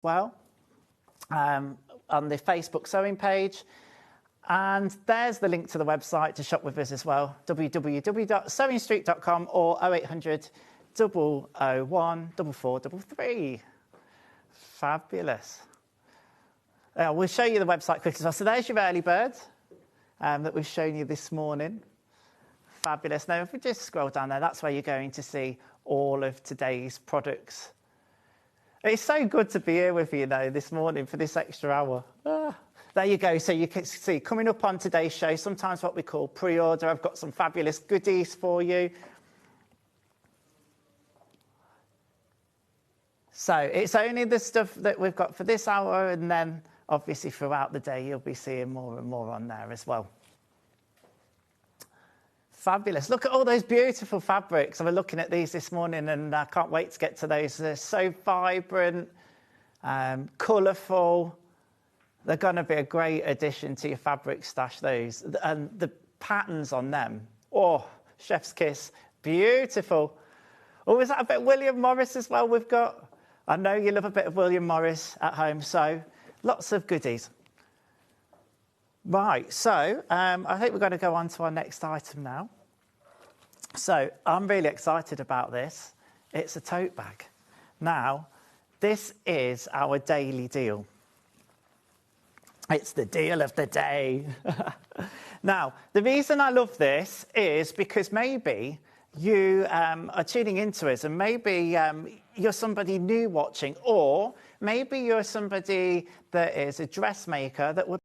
well on the Facebook sewing page. And there's the link to the website to shop with us as well, www.sewingstreet.com or 0800 001 4433. Fabulous. We'll show you the website quickly as well. So there's your early bird that we've shown you this morning. Fabulous. Now, if we just scroll down there, that's where you're going to see all of today's products. It's so good to be here with you, though, this morning for this extra hour. There you go. So you can see coming up on today's show, sometimes what we call pre-order. I've got some fabulous goodies for you. So it's only the stuff that we've got for this hour, and then obviously throughout the day you'll be seeing more and more on there as well. Fabulous. Look at all those beautiful fabrics. I was looking at these this morning and I can't wait to get to those. They're so vibrant, colourful. They're going to be a great addition to your fabric stash, those. And the patterns on them, oh, chef's kiss, beautiful. Oh, is that a bit William Morris as well we've got? I know you love a bit of William Morris at home, so lots of goodies. Right, so I think we're going to go on to our next item now. So I'm really excited about this. It's a tote bag. Now, this is our daily deal. It's the deal of the day. Now, the reason I love this is because maybe you are tuning into us and maybe you're somebody new watching, or maybe you're somebody that is a dressmaker that would...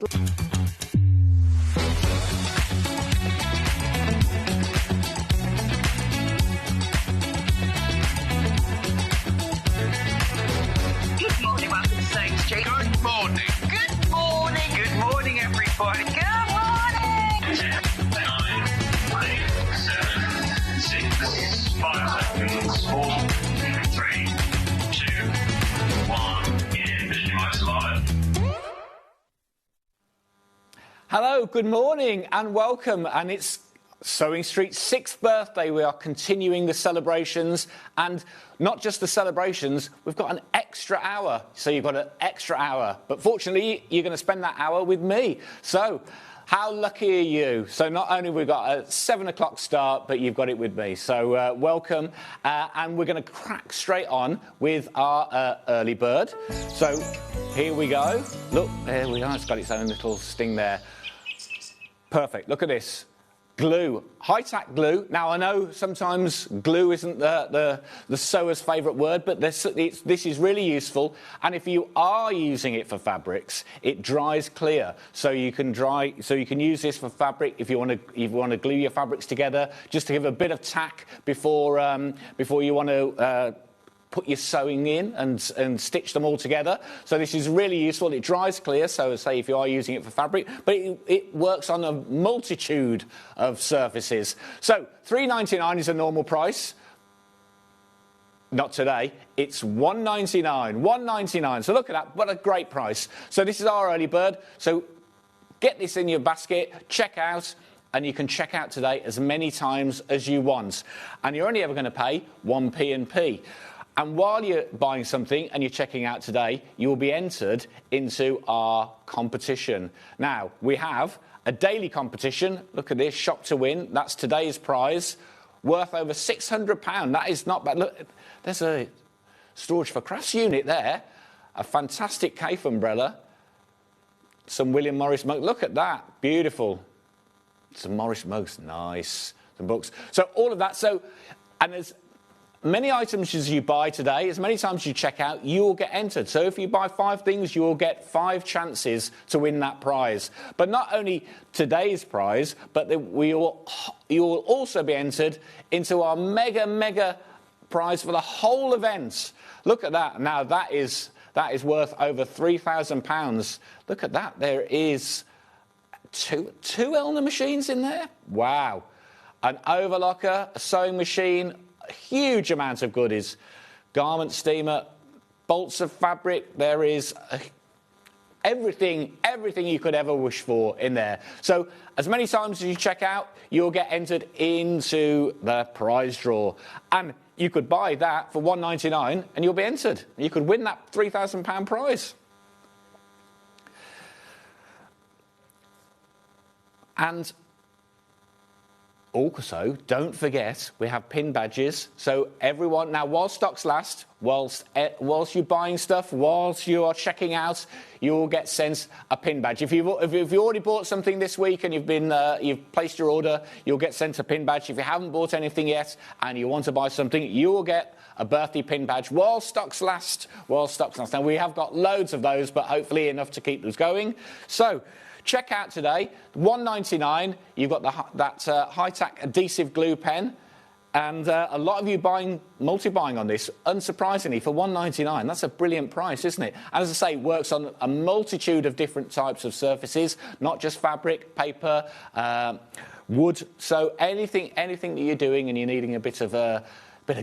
Good morning, welcome to Sewing Street. Good morning. Good morning. Good morning, everybody. Good morning. 10, 9, 8, 7, 6, 5 seconds, 4, 3, 2, 1. In Visualize Live. Hello, good morning and welcome. And it's Sewing Street's 6th birthday. We are continuing the celebrations, and not just the celebrations, we've got an extra hour. So you've got an extra hour, but fortunately you're going to spend that hour with me. So how lucky are you? So not only we've got a 7 o'clock start, but you've got it with me. So welcome, and we're going to crack straight on with our early bird. So here we go. Look, there we are. It's got its own little sting there. Perfect. Look at this. Glue, high-tack glue. Now, I know sometimes glue isn't the sewer's favourite word, but this is really useful. And if you are using it for fabrics, it dries clear. So you can use this for fabric if you want to glue your fabrics together, just to give a bit of tack before you want to put your sewing in and stitch them all together. So this is really useful. It dries clear, so say if you are using it for fabric, but it works on a multitude of surfaces. So £3.99 is a normal price. Not today. It's £1.99. £1.99. So look at that. What a great price. So this is our early bird. So get this in your basket, check out, and you can check out today as many times as you want. And you're only ever going to pay 1p&p. And while you're buying something and you're checking out today, you will be entered into our competition. Now, we have a daily competition. Look at this, Shop to Win. That's today's prize, worth over £600. That is not bad. Look, there's a storage for crafts unit there, a fantastic cape umbrella, some William Morris mugs. Look at that, beautiful. Some Morris mugs, nice. Some books. So all of that. So, and there's many items as you buy today, as many times you check out, you will get entered. So if you buy 5 things, you will get 5 chances to win that prize. But not only today's prize, but you will also be entered into our mega prize for the whole event. Look at that. Now that is worth over £3,000. Look at that. There is two Elna machines in there. Wow. An overlocker, a sewing machine, a huge amount of goodies, garment steamer, bolts of fabric. There is everything you could ever wish for in there. So as many times as you check out, you'll get entered into the prize draw. And you could buy that for £1.99 and you'll be entered. You could win that £3,000 prize. And also, don't forget, we have pin badges. So everyone, now while stocks last, whilst you're buying stuff, whilst you are checking out, you'll get sent a pin badge. If you've already bought something this week and you've placed your order, you'll get sent a pin badge. If you haven't bought anything yet and you want to buy something, you will get a birthday pin badge while stocks last. Now, we have got loads of those, but hopefully enough to keep us going. So, check out today, £1.99. You've got that high-tack adhesive glue pen, and a lot of you multi-buying on this, unsurprisingly, for £1.99. That's a brilliant price, isn't it? And as I say, it works on a multitude of different types of surfaces, not just fabric, paper, wood. So anything that you're doing and you're needing a bit of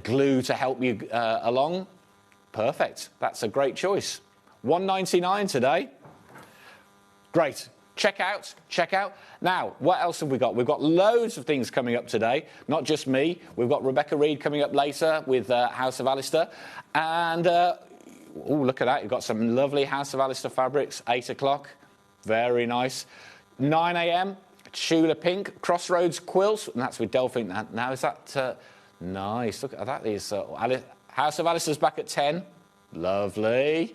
glue to help you along, perfect. That's a great choice. £1.99 today. Great. Check out. Now, what else have we got? We've got loads of things coming up today, not just me. We've got Rebecca Reed coming up later with House of Alistair. And, look at that. You've got some lovely House of Alistair fabrics, 8 o'clock. Very nice. 9 a.m., Tula Pink, Crossroads Quilt. And that's with Delphine. Now, is that nice? Look at that. House of Alistair's back at 10. Lovely.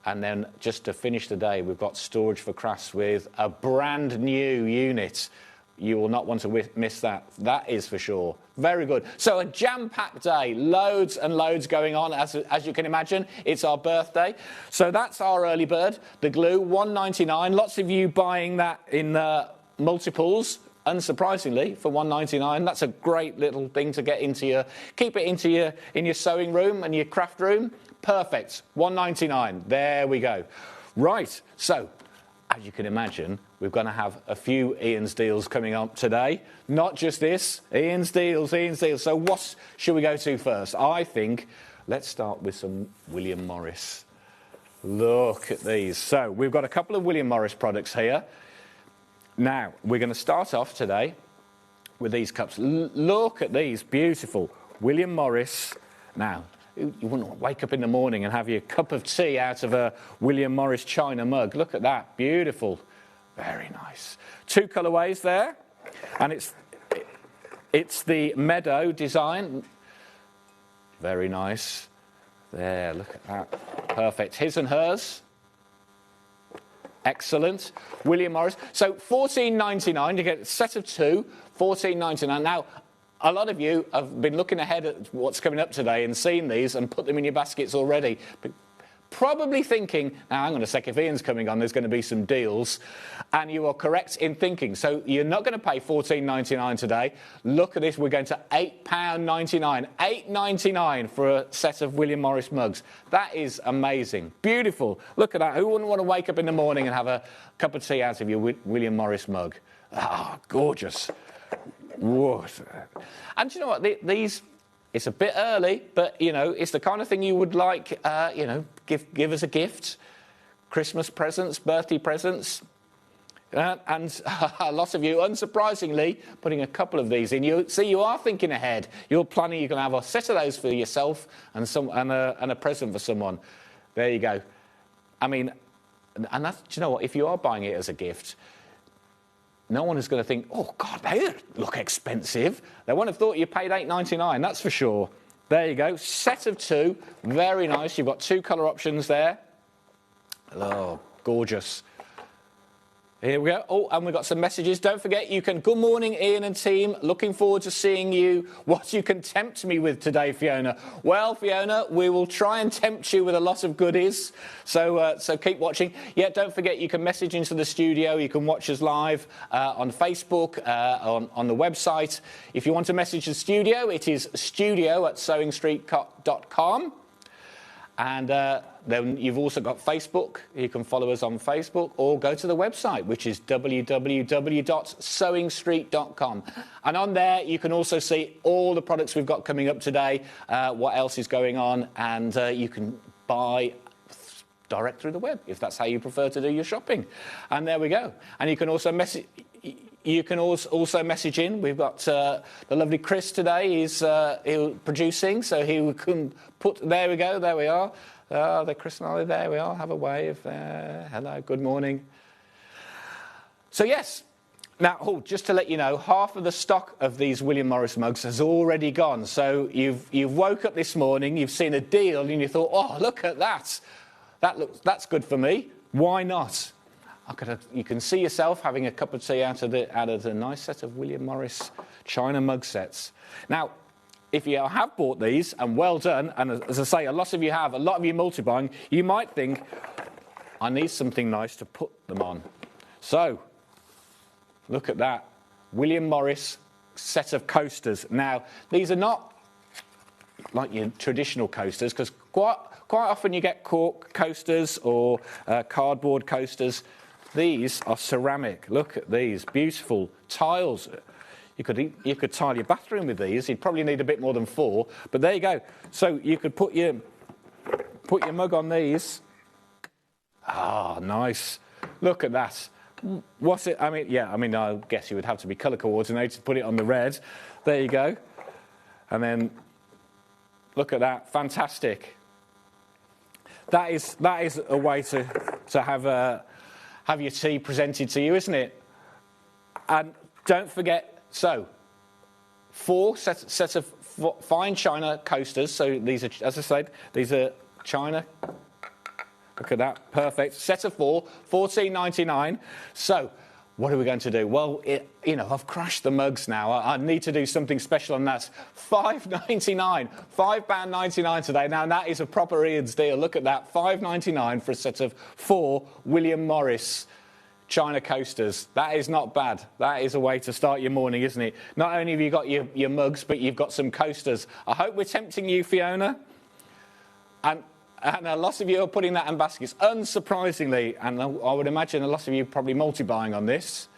And then just to finish the day, we've got Storage for Crafts with a brand new unit. You will not want to miss that. That is for sure. Very good. So a jam-packed day. Loads and loads going on, as you can imagine. It's our birthday. So that's our early bird. The glue, £1.99. Lots of you buying that in multiples. Unsurprisingly, for £1.99, that's a great little thing to get keep it in your sewing room and your craft room. Perfect. £1.99. There we go. Right. So, as you can imagine, we're going to have a few Ian's deals coming up today. Not just this. Ian's deals. So what should we go to first? I think let's start with some William Morris. Look at these. So, we've got a couple of William Morris products here. Now, we're going to start off today with these cups. Look at these. Beautiful. William Morris. Now, you wouldn't wake up in the morning and have your cup of tea out of a William Morris china mug. Look at that. Beautiful. Very nice. 2 colourways there. And it's the Meadow design. Very nice. There, look at that. Perfect. His and hers. Excellent. William Morris. So $14.99. You get a set of 2. $14.99. Now, a lot of you have been looking ahead at what's coming up today and seen these and put them in your baskets already. But probably thinking, now hang on a sec, if Ian's coming on, there's going to be some deals. And you are correct in thinking. So you're not going to pay $14.99 today. Look at this. We're going to £8.99. $8.99 for a set of William Morris mugs. That is amazing. Beautiful. Look at that. Who wouldn't want to wake up in the morning and have a cup of tea out of your William Morris mug? Ah, gorgeous. Whoa. And do you know what? These, it's a bit early, but, it's the kind of thing you would like, give as a gift. Christmas presents, birthday presents. And a lot of you, unsurprisingly, putting a couple of these in. You are thinking ahead. You're planning you're going to have a set of those for yourself and a present for someone. There you go. I mean, and that's, do you know what? If you are buying it as a gift, no one is going to think, oh, God, they look expensive. They won't have thought you paid $8.99, that's for sure. There you go. Set of 2. Very nice. You've got 2 colour options there. Oh, gorgeous. Here we go. Oh, and we've got some messages. Don't forget, you can... Good morning, Ian and team. Looking forward to seeing you. What you can tempt me with today, Fiona. Well, Fiona, we will try and tempt you with a lot of goodies. So keep watching. Yeah, don't forget, you can message into the studio. You can watch us live on Facebook, on the website. If you want to message the studio, it is studio@sewingstreet.com. And then you've also got Facebook. You can follow us on Facebook or go to the website, which is www.sewingstreet.com. And on there, you can also see all the products we've got coming up today, what else is going on, and you can buy direct through the web, if that's how you prefer to do your shopping. And there we go. And you can also message... you can also message in. We've got the lovely Chris today. He's producing, so he can put. There we go. There we are. The Chris and Ollie. There we are. Have a wave. Hello. Good morning. So yes. Now, just to let you know, half of the stock of these William Morris mugs has already gone. So you've woke up this morning, you've seen a deal, and you thought, oh, look at that. That's good for me. Why not? You can see yourself having a cup of tea out of the nice set of William Morris China mug sets. Now, if you have bought these, and well done, and as I say, a lot of you multi-buying, you might think, I need something nice to put them on. So, look at that. William Morris set of coasters. Now, these are not like your traditional coasters, because quite often you get cork coasters or cardboard coasters. These are ceramic. Look at these. Beautiful tiles. You could tile your bathroom with these. You'd probably need a bit more than 4, but there you go. So you could put your mug on these. Ah, nice. Look at that. What's it? I guess you would have to be colour coordinated to put it on the red. There you go. And then look at that. Fantastic. That is a way to have your tea presented to you, isn't it? And don't forget, so 4 sets of fine china coasters. So these are, as I said, these are china. Look at that, perfect. Set of 4, $14.99. So, what are we going to do? Well, I've crashed the mugs now. I need to do something special on that. $5.99, £5.99 today. Now, that is a proper Ian's deal. Look at that, $5.99 for a set of 4 William Morris China coasters. That is not bad. That is a way to start your morning, isn't it? Not only have you got your mugs, but you've got some coasters. I hope we're tempting you, Fiona. And a lot of you are putting that in baskets, unsurprisingly, and I would imagine a lot of you probably multi-buying on this.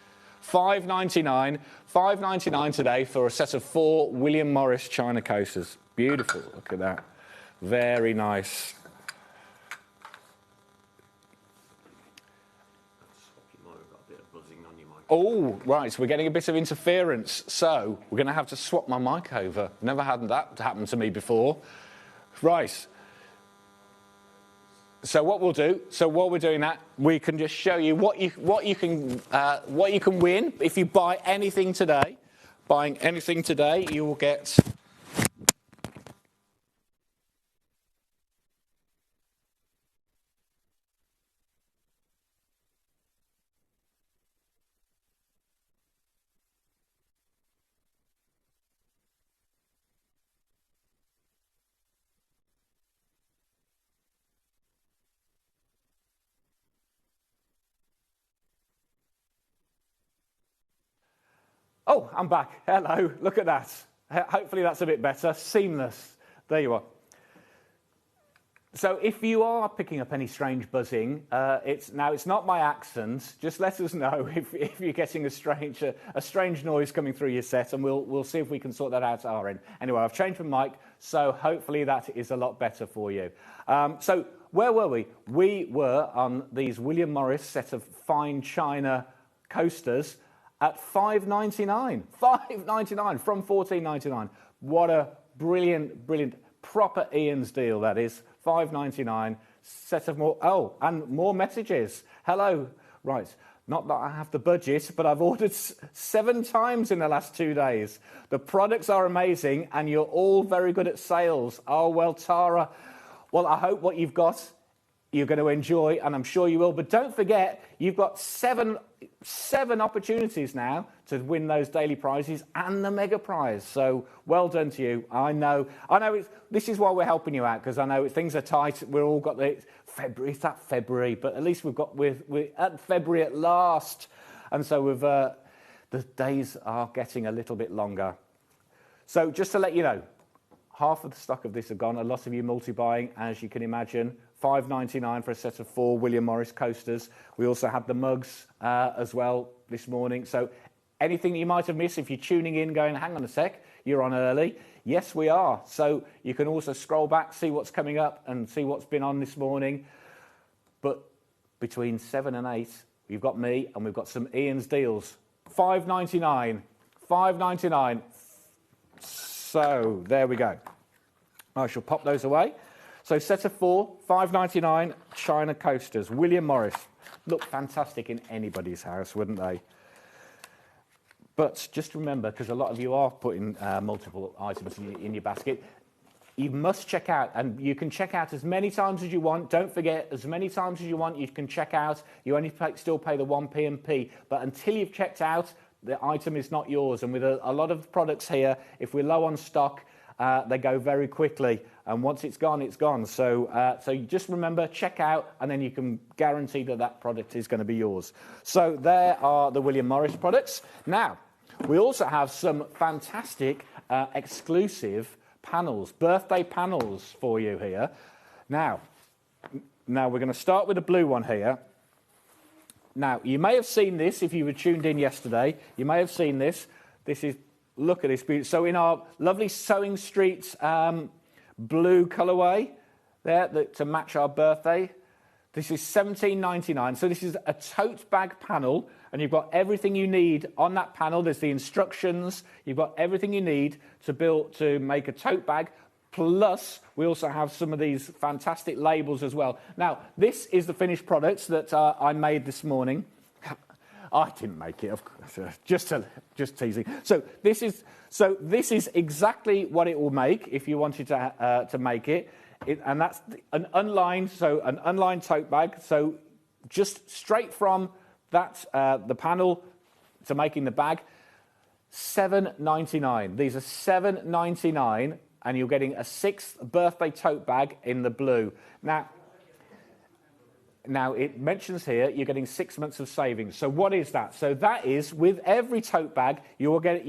$5.99 today for a set of 4 William Morris China coasters. Beautiful, look at that. Very nice. Oh, right, so we're getting a bit of interference, so we're going to have to swap my mic over. Never had that happen to me before. Right. So what we'll do, while we're doing that, we can just show you what you can win if you buy anything today. Buying anything today, you will get Oh, I'm back. Hello. Look at that. Hopefully that's a bit better. Seamless. There you are. So if you are picking up any strange buzzing, it's not my accent. Just let us know if you're getting a strange noise coming through your set, and we'll see if we can sort that out at our end. Anyway, I've changed my mic, so hopefully that is a lot better for you. So where were we? We were on these William Morris set of fine china coasters at $5.99. $5.99 from $14.99. What a brilliant, proper Ian's deal that is. $5.99. Set of more. Oh, and more messages. Hello. Right. Not that I have the budget, but I've ordered 7 times in the last 2 days. The products are amazing, and you're all very good at sales. Oh, well, Tara. Well, I hope what you've got you're going to enjoy, and I'm sure you will. But don't forget, you've got seven opportunities now to win those daily prizes and the mega prize. So well done to you. I know. This is why we're helping you out, because I know things are tight. We've all got February. It's that February, but at least we're at February at last, and so the days are getting a little bit longer. So just to let you know, half of the stock of this are gone. A lot of you multi-buying, as you can imagine. $5.99 for a set of 4 William Morris coasters. We also had the mugs as well this morning. So anything that you might have missed, if you're tuning in going, hang on a sec, you're on early. Yes, we are. So you can also scroll back, see what's coming up and see what's been on this morning. But between 7 and 8, we've got me and we've got some Ian's deals $5.99. $5.99. So there we go. I shall pop those away. So set of 4, $5.99 China coasters. William Morris. Look fantastic in anybody's house, wouldn't they? But just remember, because a lot of you are putting multiple items in your basket, you must check out, and you can check out as many times as you want. Don't forget, as many times as you want, you can check out. You only still pay the 1p and p. But until you've checked out, the item is not yours. And with a lot of products here, if we're low on stock, they go very quickly. And once it's gone, it's gone. So, so you just remember, check out, and then you can guarantee that that product is going to be yours. So there are the William Morris products. Now, we also have some fantastic exclusive panels, birthday panels for you here. Now we're going to start with the blue one here. Now, you may have seen this if you were tuned in yesterday. You may have seen this. This is, look at this beauty. So in our lovely Sewing Street blue colourway there to match our birthday, this is $17.99. So this is a tote bag panel, and you've got everything you need on that panel. There's the instructions. You've got everything you need to make a tote bag. Plus, we also have some of these fantastic labels as well. Now, this is the finished products that I made this morning. I didn't make it, of course, just teasing. So this is exactly what it will make if you wanted to make it. And that's an unlined tote bag. So just straight from that the panel to making the bag, $7.99. These are $7.99, and you're getting a 6th birthday tote bag in the blue. Now it mentions here you're getting 6 months of savings. So what is that? So that is, with every tote bag, you will get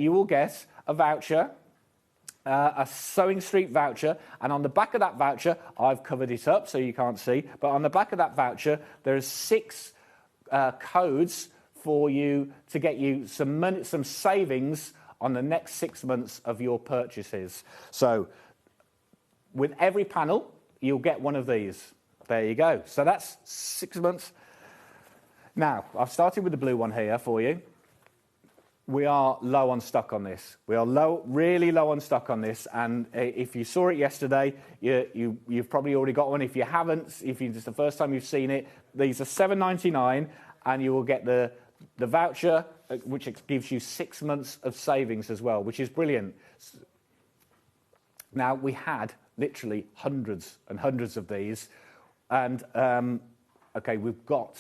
a voucher. A Sewing Street voucher, and on the back of that voucher, I've covered it up so you can't see, but on the back of that voucher, there's 6 codes for you to get you some money, some savings on the next 6 months of your purchases. So with every panel, you'll get one of these. There you go. So that's 6 months. Now, I've started with the blue one here for you. We are low on stock on this. We are really low on stock on this. And if you saw it yesterday, you've probably already got one. If you haven't, if it's the first time you've seen it, these are $7.99, and you will get the voucher, which gives you 6 months of savings as well, which is brilliant. Now, we had literally hundreds and hundreds of these. And, OK, we've got,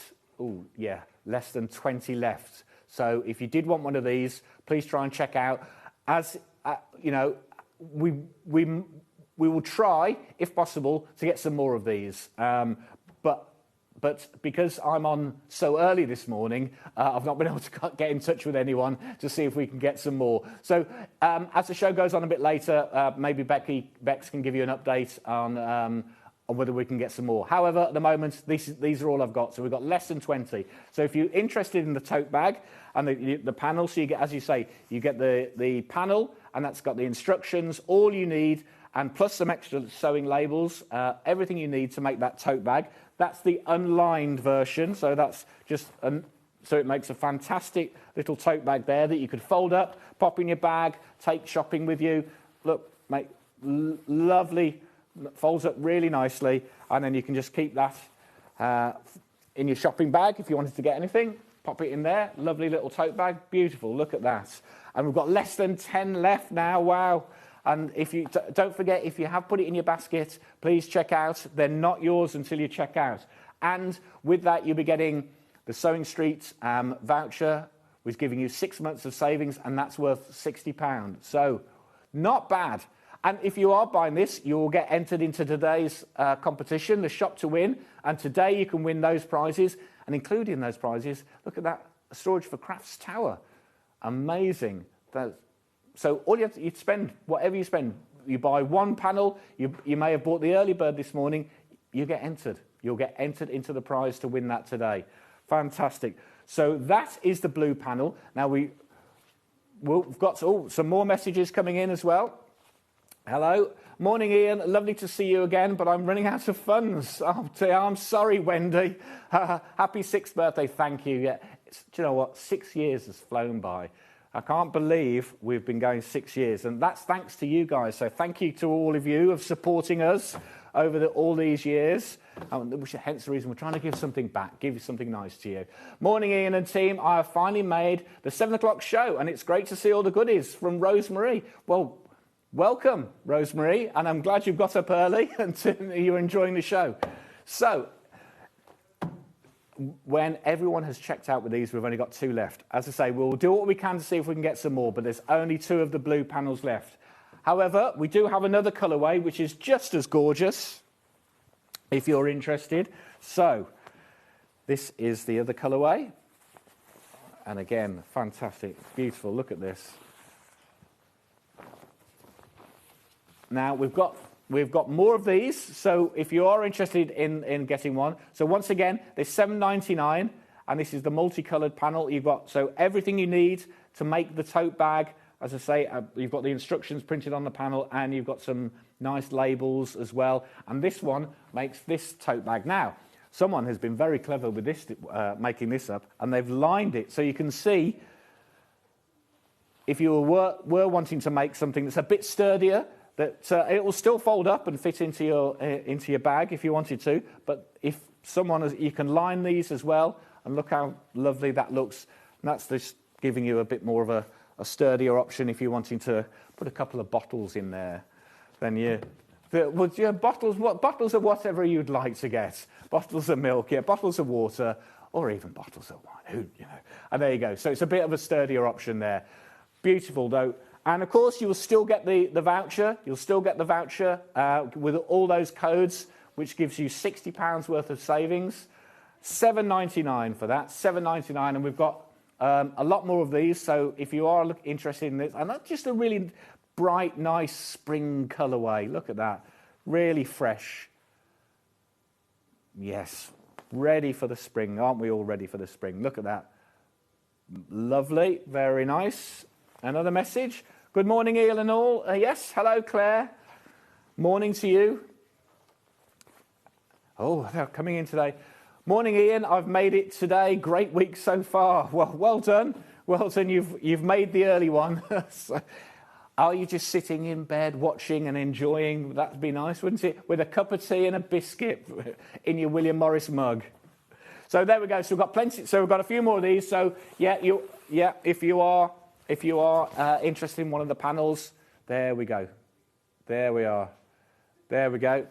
less than 20 left. So if you did want one of these, please try and check out. As you know, we will try, if possible, to get some more of these. But because I'm on so early this morning, I've not been able to get in touch with anyone to see if we can get some more. So as the show goes on a bit later, maybe Bex can give you an update on whether we can get some more. However, at the moment, these are all I've got. So we've got less than 20. So if you're interested in the tote bag and the panel, so you get, as you say, you get the panel, and that's got the instructions, all you need, and plus some extra sewing labels, everything you need to make that tote bag. That's the unlined version. So that's just, so it makes a fantastic little tote bag there that you could fold up, pop in your bag, take shopping with you. Look, make lovely. Folds up really nicely, and then you can just keep that in your shopping bag if you wanted to get anything. Pop it in there. Lovely little tote bag. Beautiful. Look at that. And we've got less than 10 left now. Wow. And if you don't forget, if you have put it in your basket, please check out. They're not yours until you check out. And with that, you'll be getting the Sewing Street voucher, which is giving you 6 months of savings, and that's worth £60. So not bad. And if you are buying this, you will get entered into today's competition, the Shop to Win. And today you can win those prizes. And including those prizes, look at that, a Storage for Crafts tower. Amazing. So all you'd spend, whatever you spend, you buy one panel, you may have bought the early bird this morning, you get entered. You'll get entered into the prize to win that today. Fantastic. So that is the blue panel. Now we've got some more messages coming in as well. Hello. Morning, Ian. Lovely to see you again, but I'm running out of funds. Oh, I'm sorry, Wendy. Happy 6th birthday. Thank you. Yeah. Do you know what? 6 years has flown by. I can't believe we've been going 6 years, and that's thanks to you guys. So thank you to all of you of supporting us over all these years. Hence the reason we're trying to give something back, give you something nice to you. Morning, Ian and team. I have finally made the 7 o'clock show, and it's great to see all the goodies from Rosemary. Well, welcome, Rosemary, and I'm glad you've got up early and you're enjoying the show. So, when everyone has checked out with these, we've only got 2 left. As I say, we'll do what we can to see if we can get some more, but there's only 2 of the blue panels left. However, we do have another colourway, which is just as gorgeous, if you're interested. So, this is the other colourway. And again, fantastic, beautiful, look at this. Now, we've got more of these, so if you are interested in getting one, so once again, they're $7.99, and this is the multicoloured panel. You've got so everything you need to make the tote bag. As I say, you've got the instructions printed on the panel, and you've got some nice labels as well. And this one makes this tote bag. Now, someone has been very clever with this, making this up, and they've lined it so you can see if you were wanting to make something that's a bit sturdier, that it will still fold up and fit into your bag if you wanted to. But if you can line these as well, and look how lovely that looks. And that's just giving you a bit more of a sturdier option if you're wanting to put a couple of bottles in there. Then bottles of whatever you'd like to get. Bottles of milk, yeah, bottles of water, or even bottles of wine. And there you go. So it's a bit of a sturdier option there. Beautiful though. And of course, you will still get the voucher. You'll still get the voucher with all those codes, which gives you £60 worth of savings. $7.99 for that, $7.99, and we've got a lot more of these. So if you are interested in this, and that's just a really bright, nice spring colourway. Look at that, really fresh. Yes, ready for the spring. Aren't we all ready for the spring? Look at that. Lovely, very nice. Another message. Good morning, Eel and all. Yes, hello, Claire. Morning to you. Oh, they're coming in today. Morning, Ian. I've made it today. Great week so far. Well done. Well done. You've made the early one. So, are you just sitting in bed watching and enjoying? That'd be nice, wouldn't it? With a cup of tea and a biscuit in your William Morris mug. So there we go. So we've got plenty. So we've got a few more of these. So if you are interested in one of the panels, there we go. There we are. There we go.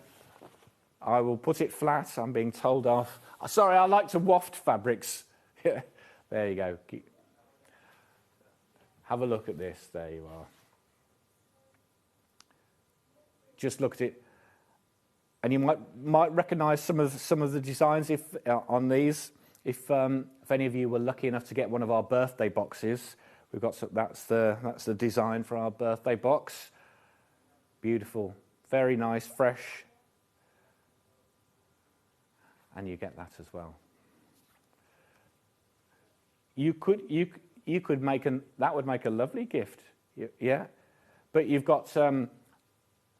I will put it flat. I'm being told off. Sorry, I like to waft fabrics. There you go. Have a look at this. There you are. Just look at it, and you might recognise some of the designs on these. If any of you were lucky enough to get one of our birthday boxes. We've got that's the design for our birthday box. Beautiful, very nice, fresh, and you get that as well. You could make that would make a lovely gift, yeah. But you've got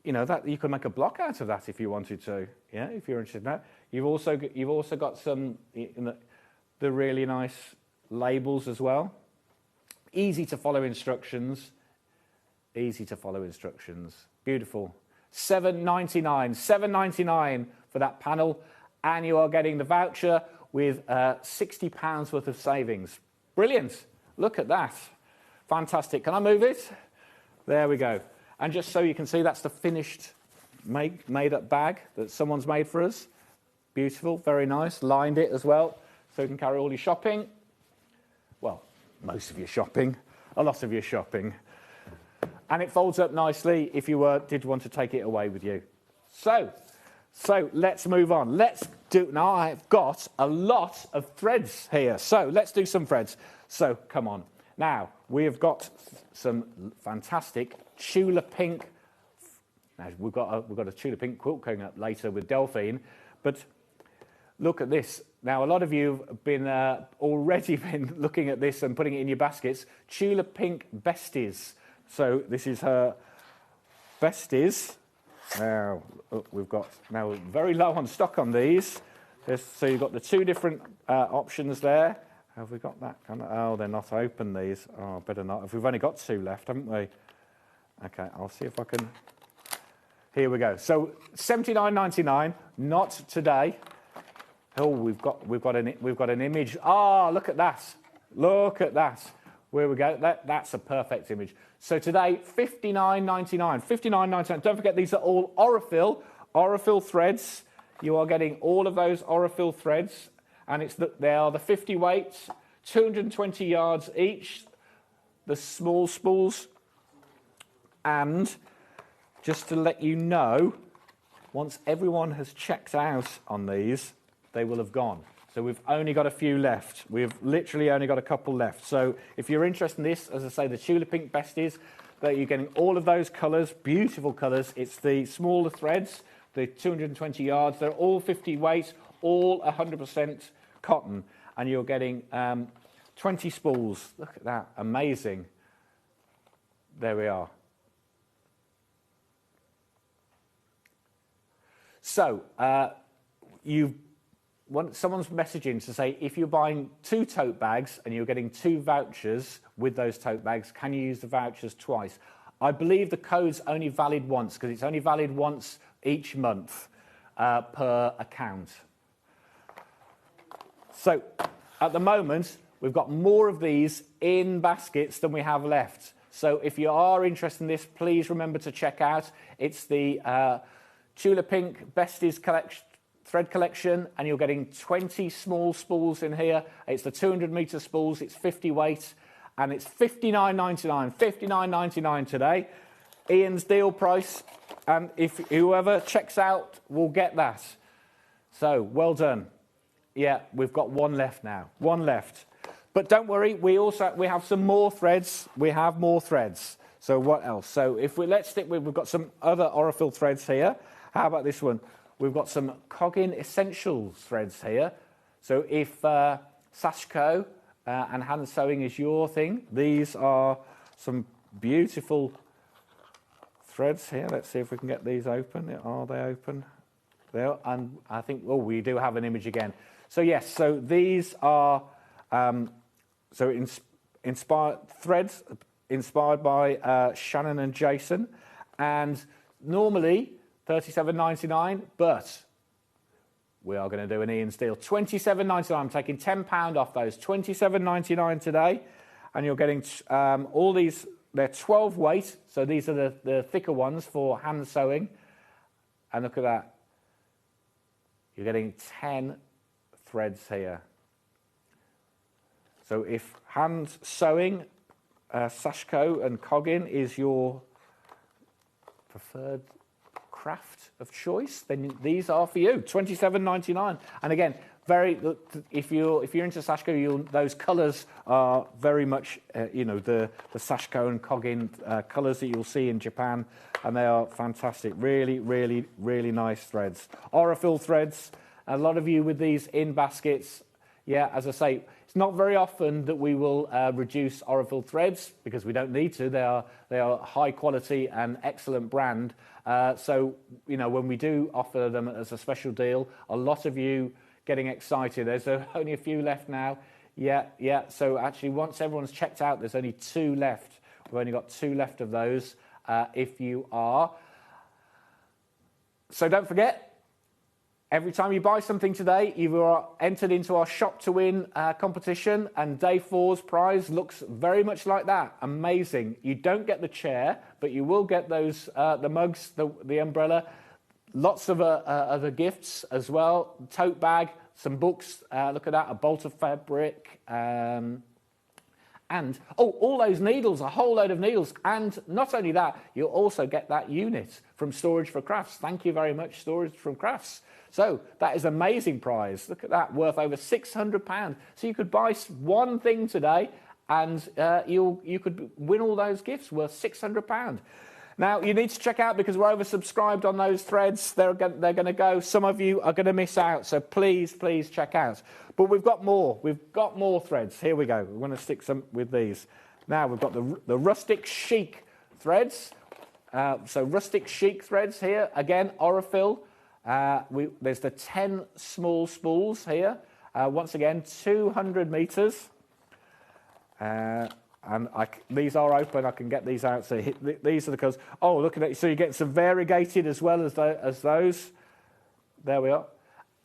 that you could make a block out of that if you wanted to, yeah. If you're interested in that, you've also got some the really nice labels as well. Easy to follow instructions. Easy to follow instructions. Beautiful. $7.99 for that panel, and you are getting the voucher with £60 worth of savings. Brilliant. Look at that. Fantastic. Can I move it? There we go. And just so you can see, that's the finished made-up bag that someone's made for us. Beautiful. Very nice. Lined it as well, so you can carry all your shopping. Well, most of your shopping, a lot of your shopping. And it folds up nicely if you did want to take it away with you. So let's move on. Now I've got a lot of threads here. So let's do some threads. So come on. Now we have got some fantastic Tula Pink. Now we've got a Tula Pink quilt coming up later with Delphine, but look at this. Now, a lot of you have already been looking at this and putting it in your baskets. Tula Pink Besties. So this is her Besties. Now, we've got very low on stock on these. So you've got the 2 different options there. Have we got that? Oh, they're not open, these. Oh, better not. We've only got 2 left, haven't we? Okay, I'll see if I can... Here we go. So $79.99, not today. Oh, we've got an image. Ah, look at that. Look at that. Where we go. That's a perfect image. So today, $59.99. $59.99. Don't forget, these are all Aurifil threads. You are getting all of those Aurifil threads, and they are the 50 weights, 220 yards each, the small spools. And just to let you know, once everyone has checked out on these, they will have gone. So we've only got a few left. We've literally only got a couple left. So if you're interested in this, as I say, the Tula Pink besties, that you're getting all of those colours, beautiful colours. It's the smaller threads, the 220 yards. They're all 50 weight, all 100% cotton. And you're getting 20 spools. Look at that, amazing. There we are. So someone's messaging to say, if you're buying 2 tote bags and you're getting 2 vouchers with those tote bags, can you use the vouchers twice? I believe the code's only valid once, because it's only valid once each month per account. So at the moment, we've got more of these in baskets than we have left. So if you are interested in this, please remember to check out. It's the Tula Pink Besties thread collection, and you're getting 20 small spools in here. It's the 200-metre spools. It's 50 weight, and it's $59.99. $59.99 today. Ian's deal price, and if whoever checks out will get that. So well done. Yeah, we've got 1 left now. 1 left. But don't worry, we have some more threads. We have more threads. So what else? So let's stick with, we've got some other Aurifil threads here. How about this one? We've got some Kogin Essentials threads here. So if Sashiko and hand sewing is your thing, these are some beautiful threads here. Let's see if we can get these open. Are they open? They are, and I think, oh, we do have an image again. So yes, so these are inspired threads inspired by Shannon and Jason, and normally $37.99, but we are going to do an Ian's deal. $27.99. I'm taking £10 off those. $27.99 today, and you're getting all these. They're 12 weight, so these are the thicker ones for hand sewing. And look at that. You're getting 10 threads here. So if hand sewing, Sashiko and Kogin is your preferred craft of choice, then these are for you. $27.99. And again, if you're into Sashiko, those colours are very much the Sashiko and Kogin colours that you'll see in Japan, and they are fantastic. Really, really, really nice threads. Aurifil threads. A lot of you with these in baskets. Yeah, as I say, it's not very often that we will reduce Aurifil threads, because we don't need to. They are high quality and excellent brand. So when we do offer them as a special deal, a lot of you getting excited. There's only a few left now. Yeah. So actually, once everyone's checked out, there's only 2 left. We've only got 2 left of those. If you are. So don't forget. Every time you buy something today, you are entered into our Shop to Win competition, and day 4's prize looks very much like that. Amazing. You don't get the chair, but you will get those the mugs, the umbrella, lots of other gifts as well. Tote bag, some books. Look at that, a bolt of fabric. And, all those needles, a whole load of needles. And not only that, you'll also get that unit from Storage for Crafts. Thank you very much, Storage from Crafts. So that is an amazing prize. Look at that, worth over £600. So you could buy one thing today, and you could win all those gifts worth £600. Now, you need to check out, because we're oversubscribed on those threads. They're going to go. Some of you are going to miss out. So please, please check out. But we've got more. We've got more threads. Here we go. We're going to stick some with these. Now, we've got the Rustic Chic threads. So Rustic Chic threads here. Again, Aurifil. There's the 10 small spools here. Once again, 200 metres. And these are open. I can get these out. So these are the colours. Oh, look at it. So you get some variegated as well as those. There we are.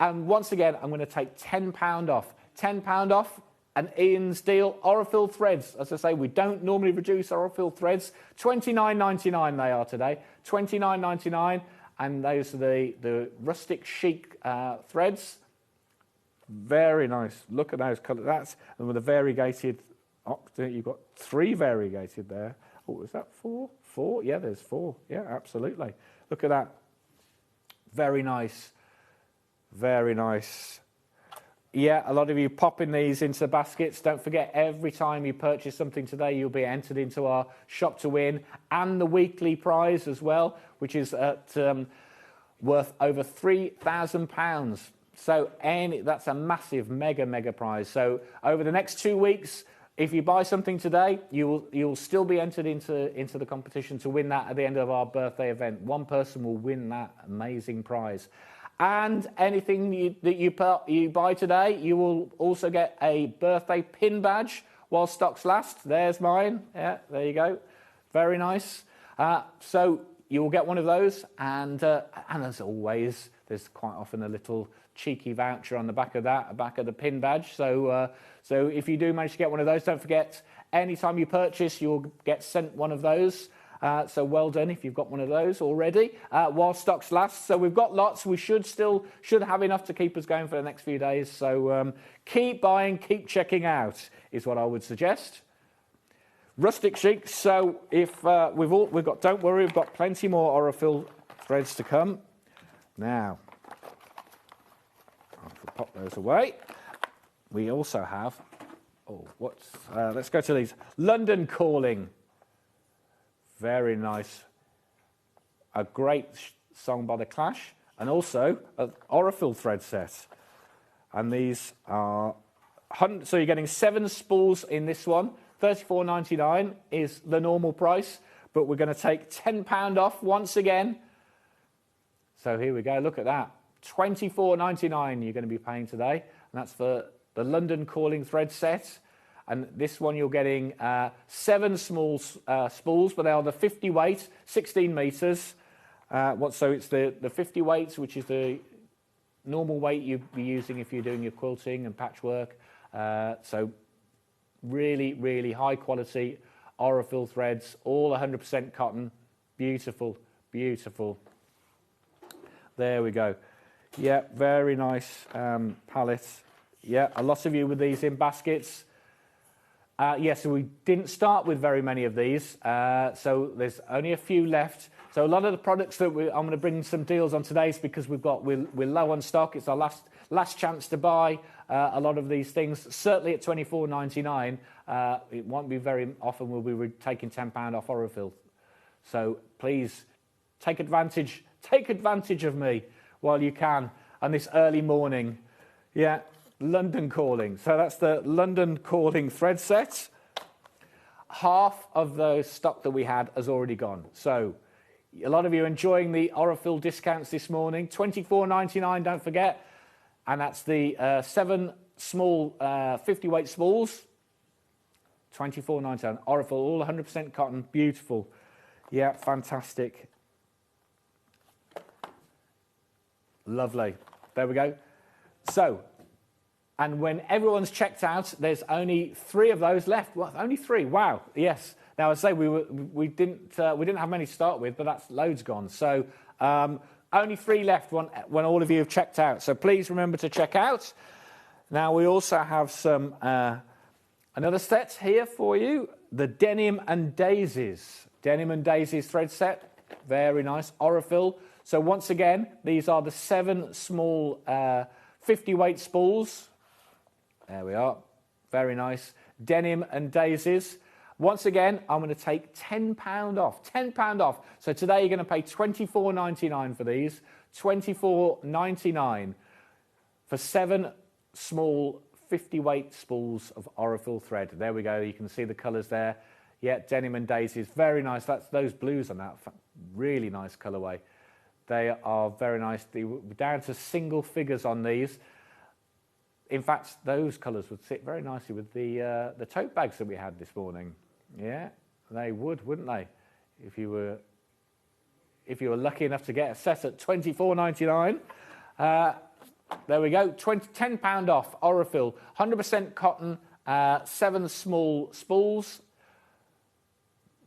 And once again, I'm going to take £10 off. £10 off. And Ian's deal, Orifil threads. As I say, we don't normally reduce Orifil threads. $29.99 they are today. $29.99. And those are the rustic chic threads. Very nice. Look at those colours. And with a variegated, you've got 3 variegated there. Oh, is that 4? 4? Yeah, there's 4. Yeah, absolutely. Look at that. Very nice. Very nice. Yeah, a lot of you popping these into baskets. Don't forget, every time you purchase something today, you'll be entered into our Shop to Win and the weekly prize as well, which is at worth over £3,000. So that's a massive, mega prize. So over the next 2 weeks, if you buy something today, you'll still be entered into the competition to win that at the end of our birthday event. One person will win that amazing prize. And anything that you buy today, you will also get a birthday pin badge while stocks last. There's mine. Yeah, there you go. Very nice. So you will get one of those. And as always, there's quite often a little cheeky voucher on the back of that, back of the pin badge. So if you do manage to get one of those, don't forget, anytime you purchase, you'll get sent one of those. So well done if you've got one of those already, while stocks last. So we've got lots. We should have enough to keep us going for the next few days. So keep buying, keep checking out is what I would suggest. Rustic chic. So if we've got, don't worry, we've got plenty more Orifil threads to come. Now, I'll pop those away. We also have, let's go to these. London Calling. Very nice. A great song by The Clash, and also an Orifil thread set. And these are, so you're getting 7 spools in this one. $34.99 is the normal price, but we're going to take £10 off once again. So here we go, look at that. $24.99 you're going to be paying today, and that's for the London Calling thread set. And this one you're getting 7 small spools, but they are the 50 weight, 16 metres. So it's the 50 weights, which is the normal weight you'd be using if you're doing your quilting and patchwork. So really high quality Orifil threads, all 100% cotton. Beautiful. There we go. Yeah, very nice palette. Yeah, a lot of you with these in baskets. So we didn't start with very many of these, so there's only a few left. So a lot of the products that I'm going to bring some deals on today is because we're low on stock. It's our last chance to buy a lot of these things. Certainly at $24.99, it won't be very often we'll be taking £10 off Orifil. So please take advantage of me while you can on this early morning. Yeah. London Calling. So that's the London Calling thread set. Half of the stock that we had has already gone. So a lot of you enjoying the Orifil discounts this morning. $24.99, don't forget. And that's the 7 small 50 weight spools. $24.99. Orifil, all 100% cotton. Beautiful. Yeah, fantastic. Lovely. There we go. So, and when everyone's checked out, there's only 3 of those left. Well, only 3. Wow. Yes. Now I say we didn't have many to start with, but that's loads gone. So only 3 left when all of you have checked out. So please remember to check out. Now we also have some another set here for you. The Denim and Daisies. Denim and Daisies thread set. Very nice. Orifil. So once again, these are the 7 small 50 weight spools. There we are. Very nice. Denim and Daisies. Once again, I'm going to take £10 off. £10 off. So today you're going to pay $24.99 for these. $24.99 for 7 small 50 weight spools of Orifil thread. There we go. You can see the colours there. Yeah, Denim and Daisies. Very nice. That's those blues on that. Really nice colourway. They are very nice. We're down to single figures on these. in fact, those colours would sit very nicely with the tote bags that we had this morning. Yeah, they would, wouldn't they? If you were lucky enough to get a set at $24.99. There we go, £10 off, Orifil, 100% cotton, 7 small spools.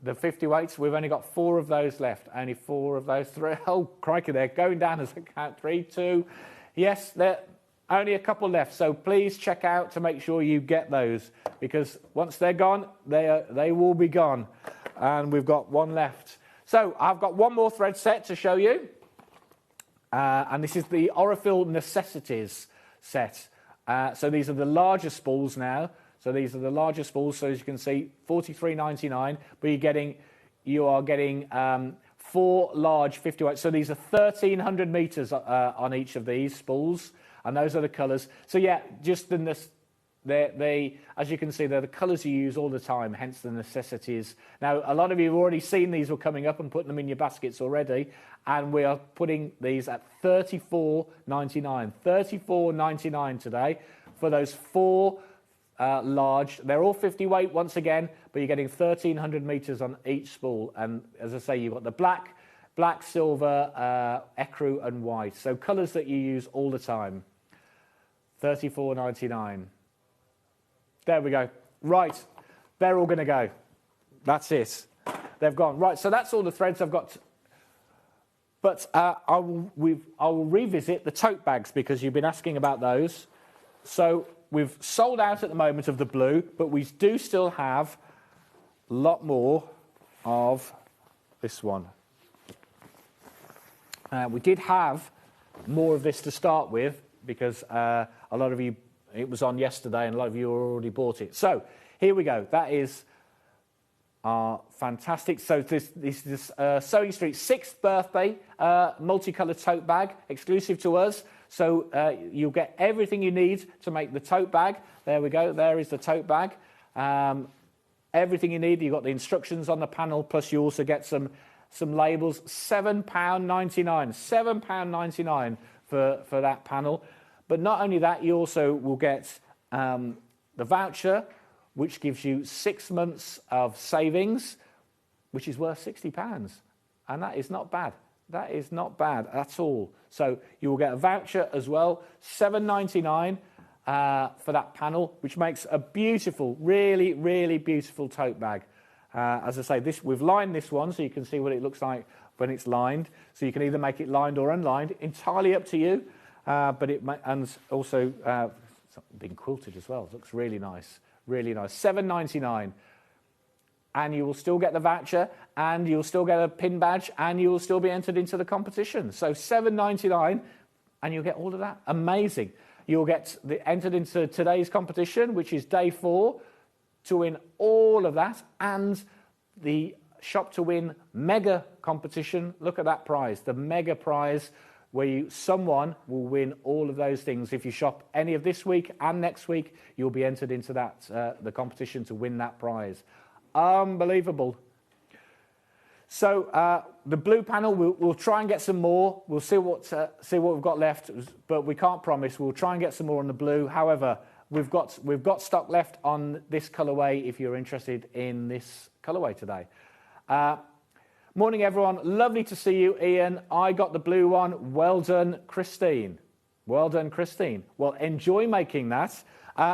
The 50 weights, we've only got 4 of those left. Only 4 of those. 3. Oh, crikey, they're going down as I count. 3, 2. Yes, there only a couple left. So please check out to make sure you get those, because once they're gone, they will be gone. And we've got 1 left. So I've got 1 more thread set to show you. And this is the Orifil Necessities set. So these are the larger spools now. So these are the larger spools. So as you can see, $43.99. But you are getting 4 large 50 weights. So these are 1,300 meters on each of these spools, and those are the colours. So yeah, just as you can see, they're the colours you use all the time. Hence the Necessities. Now, a lot of you have already seen these were coming up and putting them in your baskets already, and we are putting these at $34.99. $34.99 today for those 4. Large. They're all 50 weight once again, but you're getting 1,300 meters on each spool. And as I say, you've got the black, silver, ecru, and white. So colours that you use all the time. $34.99. There we go. Right, they're all going to go. That's it. They've gone. Right, so that's all the threads I've got. But I will revisit the tote bags because you've been asking about those. So we've sold out at the moment of the blue, but we do still have a lot more of this one. We did have more of this to start with because a lot of you, it was on yesterday and a lot of you already bought it. So here we go. That is fantastic. So this is Sewing Street's 6th birthday multicoloured tote bag, exclusive to us. So you'll get everything you need to make the tote bag. There we go. There is the tote bag. Everything you need. You've got the instructions on the panel, plus you also get some labels. £7.99. £7.99 for that panel. But not only that, you also will get the voucher, which gives you 6 months of savings, which is worth £60. And that is not bad. That is not bad at all. So you will get a voucher as well, $7.99 for that panel, which makes a beautiful, really, really beautiful tote bag. As I say, we've lined this one so you can see what it looks like when it's lined. So you can either make it lined or unlined, entirely up to you. And also it's been quilted as well. It looks really nice, really nice. $7.99. And you will still get the voucher, and you'll still get a pin badge, and you will still be entered into the competition. So $7.99, and you'll get all of that. Amazing. You'll get entered into today's competition, which is day 4, to win all of that, and the Shop to Win mega competition. Look at that prize, the mega prize, where someone will win all of those things. If you shop any of this week and next week, you'll be entered into that the competition to win that prize. Unbelievable. So the blue panel, we'll try and get some more. We'll see what we've got left, but we can't promise. We'll try and get some more on the blue. However, we've got stock left on this colourway if you're interested in this colourway today. Morning, everyone. Lovely to see you, Ian. I got the blue one. Well done, Christine. Well done, Christine. Well, enjoy making that.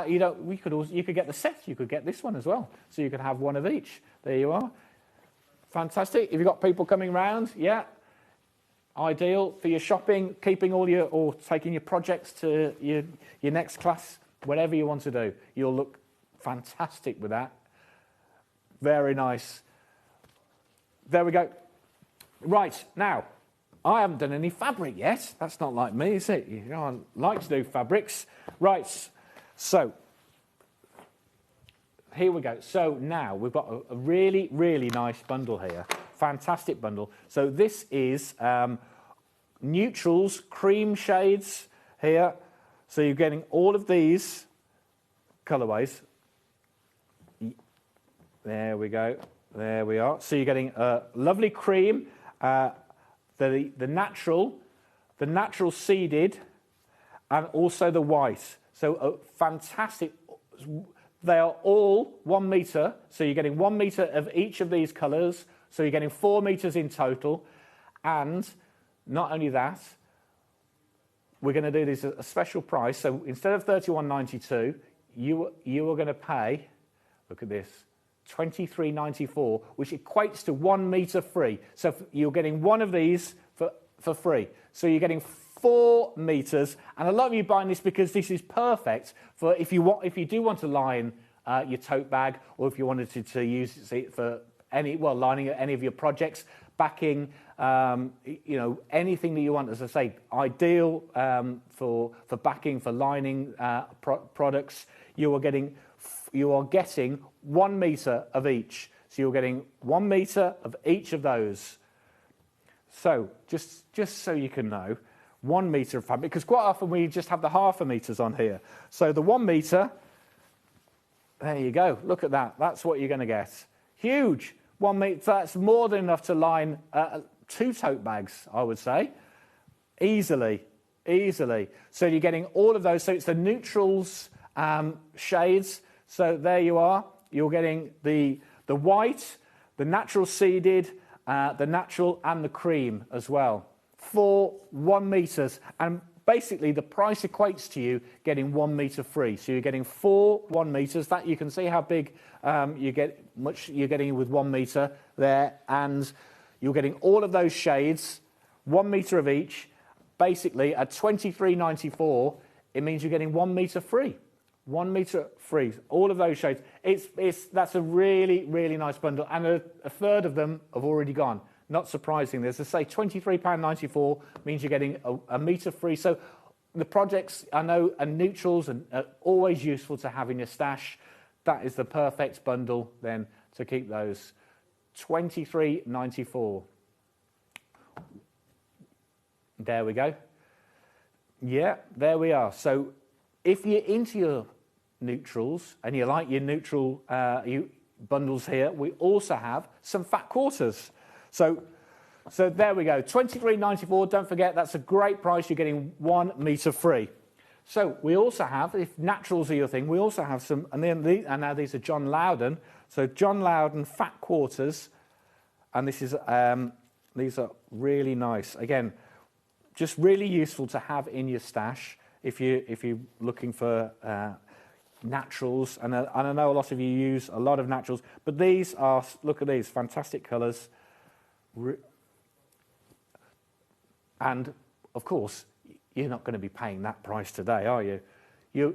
You could get the set. You could get this one as well. So you could have one of each. There you are. Fantastic. If you've got people coming round, yeah, ideal for your shopping, or taking your projects to your next class, whatever you want to do. You'll look fantastic with that. Very nice. There we go. Right, now, I haven't done any fabric yet. That's not like me, is it? You don't like to do fabrics. Right. So, here we go. So now we've got a really, really nice bundle here. Fantastic bundle. So this is neutrals, cream shades here. So you're getting all of these colourways. There we go. There we are. So you're getting a lovely cream, the natural seeded, and also the white. So fantastic. They are all 1 metre, so you're getting 1 metre of each of these colours, so you're getting 4 metres in total. And not only that, we're going to do this at a special price. So instead of £31.92, you are going to pay, look at this, £23.94, which equates to 1 metre free. So you're getting one of these for free. So you're getting 4 metres, and a lot of you buying this because this is perfect for if you do want to line your tote bag, or if you wanted to use it for lining any of your projects, backing, anything that you want. As I say, ideal for backing, for lining products. You are getting 1 metre of each. So you're getting 1 metre of each of those. So just so you can know, 1 metre of fabric, because quite often we just have the half a metres on here. So the 1 metre, there you go. Look at that. That's what you're going to get. Huge. 1 metre. That's more than enough to line 2 tote bags, I would say. Easily. So you're getting all of those. So it's the neutrals shades. So there you are. You're getting the white, the natural seeded, the natural and the cream as well. For 1 metres, and basically the price equates to you getting 1 metre free. So you're getting 4 1 metres. That you can see how big you're getting with 1 metre there, and you're getting all of those shades, 1 metre of each. Basically at £23.94, it means you're getting 1 metre free. 1 metre free, all of those shades. That's a really, really nice bundle, and a third of them have already gone. Not surprisingly, as I say, £23.94 means you're getting a metre free. So the projects, I know, and neutrals are always useful to have in your stash. That is the perfect bundle then to keep those. £23.94. There we go. Yeah, there we are. So if you're into your neutrals and you like your neutral bundles here, we also have some fat quarters. So there we go, £23.94. Don't forget, that's a great price. You're getting 1 metre free. So we also have, if naturals are your thing, we also have some, and now these are John Louden. So John Louden fat quarters, and these are really nice. Again, just really useful to have in your stash if you're looking for naturals. And I know a lot of you use a lot of naturals, but these are, look at these fantastic colours. And of course, you're not going to be paying that price today, are you?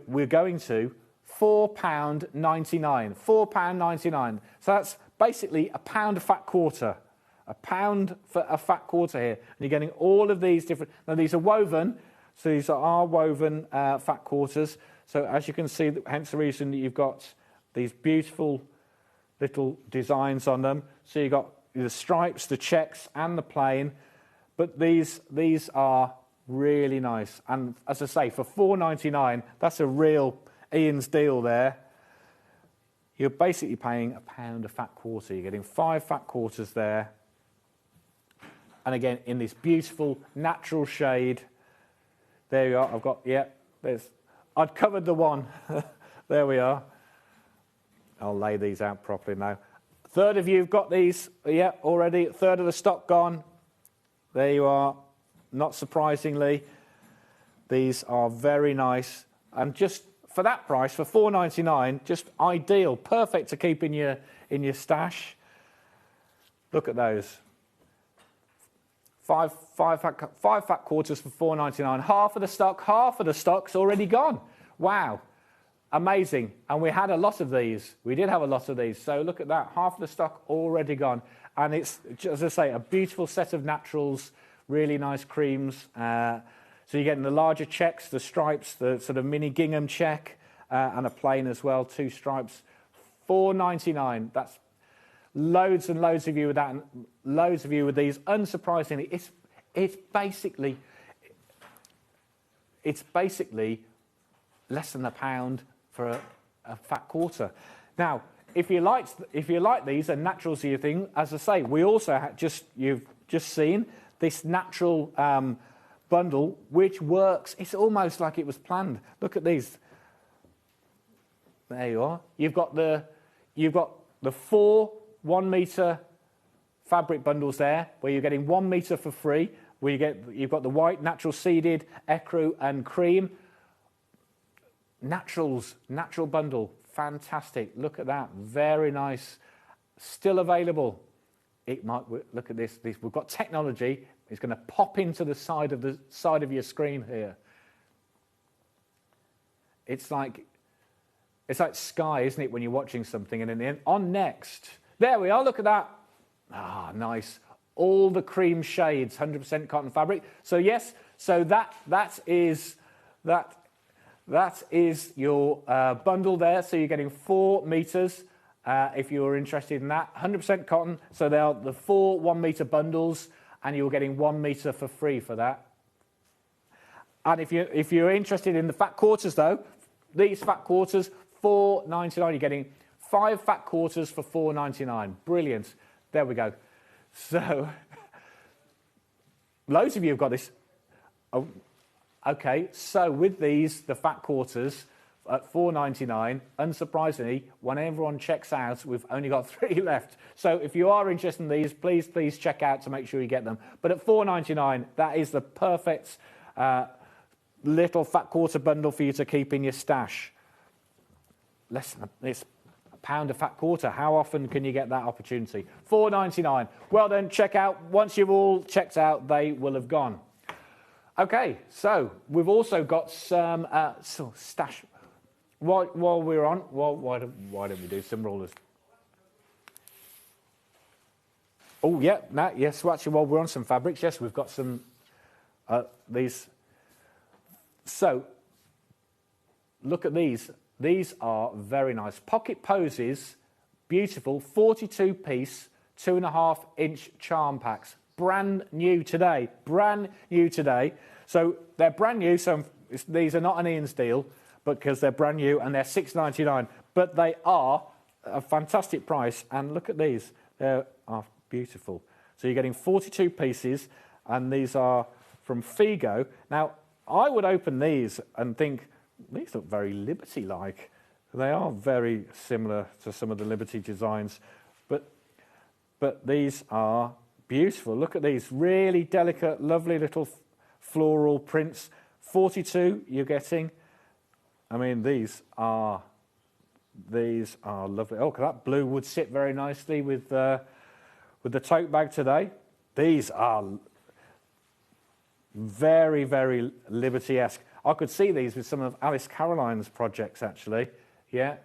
We're going to £4.99. £4.99. So that's basically £1 a fat quarter. £1 for a fat quarter here. And you're getting all of these different. Now these are woven, so these are our woven fat quarters. So as you can see, hence the reason that you've got these beautiful little designs on them. So you've got the stripes, the checks, and the plain, but these are really nice. And as I say, for £4.99, that's a real Ian's deal there. You're basically paying £1 a fat quarter. You're getting 5 fat quarters there, and again in this beautiful natural shade. There you are. I've got I'd covered the one. There we are. I'll lay these out properly now. A third of you have got these, already. A third of the stock gone. There you are. Not surprisingly, these are very nice. And just for that price, for £4.99, just ideal. Perfect to keep in your stash. Look at those. Five fat quarters for £4.99. Half of the stock's already gone. Wow. Amazing. And we had a lot of these. We did have a lot of these. So look at that. Half of the stock already gone. And it's, as I say, a beautiful set of naturals, really nice creams. So you're getting the larger checks, the stripes, the sort of mini gingham check, and a plain as well, 2 stripes. £4.99. That's loads and loads of you with that, and loads of you with these. Unsurprisingly, it's basically less than £1 for a fat quarter. Now, if you like these and naturals are your thing, as I say, we also you've just seen this natural bundle, which works. It's almost like it was planned. Look at these. There you are. You've got the 4 1 metre fabric bundles there, where you're getting 1 metre for free. Where you've got the white, natural seeded, ecru, and cream. Naturals, natural bundle, fantastic. Look at that, very nice. Still available. It might look at this. We've got technology. It's going to pop into the side of your screen here. It's like Sky, isn't it, when you're watching something, and in the end, on next. There we are. Look at that. Ah, nice. All the cream shades, 100% cotton fabric. So yes, so that is your bundle there. So you're getting 4 meters if you're interested in that. 100% cotton. So they are the 4 1 meter bundles, and you're getting 1 meter for free for that. And if you're interested in the fat quarters though, these fat quarters, $4.99. You're getting 5 fat quarters for $4.99. Brilliant. There we go. So, loads of you have got this. Oh, okay, so with these, the fat quarters at $4.99, unsurprisingly, when everyone checks out, we've only got 3 left. So if you are interested in these, please check out to make sure you get them. But at $4.99, that is the perfect little fat quarter bundle for you to keep in your stash. It's £1 a fat quarter. How often can you get that opportunity? $4.99. Well then, check out. Once you've all checked out, they will have gone. Okay, so we've also got some stash. While we're on, why don't we do some rollers? Oh yeah, yes. So actually, while we're on some fabrics, yes, we've got some these. So look at these. These are very nice. Pocket posies, beautiful, 42-piece, 2.5-inch charm packs. Brand new today. So they're brand new, so these are not an Ian's deal, because they're brand new and they're $6.99. But they are a fantastic price, and look at these. They are beautiful. So you're getting 42 pieces, and these are from Figo. Now, I would open these and think, these look very Liberty-like. They are very similar to some of the Liberty designs, but these are beautiful. Look at these, really delicate, lovely little floral prints. 42 you're getting. I mean, these are lovely. Oh, that blue would sit very nicely with the tote bag today. These are very, very Liberty-esque. I could see these with some of Alice Caroline's projects, actually. Yeah,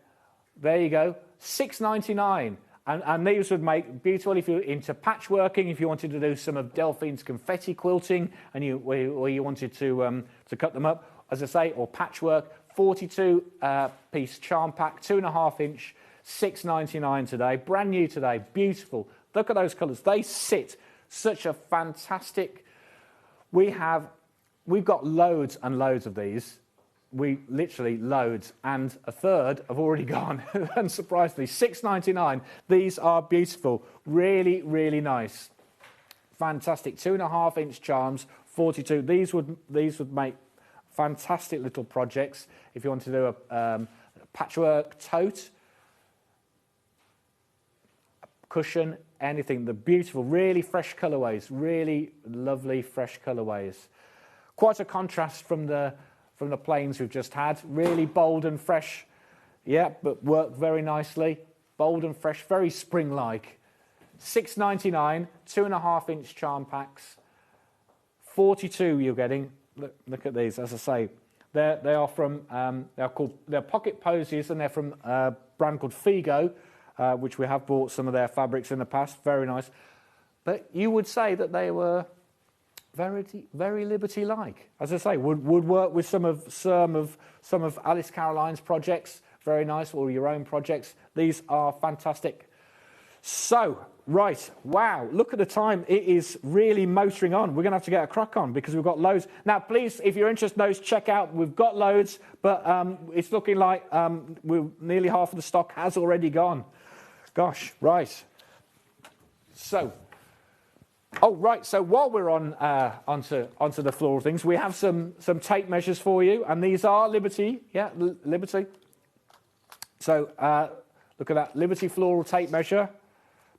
there you go, $6.99. And these would make beautiful if you're into patchworking, if you wanted to do some of Delphine's confetti quilting, and you wanted to cut them up, as I say, or patchwork. 42-piece charm pack, 2.5-inch, $6.99 today. Brand new today, beautiful. Look at those colours. They sit such a fantastic. We've got loads and loads of these. We literally loads, and a third have already gone. Unsurprisingly, $6.99. These are beautiful, really, really nice, fantastic. 2.5-inch charms, 42. These would make fantastic little projects if you want to do a patchwork tote, cushion, anything. They're beautiful, really fresh colourways, really lovely fresh colourways. Quite a contrast from the plains we've just had. Really bold and fresh, yeah, but worked very nicely. Bold and fresh, very spring-like. $6.99, 2.5-inch charm packs. 42 you're getting. Look at these. As I say, they are from they're pocket posies, and they're from a brand called Figo, which we have bought some of their fabrics in the past. Very nice. But you would say that they were very, very Liberty-like. As I say, would work with some of Alice Caroline's projects. Very nice, or your own projects. These are fantastic. So, right, wow, look at the time. It is really motoring on. We're going to have to get a crack on because we've got loads. Now, please, if you're interested in those, check out. We've got loads, but it's looking like nearly half of the stock has already gone. Gosh, right. So. Oh, right, so while we're on onto the floral things, we have some tape measures for you, and these are Liberty, yeah, Liberty. So look at that, Liberty floral tape measure,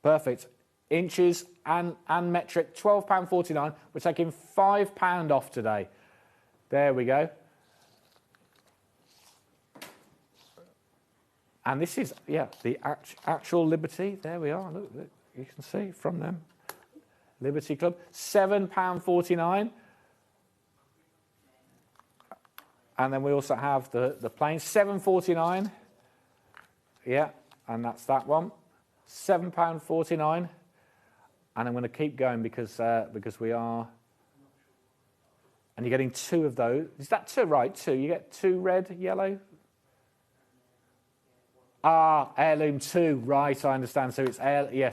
perfect. Inches and metric, £12.49. We're taking £5 off today. There we go. And this is, yeah, the actual Liberty. There we are. Look, you can see from them. Liberty Club, £7.49. And then we also have the plain, £7.49. Yeah, and that's that one. £7.49. And I'm going to keep going because we are... And you're getting 2 of those. Is that 2? Right, 2. You get 2 red, yellow. Ah, Heirloom 2. Right, I understand. So it's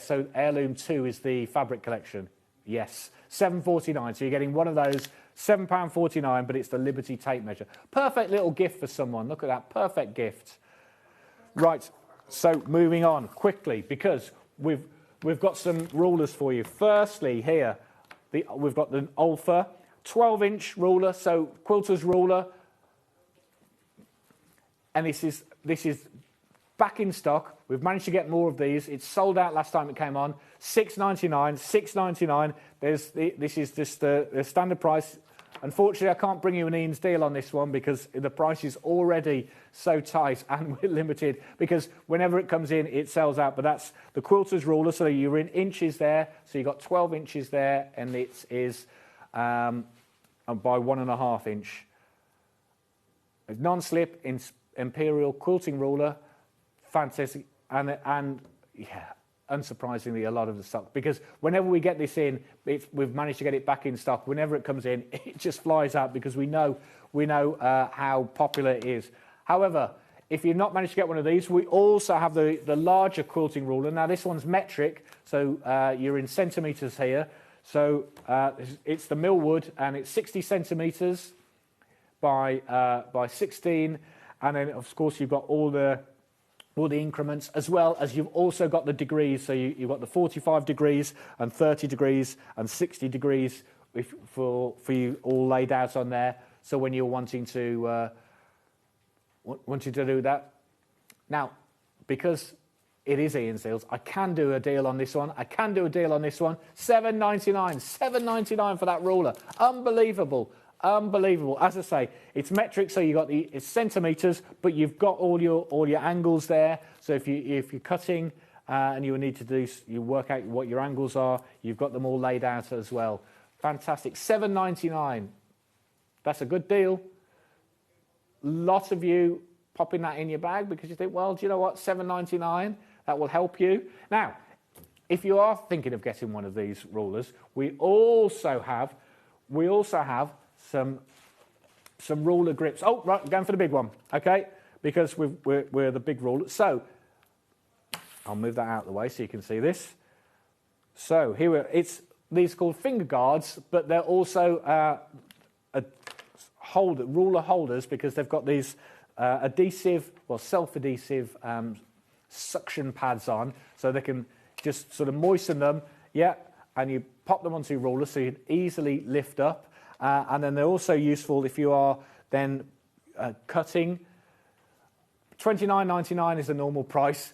so Heirloom 2 is the fabric collection. Yes, £7.49. So you're getting one of those, £7.49, but it's the Liberty tape measure. Perfect little gift for someone. Look at that, perfect gift. Right, so moving on quickly because we've got some rulers for you. Firstly, here we've got the Alpha 12-inch ruler, so quilter's ruler, and this is back in stock. We've managed to get more of these. It's sold out last time it came on. $6.99, $6.99. This is just the standard price. Unfortunately, I can't bring you an Ian's deal on this one because the price is already so tight and we're limited because whenever it comes in, it sells out. But that's the quilter's ruler, so you're in inches there. So you've got 12 inches there, and it is by 1.5 inch. Non-slip imperial quilting ruler, fantastic, and yeah, unsurprisingly, a lot of the stock, because whenever we get this in, we've managed to get it back in stock. Whenever it comes in, it just flies out because we know how popular it is. However, if you've not managed to get one of these, we also have the larger quilting ruler. Now, this one's metric, so you're in centimetres here. So it's the Millwood, and it's 60 centimetres by 16, and then of course you've got all the increments, as well as you've also got the degrees. So you've got the 45 degrees and 30 degrees and 60 degrees for you all laid out on there. So when you're wanting to do that. Now, because it is Ian's deals, I can do a deal on this one. $7.99 for that ruler. Unbelievable. Unbelievable. As I say, it's metric, so you got it's centimeters, but you've got all your angles there. So if you're cutting and you need to you work out what your angles are, you've got them all laid out as well. Fantastic. $7.99. That's a good deal. Lots of you popping that in your bag because you think, well, do you know what? $7.99. That will help you. Now, if you are thinking of getting one of these rulers, we also have some ruler grips. Oh, right, going for the big one, okay? Because we're the big ruler. So I'll move that out of the way so you can see this. So here these are called finger guards, but they're also ruler holders because they've got these self-adhesive suction pads on, so they can just sort of moisten them, yeah, and you pop them onto your ruler so you can easily lift up. And then they're also useful if you are then cutting. $29.99 is the normal price.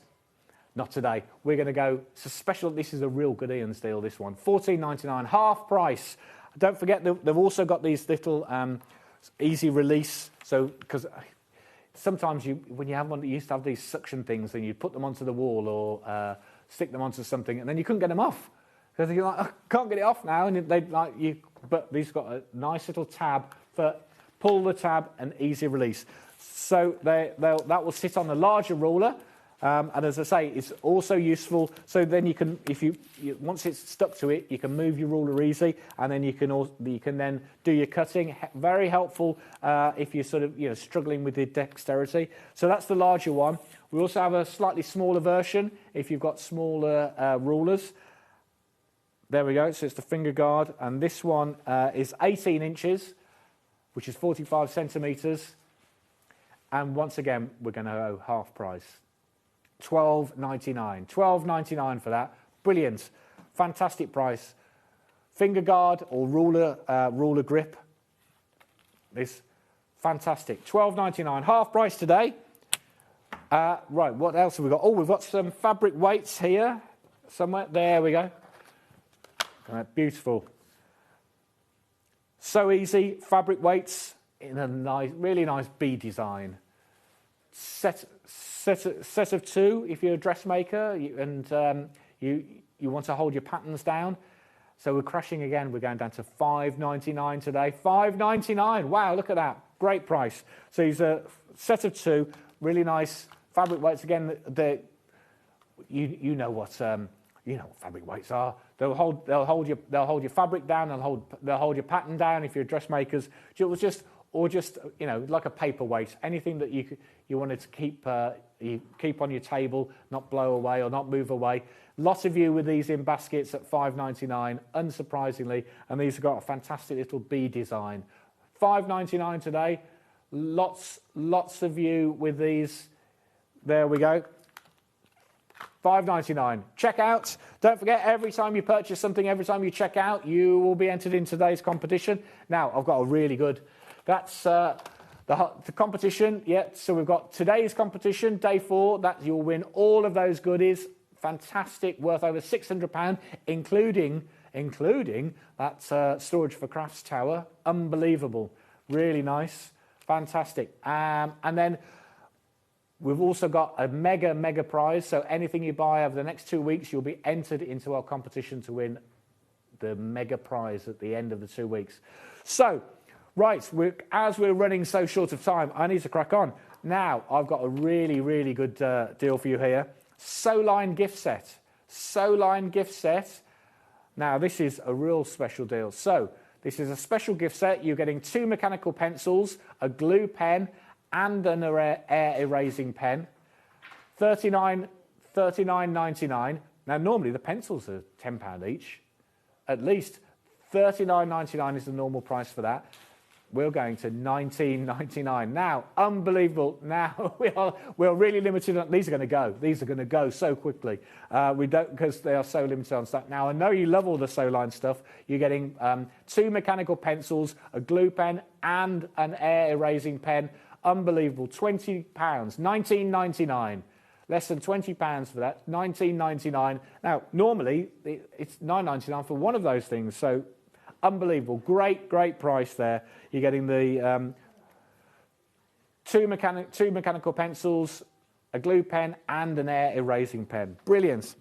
Not today. We're going to go, it's a special, this is a real good Ian's deal, this one. $14.99, half price. Don't forget, they've also got these little easy release, so, because sometimes when you have one that used to have these suction things, and you put them onto the wall or stick them onto something, and then you couldn't get them off. Because you're like, I can't get it off now, and they'd like you. But these got a nice little tab for pull the tab and easy release. So that will sit on the larger ruler, and as I say, it's also useful. So then you can, once it's stuck to it, you can move your ruler easy, and then you can then do your cutting. Very helpful if you're sort of struggling with the dexterity. So that's the larger one. We also have a slightly smaller version if you've got smaller rulers. There we go, so it's the finger guard, and this one is 18 inches, which is 45 centimetres, and once again, we're going to go half price. $12.99. $12.99 for that. Brilliant. Fantastic price. Finger guard or ruler grip. This fantastic. $12.99. Half price today. Right, what else have we got? Oh, we've got some fabric weights here somewhere. There we go. Right, beautiful. So easy, fabric weights in a nice, really nice bee design. Set of two if you're a dressmaker and you want to hold your patterns down. So we're crashing again. We're going down to $5.99 today. $5.99. Wow, look at that. Great price. So these are a set of two, really nice fabric weights. Again, you know what fabric weights are. They'll hold your fabric down. They'll hold your pattern down if you're dressmakers. Or just like a paperweight, anything that you wanted to keep on your table, not blow away or not move away. Lots of you with these in baskets at $5.99, unsurprisingly, and these have got a fantastic little bee design. $5.99 today. Lots of you with these. There we go. $5.99. Check out. Don't forget, every time you purchase something, every time you check out, you will be entered in today's competition. Now, I've got a really good. That's the competition. Yeah, so we've got today's competition, day 4. That you'll win all of those goodies. Fantastic, worth over £600, including that storage for crafts tower. Unbelievable, really nice, fantastic. And then we've also got a mega prize. So anything you buy over the next 2 weeks, you'll be entered into our competition to win the mega prize at the end of the 2 weeks. So. Right, as we're running so short of time, I need to crack on. Now, I've got a really good deal for you here. Sewline gift set. Sewline gift set. Now, this is a real special deal. So, this is a special gift set. You're getting 2 mechanical pencils, a glue pen, and an air erasing pen. $39.99. Now, normally the pencils are £10 each. At least $39.99 is the normal price for that. We're going to $19.99 now. Unbelievable! Now we're really limited on these. Are going to go. These are going to go so quickly. We don't because they are so limited on stuff. Now I know you love all the Sewline stuff. You're getting 2 mechanical pencils, a glue pen, and an air erasing pen. Unbelievable! £20, $19.99. Less than £20 for that. $19.99. Now normally it's $9.99 for one of those things. So. Unbelievable. Great price there. You're getting the two mechanical pencils, a glue pen, and an air erasing pen. Brilliant.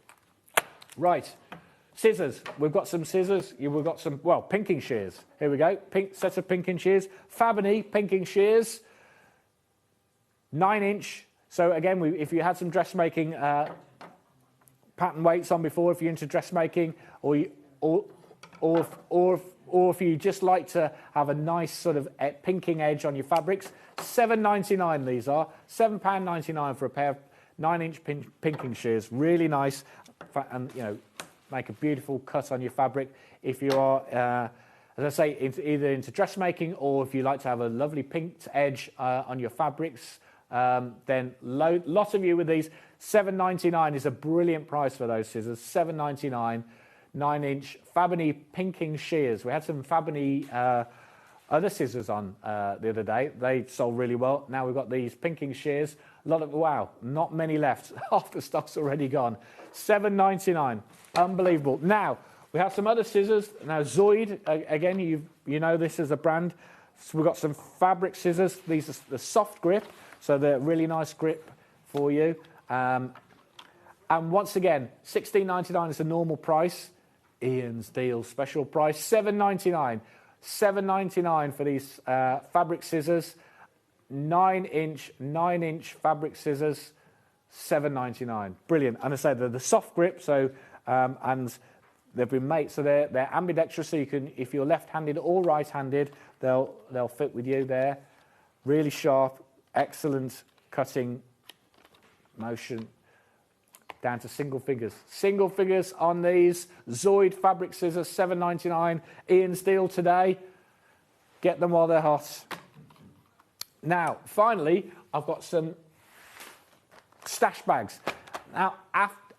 Right. Scissors. We've got some scissors. We've got some, pinking shears. Here we go. Set of pinking shears. Fabony pinking shears. 9-inch. So again, if you had some dressmaking pattern weights on before, if you're into dressmaking, or if you just like to have a nice sort of pinking edge on your fabrics, $7.99 these are. £7.99 for a pair of 9-inch pinking shears. Really nice, and make a beautiful cut on your fabric. If you are, as I say, either into dressmaking or if you like to have a lovely pinked edge on your fabrics, then lot of you with these. $7.99 is a brilliant price for those scissors. $7.99. 9-inch Fabony pinking shears. We had some Fabony other scissors on the other day. They sold really well. Now we've got these pinking shears. Not many left. Half the stock's already gone. $7.99. Unbelievable. Now, we have some other scissors. Now, Zoid, again, you know this as a brand. So we've got some fabric scissors. These are the soft grip, so they're really nice grip for you. And once again, $16.99 is the normal price. Ian's deal special price, $7.99. $7.99 for these fabric scissors. 9-inch fabric scissors, $7.99. Brilliant. And I say they're the soft grip, so and they've been made so they're ambidextrous, so you can, if you're left-handed or right-handed, they'll fit with you there. Really sharp, excellent cutting motion. Down to single figures. Single figures on these Zoid fabric scissors, $7.99. Ian's deal today. Get them while they're hot. Now, finally, I've got some stash bags. Now,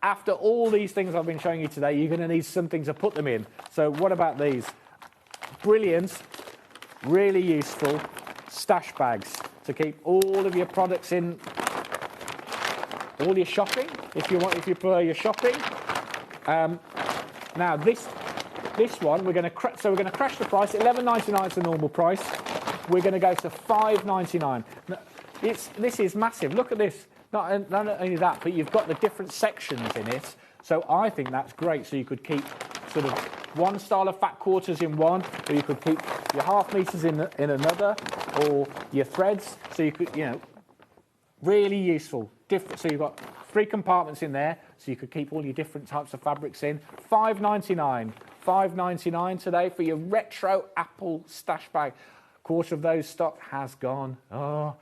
after all these things I've been showing you today, you're going to need something to put them in. So what about these? Brilliant, really useful stash bags to keep all of your products in all your shopping, if you prefer your shopping. Now this one, we're going to crash the price. $11.99 is the normal price. We're going to go to $5.99. This is massive. Look at this. Not only that, but you've got the different sections in it. So I think that's great. So you could keep sort of one style of fat quarters in one, or you could keep your half meters in another, or your threads. So you could, really useful. So you've got 3 compartments in there, so you could keep all your different types of fabrics in. $5.99. $5.99 today for your retro apple stash bag. Quarter of those stock has gone. Oh,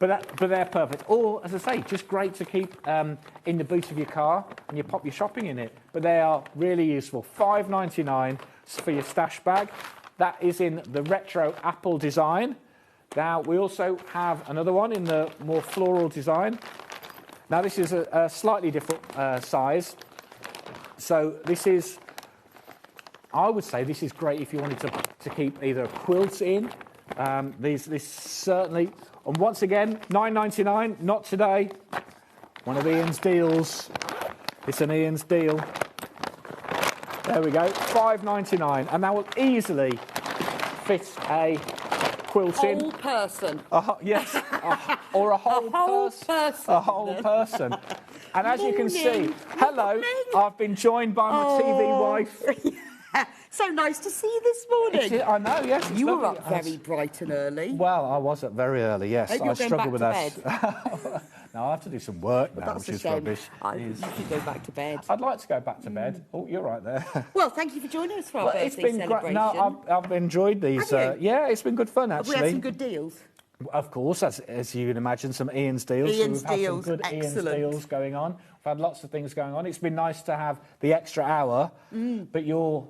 but they're perfect. Or, as I say, just great to keep in the boot of your car, and you pop your shopping in it. But they are really useful. $5.99 for your stash bag. That is in the retro apple design. Now, we also have another one in the more floral design. Now, this is a slightly different size. So this is, I would say this is great if you wanted to keep either a quilt in. This certainly, and once again, $9.99, not today. One of Ian's deals. It's an Ian's deal. There we go, $5.99, and that will easily fit a quilt in. Whole person. Yes, or a whole person. A whole person. And as you can see, hello, I've been joined by my TV wife. So nice to see you this morning. I know, yes. You were up very bright and early. Well, I was up very early, yes. Hope you're going struggle with back to that. No, I have to do some work now, That's which a is shame. rubbish. You should go back to bed. I'd like to go back to bed. Oh, you're right there. Well, thank you for joining us for our birthday It's been celebration. great. No, I've enjoyed these. Have you? Yeah, it's been good fun, Have actually. we had some good deals? Of course, as you can imagine, some Ian's deals. Ian's so we've deals, had some good excellent. Ian's deals going on. We've had lots of things going on. It's been nice to have the extra hour, but you're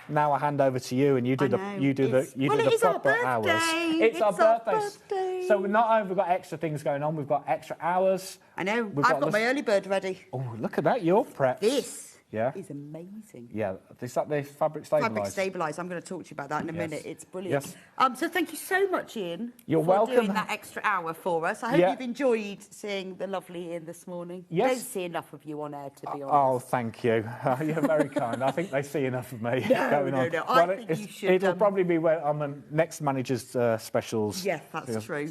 now I hand over to you, and you do the proper hours. It's our birthday. So we've not only got extra things going on, we've got extra hours. I know. I've got my early bird ready. Oh, look at that! You're prepped. This Yeah. is amazing. Yeah, is that the fabric stabilised? Fabric stabilised. I'm going to talk to you about that in a minute. It's brilliant. Yes. So thank you so much, Ian. You're for welcome. doing that extra hour for us. I hope you've enjoyed seeing the lovely Ian this morning. Yes. Don't see enough of you on air, to be honest. Oh, thank you. You're very kind. I think they see enough of me going on. No. I think you should. It'll probably be on the next manager's specials. Yeah, that's true.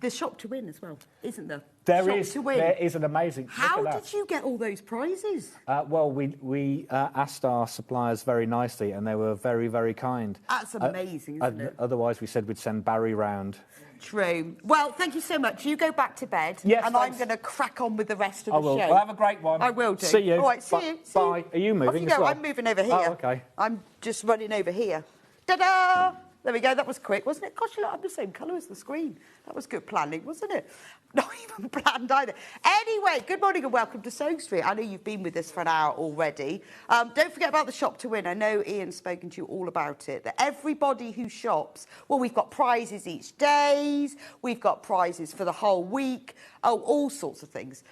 There's shop to win as well, isn't there? There Shop is an amazing. How did you get all those prizes? Well, we asked our suppliers very nicely, and they were very, very kind. That's amazing, isn't it? Otherwise, we said we'd send Barry round. True. Well, thank you so much. You go back to bed, Yes, and thanks. I'm going to crack on with the rest of I the will. show. Well, have a great one. I will do. See you. All right, see you. Bye. Are you moving Off you as go. well? I'm moving over here. Oh, okay. I'm just running over here. Ta-da! There we go. That was quick, wasn't it? Gosh, you lot have the same colour as the screen. That was good planning, wasn't it? Not even planned either. Anyway, good morning and welcome to Sewing Street. I know you've been with us for an hour already. Don't forget about the shop to win. I know Ian's spoken to you all about it. That everybody who shops, well, we've got prizes each day. We've got prizes for the whole week. Oh, all sorts of things.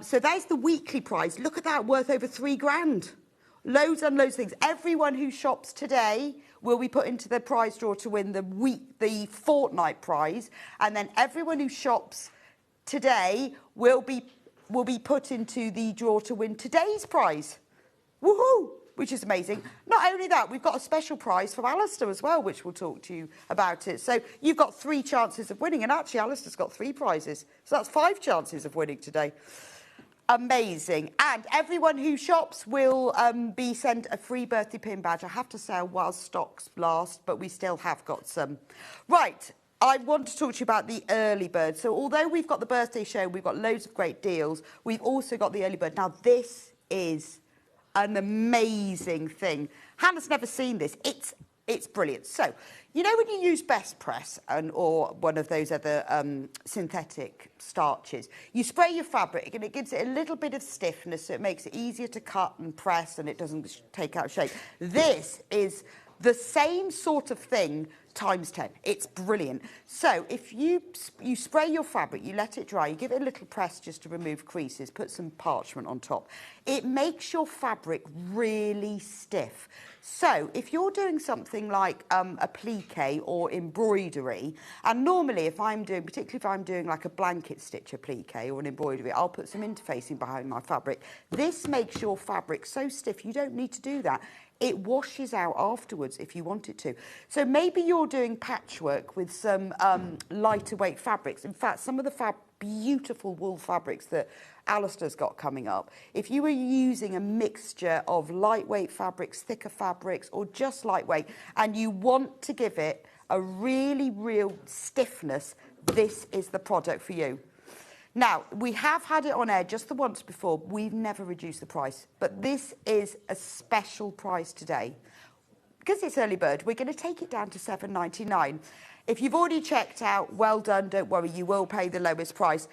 So there's the weekly prize. Look at that, worth over £3,000. Loads and loads of things. Everyone who shops today will be put into the prize draw to win the fortnight prize, and then everyone who shops today will be put into the draw to win today's prize. Woohoo! Which is amazing. Not only that, we've got a special prize from Alistair as well, which we'll talk to you about it. So you've got 3 chances of winning, and actually Alistair's got 3 prizes. So that's 5 chances of winning today. Amazing. And everyone who shops will be sent a free birthday pin badge. I have to say, while stocks last, but we still have got some. Right. I want to talk to you about the early bird. So although we've got the birthday show, we've got loads of great deals, we've also got the early bird. Now, this is an amazing thing. Hannah's never seen this. It's brilliant. So, you know when you use Best Press or one of those other synthetic starches, you spray your fabric and it gives it a little bit of stiffness, so it makes it easier to cut and press and it doesn't take out shape. This is the same sort of thing, times 10. It's brilliant. So if you spray your fabric, you let it dry, you give it a little press just to remove creases, put some parchment on top. It makes your fabric really stiff. So if you're doing something like a plique or embroidery, and normally if I'm doing, particularly if I'm doing like a blanket stitch applique or an embroidery, I'll put some interfacing behind my fabric. This makes your fabric so stiff, you don't need to do that. It washes out afterwards if you want it to. So maybe you're doing patchwork with some lighter weight fabrics. In fact, some of the beautiful wool fabrics that Alistair's got coming up, if you were using a mixture of lightweight fabrics, thicker fabrics, or just lightweight, and you want to give it a really real stiffness, this is the product for you. Now, we have had it on air just the once before. We've never reduced the price, but this is a special price today. Because it's early bird, we're going to take it down to $7.99. If you've already checked out, well done, don't worry, you will pay the lowest price.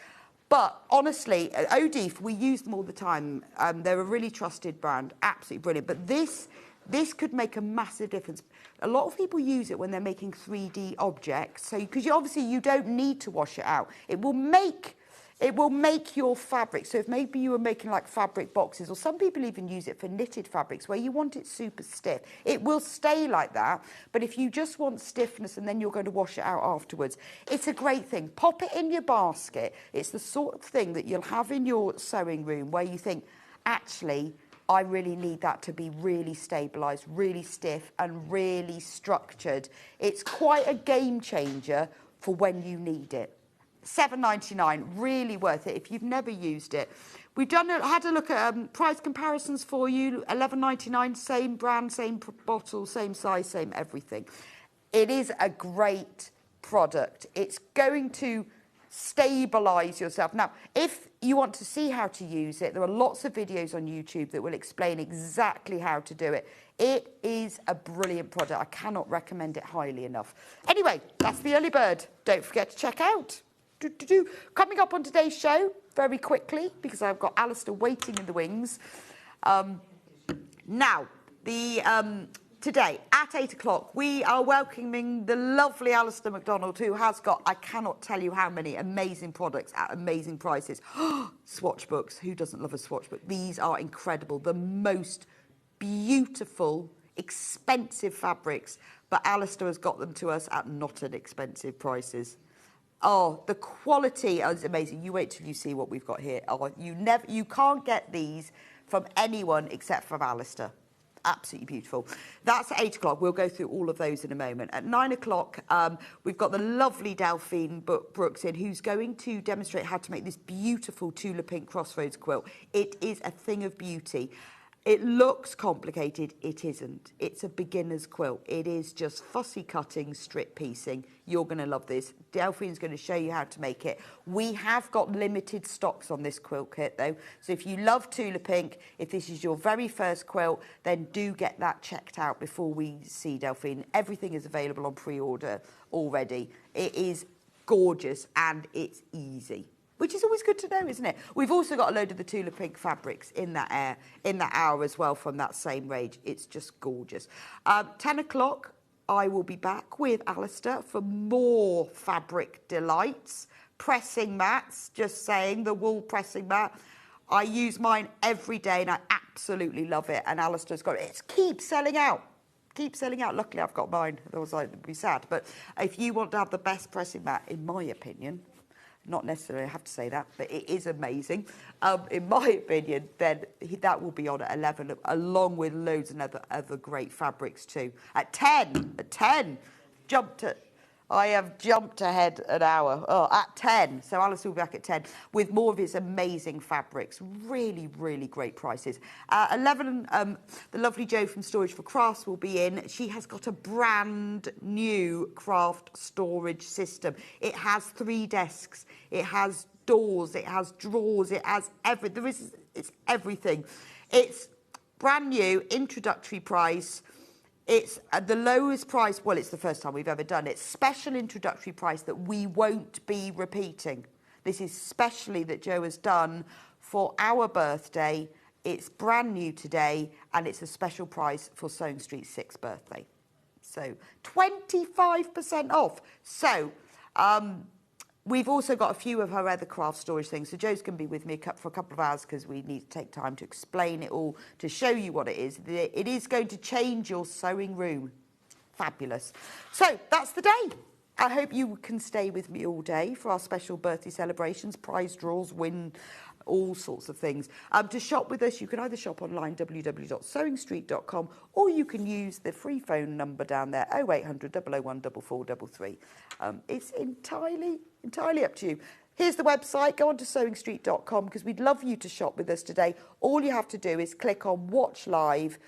But honestly, Odif, we use them all the time. They're a really trusted brand, absolutely brilliant. But this could make a massive difference. A lot of people use it when they're making 3D objects. So, because obviously you don't need to wash it out. It will make your fabric. So if maybe you were making like fabric boxes, or some people even use it for knitted fabrics where you want it super stiff, it will stay like that. But if you just want stiffness and then you're going to wash it out afterwards, it's a great thing. Pop it in your basket. It's the sort of thing that you'll have in your sewing room where you think, actually, I really need that to be really stabilised, really stiff and really structured. It's quite a game changer for when you need it. $7.99, really worth it if you've never used it. We've had a look at price comparisons for you. $11.99, same brand, same bottle, same size, same everything. It is a great product. It's going to stabilise yourself. Now, if you want to see how to use it, there are lots of videos on YouTube that will explain exactly how to do it. It is a brilliant product. I cannot recommend it highly enough. Anyway, that's the early bird. Don't forget to check out. Coming up on today's show, very quickly, because I've got Alistair waiting in the wings. Now, today at 8 o'clock, we are welcoming the lovely Alistair McDonald, who has got, I cannot tell you how many amazing products at amazing prices. Swatch books. Who doesn't love a swatch book? These are incredible. The most beautiful, expensive fabrics, but Alistair has got them to us at not inexpensive prices. Oh, the quality is amazing. You wait till you see what we've got here. Oh, you can't get these from anyone except from Alistair. Absolutely beautiful. That's at 8 o'clock. We'll go through all of those in a moment. At 9 o'clock, we've got the lovely Delphine Brooks in, who's going to demonstrate how to make this beautiful Tula Pink Crossroads quilt. It is a thing of beauty. It looks complicated. It isn't. It's a beginner's quilt. It is just fussy cutting, strip piecing. You're going to love this. Delphine's going to show you how to make it. We have got limited stocks on this quilt kit, though. So if you love Tula Pink, if this is your very first quilt, then do get that checked out before we see Delphine. Everything is available on pre-order already. It is gorgeous and it's easy, which is always good to know, isn't it? We've also got a load of the Tula Pink fabrics in that hour as well from that same range. It's just gorgeous. 10 o'clock, I will be back with Alistair for more fabric delights. Pressing mats, just saying, the wool pressing mat. I use mine every day and I absolutely love it. And Alistair's got it. It keeps selling out. Keeps selling out. Luckily, I've got mine. Otherwise, I'd be sad. But if you want to have the best pressing mat, in my opinion, not necessarily, I have to say that, but it is amazing. In my opinion, then that will be on at 11, along with loads of other great fabrics too. At 10, I have jumped ahead an hour. Oh, at 10, so Alice will be back at 10 with more of his amazing fabrics. Really, really great prices. 11, the lovely Jo from Storage for Crafts will be in. She has got a brand new craft storage system. It has 3 desks. It has doors. It has drawers. It has everything. It's everything. It's brand new, introductory price. It's the lowest price, well, it's the first time we've ever done it. Special introductory price that we won't be repeating. This is specially that Jo has done for our birthday. It's brand new today, and it's a special price for Sewing Street's 6th birthday. So 25% off. So we've also got a few of her other craft storage things. So Joe's going to be with me for a couple of hours because we need to take time to explain it all, to show you what it is. It is going to change your sewing room. Fabulous. So that's the day. I hope you can stay with me all day for our special birthday celebrations, prize draws, win, all sorts of things. To shop with us, you can either shop online, www.sewingstreet.com, or you can use the free phone number down there, 0800 001 4433. It's entirely up to you. Here's the website. Go on to sewingstreet.com because we'd love you to shop with us today. All you have to do is click on Watch Live.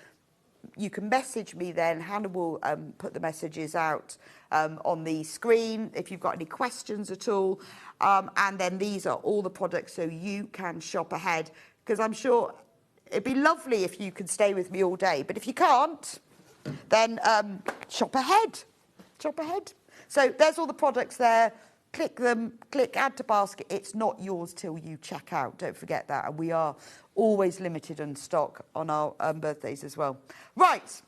You can message me then. Hannah will put the messages out on the screen if you've got any questions at all. And then these are all the products so you can shop ahead, because I'm sure it'd be lovely if you could stay with me all day. But if you can't, then shop ahead. Shop ahead. So there's all the products there. Click them, click add to basket. It's not yours till you check out. Don't forget that. And we are always limited in stock on our birthdays as well. Right.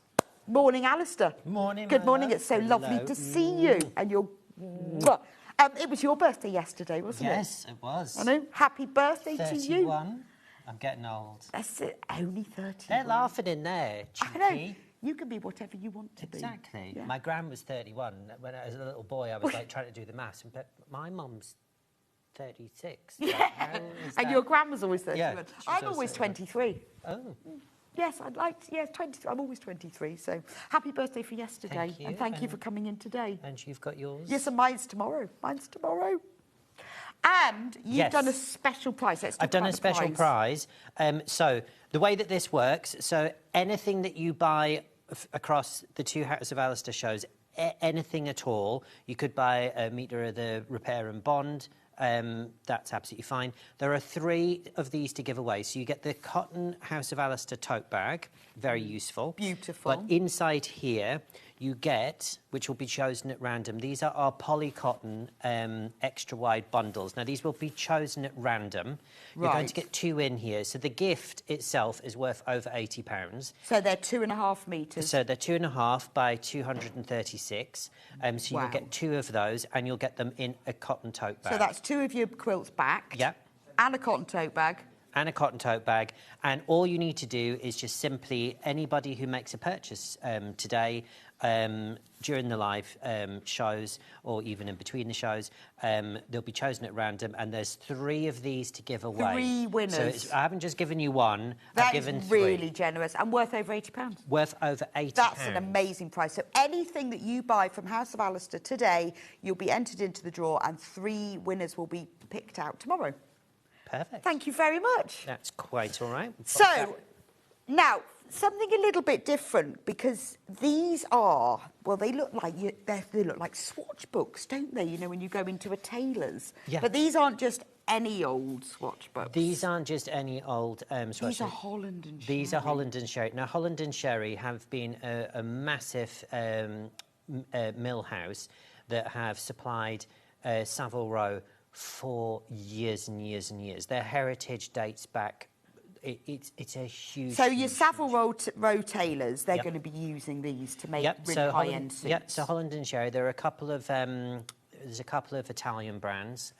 Morning, Alistair. Morning, Good my morning. love. It's so lovely to see you. And you're... it was your birthday yesterday, wasn't it? Yes, it was. I know. Happy birthday to you. 31. I'm getting old. That's it. Only 30. They're laughing in there, I know. cheeky. You can be whatever you want to be. Exactly. Yeah. My gran was 31. When I was a little boy, I was like trying to do the maths, but my mum's 36. Yeah. How is And that? your grandma's always 31. Yeah, she's I'm also always 31. 23. Oh, Yes, I'd like to. Yes, 23. I'm always 23. So happy birthday for yesterday. Thank you, And thank you and- for coming in today. and you've got yours? Yes, and mine's tomorrow. Mine's tomorrow. And you've Yes. done a special prize. Let's talk I've done about a the special prize. So the way that this works, so anything that you buy across the two House of Alistair shows, anything at all, you could buy a metre of the repair and bond. That's absolutely fine. There are 3 of these to give away. So you get the cotton House of Alistair tote bag, very useful. Beautiful. But inside here, you get, which will be chosen at random, these are our polycotton extra wide bundles. Now, these will be chosen at random. You're going Right. to get 2 in here. So the gift itself is worth over £80. So they're 2.5 metres. So they're 2.5 by 236. So Wow. you'll get 2 of those, and you'll get them in a cotton tote bag. So that's 2 of your quilts back. Yep. And a cotton tote bag. And a cotton tote bag. And all you need to do is just simply, anybody who makes a purchase today during the live shows, or even in between the shows, they'll be chosen at random, and there's 3 of these to give away. 3 winners. So I haven't just given you one, I've That given is 3. really generous and worth over £80. Worth over £80. That's an amazing price. So anything that you buy from House of Alistair today, you'll be entered into the draw, and 3 winners will be picked out tomorrow. Perfect. Thank you very much. That's quite all right. So, now, something a little bit different, because these are, well, they look like they look like swatch books, don't they? You know, when you go into a tailor's. Yeah. But these aren't just any old swatch books. These aren't just any old swatches. These are Holland and Sherry. These are Holland and Sherry. Now, Holland and Sherry have been a massive mill house that have supplied Savile Row for years and years and years. Their heritage dates back. It's a huge. So your huge, Savile Row tailors, they're Yep. going to be using these to make Yep. really So high-end suits. Yeah. So Holland and Sherry. There are a couple of there's a couple of Italian brands.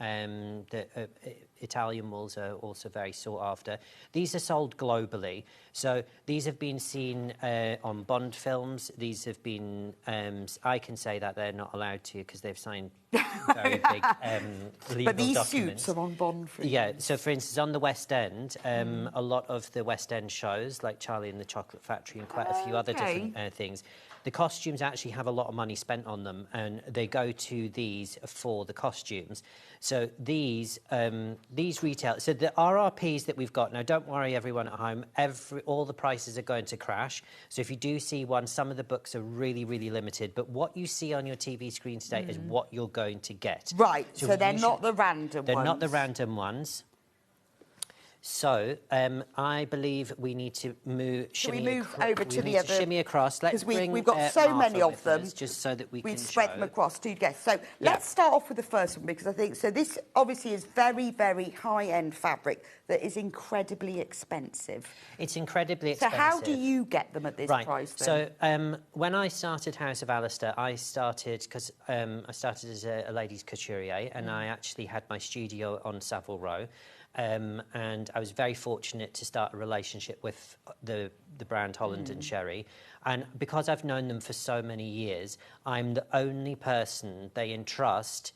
Italian wools are also very sought after. These are sold globally. So these have been seen on Bond films. These have been. I can say that they're not allowed to because they've signed very big legal But these documents. suits are on Bond films. Yeah, so for instance, on the West End, a lot of the West End shows, like Charlie and the Chocolate Factory and quite a few other different things, the costumes actually have a lot of money spent on them, and they go to these for the costumes. So these retail, so the RRPs that we've got, now don't worry everyone at home, all the prices are going to crash. So if you do see one, some of the books are really, really limited, but what you see on your TV screen today is what you're going to get. Right, so they're you not the random ones. They're not the random ones. So I believe we need to move. Shall we move over to the other? Shimmy across. Let's because bring. We've got so Martha many of with them. us, just so that we We've can spread show. them across two guests. So let's start off with the first one because I think so. This obviously is very, very high-end fabric that is incredibly expensive. It's incredibly expensive. So how do you get them at this price then? So when I started House of Alistair, I started because I started as a ladies couturier, and I actually had my studio on Savile Row. And I was very fortunate to start a relationship with the brand Holland and Sherry. And because I've known them for so many years, I'm the only person they entrust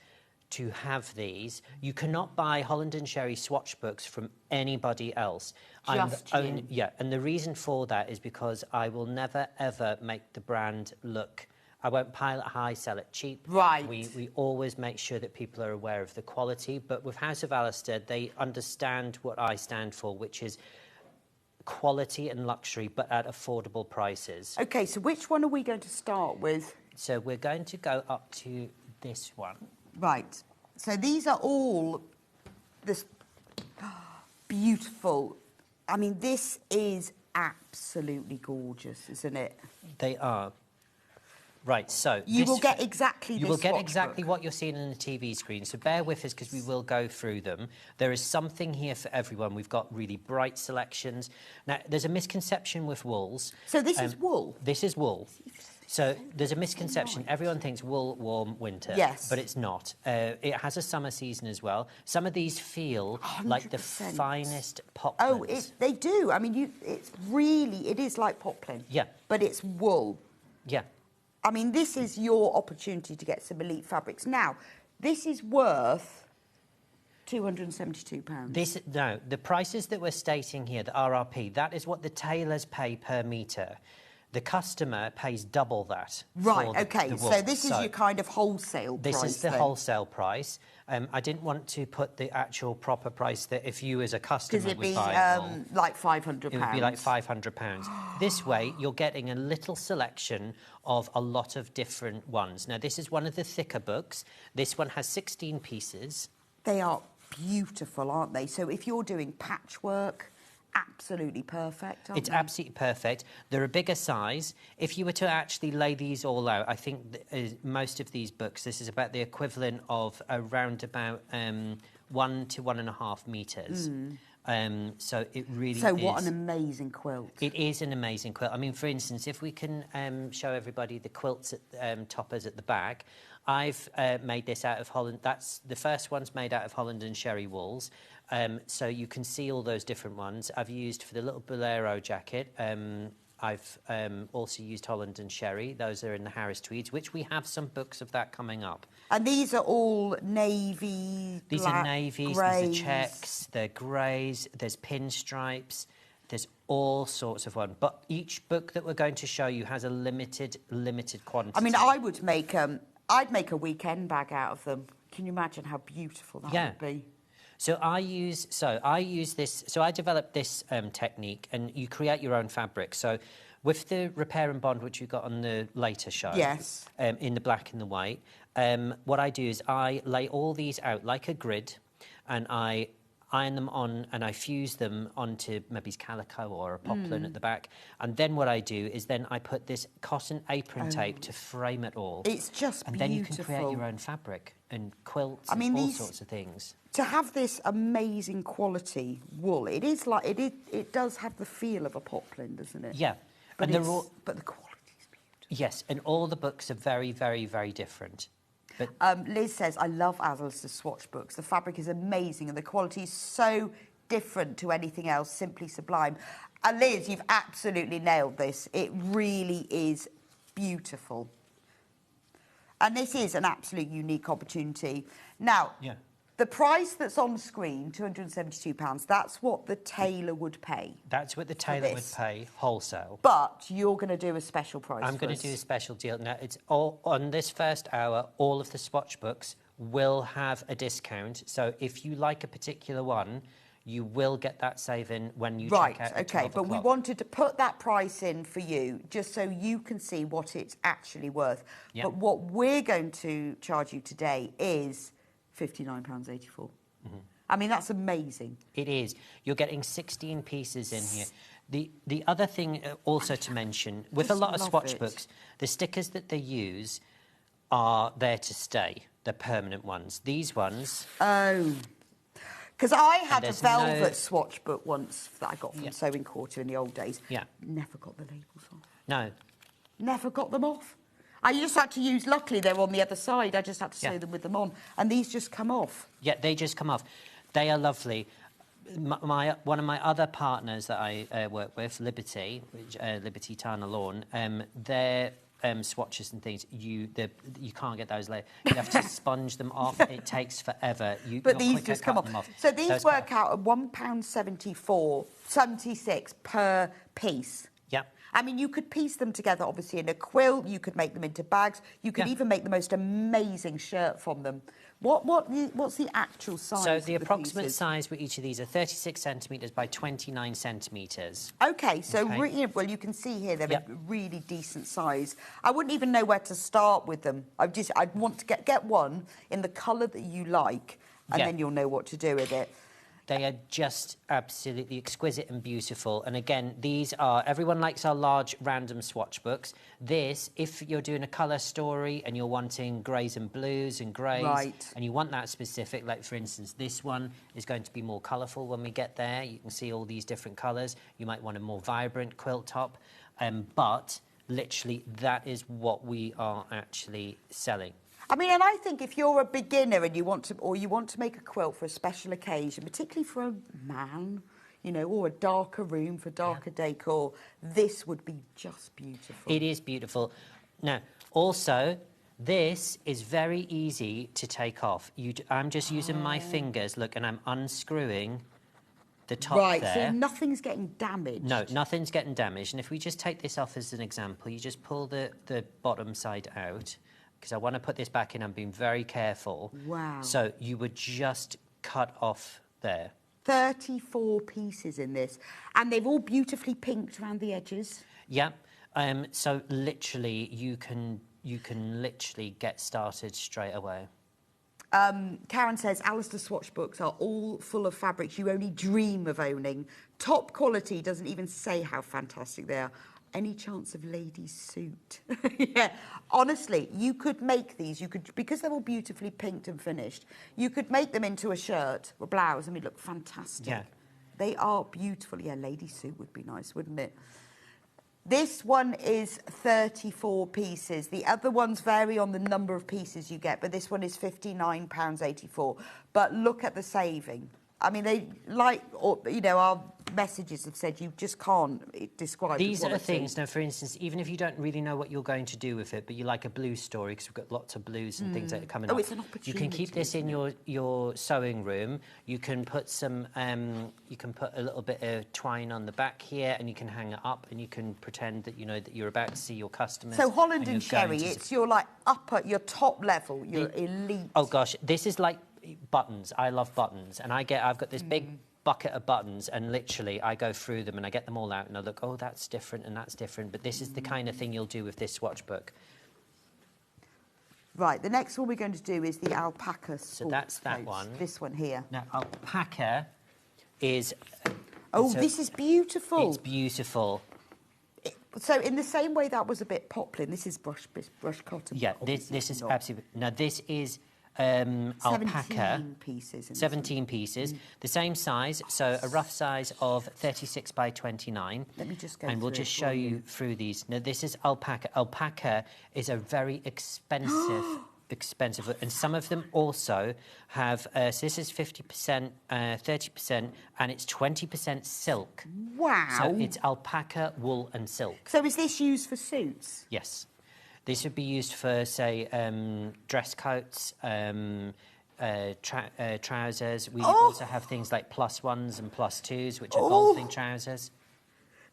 to have these. You cannot buy Holland and Sherry swatch books from anybody else. Just you. Yeah, and the reason for that is because I will never, ever make the brand look... I won't pile it high, sell it cheap. Right. We always make sure that people are aware of the quality. But with House of Alistair, they understand what I stand for, which is quality and luxury, but at affordable prices. OK, so which one are we going to start with? So we're going to go up to this one. Right. So these are all this beautiful. I mean, this is absolutely gorgeous, isn't it? They are. Right, so... You will get exactly this You will get swatch exactly book. what you're seeing on the TV screen, so bear with us because we will go through them. There is something here for everyone. We've got really bright selections. Now, there's a misconception with wools. So this is wool? This is wool. So there's a misconception. Everyone thinks wool, warm, winter. Yes. But it's not. It has a summer season as well. Some of these feel like the 100%. finest poplins. Oh, they do. I mean, it is like poplin. Yeah. But it's wool. Yeah. I mean, this is your opportunity to get some elite fabrics. Now, this is worth £272. No, the prices that we're stating here, the RRP, that is what the tailors pay per metre. The customer pays double that. Right, for OK. the wool. So this is your kind of wholesale This price is the then. wholesale price. I didn't want to put the actual proper price that if you as a customer Because it'd would be buy wool, like £500. it would be like £500. This way, you're getting a little selection of a lot of different ones. Now, this is one of the thicker books. This one has 16 pieces. They are beautiful, aren't they? So if you're doing patchwork, absolutely perfect, aren't It's they? absolutely perfect. They're a bigger size. If you were to actually lay these all out, I think most of these books, this is about the equivalent of around about 1 to 1.5 metres. So it really is... So what an amazing quilt. It is an amazing quilt. I mean, for instance, if we can show everybody the quilts at toppers at the back, I've made this out of Holland. That's the first one's made out of Holland and Sherry wools. So you can see all those different ones. I've used for the little bolero jacket. I've also used Holland and Sherry. Those are in the Harris Tweeds, which we have some books of that coming up. And these are all navy, These black, are navies, greys. these are checks, they're greys, there's pinstripes, there's all sorts of one. But each book that we're going to show you has a limited quantity. I mean, I'd make a weekend bag out of them. Can you imagine how beautiful that would be? So I developed this technique, and you create your own fabric. So with the repair and bond, which you got on the later show, yes, in the black and the white, what I do is I lay all these out like a grid, and I iron them on, and I fuse them onto maybe calico or a poplin at the back. And then what I do is then I put this cotton apron tape to frame it all. It's just and beautiful. then you can create your own fabric and quilts and all sorts of things. To have this amazing quality wool, it does have the feel of a poplin, doesn't it? Yeah. But and but the quality is beautiful. Yes, and all the books are very, very, very different. But Liz says, I love Alistair's swatch books. The fabric is amazing and the quality is so different to anything else, simply sublime. Liz, you've absolutely nailed this. It really is beautiful. And this is an absolute unique opportunity. Now, the price that's on the screen, £272, that's what the tailor would pay. That's what the tailor would pay wholesale. But you're going to do a special price I'm going to do a special deal. Now, it's all on this first hour, all of the swatch books will have a discount. So if you like a particular one, you will get that saving when you check out at 12 o'clock. But we wanted to put that price in for you just so you can see what it's actually worth. Yep. But what we're going to charge you today is £59.84. I mean, that's amazing. It is. You're getting 16 pieces in here. The other thing also to mention, with a lot of love Swatch it. books, the stickers that they use are there to stay. They're permanent ones. These ones... Oh. Because I had a there's velvet no- swatch book once that I got from Sewing Quarter in the old days. Yeah. Never got the labels off. No. Never got them off. I just had to use, luckily they're on the other side, I just had to sew them with them on. And these just come off. Yeah, they just come off. They are lovely. One of my other partners that I work with, Liberty, Liberty Tana Lawn, their swatches and things, you can't get those later. You have to sponge them off. It takes forever. But these just come them off. So these Those work out at £1.76 per piece. Yeah. I mean, you could piece them together, obviously, in a quilt. You could make them into bags. You could even make the most amazing shirt from them. What's the actual size? So of the approximate pieces? size for each of these are 36 centimetres by 29 centimetres. Okay, so well, you can see here they're a really decent size. I wouldn't even know where to start with them. I'd want to get one in the colour that you like, and then you'll know what to do with it. They are just absolutely exquisite and beautiful. And again, these are, everyone likes our large random swatch books. This, if you're doing a colour story and you're wanting greys and blues and greys, and you want that specific, like for instance, this one is going to be more colourful when we get there. You can see all these different colours. You might want a more vibrant quilt top. But literally, that is what we are actually selling. I mean, and I think if you're a beginner and you want to make a quilt for a special occasion, particularly for a man, you know, or a darker room for darker decor, this would be just beautiful. It is beautiful. Now, also, this is very easy to take off. I'm just using my fingers, look, and I'm unscrewing the top there. Right, so nothing's getting damaged. No, nothing's getting damaged. And if we just take this off as an example, you just pull the bottom side out, because I want to put this back in. I'm being very careful. Wow. So you would just cut off there. 34 pieces in this. And they've all beautifully pinked around the edges. Yeah. So literally, you can literally get started straight away. Karen says, Alistair swatch books are all full of fabrics you only dream of owning. Top quality, doesn't even say how fantastic they are. Any chance of ladies' suit? Yeah, honestly, you could make these. You could, because they're all beautifully pinked and finished. You could make them into a shirt or blouse, and it'd look fantastic. Yeah, they are beautiful. Yeah, ladies' suit would be nice, wouldn't it? This one is 34 pieces. The other ones vary on the number of pieces you get, but this one is £59.84. But look at the saving. I mean, they our messages have said you just can't describe these the are quality. things. Now, for instance, even if you don't really know what you're going to do with it, but you like a blue story, because we've got lots of blues and things that are coming up. It's an opportunity. You can keep this in your sewing room. You can put some. You can put a little bit of twine on the back here, and you can hang it up, and you can pretend that that you're about to see your customers. So Holland and you're going Sherry, to it's your your top level, your elite. Oh gosh, this is like buttons. I love buttons, and I've got this big bucket of buttons, and literally I go through them and I get them all out and I look, oh, that's different and that's different, but this is the kind of thing you'll do with this swatch book. Right, the next one we're going to do is the alpaca. So that's that one. This one here. Now, alpaca is... Oh, this is beautiful. It's beautiful. So in the same way that was a bit poplin, this is brush cotton. Yeah, this is absolutely... Now, this is... alpaca, 17 pieces. 17 pieces, the same size, so a rough size of 36 by 29. Let me just go and we'll just show you through these. Now, this is alpaca. Alpaca is a very expensive, and some of them also have, so this is 50%, 30%, and it's 20% silk. Wow. So it's alpaca, wool and silk. So is this used for suits? Yes. This would be used for, say, dress coats, trousers. We also have things like +1s and +2s, which are golfing trousers.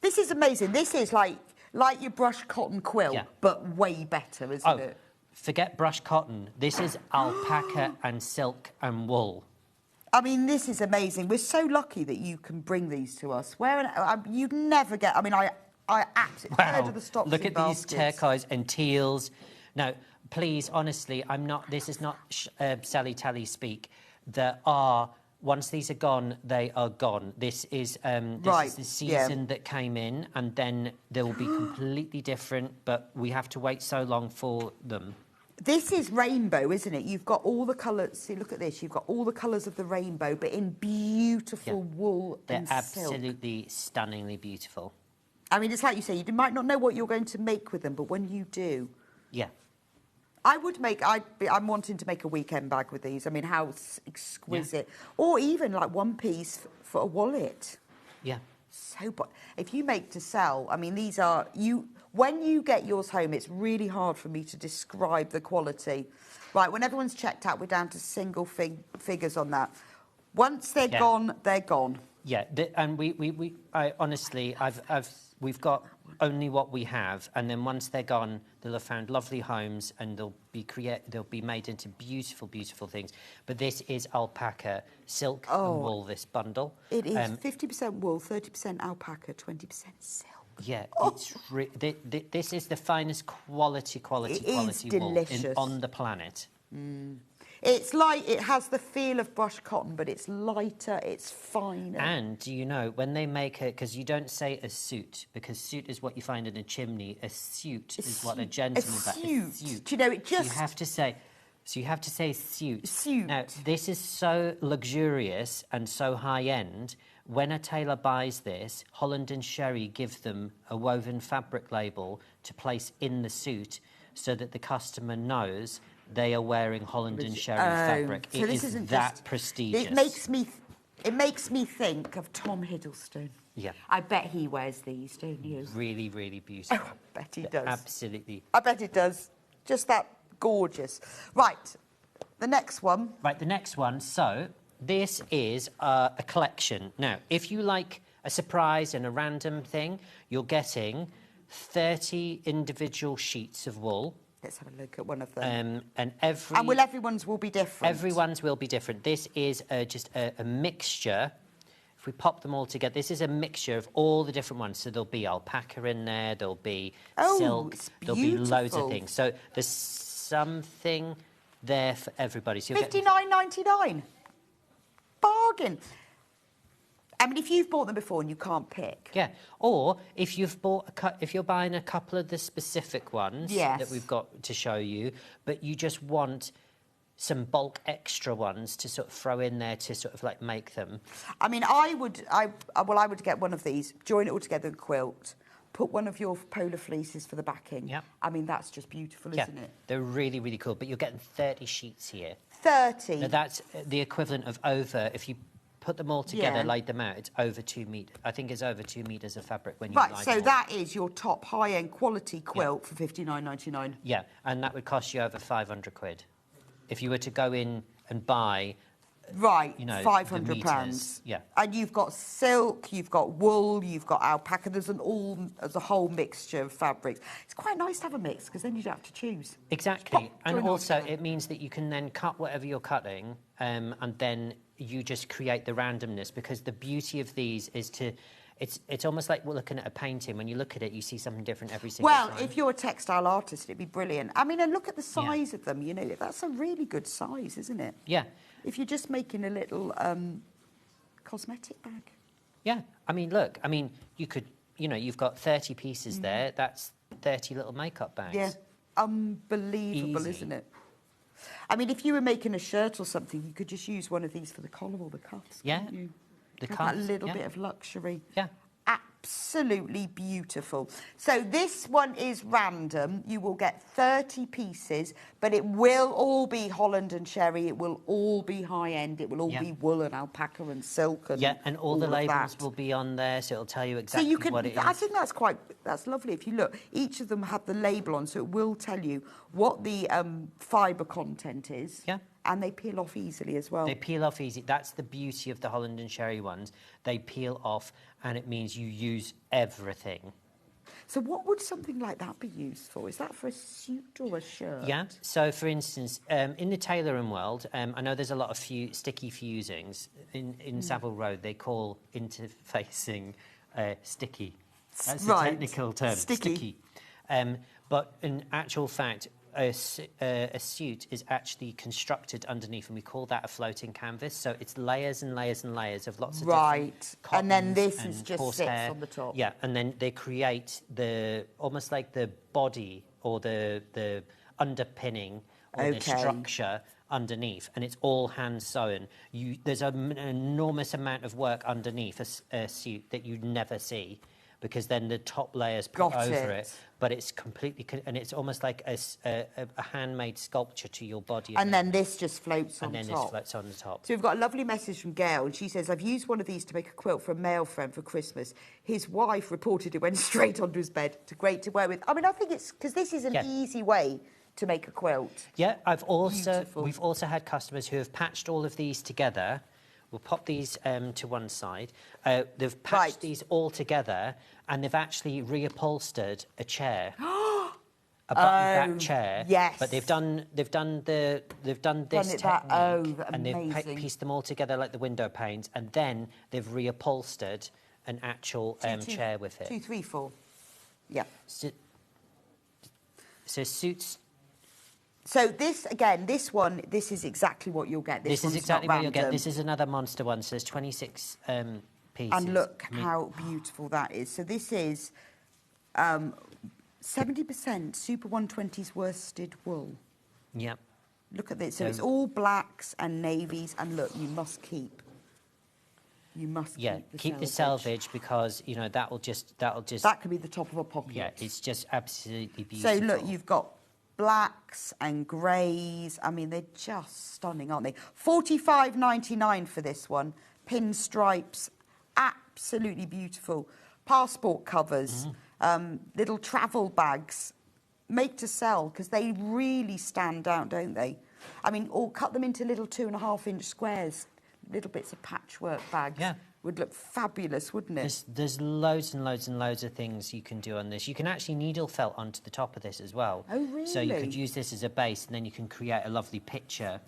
This is amazing. This is like your brush cotton quilt, but way better, isn't it? Forget brush cotton. This is alpaca and silk and wool. I mean, this is amazing. We're so lucky that you can bring these to us. You'd never get... I mean, I absolutely heard of the stocks. Look at these turquoise and teals. Now, please, honestly, this is not Sally Tally speak. There are once these are gone, they are gone. This is Right, the season that came in, and then they will be completely different, but we have to wait so long for them. This is rainbow, isn't it? You've got all the colours. See, look at this. You've got all the colours of the rainbow, but in beautiful wool They're and silk. absolutely stunningly beautiful. I mean, it's like you say, you might not know what you're going to make with them, but when you do... Yeah. I'm wanting to make a weekend bag with these. I mean, how exquisite. Or even like one piece for a wallet. Yeah. So, but if you make to sell, I mean, these are... When you get yours home, it's really hard for me to describe the quality. Right, when everyone's checked out, we're down to single figures on that. Once they're gone, they're gone. Yeah, and we've got only what we have, and then once they're gone, they'll have found lovely homes, and they'll be made into beautiful, beautiful things. But this is alpaca, silk and wool. This bundle. It is 50% wool, 30% alpaca, 20% silk. Yeah, this is the finest quality wool on the planet. It's like, it has the feel of brushed cotton, but it's lighter, it's finer. And do you know, when they make it, because you don't say a suit, because suit is what you find in a chimney, a suit is what a gentleman does. A suit. Do you know, it just... You have to say suit. Suit. Now, this is so luxurious and so high-end. When a tailor buys this, Holland and Sherry give them a woven fabric label to place in the suit so that the customer knows they are wearing Holland and Sherry fabric. So it is that prestigious. It makes me think of Tom Hiddleston. Yeah. I bet he wears these, don't you? Really, really beautiful. Oh, I bet he does. Absolutely. I bet it does. Just that gorgeous. Right, the next one. Right, the next one. So this is a collection. Now, if you like a surprise and a random thing, you're getting 30 individual sheets of wool. Let's have a look at one of them. And everyone's will be different. Everyone's will be different. This is just a mixture. If we pop them all together, this is a mixture of all the different ones. So there'll be alpaca in there, there'll be silk, there'll be loads of things. So there's something there for everybody. So $59.99. Bargain. I mean, if you've bought them before and you can't pick. Yeah, or if you've bought if you're buying a couple of the specific ones that we've got to show you, but you just want some bulk extra ones to sort of throw in there to sort of like make them. I mean, I would get one of these, join it all together and quilt, put one of your polar fleeces for the backing. Yeah. I mean, that's just beautiful, isn't it? They're really, really cool, but you're getting 30 sheets here. 30? Now, that's the equivalent of if you put them all together, laid them out, it's over 2 meters. I think it's over 2 meters of fabric when you Right, lie so them all. that is your top high-end quality quilt for $59.99. Yeah, and that would cost you over 500 quid. If you were to go in and buy... Right, you know, £500. Yeah. And you've got silk, you've got wool, you've got alpaca. There's a whole mixture of fabrics. It's quite nice to have a mix because then you don't have to choose. Exactly. And also it means that you can then cut whatever you're cutting and then you just create the randomness, because the beauty of these is to... It's almost like we're looking at a painting. When you look at it, you see something different every single time. Well, if you're a textile artist, it'd be brilliant. I mean, and look at the size of them, you know. That's a really good size, isn't it? Yeah. If you're just making a little cosmetic bag. Yeah. I mean, look, you could, you've got 30 pieces there. That's 30 little makeup bags. Yeah. Unbelievable, isn't it? I mean, if you were making a shirt or something, you could just use one of these for the collar or the cuffs, couldn't you? The Have cuffs, that little bit of luxury. Yeah. Absolutely beautiful. So this one is random. You will get 30 pieces, but it will all be Holland and Sherry. It will all be high-end. It will all be wool and alpaca and silk and and all the labels will be on there, so it'll tell you exactly what it is. I think that's lovely. If you look, each of them have the label on, so it will tell you what the fibre content is. Yeah. And they peel off easily as well. They peel off easy. That's the beauty of the Holland and Sherry ones. They peel off, and it means you use everything. So what would something like that be used for? Is that for a suit or a shirt? Yeah. So, for instance, in the tailoring world, I know there's a lot of sticky fusings. In Savile Row, they call interfacing sticky. That's the technical term. Sticky. But in actual fact... a suit is actually constructed underneath, and we call that a floating canvas. So it's layers and layers and layers of lots of different cottons and then this is and just horsehair. sits on the top. Yeah, and then they create almost like the body or the underpinning or the structure underneath, and it's all hand sewn. There's an enormous amount of work underneath a suit that you never see, because then the top layer's put over it, but it's completely, and it's almost like a handmade sculpture to your body. And then this just floats on top. And then this floats on the top. So we've got a lovely message from Gail, and she says, I've used one of these to make a quilt for a male friend for Christmas. His wife reported it went straight onto his bed. Great to wear with. I mean, I think it's, because this is an easy way to make a quilt. Yeah, we've also had customers who have patched all of these together. We'll pop these to one side. They've patched these all together, and they've actually reupholstered a chair, a button-back chair. Yes. But they've done this technique, and they've pieced them all together like the window panes, and then they've reupholstered an actual chair with it. 2, 3, 4. Yeah. So suits. So this, again, this is exactly what you'll get. This is exactly what you'll get. This is another monster one, so there's 26 pieces. And look how beautiful that is. So this is 70% Super 120s worsted wool. Yep. Look at this. So it's all blacks and navies, and look, you must keep keep the selvage, because you know that could be the top of a pocket. Yeah, it's just absolutely beautiful. So look, you've got blacks and greys. I mean, they're just stunning, aren't they? $45.99 for this one. Pinstripes, absolutely beautiful. Passport covers, little travel bags, make to sell, because they really stand out, don't they? I mean, or cut them into little 2.5-inch squares, little bits of patchwork bags. Yeah. Would look fabulous, wouldn't it? There's loads and loads and loads of things you can do on this. You can actually needle felt onto the top of this as well. Oh, really? So you could use this as a base, and then you can create a lovely picture.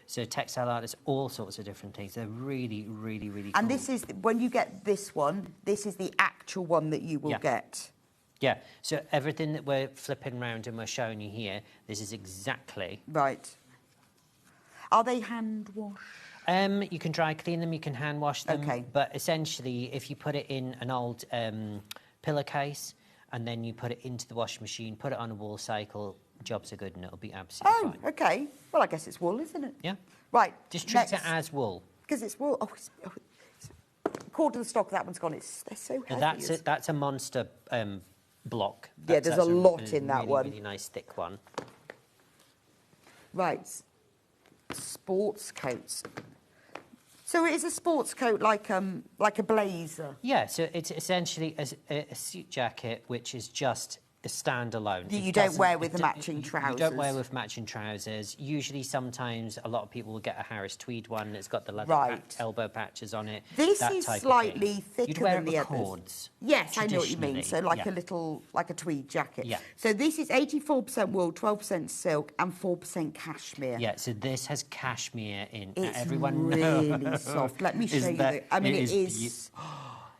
So textile artists, all sorts of different things. They're really, really, really cool. And this is, when you get this one, this is the actual one that you will get. Yeah, so everything that we're flipping around and we're showing you here, this is exactly... Right. Are they hand washed? You can dry clean them, you can hand wash them. Okay. But essentially, if you put it in an old pillowcase and then you put it into the washing machine, put it on a wool cycle, jobs are good and it'll be absolutely fine. Oh, okay. Well, I guess it's wool, isn't it? Yeah. Right. Just treat it as wool. Because it's wool. Oh, it's a quarter of the stock, that one's gone. They're so heavy. That's a monster block. Yeah, there's a lot in that really, one. Really nice thick one. Right. Sports coats. So it is a sports coat like a blazer? Yeah, so it's essentially a suit jacket, which is just a standalone. You don't wear with the matching trousers? You don't wear with matching trousers. Usually, sometimes, a lot of people will get a Harris Tweed one. It's got the leather elbow patches on it. This is slightly thicker than the others. Cords, yes, I know what you mean. So like a tweed jacket. Yeah. So this is 84% wool, 12% silk, and 4% cashmere. Yeah. So this has cashmere in. It's everyone really soft. Let me show you. I mean, it is.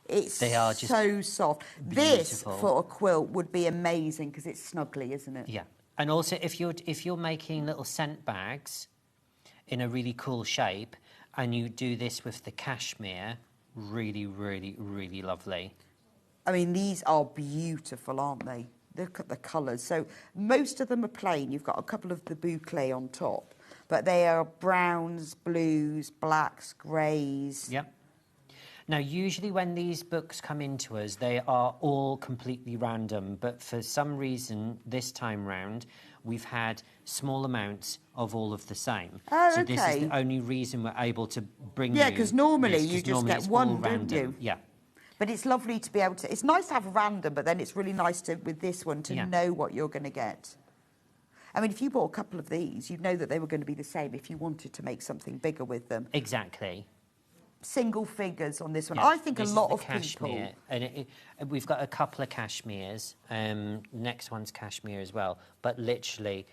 They are just so soft. Beautiful. This for a quilt would be amazing because it's snuggly, isn't it? Yeah. And also, if you're making little scent bags in a really cool shape, and you do this with the cashmere, really, really, really lovely. I mean, these are beautiful, aren't they? Look at the colours. So most of them are plain. You've got a couple of the boucle on top, but they are browns, blues, blacks, greys. Yep. Now, usually when these books come into us, they are all completely random, but for some reason, this time round, we've had small amounts of all of the same. Oh, so okay. this is the only reason we're able to bring Yeah, because normally this, you just normally get it's one, all don't random. you? Yeah. But it's lovely to be able to... It's nice to have a random, but then it's really nice to, with this one, to know what you're going to get. I mean, if you bought a couple of these, you'd know that they were going to be the same if you wanted to make something bigger with them. Exactly. Single figures on this one. Yeah, I think a lot of cashmere, people... And we've got a couple of cashmeres. Next one's cashmere as well. But literally,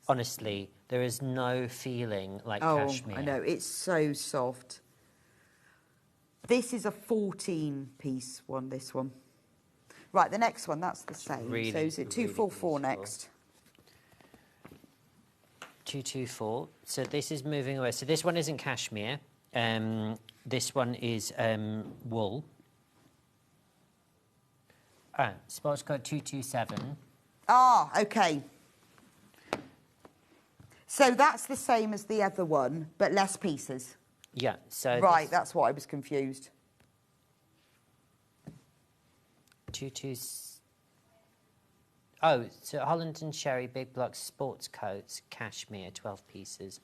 honestly, there is no feeling like cashmere. I know. It's so soft. This is a 14-piece one, this one. Right, the next one, that's the same. Really, so is it 244 really next? 224. So this is moving away. So this one isn't cashmere. This one is wool. Sports code 227. Ah, okay. So that's the same as the other one, but less pieces. Yeah, so... Right, that's what I was confused. 227. Oh, so Holland and Sherry Big Block sports coats, cashmere, 12 pieces.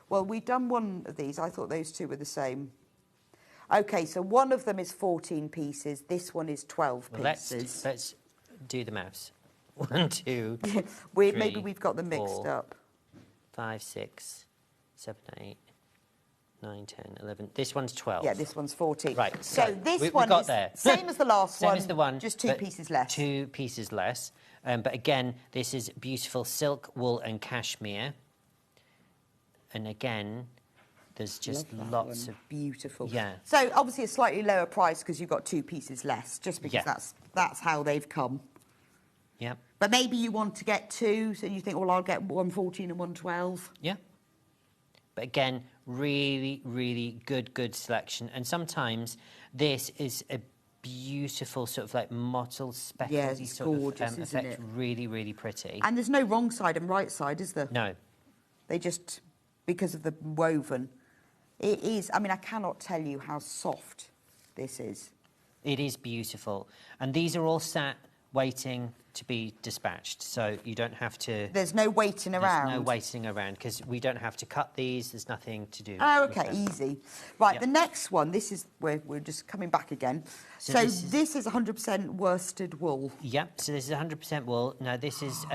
Well, we've done one of these. I thought those two were the same. Okay, so one of them is 14 pieces. This one is 12 pieces. Let's do the maths. 1, 2, Maybe we've got them mixed 4, up. 5, 6, 7, 8, 9, 10, 11. This one's 12. Yeah, this one's 14. Right. So this we one got is there. same as the last one. Same as the one. Just 2 but pieces less. 2 pieces less. But again, this is beautiful silk, wool and cashmere. And again, there's just Love that lots one. of... Beautiful. Yeah. So obviously a slightly lower price because you've got 2 pieces less, just because Yeah. that's how they've come. Yep. But maybe you want to get 2, so you think, well, I'll get 114 and 112. Yeah. But again, really, really good selection. And sometimes this is a beautiful sort of like mottled, speckledy Yeah, it's sort gorgeous, of isn't effect. it? Really, really pretty. And there's no wrong side and right side, is there? No. They just, because of the woven, it is, I mean, I cannot tell you how soft this is. It is beautiful. And these are all sat waiting to be dispatched, so you don't have to... There's no waiting around. There's no waiting around, because we don't have to cut these, there's nothing to do. Oh, with okay, them. easy. Right, Yep. the next one, this is where we're just coming back again. So this is 100% worsted wool. Yep, so this is 100% wool. Now, this is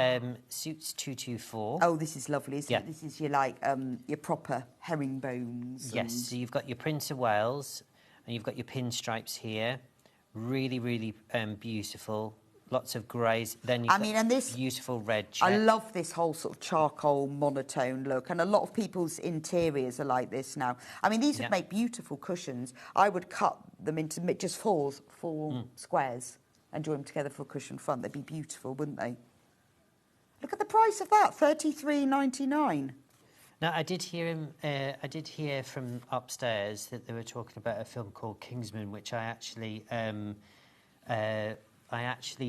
Suits 224. Oh, this is lovely, isn't Yeah. it? This is your, like, your proper herringbones. Yes, so you've got your Prince of Wales, and you've got your pinstripes here. Really, really beautiful. Lots of greys. Then you've got and this beautiful red check. I love this whole sort of charcoal monotone look, and a lot of people's interiors are like this now. I mean, these would make beautiful cushions. I would cut them into just four squares and join them together for a cushion front. They'd be beautiful, wouldn't they? Look at the price of that, $33.99. Now, I did hear from upstairs that they were talking about a film called Kingsman, which I actually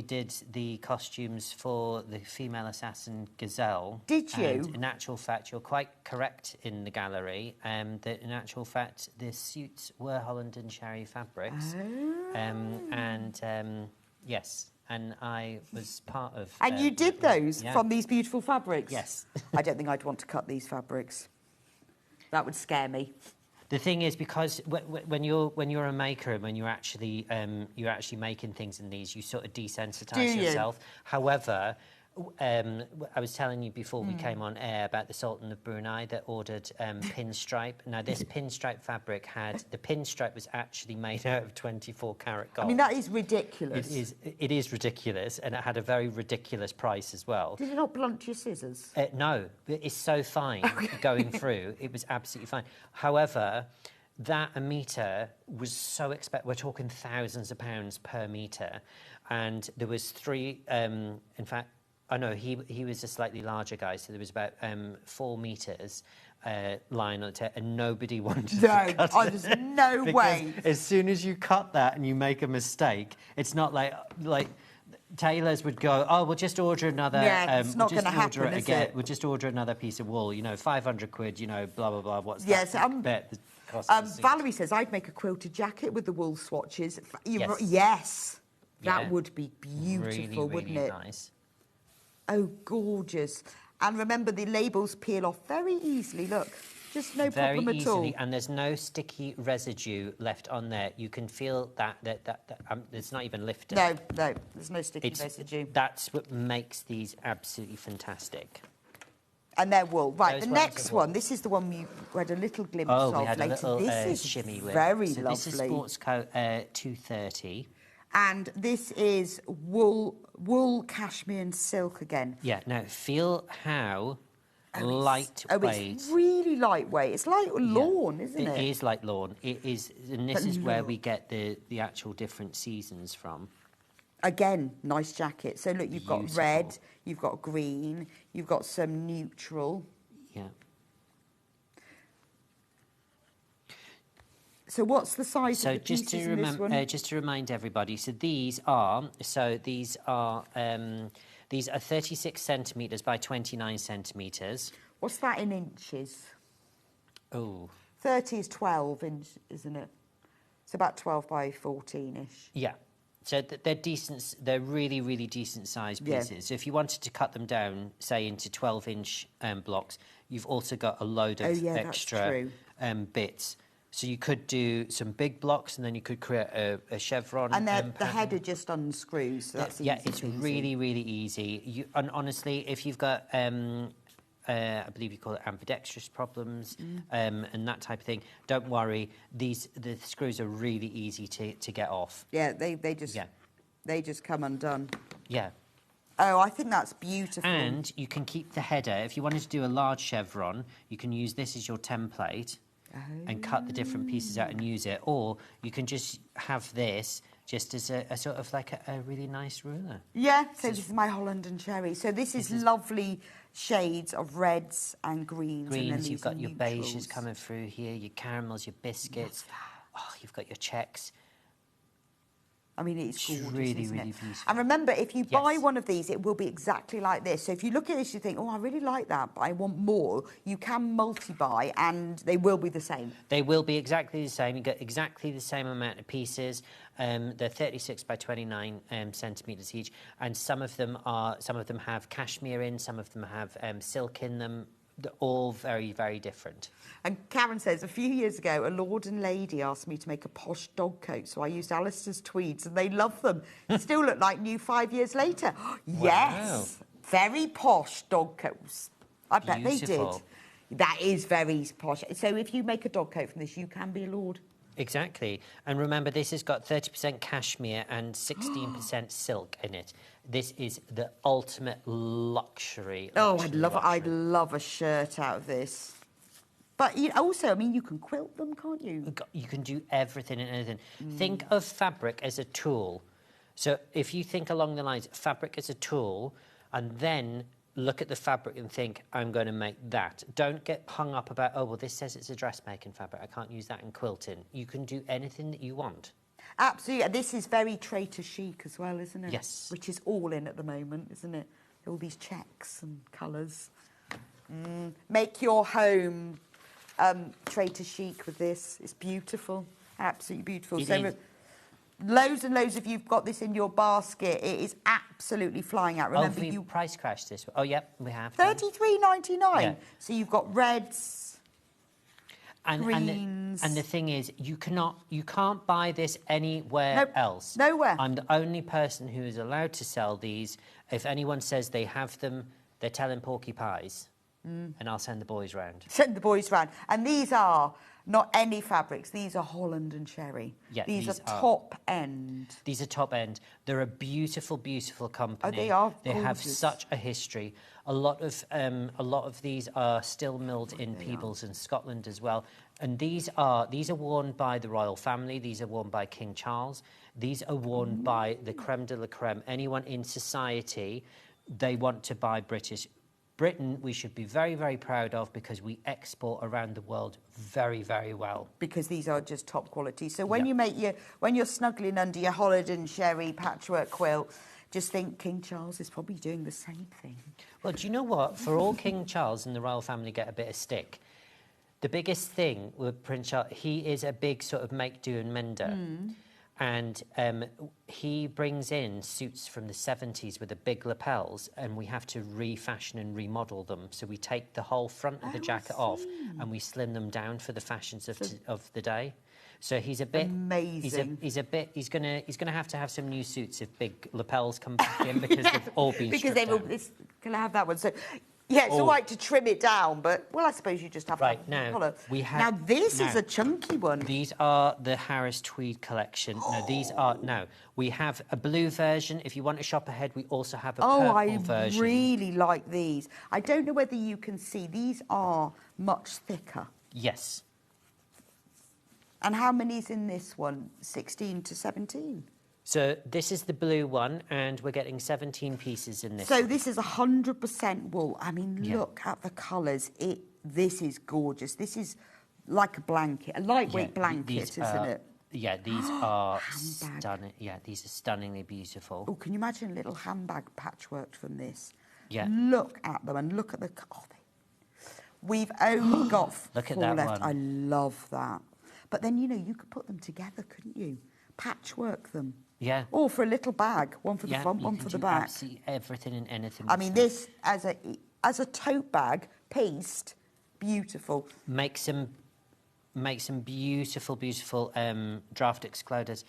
did the costumes for the female assassin Gazelle. Did you? And in actual fact, you're quite correct in the gallery, that in actual fact, the suits were Holland and Sherry fabrics. Yes, and I was part of... And you did those yeah. from these beautiful fabrics? Yes. I don't think I'd want to cut these fabrics. That would scare me. The thing is, because when you're a maker and when you're actually making things in these, you sort of desensitize yourself. However, I was telling you before we came on air about the Sultan of Brunei that ordered pinstripe. Now, this pinstripe fabric the pinstripe was actually made out of 24 karat gold. I mean, that is ridiculous. It is ridiculous, and it had a very ridiculous price as well. Did it not blunt your scissors? No, it's so fine going through. It was absolutely fine. However, that a metre was so expensive. We're talking thousands of pounds per metre. And there was 3, in fact, oh no, he was a slightly larger guy, so there was about 4 metres lying on the table, and nobody wanted to cut it. There's no way. As soon as you cut that and you make a mistake, it's not like tailors would go, oh, we'll just order another. Yeah, it's not going to happen, is it? We'll just order another piece of wool. 500 quid. Blah blah blah. What's yes, that? Bet the cost of the suit. Valerie says I'd make a quilted jacket with the wool swatches. Yes. That Yeah. would be beautiful, really, wouldn't really it? Nice. Oh, gorgeous. And remember, the labels peel off very easily, look. Just no Very problem at all. easily, and there's no sticky residue left on there. You can feel that it's not even lifted. No, there's no sticky residue. That's what makes these absolutely fantastic. And they're wool. Right, Those the ones next are wool. one, this is the one we had a little glimpse Oh, of we had later. a little This is shimmy with. very so lovely. This is Sports Coat 230. And this is wool, cashmere and silk again. Yeah, now feel how lightweight. It's really lightweight. It's like lawn, isn't it? It is like lawn. It is, and this is where we get the actual different seasons from. Again, nice jacket. So look, you've got red, Beautiful. you've got green, you've got some neutral. Yeah. So what's the size So of the just pieces to in this one? just to remind everybody, so these are 36 centimeters by 29 centimeters. What's that in inches? Oh, 30 is 12 inch, isn't it? It's about 12 by 14-ish. yeah. So they're decent. They're really, really decent sized Yeah. pieces. So if you wanted to cut them down, say into 12-inch blocks, you've also got a load of That's extra true. bits. So you could do some big blocks, and then you could create a chevron. And the pattern. header just unscrews, so that's Yeah, easy it's peasy. really, really easy. And honestly, if you've got, I believe you call it ambidextrous problems and that type of thing, don't worry. The screws are really easy to get off. Yeah, they just come undone. Yeah. Oh, I think that's beautiful. And you can keep the header. If you wanted to do a large chevron, you can use this as your template and cut the different pieces out and use it. Or you can just have this just as a sort of like a really nice ruler. Yeah, so this is my Holland and Cherry. So this is lovely shades of reds and greens. And then Greens, these you've got your beiges neutrals. coming through here, your caramels, your biscuits. Oh, you've got your checks. I mean, it's gorgeous, really, isn't really it? beautiful. And remember, if you buy Yes. one of these, it will be exactly like this. So if you look at this, you think, oh, I really like that, but I want more. You can multi-buy, and they will be the same. They will be exactly the same. You get exactly the same amount of pieces. They're 36 by 29 centimeters each, and some of them have cashmere in, some of them have silk in them. They're all very, very different. And Karen says, a few years ago, a Louden lady asked me to make a posh dog coat, so I used Alistair's tweeds, and they love them. Still look like new 5 years later. Yes, very posh dog coats. I bet they Beautiful. did. That is very posh. So if you make a dog coat from this, you can be a lord. Exactly. And remember, this has got 30% cashmere and 16% silk in it. This is the ultimate luxury. Oh, I'd luxury. love a shirt out of this. But also, I mean, you can quilt them, can't you? You can do everything and anything. Think of fabric as a tool. So if you think along the lines, fabric as a tool, and then look at the fabric and think, I'm going to make that. Don't get hung up about, oh, well, this says it's a dressmaking fabric. I can't use that in quilting. You can do anything that you want. Absolutely. And this is very traitor chic as well, isn't it? Yes. Which is all in at the moment, isn't it? All these checks and colours. Make your home traitor chic with this. It's beautiful. Absolutely beautiful. It So is. loads and loads of you've got this in your basket. It is absolutely flying out. Remember, you price crashed this. Oh, yep, we have. $33.99. Yeah. So you've got reds, greens. And the thing is, you can't buy this anywhere Nope, else. nowhere. I'm the only person who is allowed to sell these. If anyone says they have them, they're telling porky pies, and I'll send the boys round. Send the boys round. And these are not any fabrics. These are Holland and Cherry. Yeah, these these are are- top end. These are top end. They're a beautiful, beautiful company. they are They have gorgeous. such a history. A lot of these are still milled in Peebles in Scotland as well. And these are worn by the royal family. These are worn by King Charles. These are worn by the creme de la creme. Anyone in society, they want to buy British. Britain, we should be very, very proud of because we export around the world very, very well. Because these are just top quality. So when Yeah. when you're snuggling under your Holland and Cherry patchwork quilt, just think King Charles is probably doing the same thing. Well, do you know what? For all King Charles and the royal family get a bit of stick, the biggest thing with Prince Charles, he is a big sort of make, do and mender. And he brings in suits from the 70s with the big lapels, and we have to refashion and remodel them. So we take the whole front of the jacket off and we slim them down for the fashions of the day. So he's a bit Amazing. He's gonna have to have some new suits if big lapels come back in because they've all been because stripped down. can I have that one? So yeah, it's all right to trim it down, but well, I suppose you just have Right, that now, colour. we have- Now this is now, a chunky one. These are the Harris Tweed collection. We have a blue version. If you want to shop ahead, we also have a purple version. Really like these. I don't know whether you can see. These are much thicker. Yes. And how many's in this one? 16 to 17? So this is the blue one, and we're getting 17 pieces in this. So this is 100% wool. I mean, Yeah. look at the colours. This is gorgeous. This is like a blanket, a lightweight blanket, isn't it? Yeah, these are Handbag. stunning. Yeah, these are stunningly beautiful. Oh, can you imagine a little handbag patchworked from this? Yeah. Look at them and look at the... Oh, we've only got Look at 4 that left. one. I love that. But then, you know, you could put them together, couldn't you? Patchwork them. Yeah. Or for a little bag, one for the Yeah, front, you one can for the do back. absolutely everything and anything. I with mean, that. this as a tote bag, pieced, beautiful. Make some beautiful, beautiful draft excluders.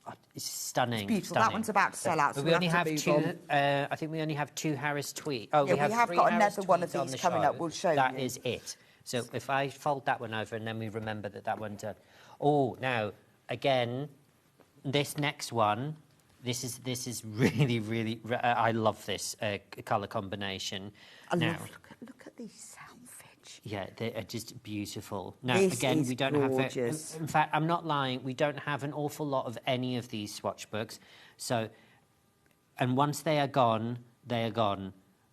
Oh, it's stunning. It's beautiful. Stunning. That one's about to sell out, so But we we'll only have have to move two. I think we only have 2 Harris Tweed. Oh, Yeah, we have 3 got Harris another one of Tweeds on these the coming show. up. We'll show That you. is it. So if I fold that one over and then we remember that one done. Oh, now again, this next one. This is really, really. I love this colour combination. Now, Look at these selfish. yeah, they are just beautiful. Now, This again, is we don't gorgeous. have... In fact, I'm not lying. We don't have an awful lot of any of these swatch books. So, and once they are gone, they are gone.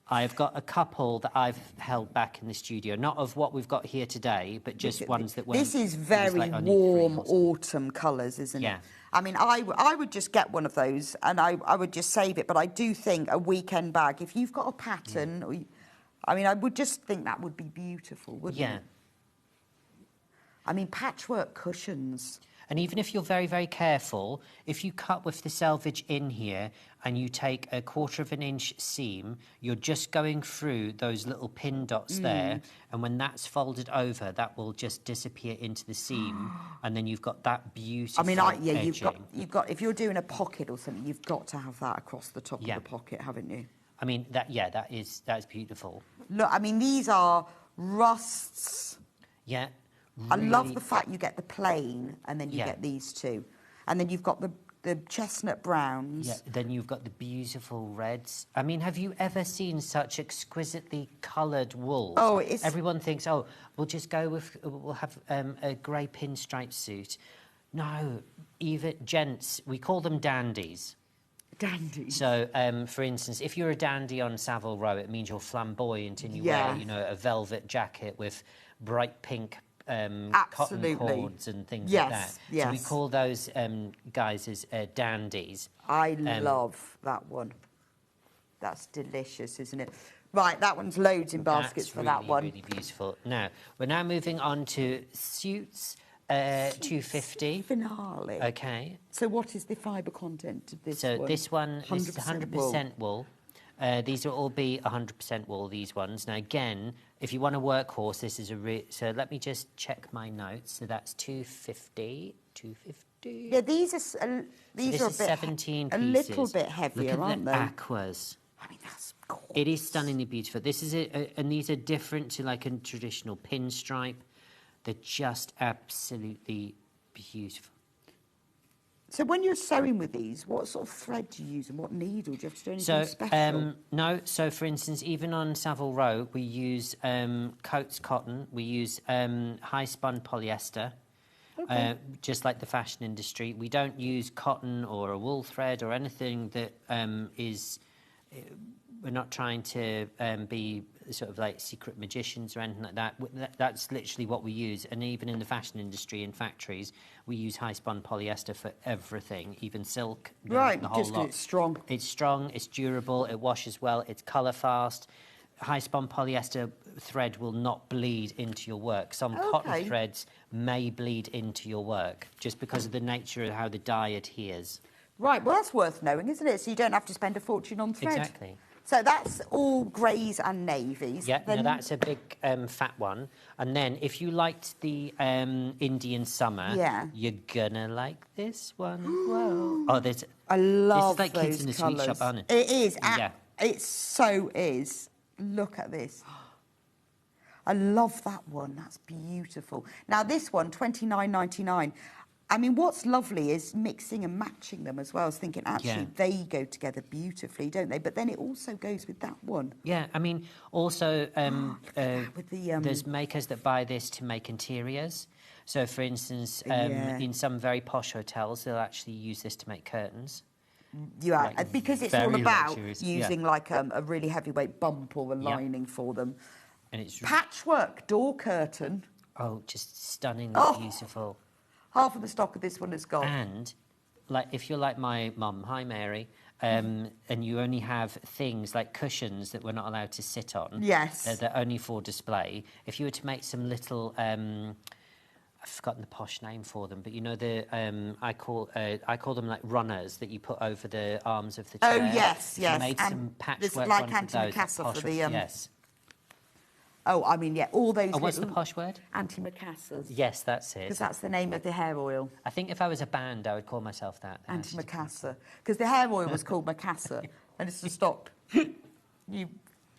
I've got a couple that I've held back in the studio. Not of what we've got here today, but just ones that weren't... This is it was very like only warm 3 or something. autumn colours, isn't Yeah. it? I mean, I would just get one of those and I would just save it. But I do think a weekend bag, if you've got a pattern, or I mean, I would just think that would be beautiful, wouldn't Yeah. it? I mean, patchwork cushions. And even if you're very, very careful, if you cut with the selvage in here and you take a 1/4 of an inch seam, you're just going through those little pin dots there. And when that's folded over, that will just disappear into the seam. And then you've got that beautiful I mean, yeah, edging. you've got. If you're doing a pocket or something, you've got to have that across the top Yeah. of the pocket, haven't you? I mean, that is beautiful. Look, I mean, these are rusts. Yeah. I love really- the fact you get the plain and then you Yeah. get these two. And then you've got the chestnut browns. Yeah, then you've got the beautiful reds. I mean, have you ever seen such exquisitely coloured wool? Oh, it's... Everyone thinks, oh, we'll just go with, we'll have a grey pinstripe suit. No, even gents, we call them dandies. Dandies. So, for instance, if you're a dandy on Savile Row, it means you're flamboyant and you wear, Yes. you know, a velvet jacket with bright pink cotton Absolutely. cords and things Yes, like that. yes. So we call those guys as dandies. I love that one. That's delicious, isn't it? Right, that one's loads in baskets That's for that really, one. really beautiful. Now, we're now moving on to suits, 250. Finale. Okay. So what is the fibre content of this So one? this one is 100% 100% wool. These will all be 100% wool, these ones. Now, again, if you want a workhorse, this is a... So let me just check my notes. So that's 250, 250. Yeah, these are This a is bit 17 a pieces. little bit heavier, Look at aren't the they? aquas. I mean, that's gorgeous. It is stunningly beautiful. This is and these are different to like a traditional pinstripe. They're just absolutely beautiful. So when you're sewing with these, what sort of thread do you use and what needle? Do you have to do anything So, special? no. So, for instance, even on Savile Row, we use Coates cotton. We use high-spun polyester, just like the fashion industry. We don't use cotton or a wool thread or anything that is... We're not trying to be sort of like secret magicians or anything like that. That's literally what we use. And even in the fashion industry, in factories, we use high-spun polyester for everything, even silk. Right, the whole just 'cause lot. it's strong. It's strong, it's durable, it washes well, it's colour fast. High-spun polyester thread will not bleed into your work. Some cotton threads may bleed into your work just because of the nature of how the dye adheres. Right, well, that's worth knowing, isn't it? So you don't have to spend a fortune on thread. Exactly. So that's all greys and navies. Yeah, Then- now that's a big fat one. And then if you liked the Indian summer, Yeah. you're gonna like this one as well. Oh, there's... I love This is like those kids in a sweet colours. shop, aren't it? It is. Yeah. It so is. Look at this. I love that one. That's beautiful. Now this one, $29.99. I mean, what's lovely is mixing and matching them as well. I was thinking, actually, Yeah. they go together beautifully, don't they? But then it also goes with that one. Yeah, I mean, also, With the, there's makers that buy this to make interiors. So, for instance, Yeah. in some very posh hotels, they'll actually use this to make curtains. Yeah, Like because it's all very about luxurious, yeah. using like a really heavyweight bump or a Yeah. lining for them. And it's Patchwork door curtain. just stunningly Oh. beautiful. Half of the stock of this one is gone. And like if you're like my mum, hi Mary, and you only have things like cushions that we're not allowed to sit on. Yes. They're only for display. If you were to make some little, I've forgotten the posh name for them, but you know the I call them like runners that you put over the arms of the chair. Oh, yes, If you yes. made And some there's patchwork like ones of those, antimacassar for posh the, ones, yes. Oh, I mean, yeah, all those Oh, what's the little posh word? antimacassars. Yes, that's it. Because that's the name of the hair oil, I think if I was a band, I would call myself that. antimacassar. Because the hair oil was called macassar, and it's to stop you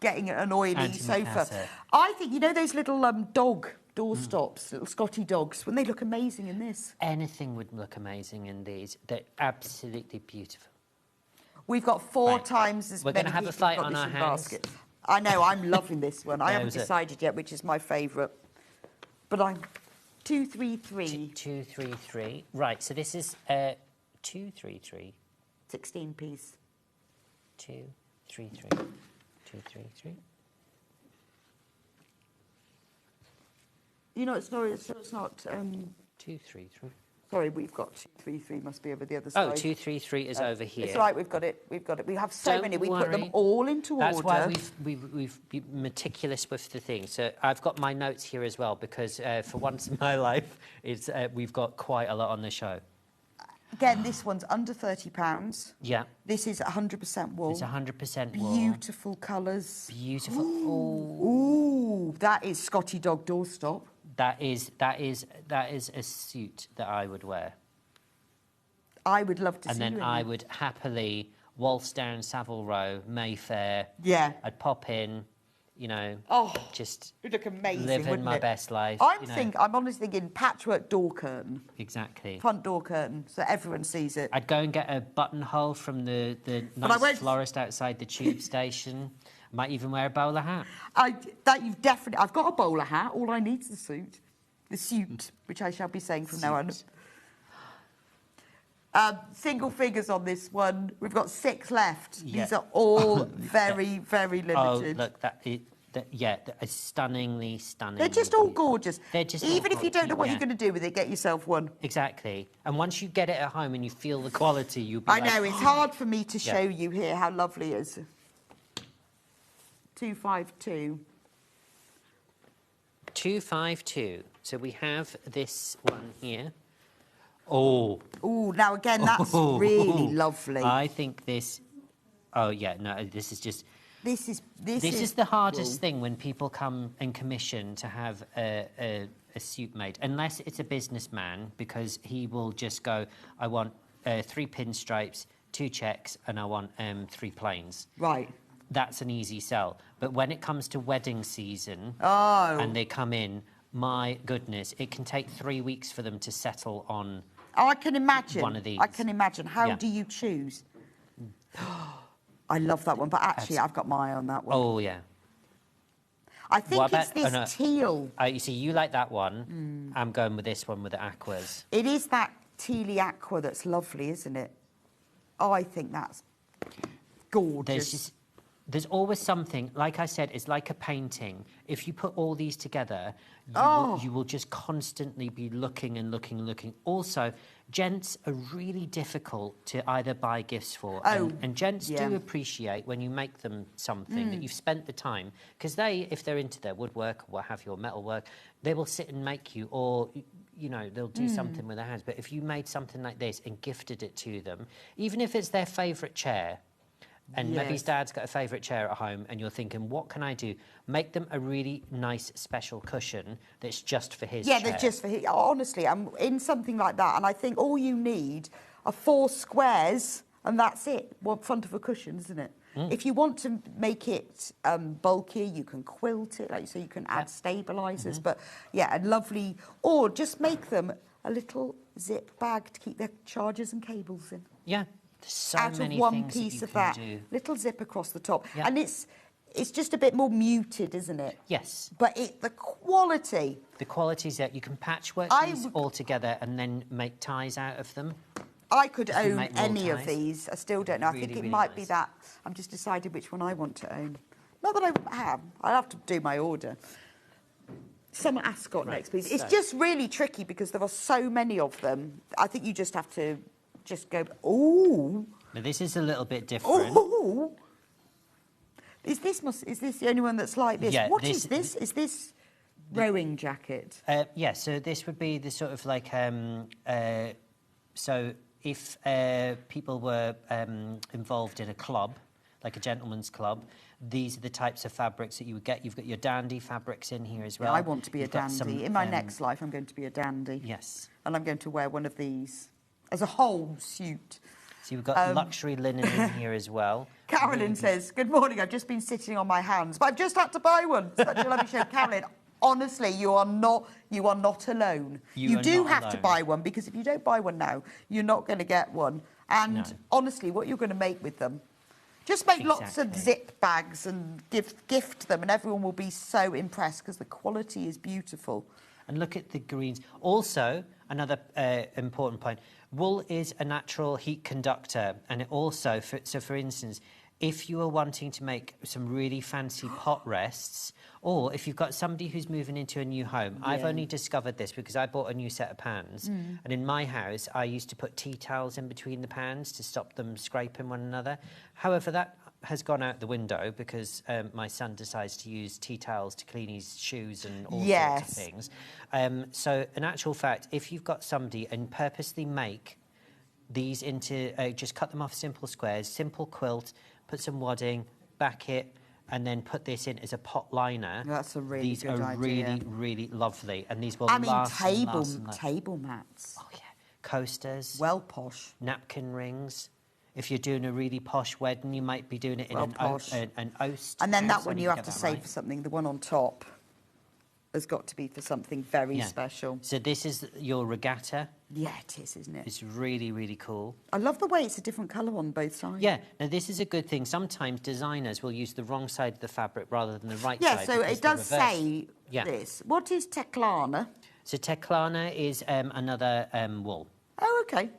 getting an oily sofa. Antimacassar. I think, you know those little dog door stops, little Scotty dogs, wouldn't they look amazing in this? Anything would look amazing in these. They're absolutely beautiful. We've got four Right. times as We're many gonna have a people fight got on this our in hands. baskets. I know, I'm loving this one. I haven't was it. decided yet which is my favourite. But I'm 233, 233. Right, so this is 233. 16 piece. 233. 233. You know, it's not 233. sorry, we've got 233, must be over the other Oh, side. 233 is over here. It's right, we've got it. We have so Don't many. We put them worry. all into That's order. why we've been meticulous with the thing. So I've got my notes here as well because for once in my life, we've got quite a lot on the show. Again, this one's under £30. Yeah, This is 100% wool. it's 100% wool. Beautiful colours. Beautiful. Oh, Ooh, that is Scotty dog doorstop. that is a suit that I would wear. I would love to And see then you in I it. would happily waltz down Savile Row, Mayfair. Yeah. I'd pop in, you know, Oh, just it'd look amazing, living wouldn't my it? best life. I'm you know. I'm honestly thinking patchwork door curtain, Exactly. front door curtain, so everyone sees it. I'd go and get a buttonhole from the I nice won't- florist outside the tube station. Might even wear a bowler hat. I've got a bowler hat. All I need is the suit. The suit, which I shall be saying from now on. Single figures on this one. We've got 6 left. Yeah. These are all very, very Oh, limited. look, that is stunningly stunning. They're just all gorgeous. They're just Even all if you don't know what yeah. you're going to do with it, get yourself one. Exactly. And once you get it at home and you feel the quality, you'll be I like, know, it's hard for me to Yeah. show you here how lovely it is. 252. 252. So we have this one here. Oh, Ooh, now again, that's really lovely. I think this. Oh yeah, no, this is just. This is the hardest thing when people come and commission to have a suit made, unless it's a businessman, because he will just go, I want 3 pinstripes, 2 checks, and I want 3 plains. Right. That's an easy sell. But when it comes to wedding season, Oh. and they come in, my goodness, it can take 3 weeks for them to settle on. Oh, I can imagine. One of these. I can imagine. How Yeah. do you choose? I love that one, but actually, I've got my eye on that one. Oh yeah. I think What it's about- this oh, no. teal. You see, you like that one. I'm going with this one with the aquas. It is that tealy aqua that's lovely, isn't it? Oh, I think that's gorgeous. There's always something, like I said, it's like a painting. If you put all these together, you will just constantly be looking and looking and looking. Also, gents are really difficult to either buy gifts for. Oh, and gents yeah. do appreciate when you make them something that you've spent the time. Because they, if they're into their woodwork or what have you, or metalwork, they will sit and make you, or, you know, they'll do something with their hands. But if you made something like this and gifted it to them, even if it's their favourite chair, and maybe his Yes. dad's got a favourite chair at home, and you're thinking, what can I do? Make them a really nice special cushion that's just for his chair. Yeah, they're just for him. Honestly, I'm in something like that, and I think all you need are 4 squares, and that's it. One front of a cushion, isn't it? If you want to make it bulkier, you can quilt it, like so you can add stabilisers. But yeah, a lovely, or just make them a little zip bag to keep their chargers and cables in. Yeah, there's so Out of many one things piece that of you can that, do. little zip across the top, Yeah. and it's it's just a bit more muted, isn't it? Yes. But the quality. The quality is that you can patchwork these all together and then make ties out of them. I could If you own make more any of ties. these. I still don't know. I Really, think it really might be nice. that. I'm just deciding which one I want to own. Not that I have. I'll have to do my order. Some ascot next, please. It's so- just really tricky because there are so many of them. I think you just have to just go, ooh. Now, this is a little bit different. Ooh. Is this the only one that's like this? Yeah, What is this? Is this rowing jacket? Yeah, so this would be the sort of like, so if people were involved in a club, like a gentleman's club, these are the types of fabrics that you would get. You've got your dandy fabrics in here as well. I want to be You've a got some, dandy. In my next life, I'm going to be a dandy. Yes. And I'm going to wear one of these as a whole suit. So you've got luxury linen in here as well. Carolyn says, good morning, I've just been sitting on my hands, but I've just had to buy one. Such a lovely show. Carolyn, honestly, you are not alone. You are do not have to alone. buy one, because if you don't buy one now, you're not going to get one. And No. honestly, what you're going to make with them, just make lots of Exactly. zip bags and gift them, and everyone will be so impressed because the quality is beautiful. And look at the greens. Also, another important point, wool is a natural heat conductor, and it also, for instance, if you are wanting to make some really fancy pot rests, or if you've got somebody who's moving into a new home, I've only discovered this because I bought a new set of pans, and in my house I used to put tea towels in between the pans to stop them scraping one another. However, that has gone out the window because my son decides to use tea towels to clean his shoes and all sorts of things. So in actual fact, if you've got somebody and purposely make these into, just cut them off simple squares, simple quilt, put some wadding, back it, and then put this in as a pot liner. That's a really these good are idea. really, really lovely, and these will I mean, last and last and last. table mats. Oh yeah, coasters, Well posh. napkin rings. If you're doing a really posh wedding, you might be doing it in Well an posh. oast. And then that house. I one need you have get to that save right. for something. The one on top has got to be for something very Yeah. special. So this is your regatta. Yeah, it is, isn't it? It's really, really cool. I love the way it's a different colour on both sides. Yeah, now this is a good thing. Sometimes designers will use the wrong side of the fabric rather than the right Yeah, side. so because it the does reverse- say Yeah. this. What is Teclana? So Teclana is another wool. Oh, okay.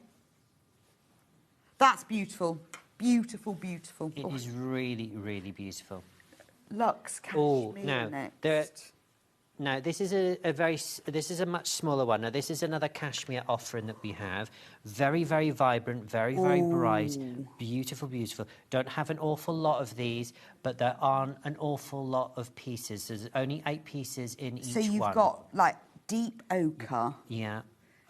That's beautiful. Beautiful, beautiful. It is really, really beautiful. Luxe Oh, cashmere now next. now this is this is a much smaller one. Now this is another cashmere offering that we have. Very, very vibrant, very, very bright, beautiful, beautiful. Don't have an awful lot of these, but there aren't an awful lot of pieces. There's only 8 pieces in each So one. you've got like deep ochre, Yeah.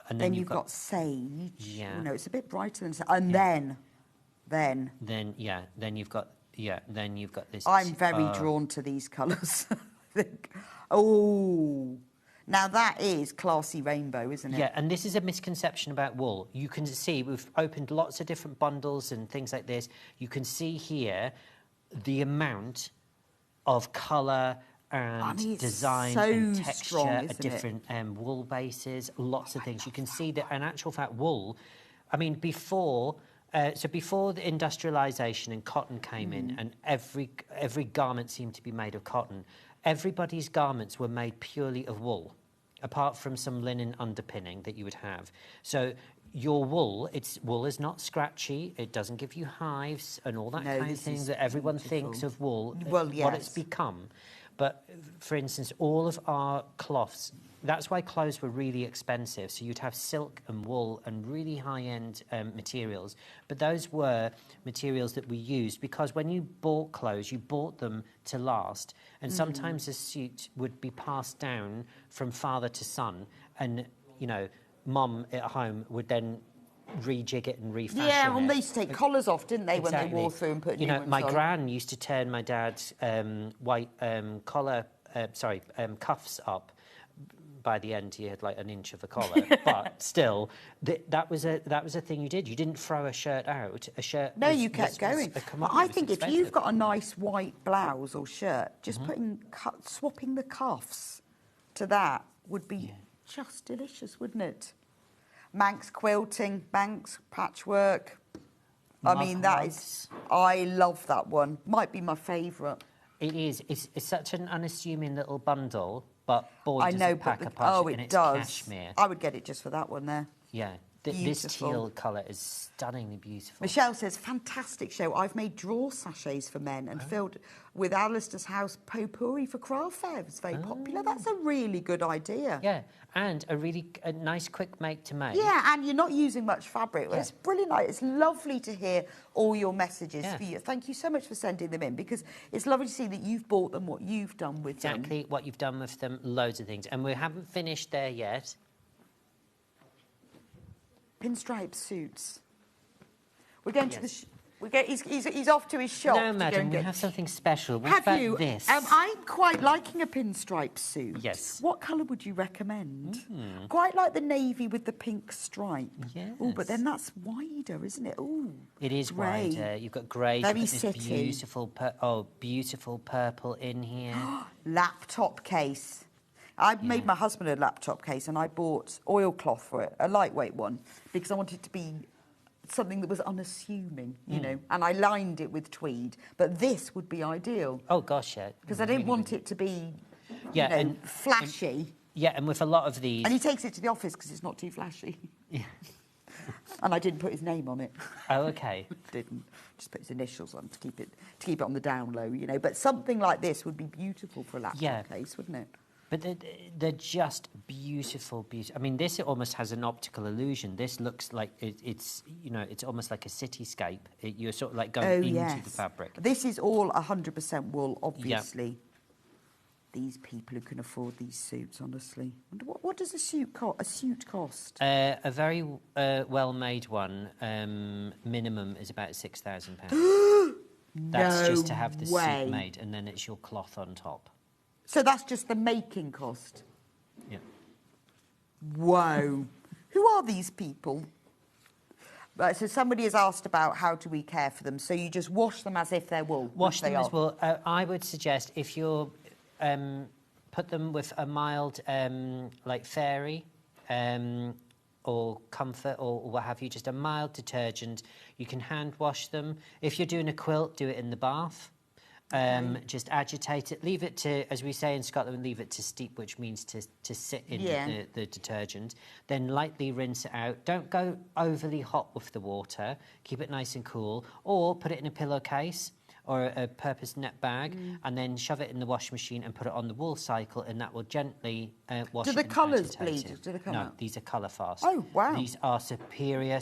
And then you've got sage. Yeah. You know, it's a bit brighter than and then then you've got this. I'm very drawn to these colours. I think. Oh, now that is classy rainbow, isn't it? Yeah, and this is a misconception about wool. You can see we've opened lots of different bundles and things like this. You can see here the amount of colour and I mean, it's design so and texture strong, at isn't it? different wool bases, lots of things. You can see that in actual fact wool, I mean, before the industrialisation and cotton came in and every garment seemed to be made of cotton, everybody's garments were made purely of wool, apart from some linen underpinning that you would have. So your wool is not scratchy, it doesn't give you hives and all that No, kind of this thing is that everyone beautiful. thinks of wool, Well, what it's yes. become. But, for instance, all of our cloths, that's why clothes were really expensive. So you'd have silk and wool and really high-end materials. But those were materials that we used because when you bought clothes, you bought them to last. And sometimes a suit would be passed down from father to son. And, you know, mum at home would then rejig it and refashion Yeah, well, it. they used to take collars off, didn't they, when they Exactly. wore through and put You new know, ones my on? gran used to turn my dad's white collar, cuffs up. By the end, he had like an inch of a collar, but still, that was a thing you did. You didn't throw a shirt out. A shirt. No, was- you kept was going. a But commodity, I it was think if expensive. you've got a nice white blouse or shirt, just swapping the cuffs to that would be just delicious, wouldn't it? Manx quilting, Manx patchwork. I Love mean, that rugs. is... I love that one. Might be my favourite. It is. It's such an unassuming little bundle, but boy, I does know, it pack but a punch, oh, and it it's does. cashmere. I would get it just for that one there. Yeah. This Beautiful. teal colour is stunningly beautiful. Michelle says, fantastic show. I've made drawer sachets for men and filled with Alistair's house potpourri for craft fair. It's very popular. That's a really good idea. Yeah, and a nice quick make to make. Yeah, and you're not using much fabric. Yeah. It's brilliant. It's lovely to hear all your messages Yeah. for you. Thank you so much for sending them in, because it's lovely to see that you've bought them, what you've done with them. Exactly what you've done with them, loads of things. And we haven't finished there yet. Pinstripe suits. We're going to the... he's off to his shop. No, to madam, go and we get... have something special. What Have about you? this? I'm quite liking a pinstripe suit. Yes. What colour would you recommend? Quite like the navy with the pink stripe. Oh, but then that's wider, isn't it? Oh, It is grey. wider. You've got grey. Very you've got this city. beautiful purple in here. Laptop case. I made my husband a laptop case, and I bought oilcloth for it, a lightweight one, because I wanted it to be something that was unassuming, you know, and I lined it with tweed. But this would be ideal, Oh gosh, yeah. because I didn't want it to be, Yeah, you know, and- flashy. Yeah, and with a lot of these. And he takes it to the office because it's not too flashy. Yeah. And I didn't put his name on it. Oh, okay. Didn't. Just put his initials on to keep it on the down low, you know. But something like this would be beautiful for a laptop case, wouldn't it? But they're just beautiful. I mean, this almost has an optical illusion. This looks like it's you know, it's almost like a cityscape. You're sort of like going into the fabric. This is all 100% wool, obviously. These people who can afford these suits, honestly. What does a suit cost? A very well-made one, minimum is about £6,000. That's just to have the suit made, and then it's your cloth on top. So that's just the making cost? Yeah. Whoa. Who are these people? Right, so somebody has asked about how do we care for them. So you just wash them as if they're wool? Wash them as wool. I would suggest if you're... put them with a mild, like fairy or comfort or what have you, just a mild detergent. You can hand wash them. If you're doing a quilt, do it in the bath. Just agitate it. Leave it to, as we say in Scotland, leave it to steep, which means to sit in the detergent. Then lightly rinse it out. Don't go overly hot with the water. Keep it nice and cool. Or put it in a pillowcase or a purpose net bag, and then shove it in the washing machine and put it on the wool cycle, and that will gently wash it. Do the and colours agitate bleed? it. Do they come No, out? these are colour fast. Oh, wow. These are superior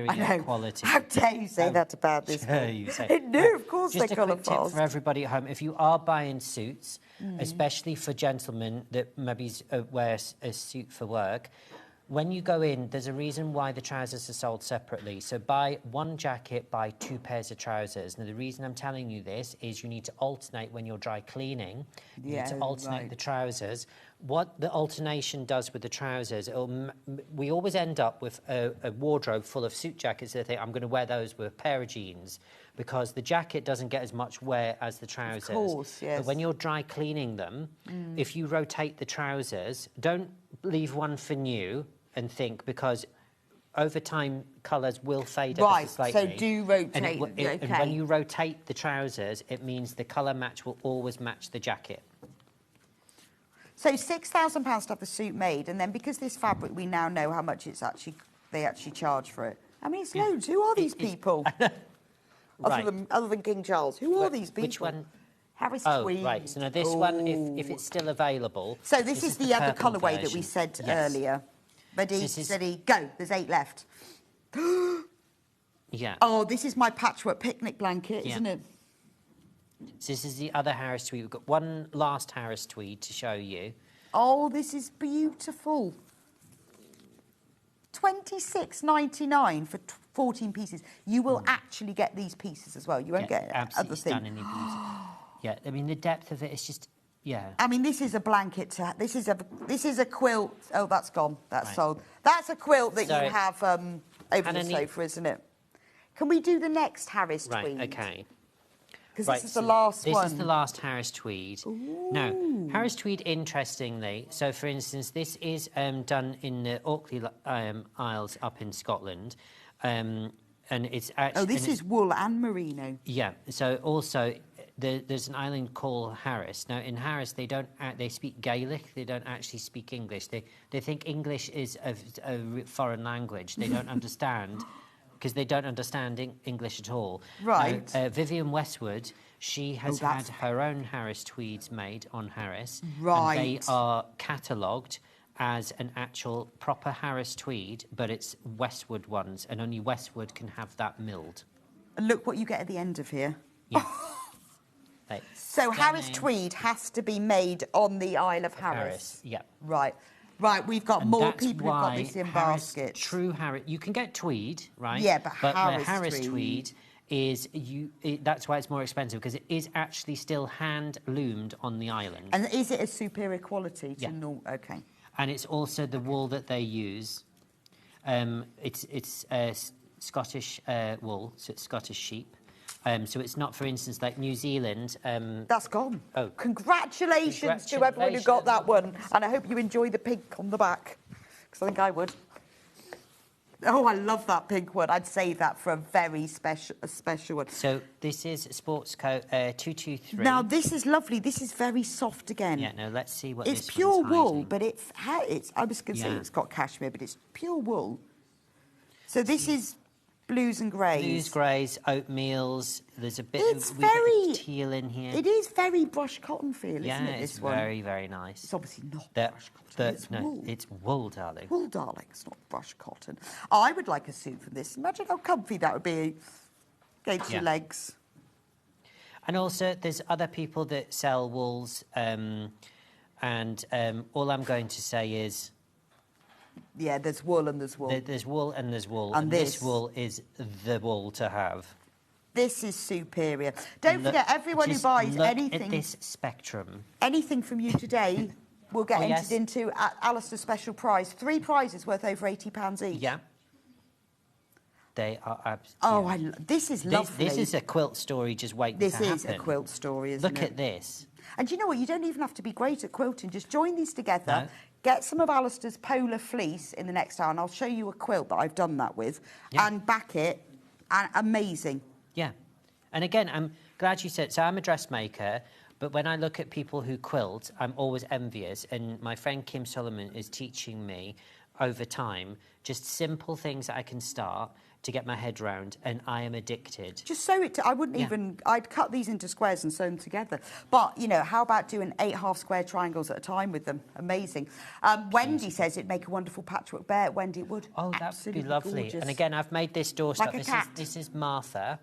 I know. quality. How dare you say that about this dare one? you say- No, of course Just they're a colour quick tip fast. for everybody at home: if you are buying suits, especially for gentlemen that maybe wear a suit for work, when you go in, there's a reason why the trousers are sold separately. So buy one jacket, buy 2 pairs of trousers. Now, the reason I'm telling you this is you need to alternate when you're dry cleaning. You need to alternate the trousers. What the alternation does with the trousers, we always end up with a wardrobe full of suit jackets that I think I'm going to wear those with a pair of jeans, because the jacket doesn't get as much wear as the trousers. Of course, yes. But when you're dry cleaning them, if you rotate the trousers, don't leave one for new and think, because over time colours will fade ever so slightly. So do rotate. And when you rotate the trousers, it means the colour match will always match the jacket. So £6,000 to have the suit made, and then because this fabric, we now know how much they actually charge for it. I mean, it's loads. Who are these people? Right. Other than King Charles, who are these people? Which one? Harris Oh, Tweed. right. So now this one, if it's still available... So this is the other purple colourway that version. we said Yes. earlier. Ready, This is- steady, go. There's 8 left. Yeah. Oh, this is my patchwork picnic blanket, Yeah. isn't it? So this is the other Harris Tweed. We've got one last Harris Tweed to show you. Oh, this is beautiful. $26.99 for 14 pieces. You will actually get these pieces as well. You won't get absolutely other things. stunningly beautiful. Yeah, I mean, the depth of it is just... Yeah. I mean, this is a blanket. This is a quilt. Oh, that's gone. That's Right. sold. That's a quilt that So- you have over Hannah, the sofa, isn't it? Can we do the next Harris Tweed? Right, okay. Because Right, this is the so last this one. is the last Harris Tweed. Now, Harris Tweed, interestingly, so for instance, this is done in the Orkney Isles up in Scotland, and it's actually... Oh, this is wool and merino. Yeah, so also there's an island called Harris. Now, in Harris, they speak Gaelic. They don't actually speak English. They think English is a foreign language. They don't understand, because they don't understand English at all. Right. Vivienne Westwood, she has had her own Harris tweeds made on Harris. Right. And they are catalogued as an actual proper Harris tweed, but it's Westwood ones, and only Westwood can have that milled. And look what you get at the end of here. Yeah. So Harris tweed has to be made on the Isle of Harris. Yeah. Right. Right, we've got And more that's people who've got why this in Harris, baskets. True Harris. You can get tweed, right? Yeah, but the Harris tweed is that's why it's more expensive, because it is actually still hand loomed on the island. And is it a superior quality to Yeah. normal? Okay. And it's also the wool that they use. It's Scottish wool, so it's Scottish sheep. So it's not, for instance, like New Zealand. That's gone. Oh. Congratulations to everyone who got that one. And I hope you enjoy the pink on the back, because I think I would. Oh, I love that pink one. I'd save that for a very special one. So this is Sports Coat 223. Now, this is lovely. This is very soft again. Yeah, no, let's see what It's this pure one's wool, hiding. but it's I was going to say Yeah. it's got cashmere, but it's pure wool. So this is blues and greys. Blues, greys, oatmeals. There's a bit It's of very- teal in here. It is very brush cotton feel, yeah, isn't it, it's this one? very, very nice. It's obviously not That- brush cotton. but It's no, wool. it's wool, darling. Wool, darling. It's not brush cotton. I would like a suit from this. Imagine how comfy that would be against your Yeah. legs. And also, there's other people that sell wools, and all I'm going to say is Yeah, there's wool and there's wool. there's wool and there's wool, And this this. wool is the wool to have. This is superior. Don't Look- forget, everyone who just buys look anything, at this spectrum. anything from you today will get Oh, entered yes. into Alistair's special prize. 3 prizes worth over £80 each. Yeah. They are absolutely. Oh, this is lovely. This is a quilt story just waiting This to happen. is a quilt story, isn't Look it? at this. And do you know what? You don't even have to be great at quilting. Just join these together. No. Get some of Alistair's polar fleece in the next hour, and I'll show you a quilt that I've done that with, Yeah. and back it. And amazing. Yeah. And again, I'm glad you said, so I'm a dressmaker, but when I look at people who quilt, I'm always envious. And my friend Kim Solomon is teaching me over time just simple things that I can start to get my head round, and I am addicted. Just sew it. I wouldn't Yeah. even. I'd cut these into squares and sew them together. But you know, how about doing 8 half-square triangles at a time with them? Amazing. Wendy says it'd make a wonderful patchwork bear. Wendy, it would. Oh, that would be Absolutely lovely. gorgeous. And again, I've made this doorstop. Like a cat. This is Martha.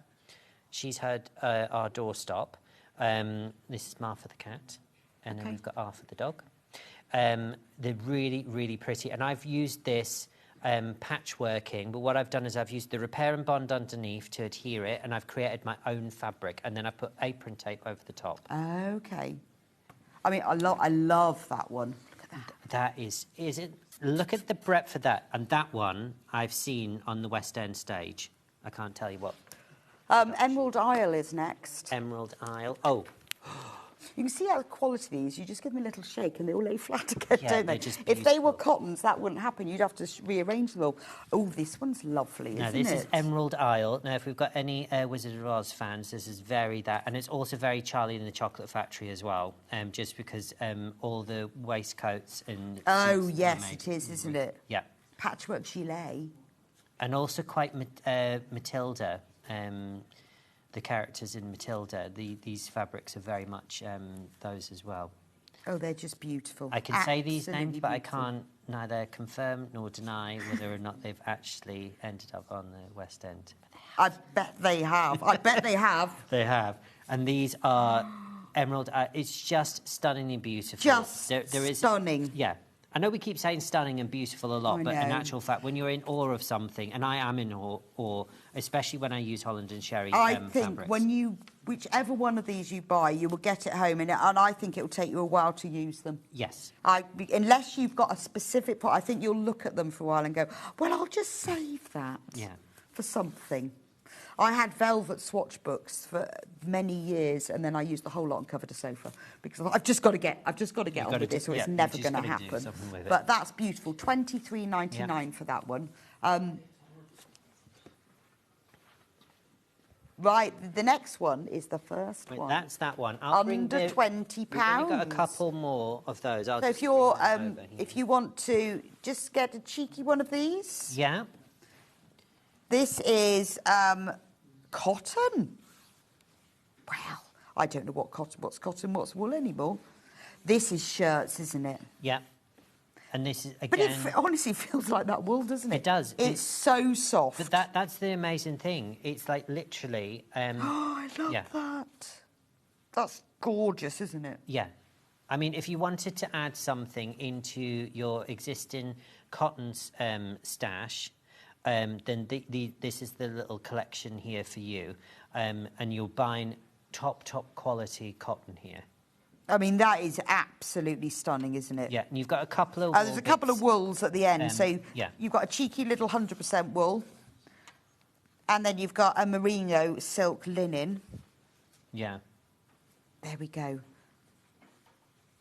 She's had our doorstop. This is Martha the cat. And then Okay. we've got Arthur the dog. They're really, really pretty. And I've used this patchworking, but what I've done is I've used the repair and bond underneath to adhere it, and I've created my own fabric, and then I put apron tape over the top. Okay. I mean, I love that one. Look at that. That is it? Look at the breadth of that, and that one I've seen on the West End stage. I can't tell you what. Emerald Isle is next. Emerald Isle. Oh, You can see how the quality of these, you just give them a little shake and they all lay flat again, Yeah, don't they're they? just If they were beautiful. cottons, that wouldn't happen. You'd have to rearrange them all. Oh, this one's lovely, no, isn't this it? is Emerald Isle. Now, if we've got any Wizard of Oz fans, this is very that. And it's also very Charlie and the Chocolate Factory as well, just because all the waistcoats and... Oh, suits are yes, made it is, isn't it? Yeah. Patchwork gilet. And also quite Matilda. The characters in Matilda, these fabrics are very much those as well. Oh, they're just beautiful. I can say these Absolutely names, but I beautiful. can't neither confirm nor deny whether or not they've actually ended up on the West End. I bet they have. I bet they have. They have. And these are emerald. It's just stunningly beautiful. Just there is, stunning. Yeah. I know we keep saying stunning and beautiful a lot, I but in know. actual fact, when you're in awe of something, and I am in awe, especially when I use Holland and Sherry I think fabrics. when you, whichever one of these you buy, you will get it home, and I think it will take you a while to use them. Yes. Unless you've got a specific part, I think you'll look at them for a while and go, well, I'll just save that Yeah. for something. I had velvet swatch books for many years, and then I used the whole lot and covered a sofa because I've just got to get on gotta with this, or do- it's yeah, never you've just going to gotta do happen. something with it. But that's beautiful. $23.99 for that one. Right, the next one is the first Wait, one. that's that one. I'll bring Under the- £20. We've only got a couple more of those. I'll So just if you're, bring those over here. if you want to just get a cheeky one of these, Yeah. this is cotton. Wow, I don't know what's cotton, what's wool anymore. This is shirts, isn't it? Yeah. And this is, But again... it honestly feels like that wool, doesn't it? It does. It's so soft. But that's the amazing thing. It's like literally... Oh, I love yeah. that. That's gorgeous, isn't it? Yeah. I mean, if you wanted to add something into your existing cotton stash, then this is the little collection here for you. And you're buying top quality cotton here. I mean, that is absolutely stunning, isn't it? Yeah, and you've got a couple of There's a couple of wools at the end. So yeah. you've got a cheeky little 100% wool. And then you've got a merino silk linen. Yeah. There we go.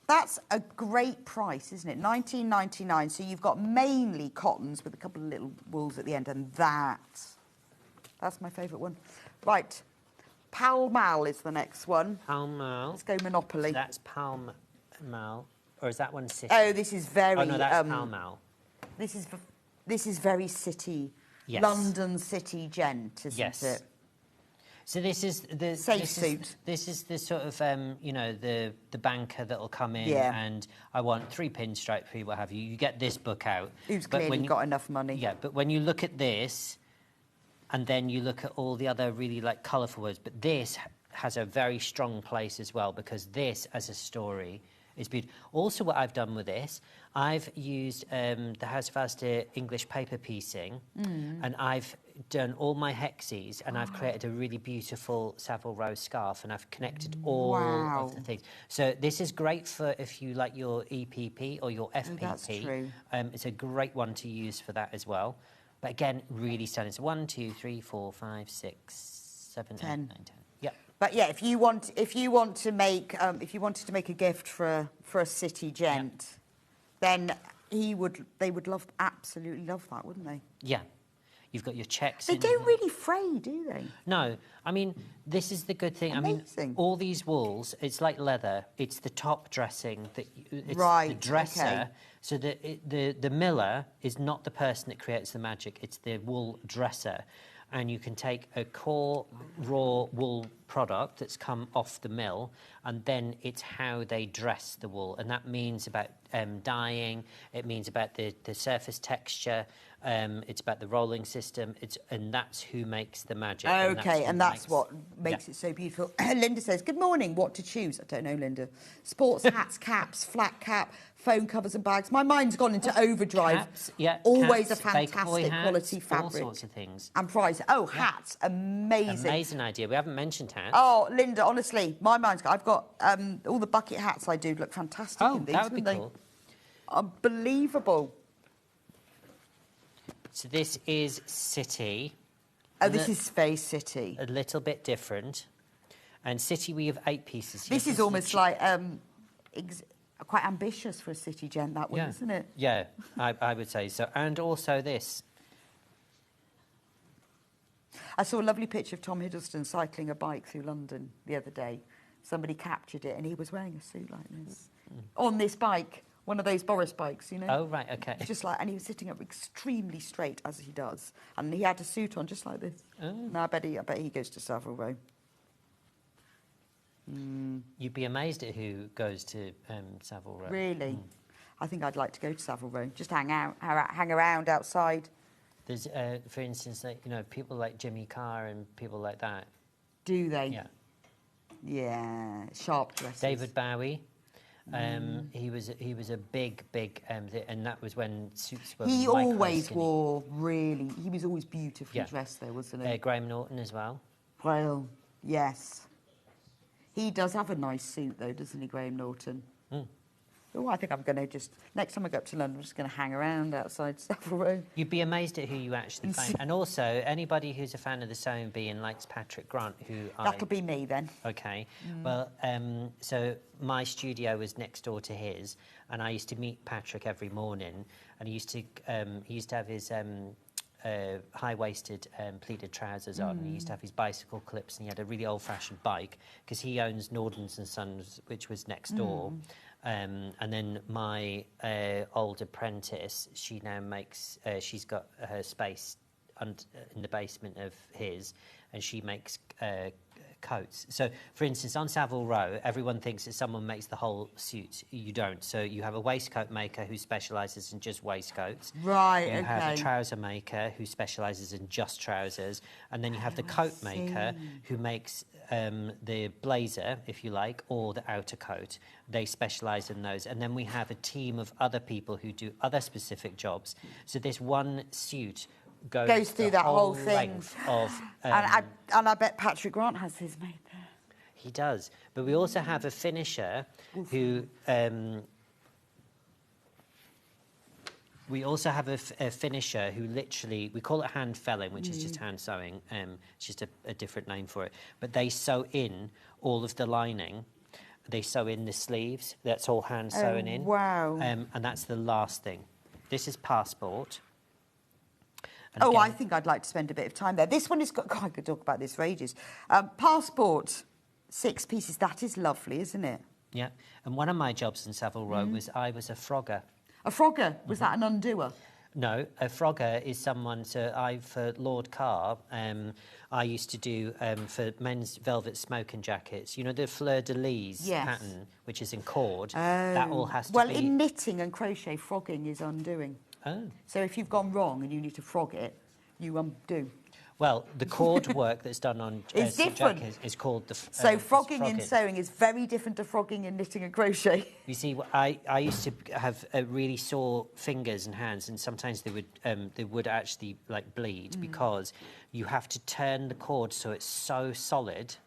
That's a great price, isn't it? $19.99. So you've got mainly cottons with a couple of little wools at the end. And that's my favourite one. Right. Pall Mall is the next one. Pall Mall. Let's go Monopoly. So that's Pall Mall. Or is that one City? Oh, this is very... Oh, no, that's Pall Mall. This is very city, Yes. London city gent, isn't Yes. it? So this is the Safe suit. This is the sort of you know, the banker that'll come in Yeah. and I want 3 pinstripe for you, what have you. You get this book out. Who's but clearly when you- got enough money. Yeah, but when you look at this, and then you look at all the other really like colourful words, but this has a very strong place as well because this as a story is beautiful. Also, what I've done with this, I've used the House of Alistair English paper piecing, and I've done all my hexes, and I've created a really beautiful Savile Row scarf, and I've connected all Wow. of the things. So this is great for if you like your EPP or your FPP. that's true. It's a great one to use for that as well. But again, really stunning. So 1, 2, 3, 4, 5, 6, 7, 8, 9, 10. 10. Yeah. But yeah, if you wanted to make a gift for a city gent, then they would absolutely love that, wouldn't they? Yeah. You've got your checks. They in don't here. really fray, do they? No, I mean, this is the good thing. I Amazing. mean, all these wools, it's like leather. It's the top dressing that it's the Right, dresser. okay. So the miller is not the person that creates the magic. It's the wool dresser, and you can take a core raw wool product that's come off the mill, and then it's how they dress the wool, and that means about dyeing. It means about the surface texture. It's about the rolling system. And that's who makes the magic. Okay, and that's what makes it so beautiful. Linda says, good morning, what to choose? I don't know, Linda. Sports hats, caps, flat cap, phone covers and bags. My mind's gone into overdrive. Caps, yeah, Always caps, a fake fantastic boy hats, quality all fabric. sorts of things. And price. Oh, hats, amazing. Amazing idea. We haven't mentioned hats. Oh, Linda, honestly, my mind's gone. I've got all the bucket hats I do look fantastic Oh, in these, that would be wouldn't they? cool. Unbelievable. So this is City. Oh, this is very city. A little bit different. And City, we have 8 pieces here. This is almost like quite ambitious for a city gent, that one, yeah. isn't it? Yeah, I would say so. And also this. I saw a lovely picture of Tom Hiddleston cycling a bike through London the other day. Somebody captured it, and he was wearing a suit like this on this bike, one of those Boris bikes, you know. Oh, right, okay. Just like, and he was sitting up extremely straight as he does, and he had a suit on just like this. Oh. No, I bet he goes to Savile Row. You'd be amazed at who goes to Savile Row. Really, I think I'd like to go to Savile Row, just hang around outside. There's, for instance, like, you know, people like Jimmy Carr and people like that. Do they? Yeah. Yeah, sharp dresses. David Bowie. He was a big, and that was when suits were. He micro always skinny. wore really. He was always beautifully Yeah. dressed, though, wasn't he? Graham Norton as well. Well, yes. He does have a nice suit, though, doesn't he, Graham Norton? Oh, I think I'm going to just... Next time I go up to London, I'm just going to hang around outside Savile Row. You'd be amazed at who you actually find. And also, anybody who's a fan of the sewing bee and likes Patrick Grant, who That'll be me, then. Okay. Well, so my studio was next door to his, and I used to meet Patrick every morning, and he used to have his high-waisted pleated trousers on. He used to have his bicycle clips, and he had a really old-fashioned bike because he owns Nordens and Sons, which was next door. And then my old apprentice, she now makes. She's got her space in the basement of his, and she makes coats. So, for instance, on Savile Row, everyone thinks that someone makes the whole suit. You don't. So you have a waistcoat maker who specialises in just waistcoats. Right, You have a trouser maker who specialises in just trousers. And then you have the coat maker who makes the blazer, if you like, or the outer coat. They specialise in those. And then we have a team of other people who do other specific jobs. So this one suit goes through that whole thing. Length of, and I bet Patrick Grant has his made there. He does. But we also have a finisher who... we also have a finisher who literally... We call it hand felling, which is just hand sewing. It's just a different name for it. But they sew in all of the lining. They sew in the sleeves. That's all hand sewn in. Wow. And that's the last thing. This is Passport. And Oh, again, I think I'd like to spend a bit of time there. This one has got... God, I could talk about this for ages. Passport, 6 pieces. That is lovely, isn't it? Yeah. And one of my jobs in Savile Row was I was a frogger. A frogger? Was that an undoer? No, a frogger is someone... So for Lord Carr, I used to do for men's velvet smoking jackets, you know, the fleur-de-lis pattern, which is in cord. That all has to be... Well, in knitting and crochet, frogging is undoing. Oh. So if you've gone wrong and you need to frog it, you undo. Well, the cord work that's done on It's different. jackets is called the... So frogging in sewing is very different to frogging in knitting and crochet. You see, I used to have really sore fingers and hands, and sometimes they would actually like bleed because you have to turn the cord so it's so solid.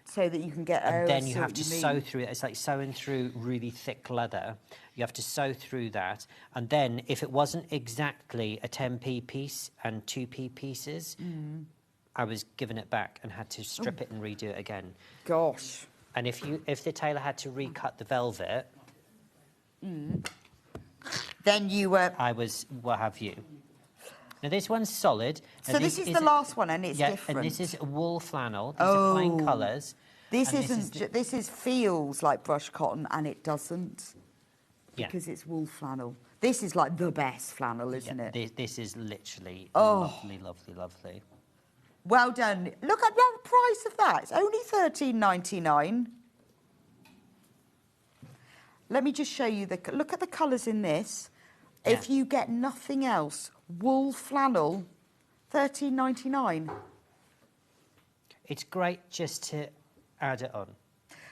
So that you can get... And then you have to sew through it. It's like sewing through really thick leather. You have to sew through that. And then if it wasn't exactly a 10p piece and 2p pieces, I was given it back and had to strip it and redo it again. Gosh. And if the tailor had to recut the velvet... Then you were... I was, what have you. Now, this one's solid. So this is the last one, and it's different. And this is a wool flannel. These are plain colours. This isn't... This feels like brush cotton, and it doesn't. Yeah. Because it's wool flannel. This is like the best flannel, isn't it? This is literally lovely, lovely, lovely. Well done. Look at the price of that. It's only $13.99. Let me just show you look at the colours in this. Yeah. If you get nothing else, wool flannel, $13.99. It's great just to add it on.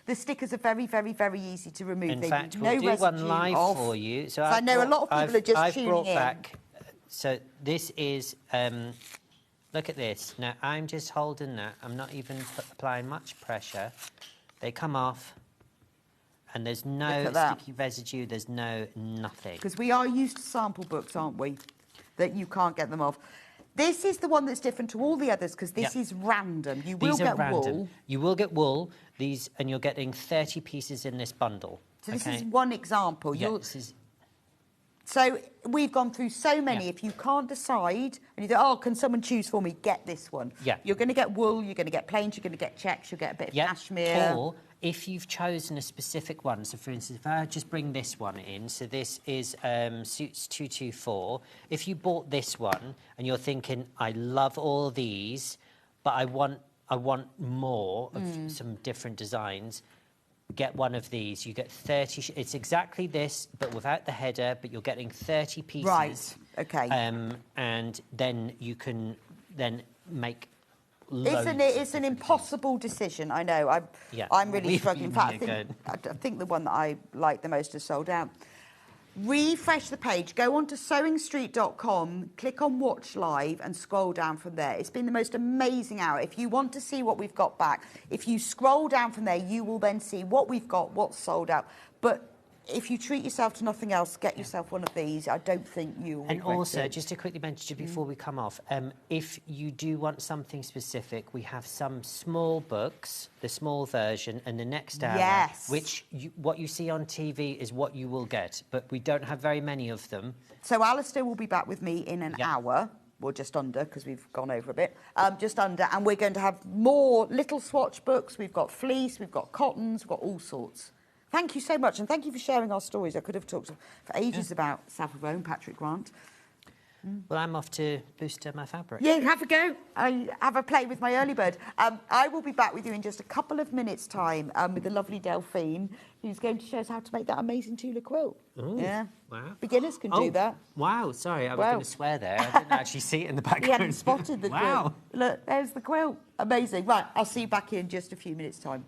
The stickers are very, very, very easy to remove. In They fact, leave we'll no do one residue live of. for you. So I know a lot of people are just I've tuning brought in. back. So this is. Look at this. Now I'm just holding that. I'm not even applying much pressure. They come off, and there's no sticky residue. There's nothing. Because we are used to sample books, aren't we? That you can't get them off. This is the one that's different to all the others because this is random. You will get wool. You will get wool. These, and you're getting 30 pieces in this bundle. So this is one example. Yeah, this is... So we've gone through so many. If you can't decide, and you think, oh, can someone choose for me? Get this one. Yeah. You're going to get wool. You're going to get plains. You're going to get checks. You'll get a bit of cashmere. Or if you've chosen a specific one, so for instance, if I just bring this one in, so this is Suits 224. If you bought this one and you're thinking, I love all these, but I want more of some different designs, get one of these. You get 30. It's exactly this, but without the header, but you're getting 30 pieces. Right, OK. And then you can then make... It's an impossible decision, I know. I'm really struggling. In fact, I think the one that I like the most is sold out. Refresh the page, go on to sewingstreet.com, click on Watch Live and scroll down from there. It's been the most amazing hour. If you want to see what we've got back, if you scroll down from there, you will then see what we've got, what's sold out. But if you treat yourself to nothing else, get yourself one of these. I don't think you'll regret it. And also, just to quickly mention before we come off, if you do want something specific, we have some small books, the small version, and the next hour, which what you see on TV is what you will get, but we don't have very many of them. So Alistair will be back with me in an hour. or just under, because we've gone over a bit, just under, and we're going to have more little swatch books. We've got fleece, we've got cottons, we've got all sorts. Thank you so much, and thank you for sharing our stories. I could have talked for ages about Savile Row and Patrick Grant. Well, I'm off to booster my fabric. Yeah, have a go. Have a play with my early bird. I will be back with you in just a couple of minutes' time with the lovely Delphine, who's going to show us how to make that amazing Tula quilt. Ooh, yeah. wow. Beginners can do that. Wow, sorry, I was going to swear there. I didn't actually see it in the background. We hadn't spotted the wow. quilt. Look, there's the quilt. Amazing. Right, I'll see you back in just a few minutes' time.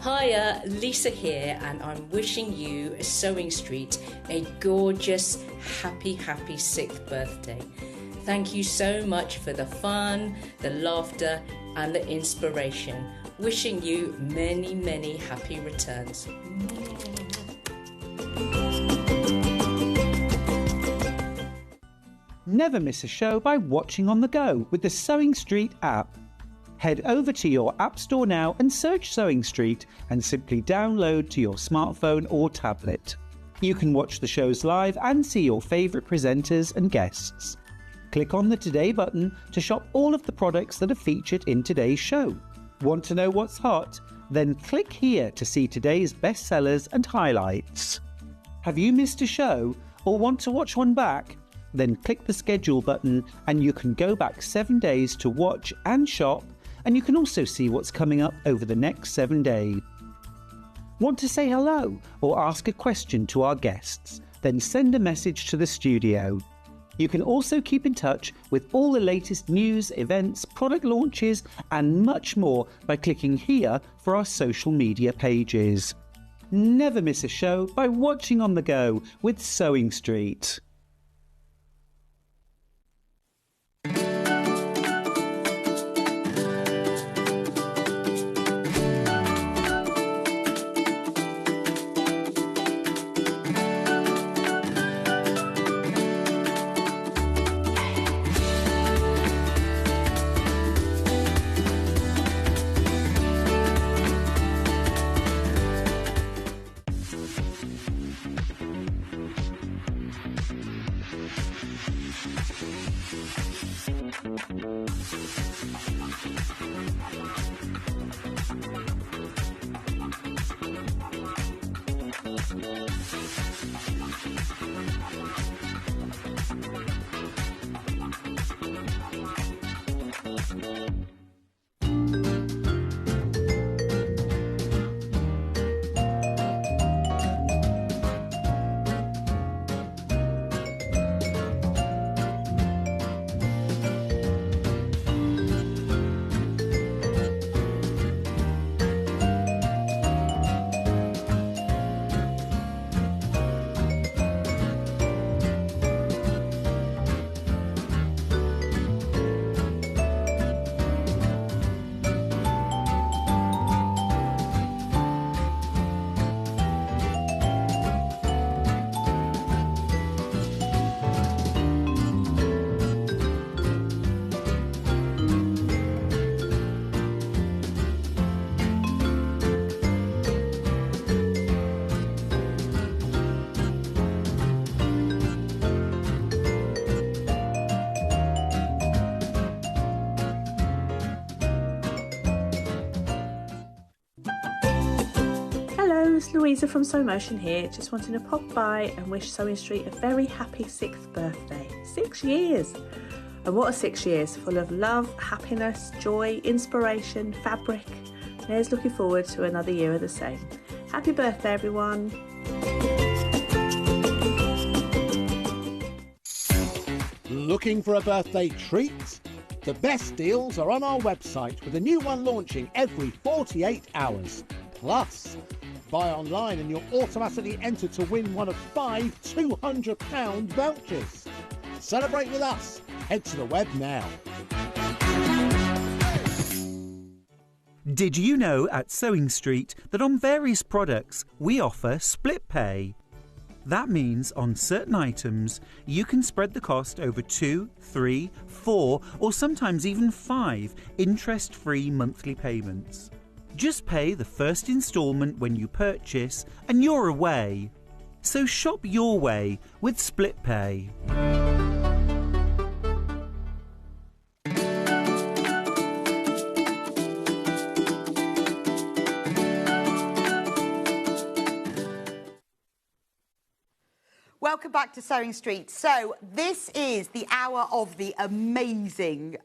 Hiya, Lisa here, and I'm wishing you, Sewing Street, a gorgeous, happy 6th birthday. Thank you so much for the fun, the laughter, and the inspiration. Wishing you many, many happy returns. Never miss a show by watching on the go with the Sewing Street app. Head over to your app store now and search Sewing Street and simply download to your smartphone or tablet. You can watch the shows live and see your favourite presenters and guests. Click on the Today button to shop all of the products that are featured in today's show. Want to know what's hot? Then click here to see today's bestsellers and highlights. Have you missed a show or want to watch one back? Then click the schedule button and you can go back 7 days to watch and shop, and you can also see what's coming up over the next 7 days. Want to say hello or ask a question to our guests? Then send a message to the studio. You can also keep in touch with all the latest news, events, product launches and much more by clicking here for our social media pages. Never miss a show by watching on the go with Sewing Street. It's Louisa from Sew Motion here, just wanting to pop by and wish Sewing Street a very happy 6th birthday. 6 years! And what are 6 years? Full of love, happiness, joy, inspiration, fabric. Here's looking forward to another year of the same. Happy birthday, everyone! Looking for a birthday treat? The best deals are on our website with a new one launching every 48 hours. Plus, Buy online and you're automatically entered to win one of 5 £200 vouchers. Celebrate with us. Head to the web now. Did you know at Sewing Street that on various products we offer split pay? That means on certain items you can spread the cost over 2, 3, 4 or sometimes even 5 interest-free monthly payments. Just pay the first instalment when you purchase and you're away. So shop your way with split pay. Welcome back to Sewing Street. So this is the hour of the amazing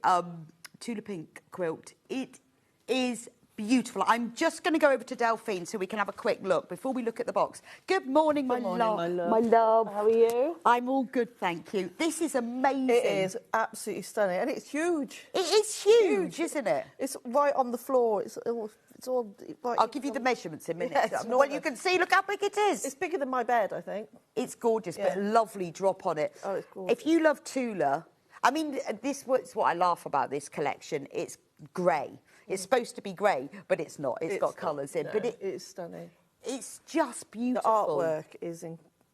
Tula Pink quilt. It is beautiful. I'm just going to go over to Delphine so we can have a quick look before we look at the box. Good morning, my love. My love. How are you? I'm all good, thank you. This is amazing. It is absolutely stunning, and it's huge. It is huge, isn't it? It's right on the floor. It's all right. I'll give you the measurements in a minute. Yes, well, you can see, look how big it is. It's bigger than my bed, I think. It's gorgeous, but lovely drop on it. Oh, it's gorgeous. If you love Tula, I mean, this is what I laugh about this collection. It's grey. It's supposed to be grey, but it's not. It's got colours in. No, but it's stunning. It's just beautiful. The artwork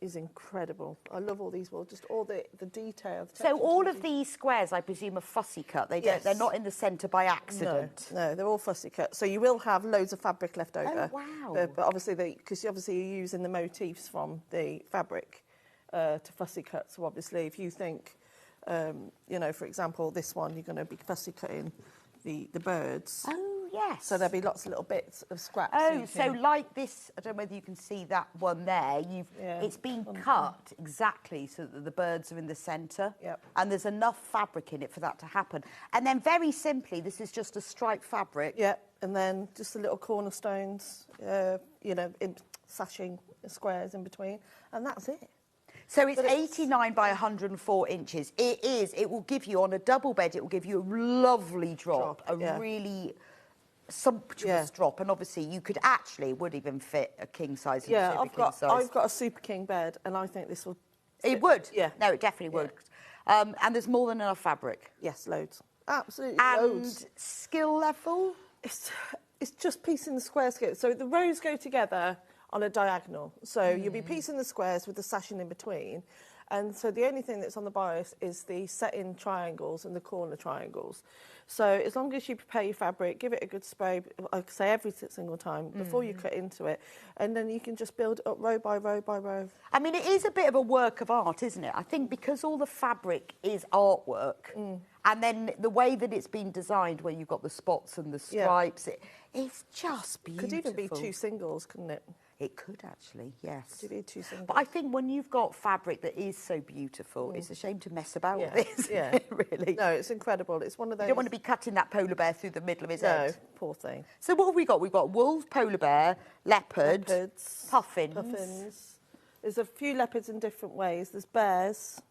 is incredible. I love all these walls, just all the detail. So all of these squares, I presume, are fussy cut. They're not in the centre by accident. No, they're all fussy cut. So you will have loads of fabric left over. Oh, wow. But obviously, because obviously you're using the motifs from the fabric to fussy cut. So obviously, if you think, for example, this one, you're going to be fussy cutting the birds. Oh, yes. So there'll be lots of little bits of scraps. Oh, so like this, I don't know whether you can see that one there. It's been cut exactly so that the birds are in the centre. Yep. And there's enough fabric in it for that to happen. And then very simply, this is just a striped fabric. Yeah, and then just the little cornerstones, in sashing squares in between, and that's it. So it's 89 by 104 inches. It will give you, on a double bed, it will give you a lovely drop, really sumptuous drop. And obviously, you could would even fit a king size. Yeah, I've got a super king bed, and I think this will. It would. Yeah. No, it definitely would. And there's more than enough fabric. Yes, loads. Absolutely loads. And skill level? It's just piecing the squares together. So the rows go together on a diagonal. So you'll be piecing the squares with the sashing in between. And so the only thing that's on the bias is the set-in triangles and the corner triangles. So as long as you prepare your fabric, give it a good spray, like I say, every single time before you cut into it, and then you can just build up row by row by row. I mean, it is a bit of a work of art, isn't it? I think because all the fabric is artwork, and then the way that it's been designed, where you've got the spots and the stripes, it's just beautiful. Could even be 2 singles, couldn't it? It could actually, yes. Could be 2 singles. But I think when you've got fabric that is so beautiful, it's a shame to mess about with this. Yeah, really. No, it's incredible. It's one of those. You don't want to be cutting that polar bear through the middle of his head. No, poor thing. So what have we got? We've got wolf, polar bear, leopards, puffins. There's a few leopards in different ways. There's bears,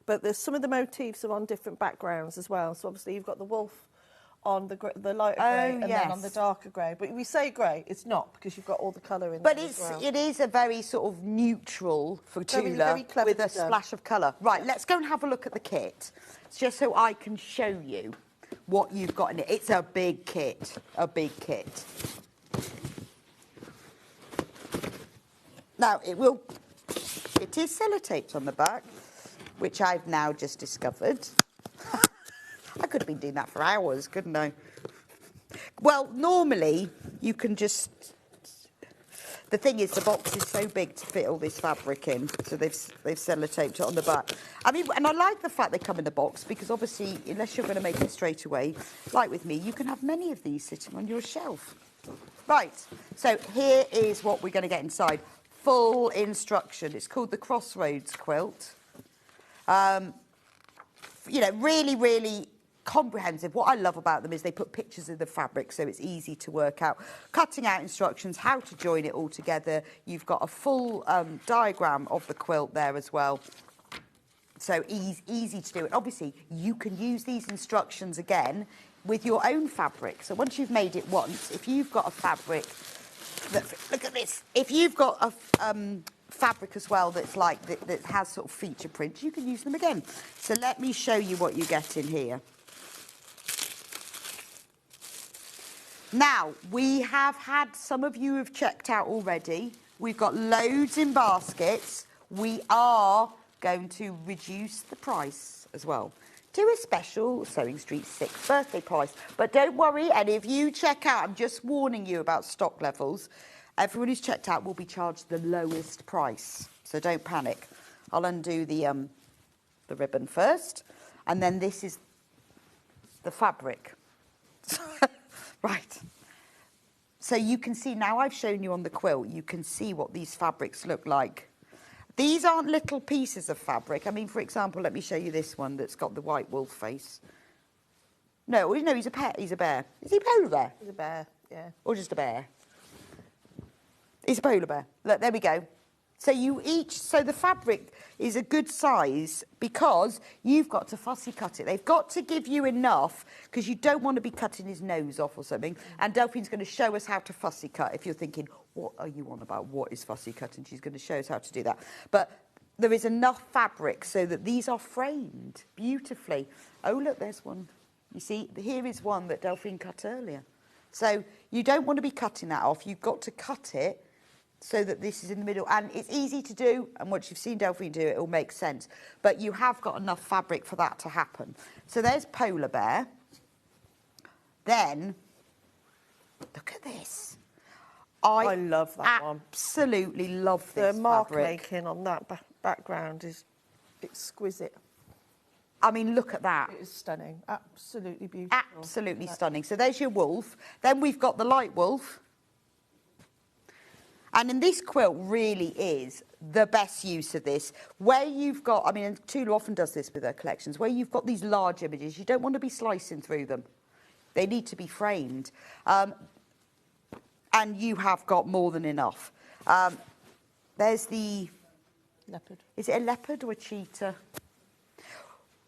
but there's some of the motifs are on different backgrounds as well. So obviously you've got the wolf on the lighter grey and then on the darker grey. But we say grey, it's not, because you've got all the colour in there as well. It is a very sort of neutral for Tula with a splash of colour. Right, let's go and have a look at the kit, just so I can show you what you've got in it. It's a big kit, Now, it is sellotaped on the back, which I've now just discovered. I could have been doing that for hours, couldn't I? Well, normally you can just... The thing is, the box is so big to fit all this fabric in, so they've sellotaped it on the back. I mean, and I like the fact they come in the box, because obviously, unless you're going to make it straight away, like with me, you can have many of these sitting on your shelf. Right, so here is what we're going to get inside. Full instruction. It's called the Crossroads quilt. Really, really comprehensive. What I love about them is they put pictures of the fabric, so it's easy to work out. Cutting out instructions, how to join it all together. You've got a full diagram of the quilt there as well. So easy to do it. Obviously, you can use these instructions again with your own fabric. So once you've made it once, if you've got a fabric Look at this. If you've got a fabric as well that's like that has sort of feature prints, you can use them again. So let me show you what you get in here. Now, we have had, some of you have checked out already. We've got loads in baskets. We are going to reduce the price as well to a special Sewing Street 6th birthday price. But don't worry, and if you check out, I'm just warning you about stock levels. Everyone who's checked out will be charged the lowest price. So don't panic. I'll undo the ribbon first. And then this is the fabric. Right. So you can see, now I've shown you on the quilt, you can see what these fabrics look like. These aren't little pieces of fabric. I mean, for example, let me show you this one that's got the white wolf face. No, he's a pet. He's a bear. Is he a polar bear? He's a bear, yeah. Or just a bear? He's a polar bear. Look, there we go. So so the fabric is a good size because you've got to fussy cut it. They've got to give you enough because you don't want to be cutting his nose off or something. And Delphine's going to show us how to fussy cut. If you're thinking, what are you on about? What is fussy cut? And she's going to show us how to do that. But there is enough fabric so that these are framed beautifully. Oh, look, there's one. You see, here is one that Delphine cut earlier. So you don't want to be cutting that off. You've got to cut it so that this is in the middle. And it's easy to do, and once you've seen Delphine do it, it'll make sense. But you have got enough fabric for that to happen. So there's Polar Bear. Then, look at this. I love that one. Absolutely love this The mark fabric. making on that background is exquisite. I mean, look at that. It is stunning. Absolutely beautiful. Absolutely stunning. So there's your wolf. Then we've got the light wolf. And in this quilt really is the best use of this. Where you've got, I mean, and Tula often does this with her collections, where you've got these large images, you don't want to be slicing through them. They need to be framed. And you have got more than enough. There's the... Leopard. Is it a leopard or a cheetah?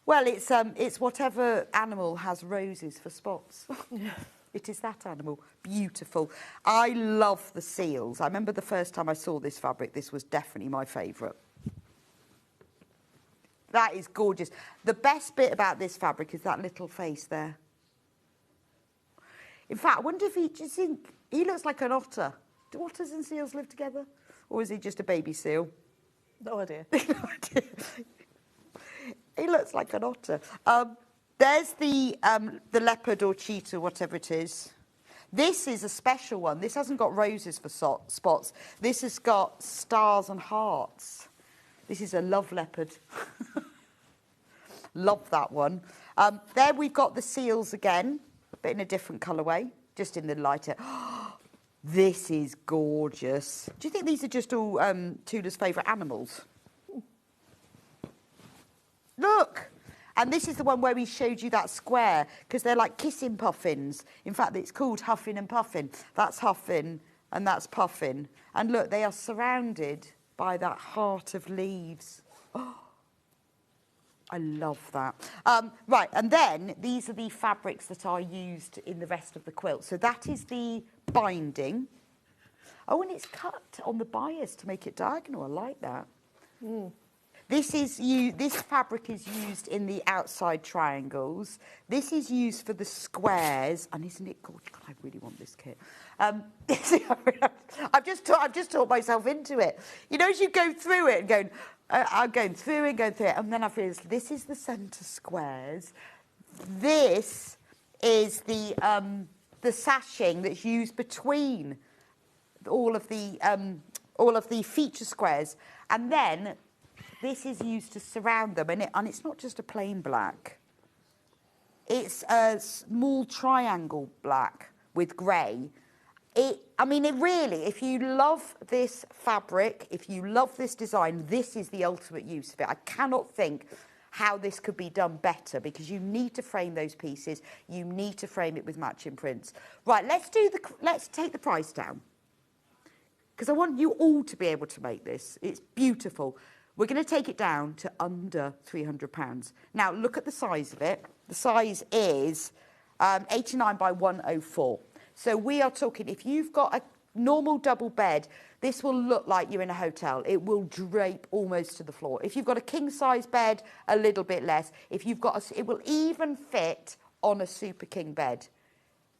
Well, it's whatever animal has roses for spots. Yeah. It is that animal. Beautiful. I love the seals. I remember the first time I saw this fabric, this was definitely my favourite. That is gorgeous. The best bit about this fabric is that little face there. In fact, I wonder if he looks like an otter. Do otters and seals live together? Or is he just a baby seal? No idea. No idea. He looks like an otter. There's the leopard or cheetah, whatever it is. This is a special one. This hasn't got roses for spots. This has got stars and hearts. This is a love leopard. Love that one. There we've got the seals again, but in a different colourway, just in the lighter. This is gorgeous. Do you think these are just all Tula's favourite animals? Look! And this is the one where we showed you that square, because they're like kissing puffins. In fact, it's called Huffin' and Puffin'. That's Huffin' and that's Puffin'. And look, they are surrounded by that heart of leaves. Oh, I love that. Right, and then these are the fabrics that are used in the rest of the quilt. So that is the binding. Oh, and it's cut on the bias to make it diagonal. I like that. Mm. This fabric is used in the outside triangles. This is used for the squares, and isn't it gorgeous? God, I really want this kit. I've just taught myself into it. You know, as you go through it and going, I'm going through it, and then I feel this is the centre squares. This is the sashing that's used between all of the feature squares, and then this is used to surround them, and it's not just a plain black. It's a small triangle black with grey. I mean, it really, if you love this fabric, if you love this design, this is the ultimate use of it. I cannot think how this could be done better, because you need to frame those pieces. You need to frame it with matching prints. Right, let's take the price down, because I want you all to be able to make this. It's beautiful. We're going to take it down to under £300. Now, look at the size of it. The size is 89 by 104. So we are talking, if you've got a normal double bed, this will look like you're in a hotel. It will drape almost to the floor. If you've got a king-size bed, a little bit less. If you've got it will even fit on a super king bed.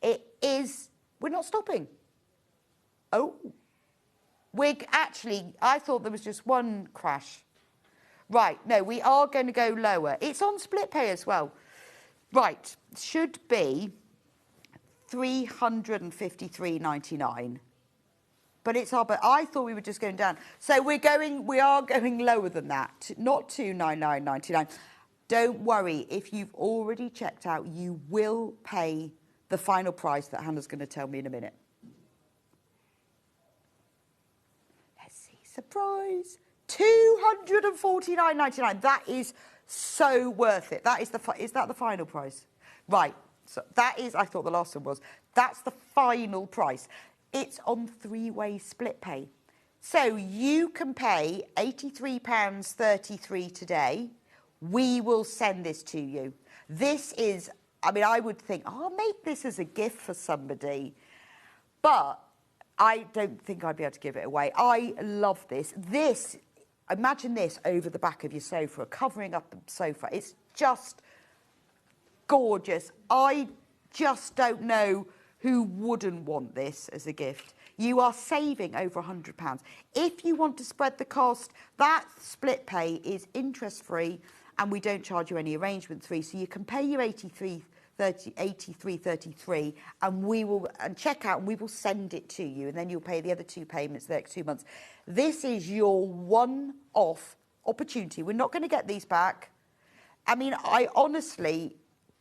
It is... We're not stopping. Oh. I thought there was just one crash. Right, no, we are going to go lower. It's on split pay as well. Right, should be $353.99. But I thought we were just going down. So we are going lower than that, not $299.99. Don't worry, if you've already checked out, you will pay the final price that Hannah's going to tell me in a minute. Let's see, surprise. $249.99. That is so worth it. Is that the final price? Right. So that is, I thought the last one was. That's the final price. It's on three-way split pay. So you can pay £83.33 today. We will send this to you. This is, I mean, I would think, I'll make this as a gift for somebody. But I don't think I'd be able to give it away. I love this. Imagine this over the back of your sofa, covering up the sofa. It's just gorgeous. I just don't know who wouldn't want this as a gift. You are saving over £100. If you want to spread the cost, that split pay is interest-free and we don't charge you any arrangement fee. So you can pay your $83.33 and check out and we will send it to you and then you'll pay the other two payments the next 2 months. This is your one-off opportunity. We're not going to get these back. I mean, I honestly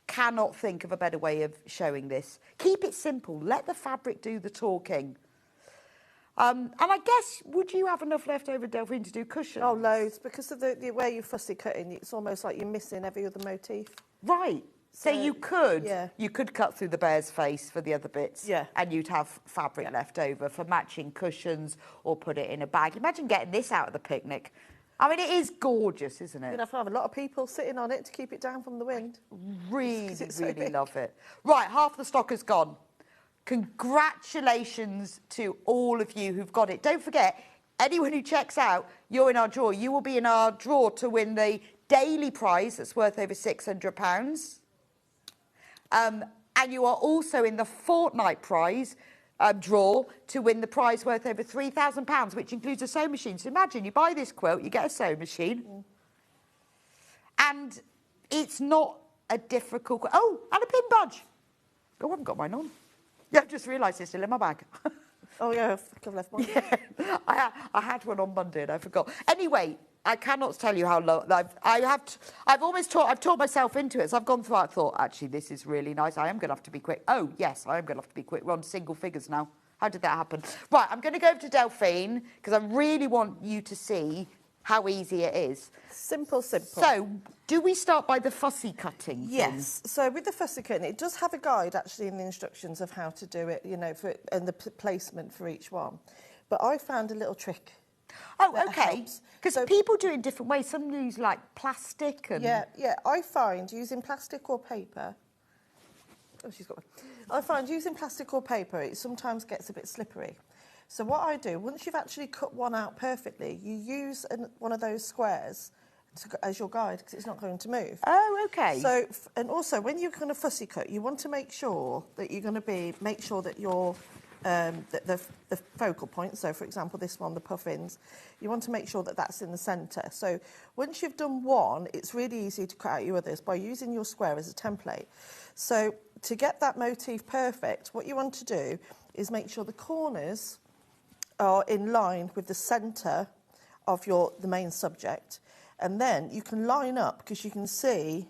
cannot think of a better way of showing this. Keep it simple. Let the fabric do the talking. And I guess, would you have enough left over, Delphine, to do cushions? Oh, loads. Because of the way you're fussy cutting, it's almost like you're missing every other motif. Right. So you could yeah. you could cut through the bear's face for the other bits, yeah. and you'd have fabric left over for matching cushions or put it in a bag. Imagine getting this out of the picnic. I mean, it is gorgeous, isn't it? You'd have to have a lot of people sitting on it to keep it down from the wind. Really love it. Right, half the stock is gone. Congratulations to all of you who've got it. Don't forget, anyone who checks out, you're in our draw. You will be in our draw to win the daily prize that's worth over £600. And you are also in the fortnight prize draw to win the prize worth over £3,000, which includes a sewing machine. So imagine you buy this quilt, you get a sewing machine, and it's not a difficult... Oh, and a pin budge. Oh, I haven't got mine on. Yeah, I've just realised it's still in my bag. Oh, yeah, I think I've left mine. Yeah, I had one on Monday and I forgot. Anyway, I cannot tell you how low... I've taught myself into it. So I've gone through it, I thought, actually, this is really nice. I am going to have to be quick. Oh, yes, I am going to have to be quick. We're on single figures now. How did that happen? Right, I'm going to go over to Delphine because I really want you to see how easy it is. Simple. So, do we start by the fussy cutting? Yes. So with the fussy cutting, it does have a guide actually in the instructions of how to do it, you know, and the placement for each one. But I found a little trick. Oh, okay. Because people do it in different ways. Some use like plastic and... Yeah. I find using plastic or paper... Oh, she's got one. I find using plastic or paper, it sometimes gets a bit slippery. So what I do, once you've actually cut one out perfectly, you use one of those squares as your guide because it's not going to move. Oh, okay. So, and also when you're going to fussy cut, you want to make sure that you're going to make sure that your the focal point. So, for example, this one, the puffins, you want to make sure that that's in the centre. So, once you've done one, it's really easy to cut out your others by using your square as a template. So, to get that motif perfect, what you want to do is make sure the corners are in line with the centre of the main subject, and then you can line up because you can see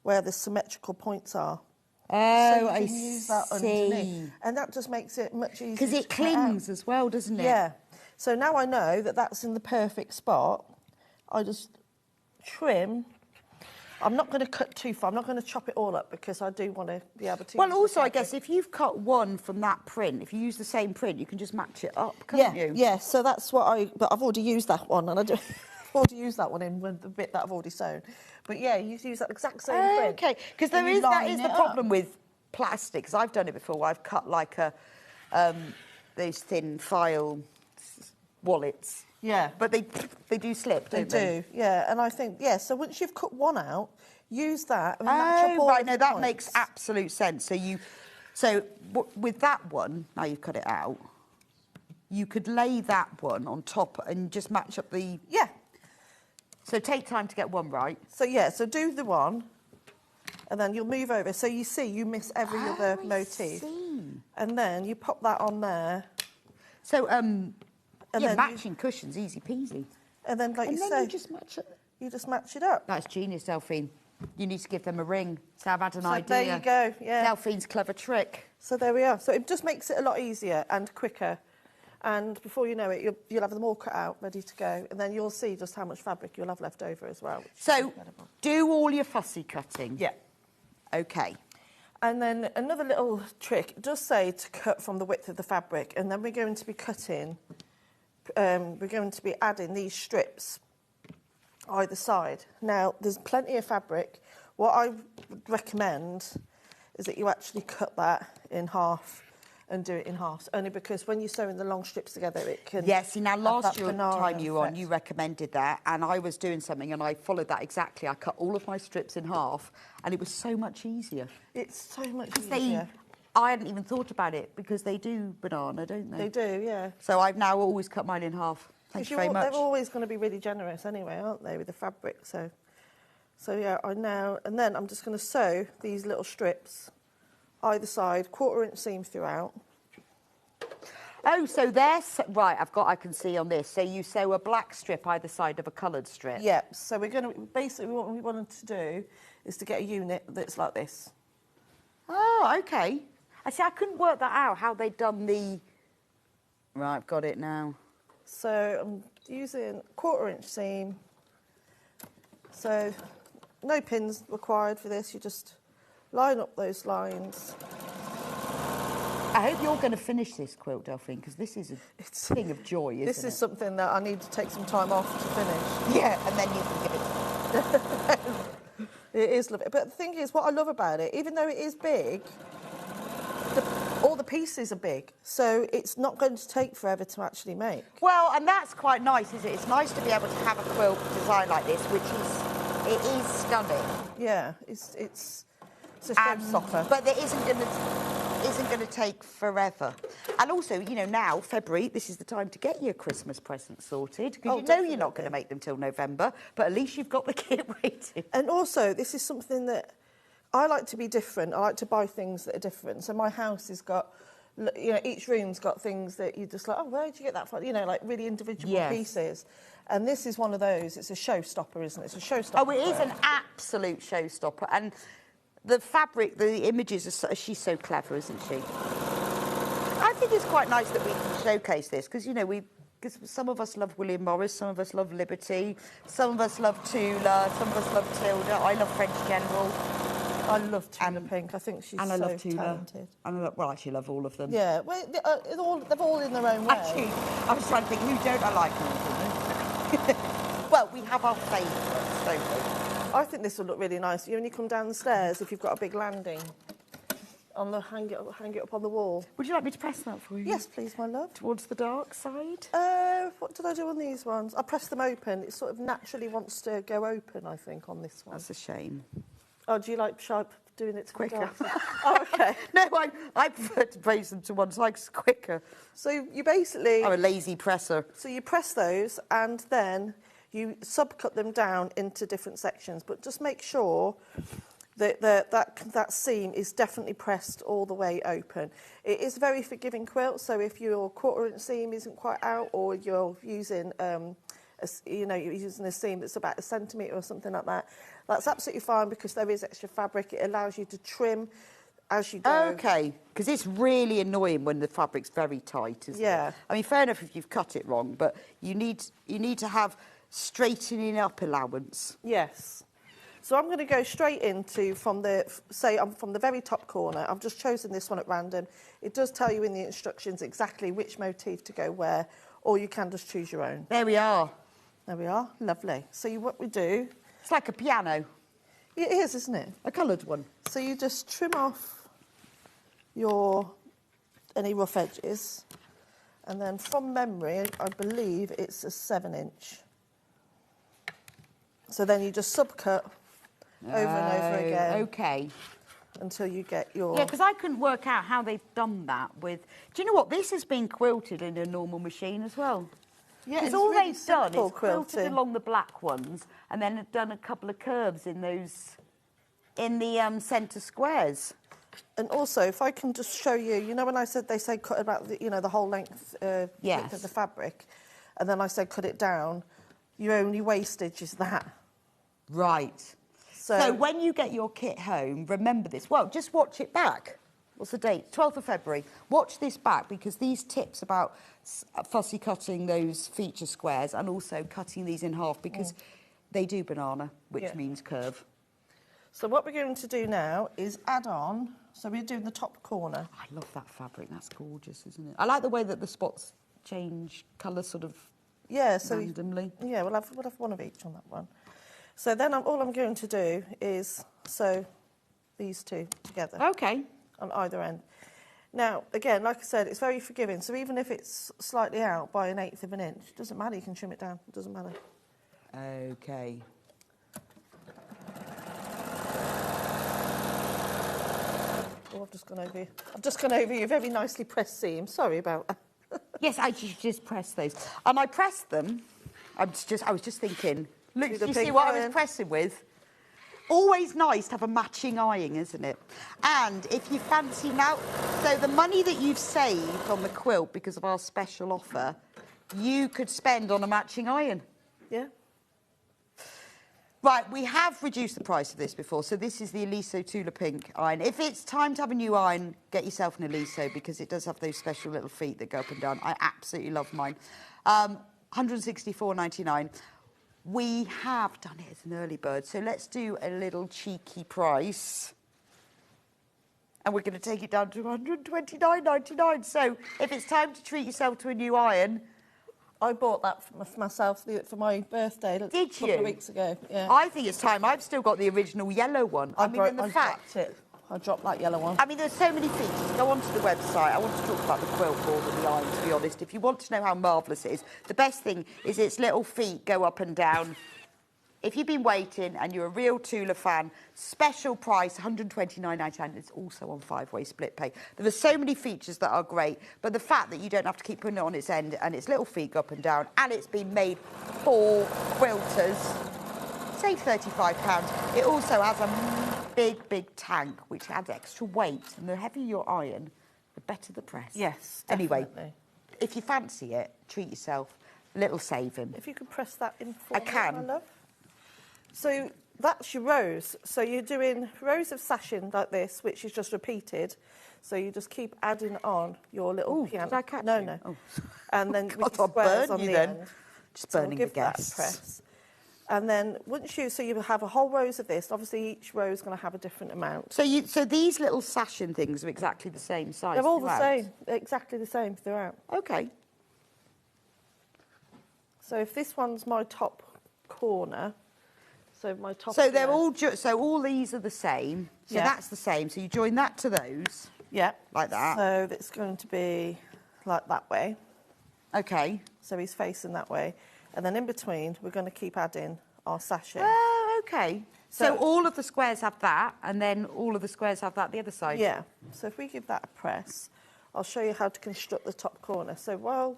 where the symmetrical points are. Oh, so I use that see. underneath. And that just makes it much easier. Because it clings as well, doesn't it? Yeah. So now I know that that's in the perfect spot. I just trim. I'm not going to cut too far. I'm not going to chop it all up because I do want to be able to... Well, also, I guess, if you've cut one from that print, if you use the same print, you can just match it up, can't you? Yeah, so that's what But I've already used that one, and I've already used that one in with the bit that I've already sewn. But, yeah, you use that exact same print. Okay, because that is the problem with plastic, because I've done it before, where I've cut like a those thin file wallets. Yeah. But they do slip, don't they? They do, yeah. And I think, yeah, so once you've cut one out, use that and match up all right, of no, the that points. makes absolute sense. So with that one, now you've cut it out, you could lay that one on top and just match up the... Yeah. So take time to get one right. So, yeah, so do the one, and then you'll move over. So you see, you miss every other motif. And then you pop that on there. So, and yeah, then matching cushions, easy peasy. And then, like and you then say... you just match it. You just match it up. That's genius, Delphine. You need to give them a ring. So I've had an So idea. there you go, yeah. Delphine's clever trick. So there we are. So it just makes it a lot easier and quicker. And before you know it, you'll have them all cut out, ready to go. And then you'll see just how much fabric you'll have left over as well. So do all your fussy cutting. Yeah. Okay. And then another little trick, it does say to cut from the width of the fabric. And then we're going to be cutting, we're going to be adding these strips either side. Now, there's plenty of fabric. What I would recommend is that you actually cut that in half and do it in halves, only because when you're sewing the long strips together, it can... Yeah, see, now have last that year, banana time you were on, effect. you recommended that, and I was doing something, and I followed that exactly. I cut all of my strips in half, and it was so much easier. It's so much Because easier. I hadn't even thought about it, because they do banana, don't they? They do, yeah. So I've now always cut mine in half. Thank you very much. They're always going to be really generous anyway, aren't they, with the fabric? So yeah, and then I'm just going to sew these little strips either side, 1/4 inch seam throughout. Oh, so there's... Right, I can see on this. So you sew a black strip either side of a coloured strip. Yeah, so we're going to... Basically, what we wanted to do is to get a unit that's like this. Oh, OK. I see, I couldn't work that out, how they'd done the... Right, I've got it now. So I'm using 1/4 inch seam. So no pins required for this. You just line up those lines. I hope you're going to finish this quilt, Delphine, because this is a thing of joy, isn't it? This is something that I need to take some time off to finish. Yeah, and then you can give it... It is lovely. But the thing is, what I love about it, even though it is big, all the pieces are big, so it's not going to take forever to actually make. Well, and that's quite nice, isn't it? It's nice to be able to have a quilt design like this, it is stunning. Yeah, it's a showstopper. But there isn't going to take forever. And also, you know, now, February, this is the time to get your Christmas presents sorted, because you know you're not going to make them till November, but at least you've got the kit waiting. And also, this is something that I like to be different. I like to buy things that are different. So my house has got, you know, each room's got things that you just like, oh, where did you get that from? You know, like really individual pieces. And this is one of those. It's a showstopper, isn't it? It's a showstopper. Oh, it is an absolute showstopper. And the fabric, the images, she's so clever, isn't she? I think it's quite nice that we can showcase this, because, you know, because some of us love William Morris, some of us love Liberty, some of us love Tula, some of us love Tilda. I love French General. I love Tula Pink. I think she's and I so love Tula. talented. And I actually love all of them. Yeah, well, they're all in their own way. Actually, I was trying to think, who don't I like all of them? Well, we have our favourites, don't we? I think this will look really nice. When you come down the stairs, if you've got a big landing, hang it up on the wall. Would you like me to press that for you? Yes, please, my love. Towards the dark side? What did I do on these ones? I pressed them open. It sort of naturally wants to go open, I think, on this one. That's a shame. Oh, do you like sharp doing it quicker? Oh, OK. No, I prefer to brace them to one side 'cause it's quicker. So you basically... I'm a lazy presser. So you press those and then you subcut them down into different sections, but just make sure that that seam is definitely pressed all the way open. It is a very forgiving quilt, so if your 1/4 inch seam isn't quite out, or you're using you're using a seam that's about 1 centimetre or something like that, that's absolutely fine, because there is extra fabric. It allows you to trim as you go. OK, because it's really annoying when the fabric's very tight, isn't it? I mean, fair enough if you've cut it wrong, but you need to have straightening up allowance. Yes. So I'm going to go straight into, from the very top corner. I've just chosen this one at random. It does tell you in the instructions exactly which motif to go where, or you can just choose your own. There we are. There we are. Lovely. So what we do... It's like a piano. It is, isn't it? A coloured one. So you just trim off any rough edges. And then from memory, I believe it's a 7-inch. So then you just subcut over and over again. Okay. Until you get your... Yeah, because I couldn't work out how they've done that with... Do you know what? This has been quilted in a normal machine as well. Yeah, because it's all really they've done simple is quilted quilting. along the black ones and then have done a couple of curves in those... in the centre squares. And also, if I can just show you, you know when I said they say cut about the, the whole length width of the fabric, and then I said cut it down, your only wastage is that. Right. So when you get your kit home, remember this. Well, just watch it back. What's the date? 12th of February. Watch this back because these tips about fussy cutting those feature squares and also cutting these in half because they do banana, which means curve. So what we're going to do now is add on, so we're doing the top corner. I love that fabric, that's gorgeous, isn't it? I like the way that the spots change colour sort of randomly. Yeah, we'll have one of each on that one. So then all I'm going to do is sew these two together. Okay. On either end. Now, again, like I said, it's very forgiving, so even if it's slightly out by 1/8 of an inch, it doesn't matter, you can trim it down, it doesn't matter. Okay. Oh, I've just gone over your very nicely pressed seam. Sorry about that. Yes, I just pressed those. And I pressed them. I was just thinking, look, you see what I was pressing with? Always nice to have a matching iron, isn't it? And if you fancy now, so the money that you've saved on the quilt because of our special offer, you could spend on a matching iron. Yeah. Right, we have reduced the price of this before, so this is the Eliso Tula Pink iron. If it's time to have a new iron, get yourself an Eliso because it does have those special little feet that go up and down. I absolutely love mine. £164.99. We have done it as an early bird, so let's do a little cheeky price. And we're going to take it down to £129.99. So if it's time to treat yourself to a new iron... I bought that for myself for my birthday. Did a couple you? of weeks ago. Yeah. I think it's time. I've still got the original yellow one. I dropped it. I dropped that yellow one. I mean, there's so many features. Go onto the website. I want to talk about the quilt more than the iron, to be honest. If you want to know how marvellous it is, the best thing is its little feet go up and down. If you've been waiting and you're a real Tula fan, special price, £129.99. It's also on 5-way split pay. There are so many features that are great, but the fact that you don't have to keep putting it on its end and its little feet go up and down, and it's been made for quilters, save £35. It also has a big tank, which adds extra weight, and the heavier your iron, the better the press. Yes, definitely. Anyway, if you fancy it, treat yourself. A little saving. If you could press that in for me, can. my love. So that's your rows. So you're doing rows of sashing like this, which is just repeated. So you just keep adding on your little piano. Did I catch No, you? no. Oh. And then God, with the I'll squares burn on you the then. end. Just So burning give the that gas. a press. And then once you have a whole rows of this. Obviously, each row is going to have a different amount. So these little sashing things are exactly the same size. They're all throughout? the same, exactly the same throughout. Okay. So if this one's my top corner, so my top. So they're all so all these are the same. So that's the same. So you join that to those. Yeah. Like that. So it's going to be like that way. Okay. So he's facing that way. And then in between, we're going to keep adding our sashing. Oh, okay. So all of the squares have that, and then all of the squares have that the other side. Yeah. So if we give that a press, I'll show you how to construct the top corner. So while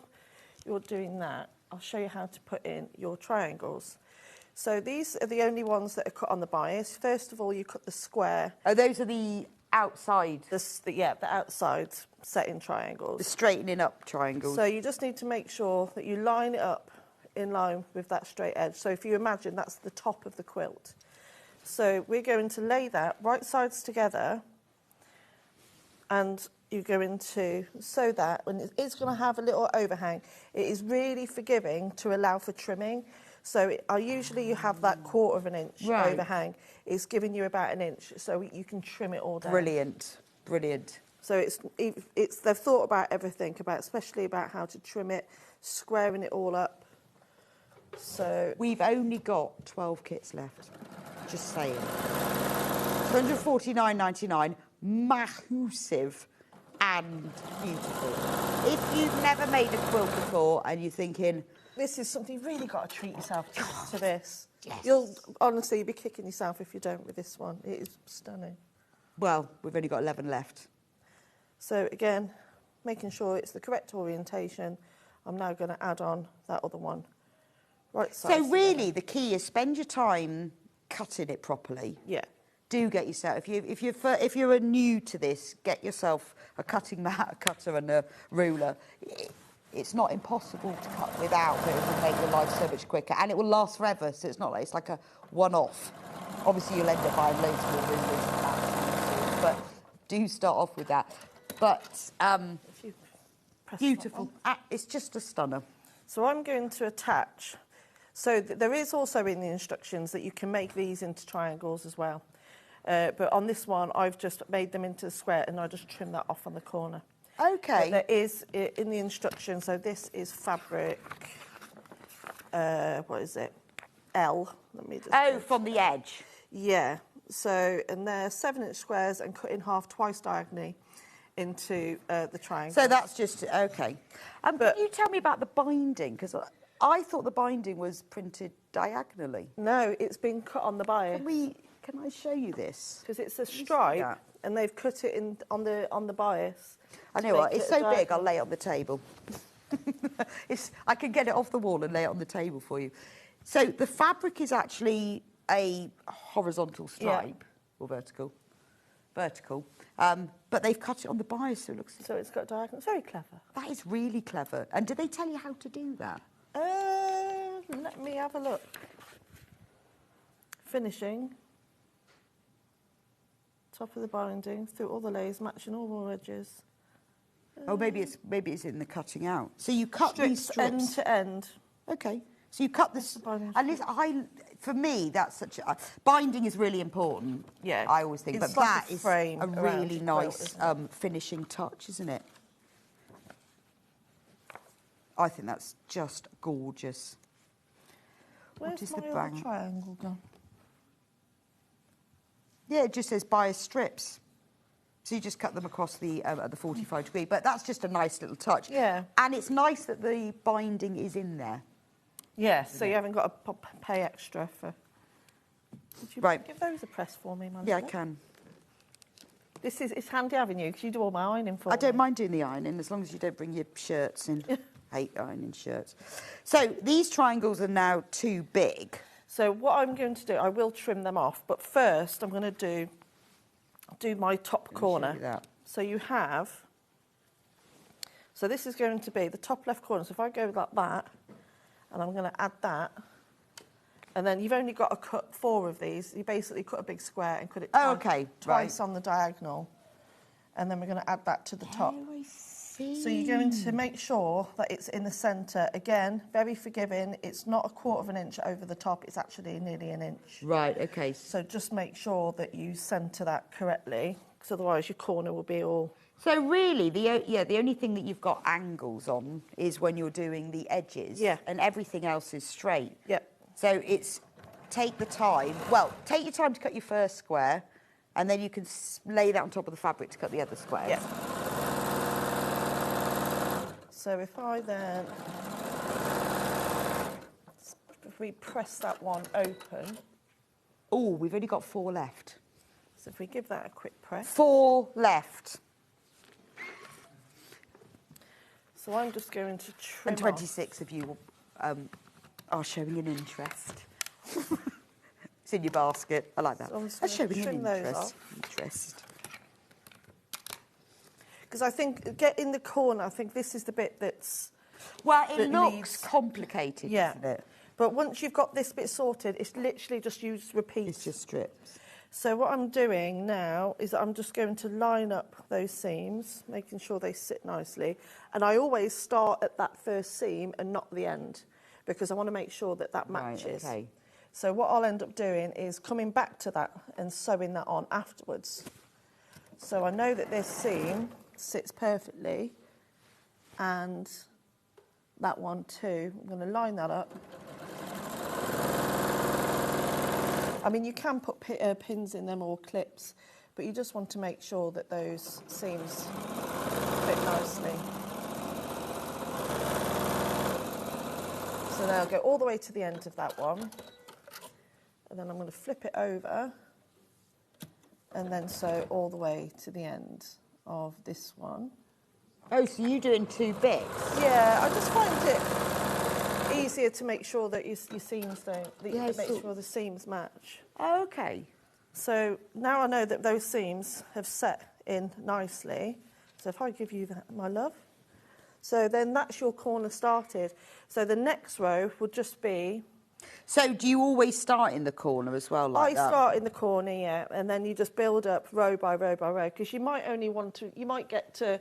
you're doing that, I'll show you how to put in your triangles. So these are the only ones that are cut on the bias. First of all, you cut the square. Oh, those are the outside. The outside setting triangles. The straightening up triangles. So you just need to make sure that you line it up in line with that straight edge. So if you imagine that's the top of the quilt. So we're going to lay that right sides together, and you're going to sew that, and it's going to have a little overhang. It is really forgiving to allow for trimming. So usually you have that 1/4 of an inch overhang. It's giving you about an inch, so you can trim it all down. Brilliant, brilliant. So they've thought about everything, especially about how to trim it, squaring it all up. So we've only got 12 kits left. Just saying. £149.99, massive, and beautiful. If you've never made a quilt before and you're thinking, this is something you've really got to treat yourself to this. Yes. You'll honestly be kicking yourself if you don't with this one. It is stunning. well, we've only got 11 left. So again, making sure it's the correct orientation. I'm now going to add on that other one. Right side. So really, the key is spend your time cutting it properly. Yeah. Do get yourself, if you're new to this, get yourself a cutting mat, a cutter and a ruler. It's not impossible to cut without, but it will make your life so much quicker. And it will last forever, so it's not like, it's like a one-off. Obviously, you'll end up buying loads more rulers and that, but do start off with that. But If you press beautiful. It's just a stunner. So I'm going to attach. So there is also in the instructions that you can make these into triangles as well. But on this one, I've just made them into a square and I just trim that off on the corner. Okay. But there is in the instructions, so this is fabric, what is it? L. Let me just Oh, from the edge. Yeah. So, and they're 7-inch squares and cut in half twice diagonally into the triangle. So that's just, okay. But- can you tell me about the binding? Because I thought the binding was printed diagonally. No, it's been cut on the bias. Can I show you this? Because it's a see stripe, that? and they've cut it in on the bias. I know what, it's so big, I'll lay it on the table. I can get it off the wall and lay it on the table for you. So the fabric is actually a horizontal stripe, or vertical. Vertical. But they've cut it on the bias, so it looks... So it's got diagonal. It's very clever. That is really clever. And did they tell you how to do that? Let me have a look. Finishing. Top of the binding, through all the layers, matching all the edges. Oh, maybe it's in the cutting out. So you cut these strips end to end. Okay. So you cut this. At least for me, that's such a binding is really important. Yeah. I always think, It's but like that a is frame a around really the quilt, nice isn't it? finishing touch, isn't it? I think that's just gorgeous. Where's What is the my other bang? triangle gone? Yeah, it just says bias strips. So you just cut them across the at the 45 degree, but that's just a nice little touch. Yeah. And it's nice that the binding is in there. Yeah, so you haven't got to pay extra for... Would you Right. give those a press for me, Amanda? Yeah, I can. It's handy having you, because you do all my ironing for me. I don't mind doing the ironing as long as you don't bring your shirts in. Hate ironing shirts. So these triangles are now too big. So what I'm going to do, I will trim them off, but first I'm going to do my top corner. show you that. So you have, so this is going to be the top left corner. So if I go like that, and I'm going to add that, and then you've only got to cut 4 of these. You basically cut a big square and cut it twice on the diagonal, and then we're going to add that to the top. Oh, I see. So you're going to make sure that it's in the centre. Again, very forgiving. It's not a 1/4 inch over the top. It's actually nearly an inch. Right, okay. So just make sure that you centre that correctly, because otherwise your corner will be all... So really, the only thing that you've got angles on is when you're doing the edges. Yeah. And everything else is straight. Yep. So it's take your time to cut your first square, and then you can lay that on top of the fabric to cut the other squares. Yeah. So if we press that one open, Oh, we've only got 4 left. so if we give that a quick press. 4 left. So I'm just going to trim And 26 of you are showing an interest. It's in your basket. I like that. So I'm just That's gonna showing an trim those interest. off. Interest. Because I think, get in the corner, I think this is the bit that's... Well, it that looks needs- complicated, Yeah. doesn't it? But once you've got this bit sorted, it's literally just you just repeat. It's just strips. So what I'm doing now is I'm just going to line up those seams, making sure they sit nicely. And I always start at that first seam and not the end, because I want to make sure that that matches. Right, okay. So what I'll end up doing is coming back to that and sewing that on afterwards. So I know that this seam sits perfectly, and that one too. I'm going to line that up. I mean, you can put pins in them or clips, but you just want to make sure that those seams nicely. So now I'll go all the way to the end of that one. And then I'm going to flip it over and then sew all the way to the end of this one. Oh, so you're doing 2 bits? Yeah, I just find it easier to make sure that your seams don't, that you can make sure the seams match. Oh, okay. So now I know that those seams have set in nicely. So if I give you that, my love. So then that's your corner started. So the next row would just be... So do you always start in the corner as well, like that? I start in the corner, yeah, and then you just build up row by row by row, because you might only want to, you might get to,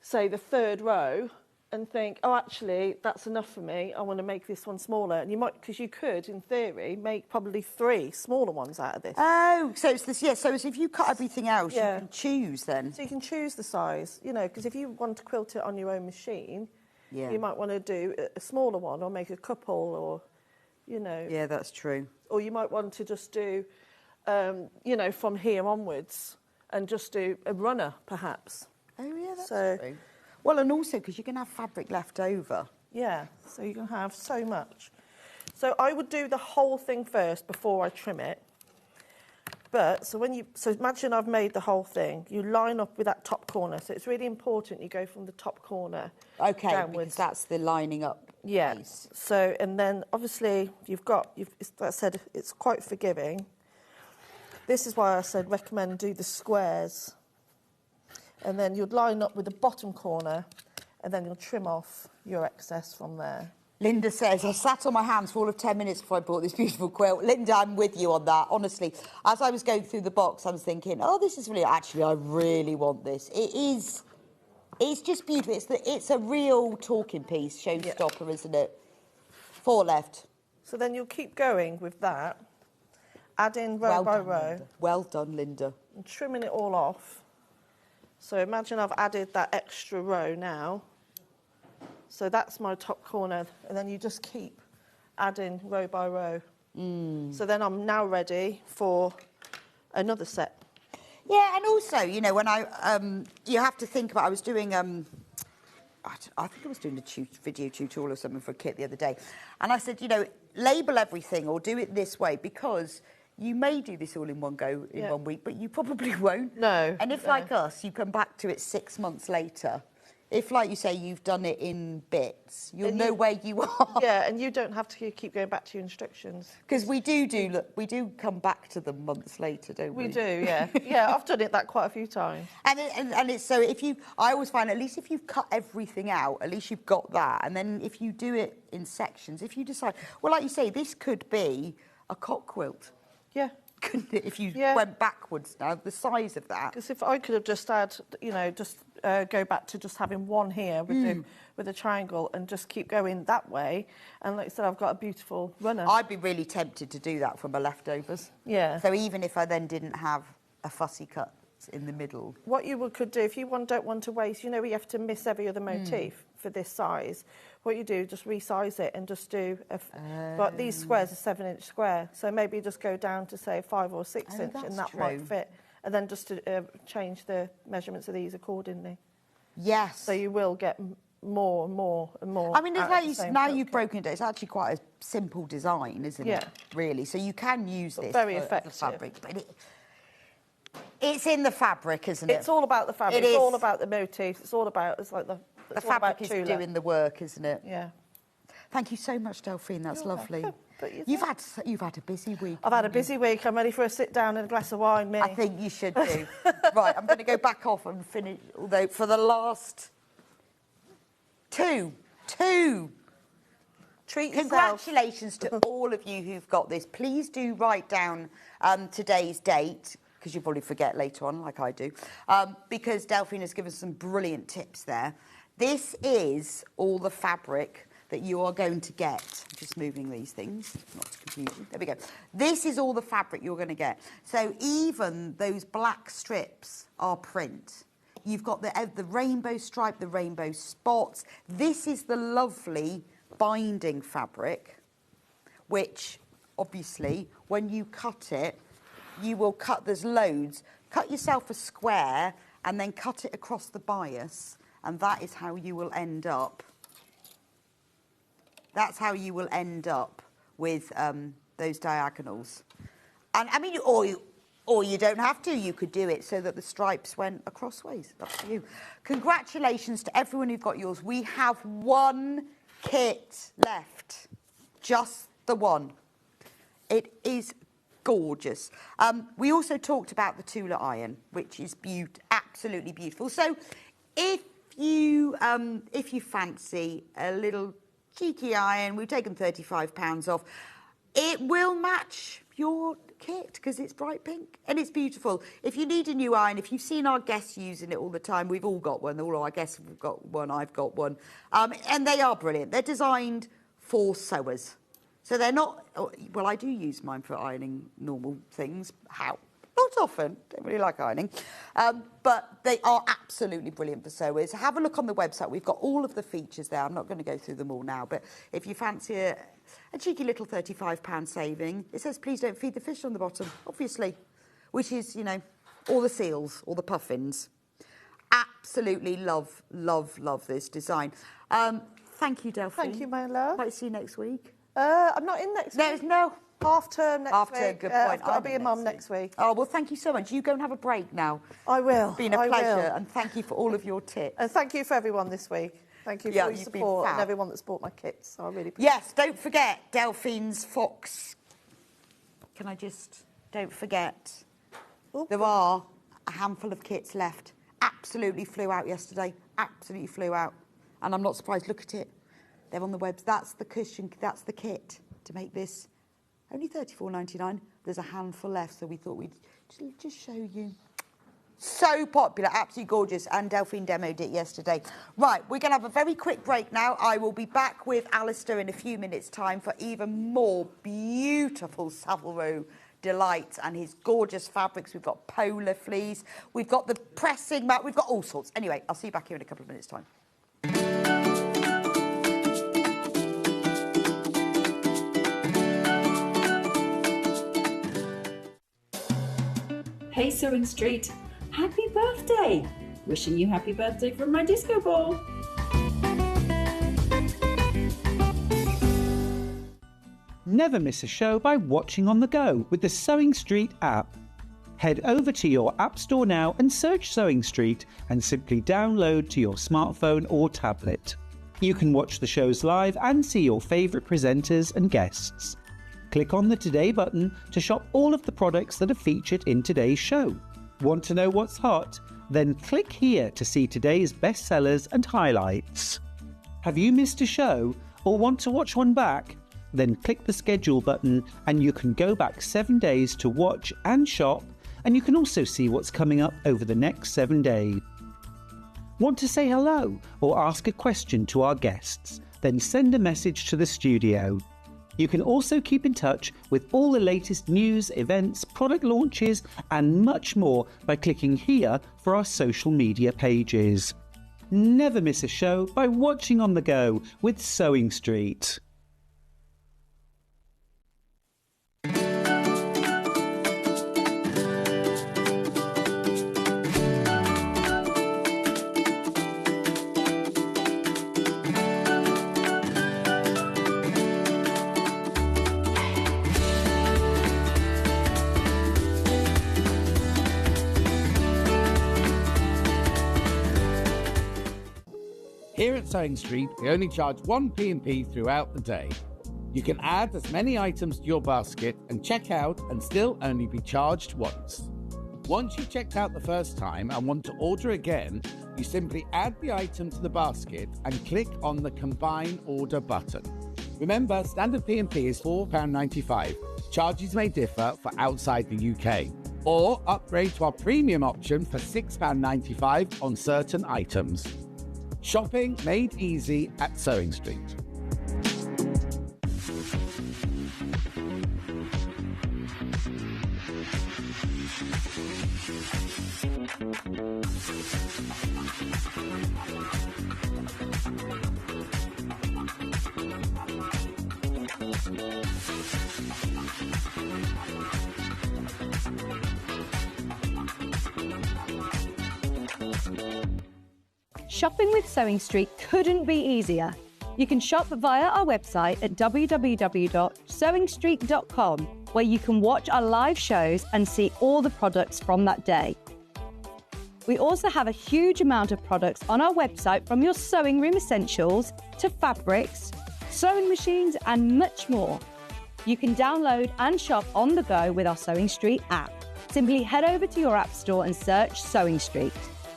say, the 3rd row and think, oh, actually, that's enough for me, I want to make this one smaller. And you might, because you could, in theory, make probably 3 smaller ones out of this. Oh, so it's this, yeah, so it's if you cut everything else, you can choose then. So you can choose the size, you know, because if you want to quilt it on your own machine, you might want to do a smaller one or make a couple or... You know. Yeah, that's true. Or you might want to just do, you know, from here onwards and just do a runner, perhaps. Oh, yeah, that's true. Well, and also because you can have fabric left over. Yeah, so you can have so much. So I would do the whole thing first before I trim it. But, so imagine I've made the whole thing. You line up with that top corner. So it's really important you go from the top corner downwards. Because that's the lining up. Yeah. So, and then obviously as I said, it's quite forgiving. This is why I said recommend do the squares. And then you'd line up with the bottom corner and then you'll trim off your excess from there. Linda says, I sat on my hands for all of 10 minutes before I bought this beautiful quilt. Linda, I'm with you on that, honestly. As I was going through the box, I was thinking, oh, this is really... Actually, I really want this. It is... It's just beautiful. It's a real talking piece, showstopper, isn't it? 4 left. So then you'll keep going with that, adding row by row. Linda. Well done, Linda. And trimming it all off. So imagine I've added that extra row now. So that's my top corner. And then you just keep adding row by row. So then I'm now ready for another set. Yeah, and also, you know, when you have to think about, I was doing, I think I was doing a video tutorial or something for a kit the other day. And I said, you know, label everything or do it this way because you may do this all in one go in 1 week, but you probably won't. No. And if, like us, you come back to it 6 months later, if, like you say, you've done it in bits, you'll know where you are. Yeah, and you don't have to keep going back to your instructions. Because we do come back to them months later, don't we? We do, yeah. Yeah, I've done that quite a few times. And it's so I always find at least if you've cut everything out, at least you've got that. And then if you do it in sections, if you decide, well, like you say, this could be a cot quilt. Yeah. Couldn't it? If you went backwards now, the size of that. Because if I could have just had, you know, go back to just having one here with a triangle and just keep going that way. And like I said, I've got a beautiful runner. I'd be really tempted to do that from my leftovers. Yeah. So even if I then didn't have a fussy cut in the middle. What you could do, if you don't want to waste, you know, you have to miss every other motif for this size. What you do, just resize it and just do, but these squares are 7-inch square. So maybe just go down to, say, 5 or 6 inch and that might fit. And then just to change the measurements of these accordingly. Yes. So you will get more and more and more. I mean, it's like now you've broken it down, it's actually quite a simple design, isn't it? Really. So you can use this very for effective. the fabric. But it's in the fabric, isn't it? It's all about the fabric. It's all about the motifs. It's all about, it's like the fabric is doing the work, isn't it? Yeah. Thank you so much, Delphine. That's lovely. You've had a busy week. I've had a busy week. I'm ready for a sit down and a glass of wine, me. I think you should do. Right, I'm going to go back off and finish. Although for the last two. Treat yourself. Congratulations to all of you who've got this. Please do write down today's date, because you'll probably forget later on, like I do, because Delphine has given some brilliant tips there. This is all the fabric that you are going to get. I'm just moving these things, not to confuse you. There we go. This is all the fabric you're going to get. So even those black strips are print. You've got the rainbow stripe, the rainbow spots. This is the lovely binding fabric, which obviously when you cut it, you will cut, there's loads. Cut yourself a square and then cut it across the bias. and that is how you will end up. That's how you will end up with those diagonals. And I mean, or you don't have to. You could do it so that the stripes went across ways. Up to you. Congratulations to everyone who got yours. We have one kit left. Just the one. It is gorgeous. We also talked about the Tula iron, which is absolutely beautiful. So if you fancy a little cheeky iron, we've taken £35 off. It will match your kit because it's bright pink and it's beautiful. If you need a new iron, if you've seen our guests using it all the time, we've all got one. All our guests have got one. I've got one. And they are brilliant. They're designed for sewers. So they're not, well, I do use mine for ironing normal things. How? Not often. Don't really like ironing. But they are absolutely brilliant for sewers. Have a look on the website. We've got all of the features there. I'm not going to go through them all now. But if you fancy a cheeky little £35 saving, it says, please don't feed the fish on the bottom, obviously, which is, you know, all the seals, all the puffins. Absolutely love, love, love this design. Thank you, Delphine. Thank you, my love. Might see you next week. I'm not in next week. No. Half term next week. Half term, good point. I've got to be a mum next week. Oh, well, thank you so much. You go and have a break now. I will. It's been a pleasure, and thank you for all of your tips. And thank you for everyone this week. Thank you for your support and everyone that's bought my kits. I really appreciate it. Yes, don't forget Delphine's Fox. Can I just... Don't forget. Ooh. There are a handful of kits left. Absolutely flew out yesterday. Absolutely flew out. And I'm not surprised. Look at it. They're on the webs. That's the cushion. That's the kit to make this. Only $34.99. There's a handful left, so we thought we'd just show you. So popular, absolutely gorgeous, and Delphine demoed it yesterday. Right, we're going to have a very quick break now. I will be back with Alistair in a few minutes' time for even more beautiful Savile Row delights and his gorgeous fabrics. We've got polar fleece, we've got the pressing mat, we've got all sorts. Anyway, I'll see you back here in a couple of minutes' time. Hey Sewing Street, happy birthday! Wishing you happy birthday from my disco ball. Never miss a show by watching on the go with the Sewing Street app. Head over to your App Store now and search Sewing Street and simply download to your smartphone or tablet. You can watch the shows live and see your favourite presenters and guests. Click on the Today button to shop all of the products that are featured in today's show. Want to know what's hot? Then click here to see today's bestsellers and highlights. Have you missed a show or want to watch one back? Then click the schedule button and you can go back 7 days to watch and shop, and you can also see what's coming up over the next 7 days. Want to say hello or ask a question to our guests? Then send a message to the studio. You can also keep in touch with all the latest news, events, product launches and much more by clicking here for our social media pages. Never miss a show by watching on the go with Sewing Street. Here at Sewing Street, we only charge one P&P throughout the day. You can add as many items to your basket and check out and still only be charged once. Once you've checked out the first time and want to order again, you simply add the item to the basket and click on the Combine Order button. Remember, standard P&P is £4.95. Charges may differ for outside the UK. Or upgrade to our premium option for £6.95 on certain items. Shopping made easy at Sewing Street. Shopping with Sewing Street couldn't be easier. You can shop via our website at www.sewingstreet.com, where you can watch our live shows and see all the products from that day. We also have a huge amount of products on our website, from your sewing room essentials to fabrics, sewing machines and much more. You can download and shop on the go with our Sewing Street app. Simply head over to your app store and search Sewing Street.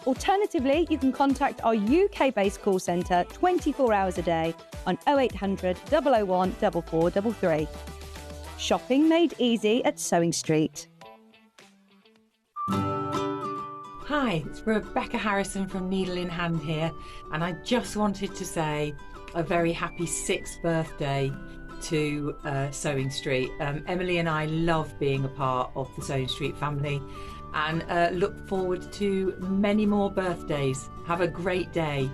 Alternatively, you can contact our UK-based call centre 24 hours a day on 0800 001 4433. Shopping made easy at Sewing Street. Hi, it's Rebecca Harrison from Needle in Hand here, and I just wanted to say a very happy 6th birthday to Sewing Street. Emily and I love being a part of the Sewing Street family, and look forward to many more birthdays. Have a great day.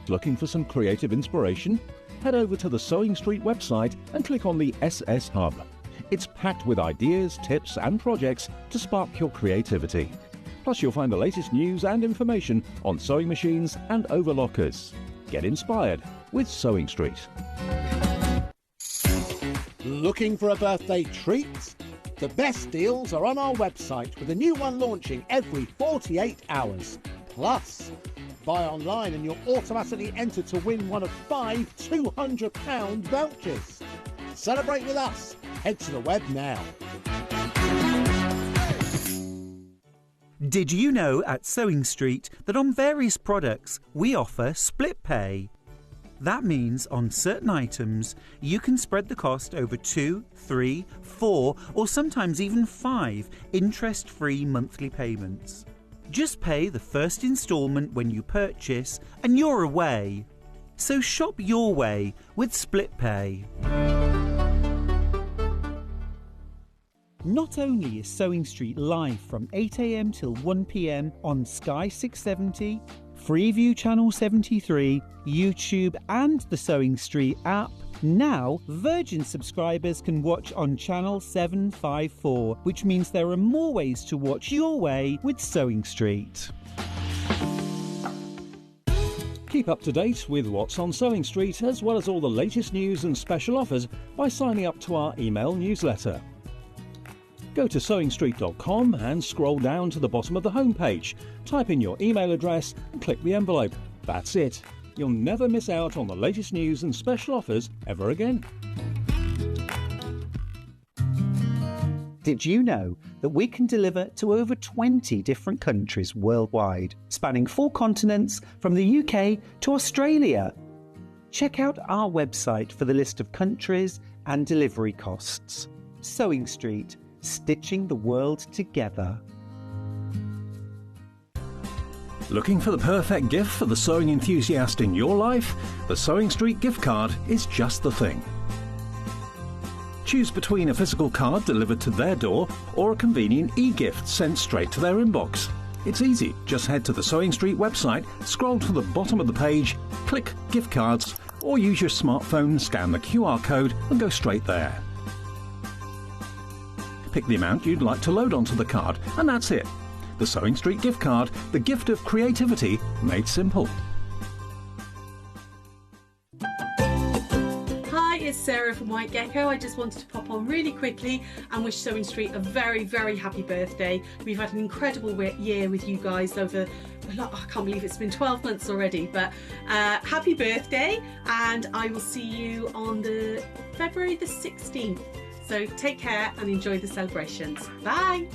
Looking for some creative inspiration? Head over to the Sewing Street website and click on the SS Hub. It's packed with ideas, tips and projects to spark your creativity. Plus you'll find the latest news and information on sewing machines and overlockers. Get inspired with Sewing Street. Looking for a birthday treat? The best deals are on our website, with a new one launching every 48 hours. Plus, buy online and you'll automatically enter to win one of 5 £200 vouchers. Celebrate with us. Head to the web now. Did you know at Sewing Street that on various products we offer split pay? That means on certain items you can spread the cost over 2, 3, 4 or sometimes even 5 interest-free monthly payments. Just pay the first instalment when you purchase and you're away. So shop your way with split pay. Not only is Sewing Street live from 8 AM till 1 PM on Sky 670, Freeview Channel 73, YouTube and the Sewing Street app, now Virgin subscribers can watch on Channel 754, which means there are more ways to watch your way with Sewing Street. Keep up to date with what's on Sewing Street, as well as all the latest news and special offers, by signing up to our email newsletter. Go to sewingstreet.com and scroll down to the bottom of the homepage. Type in your email address and click the envelope. That's it. You'll never miss out on the latest news and special offers ever again. Did you know that we can deliver to over 20 different countries worldwide, spanning 4 continents from the UK to Australia? Check out our website for the list of countries and delivery costs. Sewing Street, stitching the world together. Looking for the perfect gift for the sewing enthusiast in your life? The Sewing Street gift card is just the thing. Choose between a physical card delivered to their door or a convenient e-gift sent straight to their inbox. It's easy. Just head to the Sewing Street website, scroll to the bottom of the page, click gift cards, or use your smartphone, scan the QR code and go straight there. Pick the amount you'd like to load onto the card, and that's it. The Sewing Street gift card, the gift of creativity made simple. Hi, it's Sarah from White Gecko. I just wanted to pop on really quickly and wish Sewing Street a very, very happy birthday. We've had an incredible year with you guys over, I can't believe it's been 12 months already, but happy birthday, and I will see you on the February the 16th. So take care and enjoy the celebrations. Bye.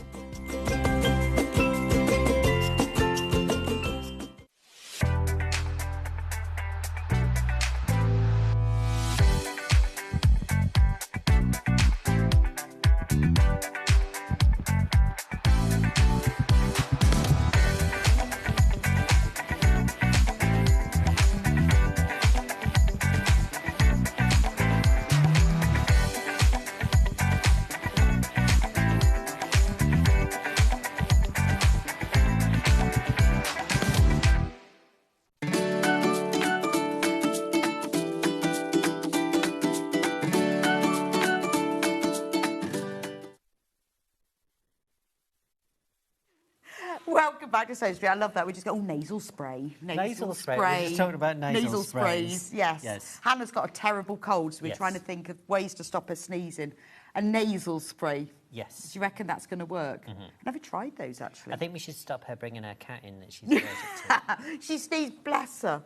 Welcome back to Sewing Street. I love that. We just go, nasal spray. Nasal spray. We're just talking about nasal sprays. Yes. Hannah's got a terrible cold, so we're trying to think of ways to stop her sneezing. A nasal spray. Yes. Do you reckon that's going to work? I've never tried those, actually. I think we should stop her bringing her cat in that she's allergic to. She sneezed, bless her.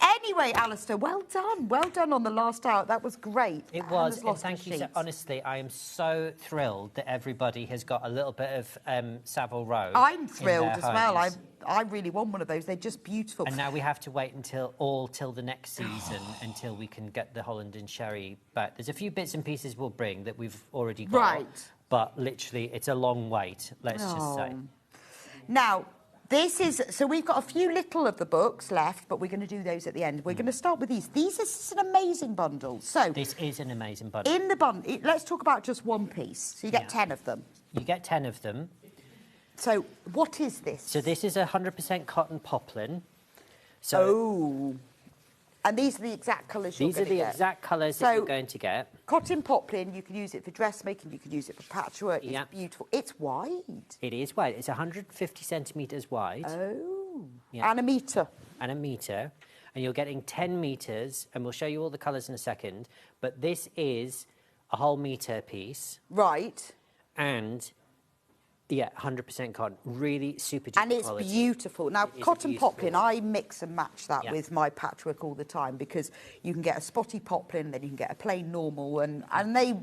Anyway, Alistair, well done. Well done on the last hour. That was great. It was, and thank you. Honestly, I am so thrilled that everybody has got a little bit of Savile Row. I'm thrilled as well. I really want one of those. They're just beautiful. And now we have to wait until the next season until we can get the Holland and Sherry back. There's a few bits and pieces we'll bring that we've already got. Right. But literally, it's a long wait, let's just say. Now, so we've got a few little of the books left, but we're going to do those at the end. We're going to start with these. This is an amazing bundle. So this is an amazing bundle. In the bundle, let's talk about just one piece. So you get 10 of them. You get 10 of them. So what is this? So this is 100% cotton poplin. And these are the exact colours you're going to get. These are the exact colours that you're going to get. Cotton poplin, you can use it for dressmaking, you can use it for patchwork. It's beautiful. It's wide. It is wide. It's 150 centimetres wide. Oh. Yeah. And a metre. And a metre. And you're getting 10 metres, and we'll show you all the colours in a second. But this is a whole metre piece. Right. And... yeah, 100% cotton. Really super duper And it's quality. beautiful. Now, cotton poplin, I mix and match that with my patchwork all the time because you can get a spotty poplin, then you can get a plain normal, and they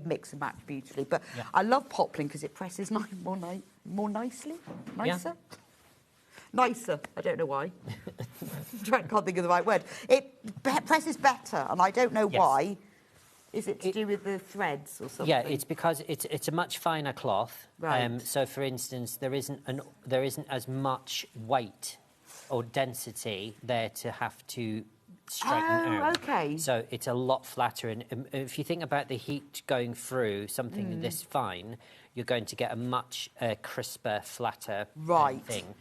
mix and match beautifully. But I love poplin because it presses more nicely. Nicer? Yeah. Nicer. I don't know why. I can't think of the right word. It presses better, and I don't know why. Is it to do with the threads or something? Yeah, it's because it's a much finer cloth. Right. So, for instance, there isn't as much weight or density there to have to straighten out. Okay. So it's a lot flatter. And if you think about the heat going through something this fine, you're going to get a much crisper, flatter thing.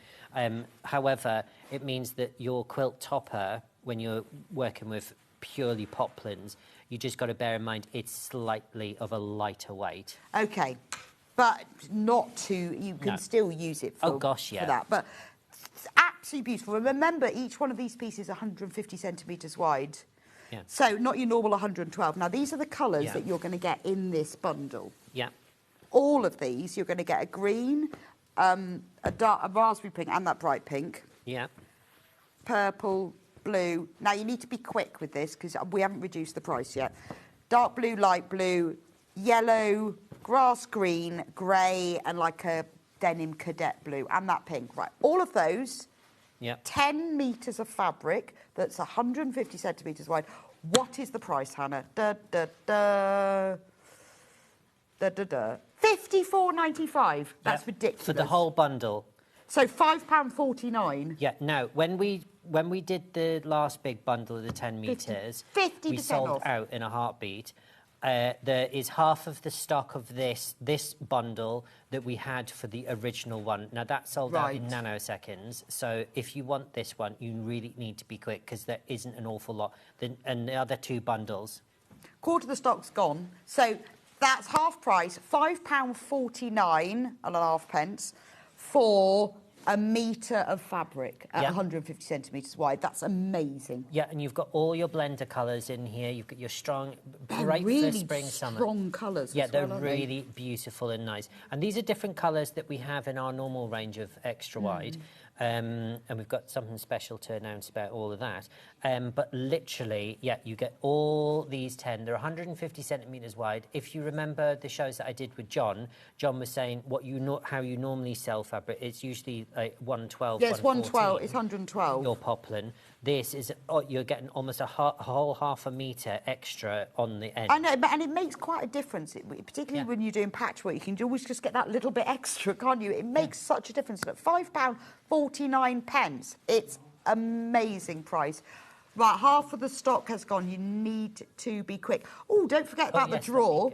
However, it means that your quilt topper, when you're working with purely poplins, you just got to bear in mind it's slightly of a lighter weight. Okay, but not to... You can still use it for, for that. But it's absolutely beautiful. And remember, each one of these pieces is 150 centimetres wide. Yeah. So not your normal 112. Now, these are the colours that you're going to get in this bundle. Yeah. All of these, you're going to get a green, a raspberry pink and that bright pink. Yeah. Purple, blue. Now, you need to be quick with this because we haven't reduced the price yet. Dark blue, light blue, yellow, grass green, grey, and like a denim cadet blue, and that pink. Right, all of those, 10 metres of fabric that's 150 centimetres wide. What is the price, Hannah? £54.95. That's ridiculous. For the whole bundle. So £5.49. Yeah, no, when we did the last big bundle of the 10 metres, 50% we sold off. out in a heartbeat. There is half of the stock of this bundle that we had for the original one. Now, that sold out in nanoseconds. So if you want this one, you really need to be quick because there isn't an awful lot. And the other two bundles. Quarter of the stock's gone. So that's half price, £5.49 for a metre of fabric at 150 centimetres wide. That's amazing. Yeah, and you've got all your blender colours in here. You've got your strong, great really for spring, summer. Strong colours. Yeah, they're really beautiful and nice. And these are different colours that we have in our normal range of extra wide. And we've got something special to announce about all of that. But literally, you get all these 10. They're 150 centimetres wide. If you remember the shows that I did with John was saying how you normally sell fabric. It's usually like 112, it's 112. It's 112. Your poplin. This is, you're getting almost a whole half a metre extra on the end. I know, and it makes quite a difference, particularly when you're doing patchwork. You can always just get that little bit extra, can't you? It makes such a difference. Look, £5.49. It's amazing price. Right, half of the stock has gone. You need to be quick. Oh, don't forget about the draw.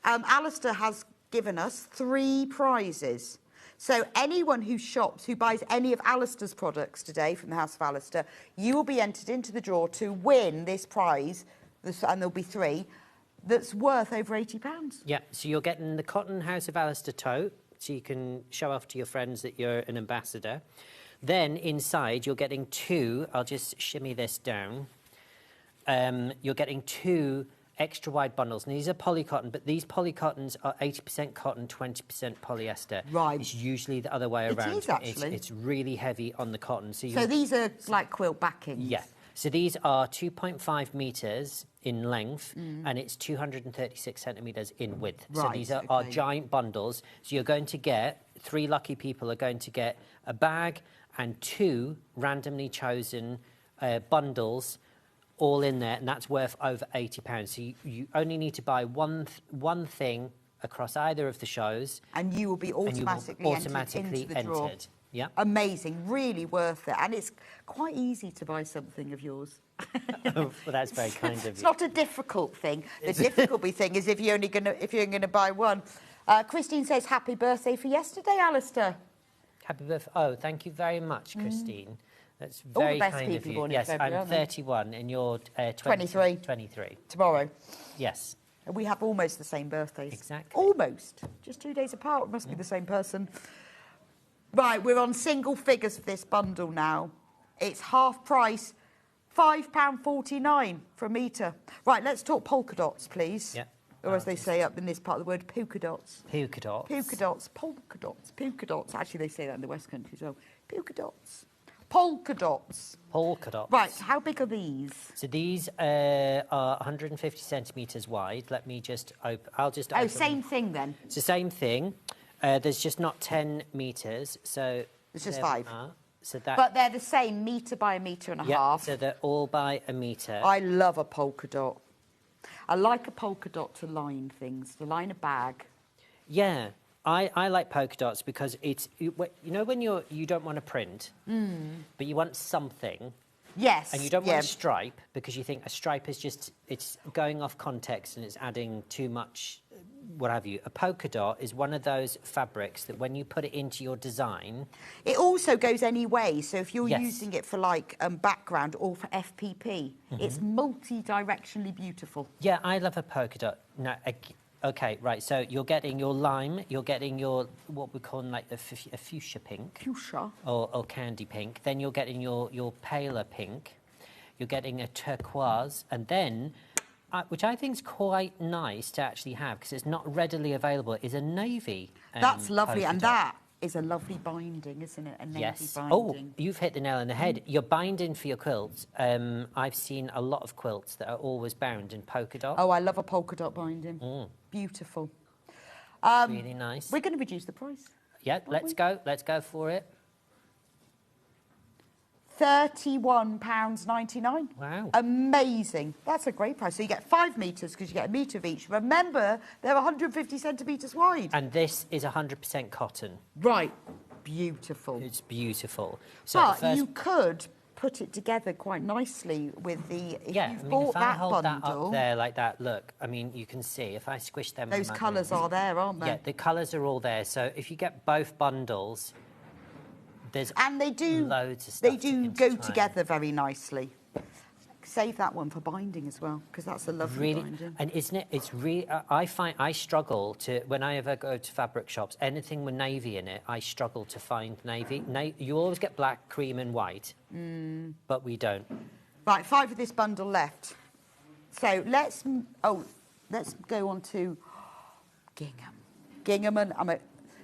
Alistair has given us 3 prizes. So anyone who buys any of Alistair's products today from the House of Alistair, you will be entered into the draw to win this prize, and there'll be 3, that's worth over £80. Yeah, so you're getting the Cotton House of Alistair tote. so you can show off to your friends that you're an ambassador. Then inside, you're getting 2, I'll just shimmy this down. You're getting 2 extra wide bundles. And these are polycotton, but these polycottons are 80% cotton, 20% polyester. Right. It's usually the other way around. It is, actually. It's really heavy on the cotton. So these are like quilt backings? Yeah. So these are 2.5 metres in length, and it's 236 centimetres in width. So Right, these are giant bundles. So you're going to get, 3 lucky people are going to get a bag and 2 randomly chosen bundles all in there, and that's worth over £80. So you only need to buy one thing across either of the shows. And you will be automatically entered into the draw. Yeah. Amazing, really worth it. And it's quite easy to buy something of yours. Well, that's very kind of you. It's not a difficult thing. The difficult thing is if you're gonna buy one. Christine says happy birthday for yesterday, Alistair. Happy birthday. Oh, thank you very much, Christine. That's very kind of you. Yes, I'm 31 and you're 23. 23. Tomorrow. Yes. We have almost the same birthdays. Exactly. Almost. Just 2 days apart. Must be the same person. Right, we're on single figures for this bundle now. It's half price, £5.49 for a metre. Right, let's talk polka dots, please. Yeah. Or as they say up in this part of the word, polka dots. Polka dots. Polka dots, polka dots, polka dots. Actually, they say that in the West Country as well. Polka dots. Polka dots. Polka dots. Right, how big are these? So these are 150 centimetres wide. Let me just open. I'll just open. Oh, same thing then. It's the same thing. There's just not 10 metres, so... It's just 5. So that, but they're the same, metre by a metre and a half. So they're all by a metre. I love a polka dot. I like a polka dot to line things, to line a bag. Yeah, I like polka dots because it's... You know when you don't want to print, but you want something... Yes. And you don't want a stripe because you think a stripe is just... It's going off context and it's adding too much... what have you. A polka dot is one of those fabrics that when you put it into your design... It also goes any way, so if you're using it for, like, background or for FPP, it's multi-directionally beautiful. Yeah, I love a polka dot. No, OK, right, so you're getting your lime, you're getting your, what we call, like, a fuchsia pink. Fuchsia. Or candy pink. Then you're getting your paler pink. You're getting a turquoise, and then... which I think is quite nice to actually have because it's not readily available, is a navy. That's lovely, polka and dot. that is a lovely binding, isn't it? A navy binding. Oh, you've hit the nail on the head. Your binding for your quilts. I've seen a lot of quilts that are always bound in polka dot. Oh, I love a polka dot binding. Beautiful. Really nice. We're going to reduce the price. Yeah, let's go. Let's go for it. £31.99. Wow. Amazing. That's a great price. So you get 5 metres because you get a metre of each. Remember, they're 150 centimetres wide. And this is 100% cotton. Right. Beautiful. It's beautiful. So but you could put it together quite nicely with the... If you've bought if I that hold bundle... that up there like that, look, I mean, you can see, if I squish them... Those colours are there, aren't they? Yeah, the colours are all there. So if you get both bundles... And they do, loads of stuff they do go together very nicely. Save that one for binding as well, because that's a lovely binding. And isn't it? It's really. I find I struggle to when I ever go to fabric shops. Anything with navy in it, I struggle to find navy. You always get black, cream, and white, but we don't. Right, 5 of this bundle left. So let's go on to Gingham. Gingham and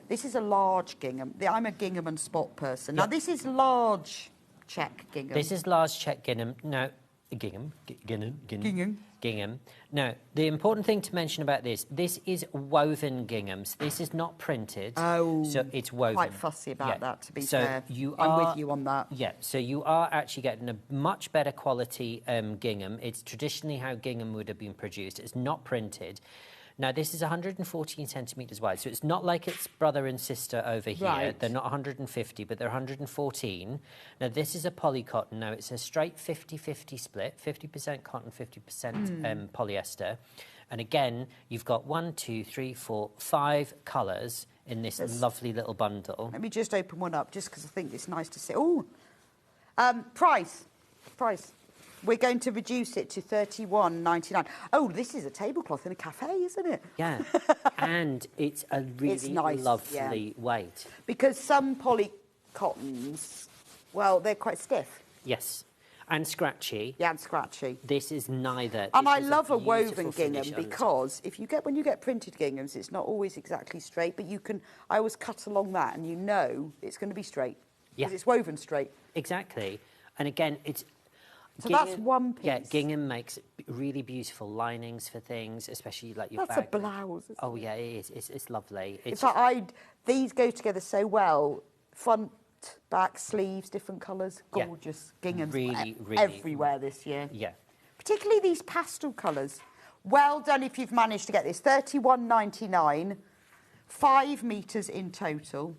this is a large gingham. I'm a gingham and spot person. Now, this is large check gingham. This is large check gingham. No, gingham. Now, the important thing to mention about this is woven ginghams. This is not printed. Oh. So it's woven. Quite fussy about that, to be fair. I'm with you on that. Yeah, so you are actually getting a much better quality gingham. It's traditionally how gingham would have been produced. It's not printed. Now, this is 114 centimetres wide, so it's not like its brother and sister over here. Right. They're not 150, but they're 114. Now, this is a polycotton. Now, it's a straight 50-50 split, 50% cotton, 50% polyester. And again, you've got 1, 2, 3, 4, 5 colours in this lovely little bundle. Let me just open one up, just because I think it's nice to see. Oh, price. we're going to reduce it to £31.99. Oh, this is a tablecloth in a cafe, isn't it? Yeah, and it's a really nice, lovely weight. Because some poly cottons, well, they're quite stiff. Yes, and scratchy. Yeah, and scratchy. This is neither. And This I is love a woven beautiful gingham finish on the because when you get printed ginghams, it's not always exactly straight, but I always cut along that and you know it's going to be straight. Yeah. Because it's woven straight. Exactly. And again, it's... So that's one piece. Yeah, gingham makes really beautiful linings for things, especially like your That's bag. a blouse. Oh, yeah, it is. It's lovely. In fact, these go together so well. Front, back, sleeves, different colours. Gorgeous. Ginghams really, everywhere this year. Yeah. Particularly these pastel colours. Well done if you've managed to get this. £31.99, 5 metres in total.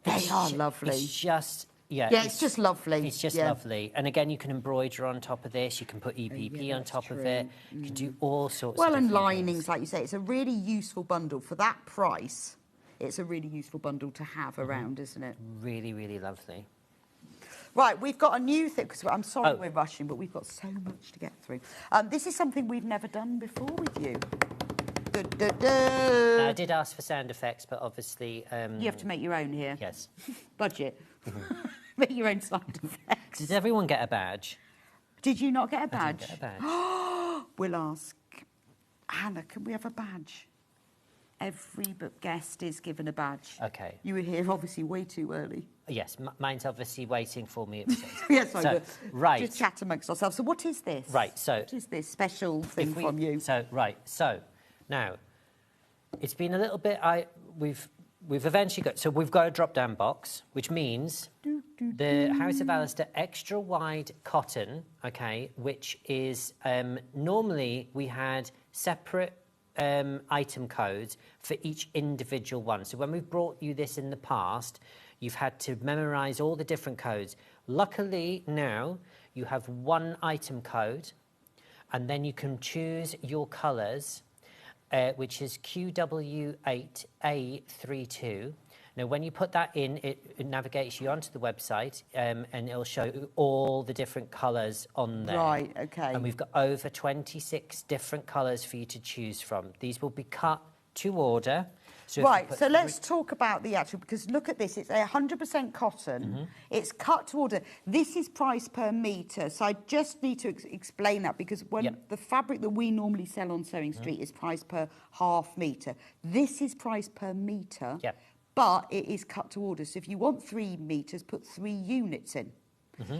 They are lovely. It's just... Yeah, it's just lovely. It's just lovely. And again, you can embroider on top of this. You can put EPP on top of it. You can do all sorts of and different linings, things. like you say. It's a really useful bundle. For that price, it's a really useful bundle to have around, isn't it? Really, really lovely. Right, we've got a new thing, because I'm sorry we're rushing, but we've got so much to get through. This is something we've never done before with you. Now, I did ask for sound effects, but obviously... you have to make your own here. Yes. Budget. Make your own sound effects. Did everyone get a badge? Did you not get a badge? I didn't get a badge. We'll ask Hannah, can we have a badge? Every guest is given a badge. Okay. You were here obviously way too early. Yes, mine's obviously waiting for me. Yes, I so, will. right. Just chat amongst ourselves. So what is this? Right, so... What is this special thing from you? So, now, it's been a little bit... We've eventually got... So we've got a drop-down box, which means the House of Alistair extra wide cotton, okay, which is... normally, we had separate item codes for each individual one. So when we've brought you this in the past, you've had to memorise all the different codes. Luckily, now, you have one item code, and then you can choose your colours, which is QW8A32. Now, when you put that in, it navigates you onto the website, and it'll show all the different colours on there. Right, OK. And we've got over 26 different colours for you to choose from. These will be cut to order. So so let's talk about the actual, because look at this, it's 100% cotton, it's cut to order. This is priced per metre, so I just need to explain that, because when the fabric that we normally sell on Sewing Street is priced per half metre. This is priced per metre, but it is cut to order. So if you want 3 metres, put 3 units in.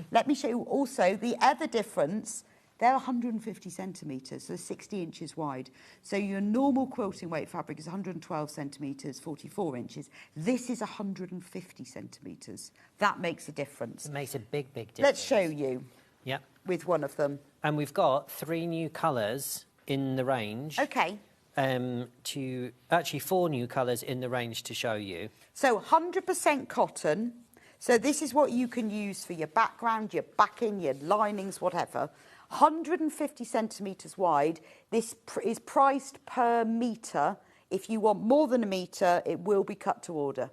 Let me show you also the other difference. They're 150 centimetres, so 60 inches wide. So your normal quilting weight fabric is 112 centimetres, 44 inches. This is 150 centimetres. That makes a difference. It makes a big, big difference. Let's show you with one of them. And we've got 3 new colours in the range. OK. Actually, 4 new colours in the range to show you. So 100% cotton. So this is what you can use for your background, your backing, your linings, whatever. 150 centimetres wide. This is priced per metre. If you want more than a metre, it will be cut to order.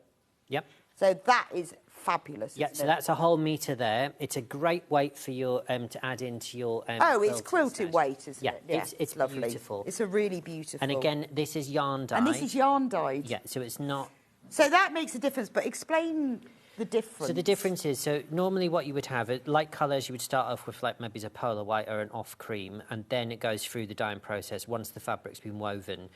Yep. So that is fabulous. Yeah, so that's a whole metre there. It's a great weight for your to add into your. It's quilted weight, isn't it? Yeah, it's lovely. Beautiful. It's a really beautiful. And again, this is yarn dyed. And this is yarn dyed. Yeah, so it's not. So that makes a difference. But explain the difference. So the difference is, so normally what you would have, light colours, you would start off with like maybe a polar white or an off cream, and then it goes through the dyeing process once the fabric's been woven.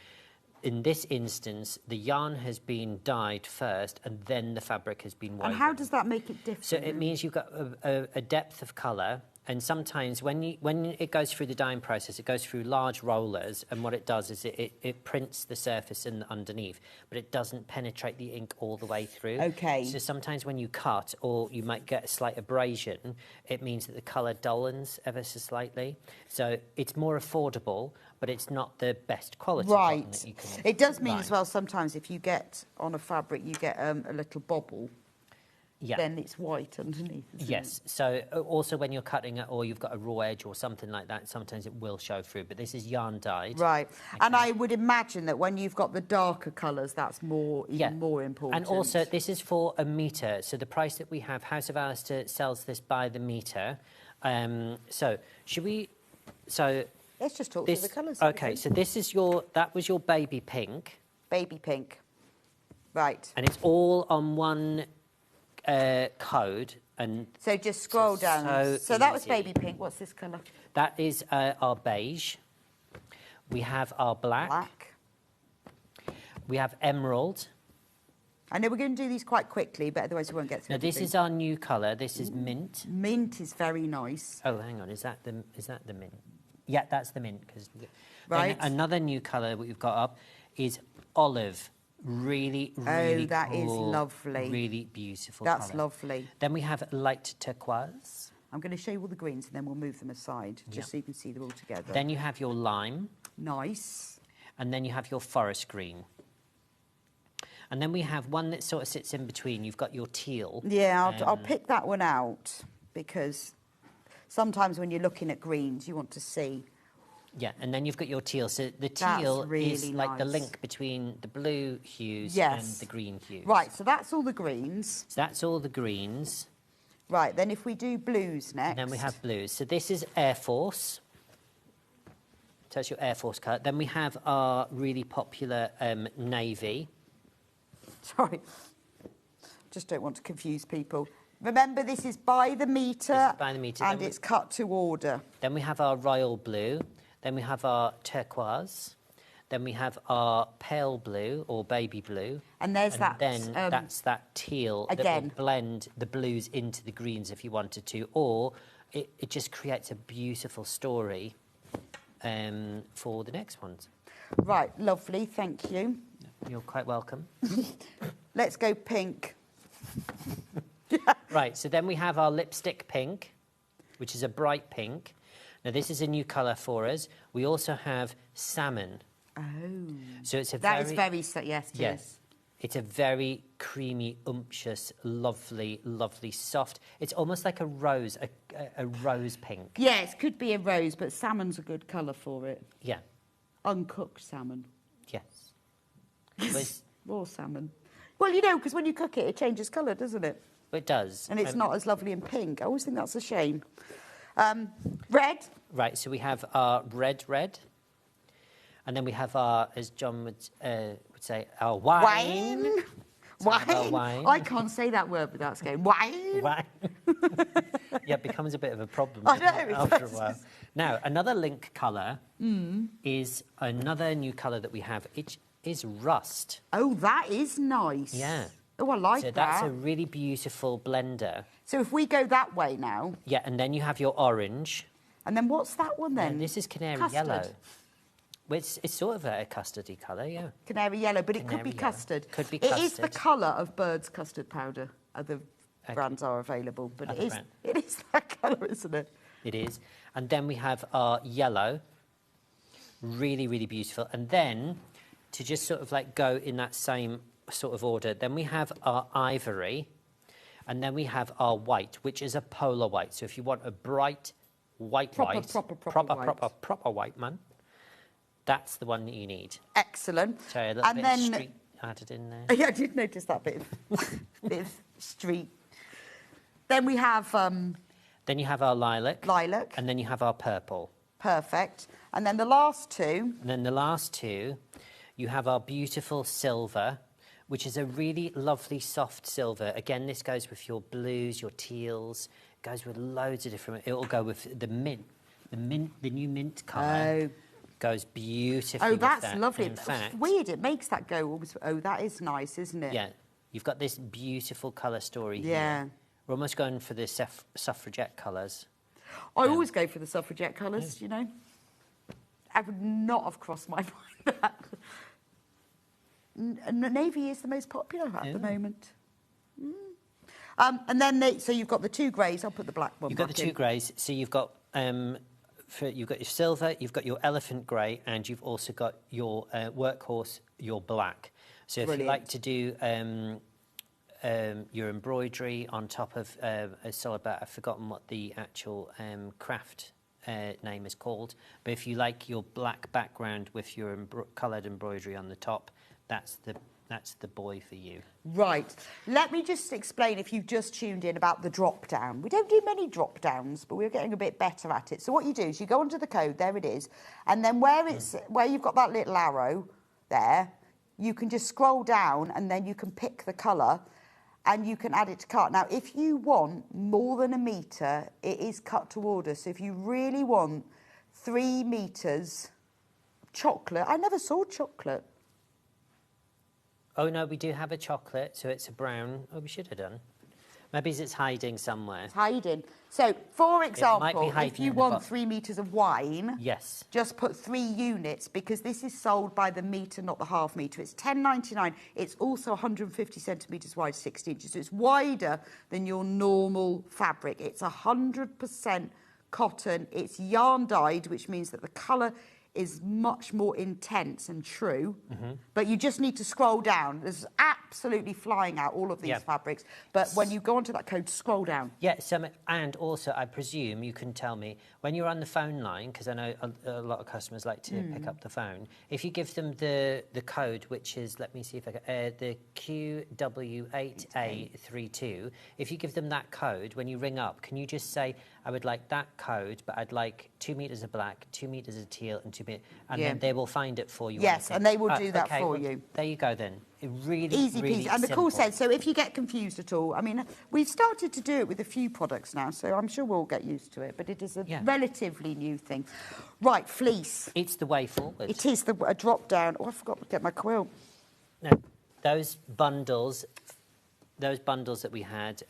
In this instance, the yarn has been dyed first, and then the fabric has been woven. And how does that make it different? So it means you've got a depth of colour, and sometimes when it goes through the dyeing process, it goes through large rollers, and what it does is it prints the surface and underneath, but it doesn't penetrate the ink all the way through. OK. So sometimes when you cut, or you might get a slight abrasion, it means that the colour dullens ever so slightly. So it's more affordable, but it's not the best quality cotton that you can It does mean buy. as well, sometimes if you get on a fabric, you get a little bobble. Yeah. Then it's white underneath. Yes. So also when you're cutting it, or you've got a raw edge or something like that, sometimes it will show through. But this is yarn dyed. Right. Okay. And I would imagine that when you've got the darker colours, that's even more important. And also, this is for a metre. So the price that we have, House of Alistair sells this by the metre. So should we? So let's just talk this, through the colours. Okay, so this is that was your baby pink. Baby pink. Right. And it's all on one code. And so just scroll down. So that was baby pink. What's this colour? That is our beige. We have our black. We have emerald. I know we're going to do these quite quickly, but otherwise we won't get through. Now this is our new colour. This is mint. Mint is very nice. Oh, hang on. Is that the mint? Yeah, that's the mint. Right. Then another new colour that we've got up is olive. Really, really that cool, is lovely. Really beautiful. That's colour. lovely. Then we have light turquoise. I'm going to show you all the greens and then we'll move them aside just so you can see them all together. Then you have your lime. Nice. And then you have your forest green. And then we have one that sort of sits in between. You've got your teal. Yeah, I'll pick that one out because sometimes when you're looking at greens, you want to see. Yeah, and then you've got your teal. So the teal really is like the nice. link between the blue hues Yes. and the green hues. Right, so that's all the greens. So that's all the greens. Right, then if we do blues next. And then we have blues. So this is Air Force. So that's your Air Force colour. Then we have our really popular navy. Sorry, just don't want to confuse people. Remember, this is by the metre. This is by the metre. And it's cut to order. Then we have our royal blue. Then we have our turquoise. Then we have our pale blue or baby blue. And there's that. Then that's that teal that will blend the blues into the greens if you wanted to, or it just creates a beautiful story for the next ones. Right, lovely, thank you. You're quite welcome. Let's go pink. Right, so then we have our lipstick pink, which is a bright pink. Now, this is a new colour for us. We also have salmon. Oh. So it's a That is very, yes, yes. It's a very creamy, umptious, lovely, lovely, soft. It's almost like a rose, a rose pink. Yes, could be a rose, but salmon's a good colour for it. Yeah. Uncooked salmon. Yes. Raw salmon. Well, you know, because when you cook it, it changes colour, doesn't it? It does. And it's not as lovely in pink. I always think that's a shame. Red. Right, so we have our red. And then we have our, as John would say, our wine. Wine. I can't say that word without saying wine. Wine. Yeah, it becomes a bit of a problem I know, after a while. Now, another link colour is another new colour that we have. It is rust. Oh, that is nice. Yeah. Oh, I like that. So that's a really beautiful blender. So if we go that way now. Yeah, and then you have your orange. And then what's that one then? And this is canary Custard. yellow. Well, it's sort of a custardy colour, yeah. Canary yellow, but it could Canary be yellow. custard. Could be It is custard. the colour of Bird's custard powder. Other brands are available, but Other brand. it is that colour, isn't it? It is. And then we have our yellow. Really, really beautiful. And then, to just sort of like go in that same sort of order, then we have our ivory. And then we have our white, which is a polar white. So if you want a bright white Proper white man, that's the one that you need. Excellent. So a little And bit then- of street added in there. Yeah, I did notice that bit of street. Then we have Then you have our lilac. lilac. And then you have our purple. Perfect. And then the last two. And then the last two, you have our beautiful silver, which is a really lovely soft silver. Again, this goes with your blues, your teals, goes with loads of different... It will go with the mint. The new mint colour goes beautifully Oh, with that's that. lovely. In fact, Weird, it makes that go almost... Oh, that is nice, isn't it? yeah, you've got this beautiful colour story Yeah. here. We're almost going for the suffragette colours. I always go for the suffragette colours, you know. I would not have crossed my mind that. Navy is the most popular at the moment. And then, so you've got the two greys. I'll put the black one You've got back the two in. greys. So you've got you've got your silver, you've got your elephant grey, and you've also got your workhorse, your black. So if you Brilliant. like to do your embroidery on top of a solid back, I've forgotten what the actual craft name is called, but if you like your black background with your coloured embroidery on the top, that's That's the boy for you. Right. Let me just explain, if you've just tuned in, about the drop-down. We don't do many drop-downs, but we're getting a bit better at it. So what you do is you go onto the code, there it is, and then where you've got that little arrow there, you can just scroll down and then you can pick the colour and you can add it to cart. Now, if you want more than 1 metre, it is cut to order. So if you really want 3 metres chocolate, I never saw chocolate. Oh, no, we do have a chocolate, so it's a brown. Oh, we should have done. Maybe it's hiding somewhere. It's hiding. So, for example, hiding if you in the want 3 metres of wine, yes, just put 3 units, because this is sold by the metre, not the half metre. It's £10.99. It's also 150 centimetres wide, 60 inches. So it's wider than your normal fabric. It's 100% cotton. It's yarn dyed, which means that the colour is much more intense and true, but you just need to scroll down. There's absolutely flying out all of these fabrics, but when you go onto that code, scroll down. Yeah, and also I presume you can tell me, when you're on the phone line, because I know a lot of customers like to pick up the phone, if you give them the code, which is, let me see if I can, the QW8A32, if you give them that code, when you ring up, can you just say, I would like that code, but I'd like 2 metres of black, 2 metres of teal, and 2 metres, and then they will find it for you. Yes, and they will do that for you. There you go then. It really, easy really peasy. And the simple. call says, so if you get confused at all, I mean, we've started to do it with a few products now, so I'm sure we'll get used to it, but it is a relatively new thing. Right, fleece. It's the way forward. It is a drop down. Oh, I forgot to get my quilt. No, those bundles that we had,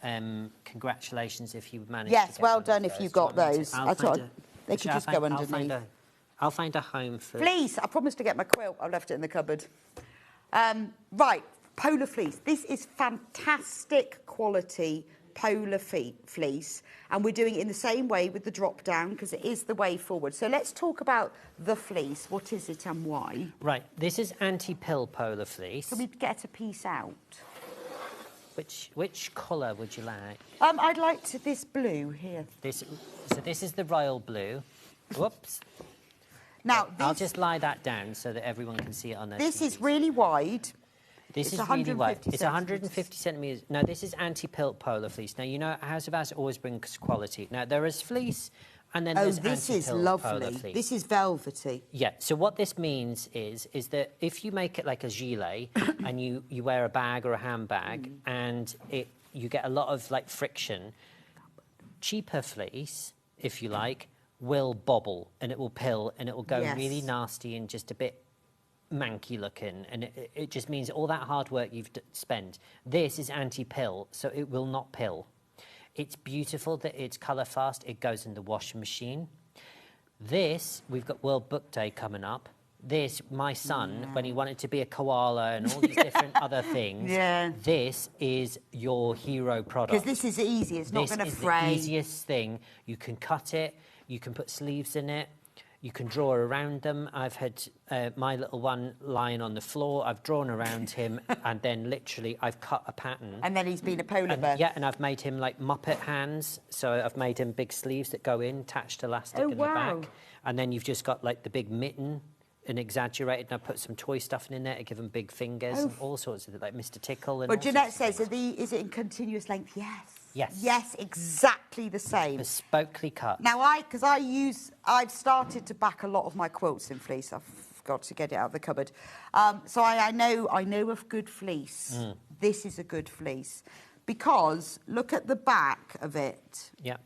congratulations if you managed to get well one done of if those. you got those. I thought they could just go underneath. I'll find a home for... Fleece. I promised to get my quilt. I left it in the cupboard. Right, polar fleece. This is fantastic quality polar fleece, and we're doing it in the same way with the drop down because it is the way forward. So let's talk about the fleece. What is it and why? Right, this is anti-pill polar fleece. Can we get a piece out? Which colour would you like? I'd like this blue here. So this is the royal blue. Whoops. Now, I'll just lie that down so that everyone can see it on their This TVs. is really wide. This is really wide. It's 150 centimetres. No, this is anti-pilt polar fleece. Now, you know, House of House always brings quality. Now, there is fleece, and then there's this is anti-pilt polar lovely. fleece. This is velvety. Yeah, so what this means is that if you make it like a gilet and you wear a bag or a handbag and you get a lot of, like, friction, cheaper fleece, if you like, will bobble and it will pill and it will go really nasty and just a bit manky looking, and it just means all that hard work you've spent. This is anti-pill, so it will not pill. It's beautiful that it's colour fast. It goes in the washing machine. This, we've got World Book Day coming up. This, my son, when he wanted to be a koala and all these different other things, this is your hero product. Because this is easy. It's not going to fray. This is the easiest thing. You can cut it. You can put sleeves in it. You can draw around them. I've had my little one lying on the floor. I've drawn around him, and then literally I've cut a pattern. And then he's been a polar bear. Yeah, and I've made him like Muppet hands. So I've made him big sleeves that go in, attached elastic in the back. And then you've just got like the big mitten and exaggerated, and I put some toy stuffing in there to give them big fingers and all sorts of, like Mr. Tickle. And well, Jeanette says, is it in continuous length? Yes. Yes. Yes, exactly the same. Bespokely cut. Now, I've started to back a lot of my quilts in fleece. I've got to get it out of the cupboard. So I know of good fleece. This is a good fleece. Because look at the back of it. Yeah.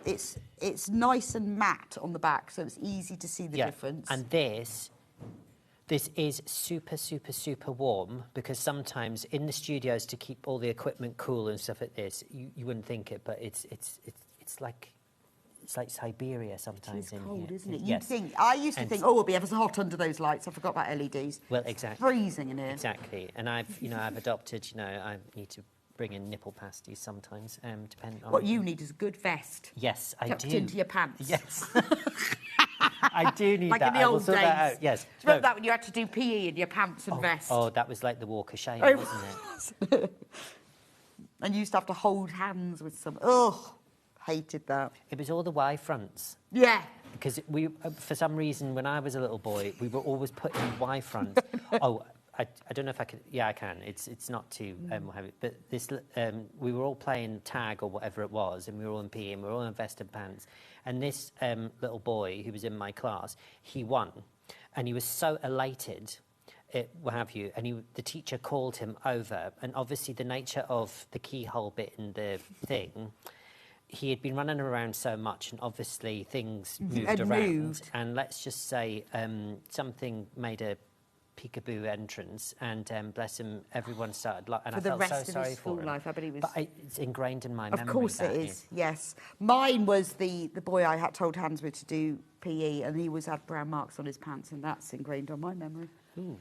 It's nice and matte on the back, so it's easy to see the difference. And this is super, super, super warm, because sometimes in the studios, to keep all the equipment cool and stuff like this, you wouldn't think it, but it's like Siberia sometimes. It's cold, isn't it? Yes. I used to think, it'll be ever so hot under those lights. I forgot about LEDs. Well, exactly. It's freezing in here. Exactly. And I've adopted, I need to bring in nipple pasties sometimes, depending on... What you need is a good vest. Yes, I do. Tucked into your pants. Yes. I do need like that. in the old days. That out. Yes. Do you remember that when you had to do PE in your pants and vest? Oh, that was like the walk of shame, wasn't it? And you used to have to hold hands with some... Oh, hated that. It was all the Y fronts. Yeah. Because we, for some reason, when I was a little boy, we were always putting Y fronts. I don't know if I could. Yeah, I can. It's not too heavy. But this, we were all playing tag or whatever it was, and we were all in PE, and we were all in vested pants. And this little boy who was in my class, he won, and he was so elated. What have you? And the teacher called him over, and obviously the nature of the keyhole bit in the thing. He had been running around so much, and obviously things moved around. And let's just say something made a peekaboo entrance, and bless him, everyone started. And for I the felt rest so of sorry his school for him. life, I bet he was. But it's ingrained in my memory. Of course it is. Yes, mine was the boy I had told hands with to do PE, and he always had brown marks on his pants, and that's ingrained on my memory. Ooh.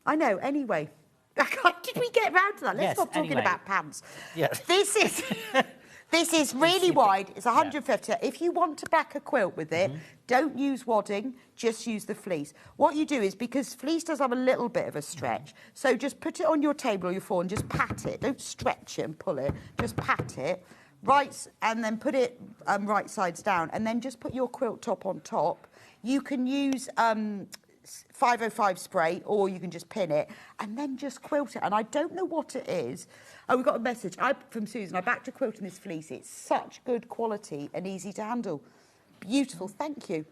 I know. Anyway, did we get round to that? Let's stop talking about pants. Yeah. This is really wide. It's 150. If you want to back a quilt with it, don't use wadding, just use the fleece. What you do is, because fleece does have a little bit of a stretch, so just put it on your table or your floor and just pat it. Don't stretch it and pull it. Just pat it. And then put it right sides down. And then just put your quilt top on top. You can use 505 spray, or you can just pin it and then just quilt it. And I don't know what it is. Oh, we got a message from Susan. I backed a quilt in this fleece. It's such good quality and easy to handle. Beautiful, thank you.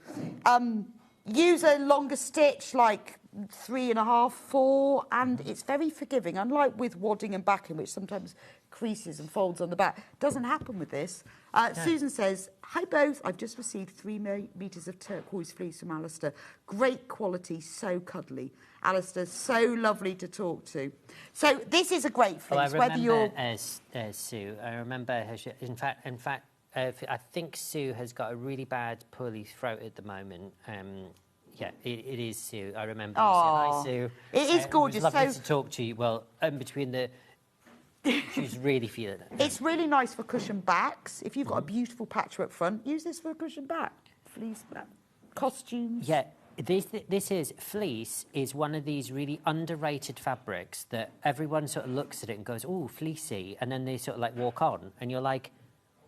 Use a longer stitch, like 3.5, 4, and it's very forgiving. Unlike with wadding and backing, which sometimes creases and folds on the back, doesn't happen with this. Susan says, hi both, I've just received 3 metres of turquoise fleece from Alistair. Great quality, so cuddly. Alistair, so lovely to talk to. So this is a great fleece. Well, I remember Sue. I remember her. In fact, I think Sue has got a really bad poorly throat at the moment. Yeah, it is Sue. I remember. Hi, Sue. It is gorgeous. It was lovely to talk to you. Well, between the. She's really feeling it. It's really nice for cushion backs. If you've got a beautiful patchwork front, use this for a cushion back. Fleece back. Costumes. Yeah, fleece is one of these really underrated fabrics that everyone sort of looks at it and goes, oh, fleecy, and then they sort of like walk on, and you're like,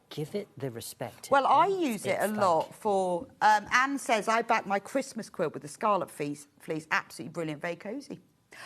give it the respect. Well, I use it a lot for... Anne says, I back my Christmas quilt with the scarlet fleece. Absolutely brilliant, very cosy.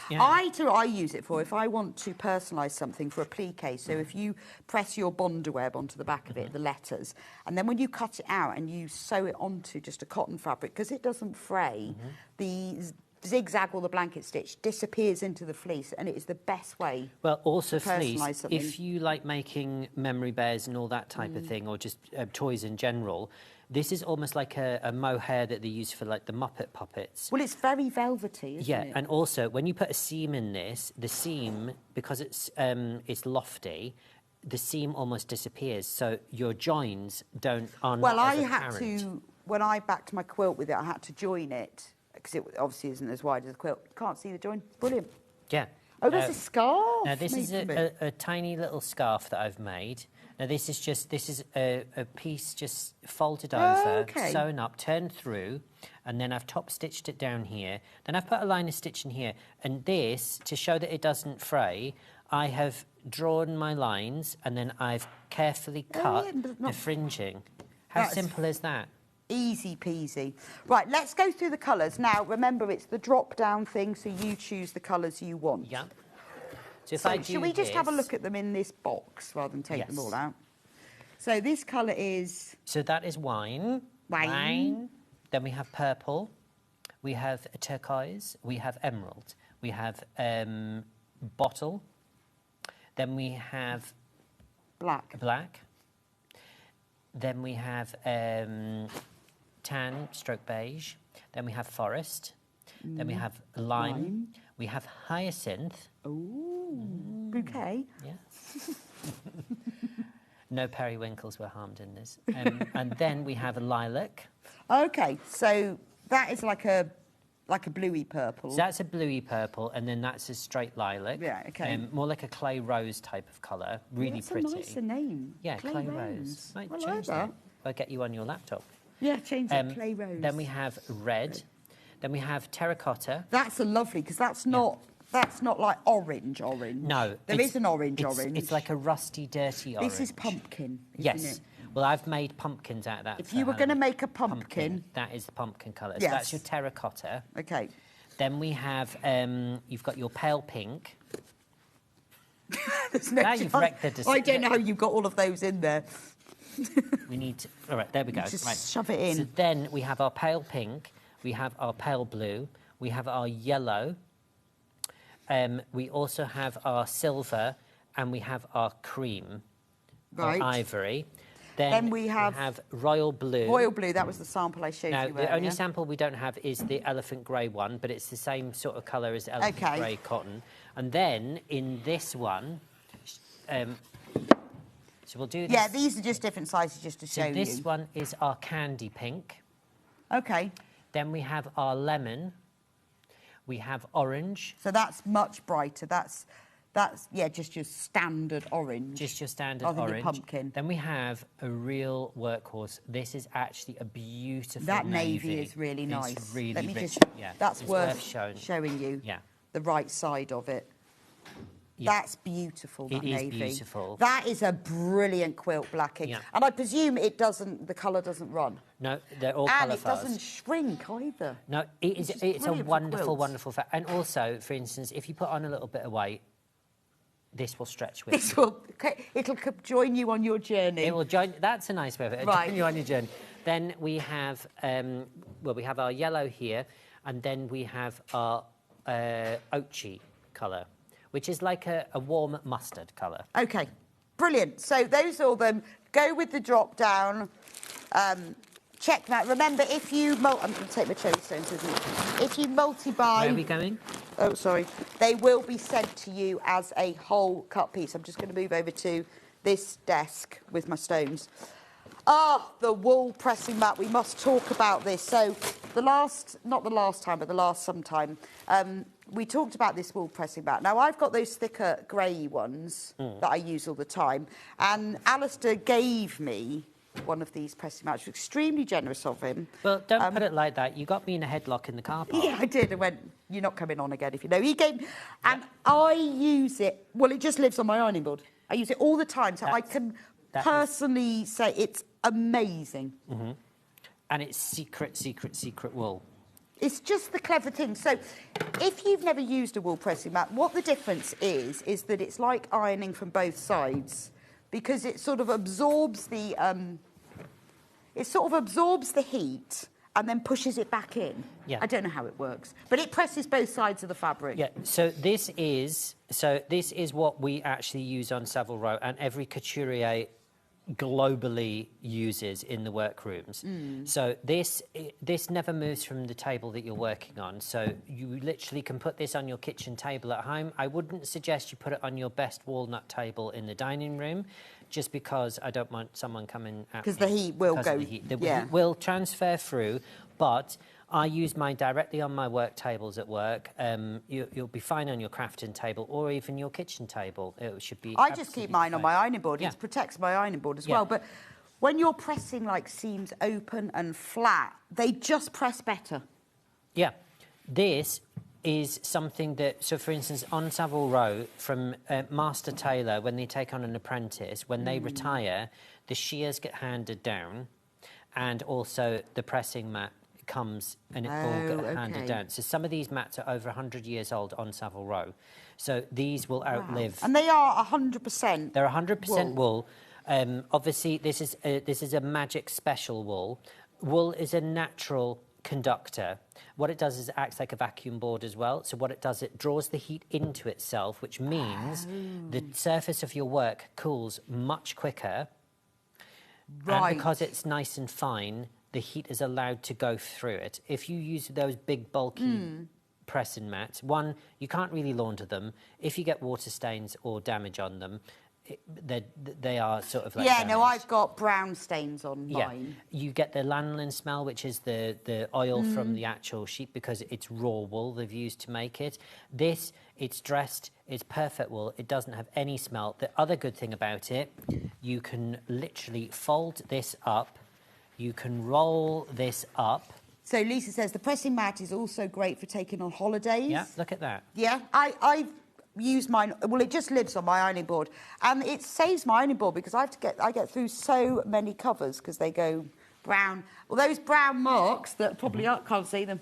Yeah. I use it for if I want to personalise something for a plique. So if you press your Bondaweb onto the back of it, the letters, and then when you cut it out and you sew it onto just a cotton fabric, because it doesn't fray, the zigzag or the blanket stitch disappears into the fleece, and it is the best way. Well, also to personalise fleece, something. if you like making memory bears and all that type of thing, or just toys in general, this is almost like a mohair that they use for like the Muppet puppets. Well, it's very velvety, isn't it? Yeah, and also when you put a seam in this, the seam, because it's lofty, the seam almost disappears, so your joins aren't. Well, I as had apparent. to, when I backed my quilt with it, I had to join it because it obviously isn't as wide as the quilt. You can't see the join. Brilliant. Yeah. Oh, there's a scarf. Now this is a tiny little scarf that I've made. Now this is a piece just folded over, sewn up, turned through, and then I've top stitched it down here. Then I've put a line of stitch in here, and this, to show that it doesn't fray, I have drawn my lines and then I've carefully cut the fringing. How simple is that? Easy peasy. Right, let's go through the colours. Now, remember, it's the drop-down thing, so you choose the colours you want. Yeah. So if I do should we just have a look at them in this box rather than take them all out? So this colour is... So that is wine. Wine. Then we have purple. We have turquoise. We have emerald. We have bottle. Then we have... Black. Then we have tan, stroke beige. Then we have forest. Then we have lime. We have hyacinth. Ooh, bouquet. Yeah. No periwinkles were harmed in this. And then we have a lilac. Okay, so that is like a bluey purple. So that's a bluey purple, and then that's a straight lilac. Yeah, okay. More like a clay rose type of colour. Really pretty. That's a nicer name. Yeah, clay rose. Might I change like that. I'll get you on your laptop. Yeah, change it. Clay rose. Then we have red. Then we have terracotta. That's a lovely, because that's not like orange. No. There is an orange. It's like a rusty, dirty orange. This is pumpkin, yes. isn't it? Well, I've made pumpkins out of that. If you were going to make a pumpkin... That is the pumpkin colour. Yes. So that's your terracotta. Okay. Then we have, you've got your pale pink. There's no Now you've chance. wrecked the I don't know how you've got all of those in there. We need to, all right, there we go. Just right. shove it in. So then we have our pale pink, we have our pale blue, we have our yellow, we also have our silver, and we have our cream, Right. or ivory. Then we have royal blue. Royal blue, that was the sample I showed Now, you the only earlier. sample we don't have is the elephant grey one, but it's the same sort of colour as the elephant Okay. grey cotton. And then in this one, so we'll do this. Yeah, these are just different sizes just to show So this you. one is our candy pink. Okay. Then we have our lemon. We have orange. So that's much brighter. That's yeah, just your standard orange. Just your standard rather than orange. your pumpkin. Then we have a real workhorse. This is actually a beautiful That navy is really nice. It's really Let me rich. just. Yeah, That's it's worth showing. you. Yeah. The right side of it. Yeah. That's beautiful. That It is navy. beautiful. That is a brilliant quilt blacking. Yeah. And I presume it doesn't. The colour doesn't run. No, they're all And colour it files. doesn't shrink either. No, it is. Which is It's a brilliant for wonderful, quilts. wonderful fact. And also, for instance, if you put on a little bit of weight, this will stretch with This you. will. It'll join you on your journey. It will join. That's a nice way of it. It'll Right. join you on your journey. Then we have, we have our yellow here, and then we have our ochie colour, which is like a warm mustard colour. Okay, brilliant. So those are all them. Go with the drop down. Check that. Remember, if you I'm going to take my cherry stones with me. If you multi-buy, Where are we going? Oh, sorry. They will be sent to you as a whole cut piece. I'm just going to move over to this desk with my stones. Ah, the wool pressing mat. We must talk about this. So not the last time, but the last sometime, we talked about this wool pressing mat. Now, I've got those thicker grey ones that I use all the time. And Alistair gave me one of these pressing mats. It was extremely generous of him. Well, don't put it like that. You got me in a headlock in the car park. Yeah, I did. I went, you're not coming on again if you know. He gave, and I use it, well, it just lives on my ironing board. I use it all the time, so I can personally say it's amazing. Mm-hmm. And it's secret wool. It's just the clever thing. So if you've never used a wool pressing mat, what the difference is that it's like ironing from both sides, because it sort of absorbs the heat and then pushes it back in. Yeah. I don't know how it works, but it presses both sides of the fabric. Yeah. So this is what we actually use on Savile Row, and every couturier globally uses in the workrooms. So this never moves from the table that you're working on. So you literally can put this on your kitchen table at home. I wouldn't suggest you put it on your best walnut table in the dining room, just because I don't want someone coming at me. Because the heat will Because of go. the heat. The yeah. heat will transfer through, but I use mine directly on my work tables at work. You'll be fine on your crafting table or even your kitchen table. It should be. I just keep mine on my ironing board. Yeah. It protects my ironing board as Yeah. well. But when you're pressing like seams open and flat, they just press better. Yeah, this is something that, so for instance, on Savile Row, from master tailor, when they take on an apprentice, when they retire, the shears get handed down, and also the pressing mat comes and it all get handed down. So some of these mats are over 100 years old on Savile Row. So these will outlive. And they are 100%. They're 100% wool. Obviously, this is a magic special wool. Wool is a natural conductor. What it does is it acts like a vacuum board as well. So what it does, it draws the heat into itself, which means the surface of your work cools much quicker. Right. And because it's nice and fine, the heat is allowed to go through it. If you use those big, bulky pressing mats, one, you can't really launder them. If you get water stains or damage on them, they are sort of like Yeah, no, I've got brown stains on mine. You get the lanolin smell, which is the oil from the actual sheep, because it's raw wool they've used to make it. This, it's dressed, it's perfect wool. It doesn't have any smell. The other good thing about it, you can literally fold this up. You can roll this up. So Lisa says the pressing mat is also great for taking on holidays. Yeah, look at that. Yeah, I've used mine. Well, it just lives on my ironing board, and it saves my ironing board because I get through so many covers because they go brown. Well, those brown marks that probably can't see them.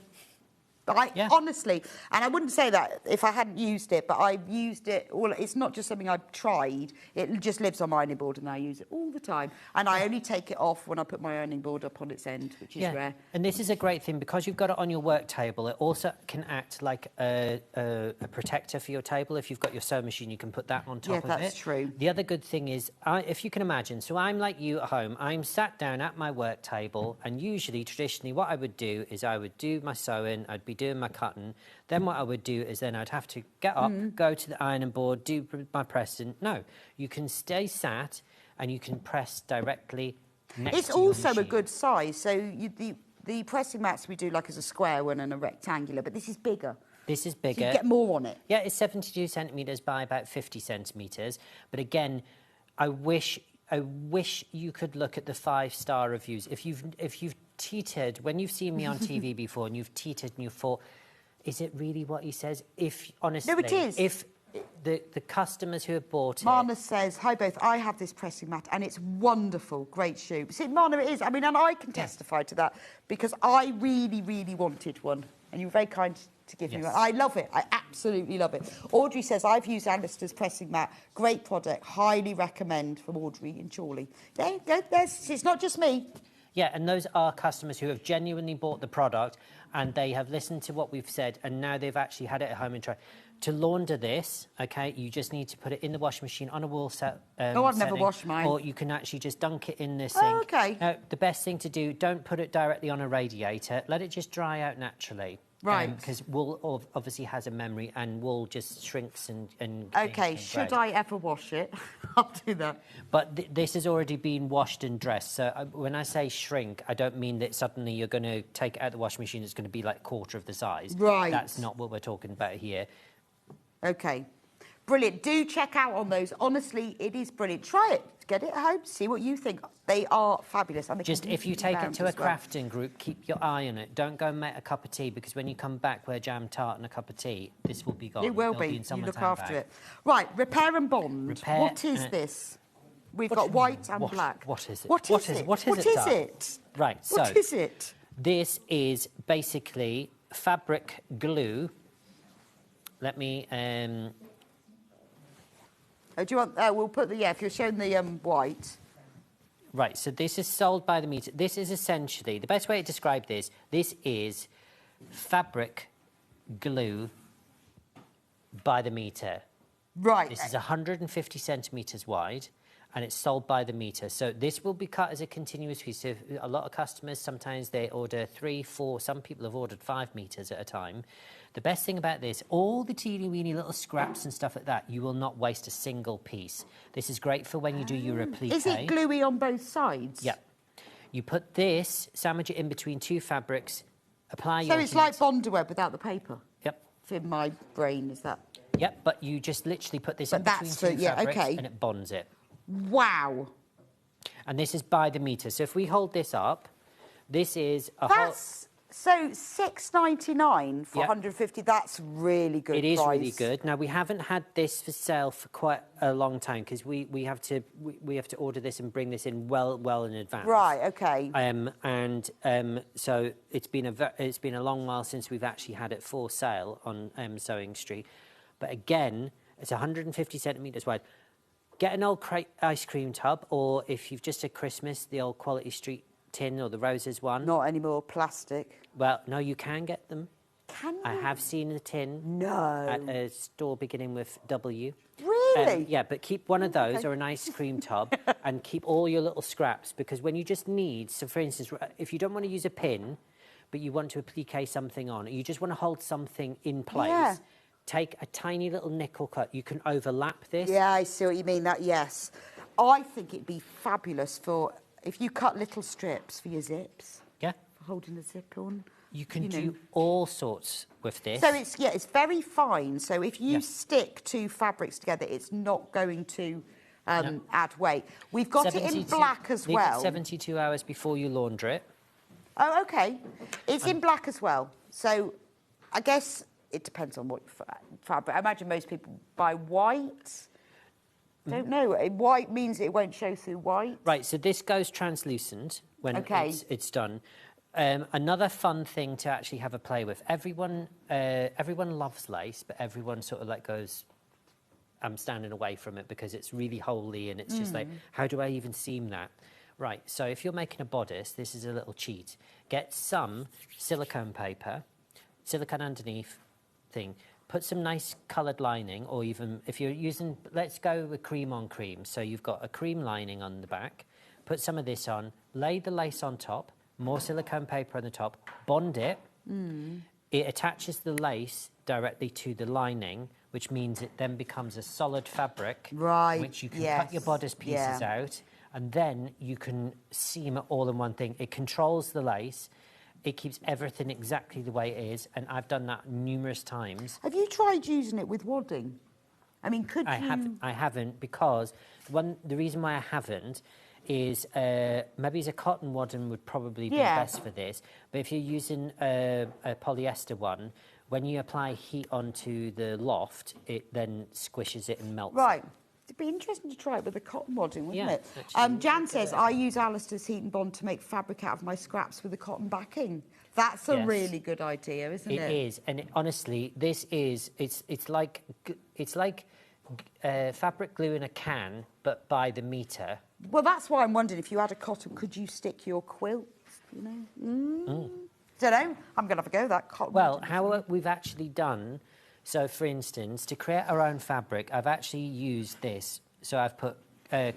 But honestly, and I wouldn't say that if I hadn't used it, but I've used it all. It's not just something I've tried. It just lives on my ironing board, and I use it all the time. And I only take it off when I put my ironing board up on its end, which is rare. And this is a great thing because you've got it on your work table. It also can act like a protector for your table. If you've got your sewing machine, you can put that on top of it. Yeah, that's true. The other good thing is, if you can imagine, so I'm like you at home. I'm sat down at my work table, and usually, traditionally, what I would do is I would do my sewing. I'd be doing my cutting. Then what I would do is then I'd have to get up, go to the ironing board, do my pressing. No, you can stay sat and you can press directly next It's to your also a machine. good size. So the pressing mats we do like as a square one and a rectangular, but this is bigger. This is bigger. So you get more on it. Yeah, it's 72 centimetres by about 50 centimetres. But again, I wish you could look at the 5-star reviews. If you've teetered, when you've seen me on TV before and you've teetered and you thought, is it really what he says? If honestly, No, it is. If the customers who have bought it, Marna says, hi both, I have this pressing mat and it's wonderful, great shoe. See, Marna, it is. I mean, and I can testify to that because I really, really wanted one and you were very kind to give me one. I love it. I absolutely love it. Audrey says, I've used Alistair's pressing mat. Great product. Highly recommend from Audrey in Chorley. There you go. It's not just me. Yeah, and those are customers who have genuinely bought the product and they have listened to what we've said and now they've actually had it at home and tried. To launder this, OK, you just need to put it in the washing machine on a wool set. I've never washed mine. Or you can actually just dunk it in the sink. Oh, OK. Now, the best thing to do, don't put it directly on a radiator. Let it just dry out naturally. Right. Because wool obviously has a memory and wool just shrinks and OK, should I ever wash it? I'll do that. But this has already been washed and dressed. So when I say shrink, I don't mean that suddenly you're going to take it out of the washing machine, it's going to be like a quarter of the size. Right. That's not what we're talking about here. OK. Brilliant. Do check out on those. Honestly, it is brilliant. Try it. Get it at home. See what you think. They are fabulous. And Just if you take it to a crafting group, keep your eye on it. Don't go and make a cup of tea because when you come back with a jam tart and a cup of tea, this will be gone. It will It'll be. in You someone's look after handbag. it. Right, repair and bond. Repair what is and- this? We've got white and black. What is it? What is it? What is What Dar? is it? Right, so... What is it? This is basically fabric glue. Let me... Do you want... we'll put the... Yeah, if you're showing the white... Right, so this is sold by the meter. This is essentially... The best way to describe this is fabric glue by the metre. Right. This is 150 centimetres wide and it's sold by the metre. So this will be cut as a continuous piece. So a lot of customers, sometimes they order 3, 4, some people have ordered 5 metres at a time. The best thing about this, all the teeny-weeny little scraps and stuff like that, you will not waste a single piece. This is great for when you do your applique. Is it gluey on both sides? Yeah. You put this, sandwich it in between 2 fabrics, apply So your it's heat. like Bondaweb without the paper? Yep. In my brain, is that... Yep, but you just literally put this But in between that's 2 for- yeah, fabrics okay. and it bonds it. Wow. And this is by the metre. So if we hold this up, this is a That's... So $6.99 for Yeah. 150, that's really good It is price. really good. Now we haven't had this for sale for quite a long time because we have to order this and bring this in well in advance. Right, okay. So it's been a long while since we've actually had it for sale on Sewing Street. But again, it's 150 centimetres wide. Get an old ice cream tub, or if you've just had Christmas, the old Quality Street tin or the Roses one. Not anymore, plastic. Well, no, you can get them. Can you? I have seen a tin. No. At a store beginning with W. Really? Yeah, but keep one of those or an ice cream tub and keep all your little scraps because when you just need, so for instance, if you don't want to use a pin, but you want to applique something on, you just want to hold something in place, Yeah. take a tiny little nickel cut. You can overlap this. Yeah, I see what you mean, that, yes. I think it'd be fabulous for, if you cut little strips for your zips. Yeah. For holding the zip on. You can know. do all sorts with this. So it's very fine. So if you stick 2 fabrics together, it's not going to add weight. We've got it in 72 black as leave well. it 72 hours before you launder it. Oh, OK. It's in black as well. So I guess it depends on what fabric. I imagine most people buy white. Don't know. White means it won't show through white. Right, so this goes translucent when it's done. Another fun thing to actually have a play with. Everyone loves lace, but everyone sort of like goes, I'm standing away from it because it's really holey and it's just like, how do I even seam that? Right, so if you're making a bodice, this is a little cheat. Get some silicone paper, silicone underneath thing. Put some nice coloured lining, or even if you're using, let's go with cream on cream. So you've got a cream lining on the back. Put some of this on, lay the lace on top, more silicone paper on the top, bond it. It attaches the lace directly to the lining, which means it then becomes a solid fabric, which you can cut your bodice pieces out. And then you can seam it all in one thing. It controls the lace. It keeps everything exactly the way it is. And I've done that numerous times. Have you tried using it with wadding? I mean, could you... I haven't, because the reason why I haven't is maybe a cotton wadding would probably be best for this. But if you're using a polyester one, when you apply heat onto the loft, it then squishes it and melts it. It'd be interesting to try it with a cotton wadding, wouldn't it? Actually, Jan says, I use Alistair's heat and bond to make fabric out of my scraps with a cotton backing. That's a really good idea, isn't it? It is, and honestly, this is, it's like fabric glue in a can, but by the metre. Well, that's why I'm wondering, if you had a cotton, could you stick your quilt, you know? Don't know. I'm going to have a go at that cotton. Well, how we've actually done... So, for instance, to create our own fabric, I've actually used this. So I've put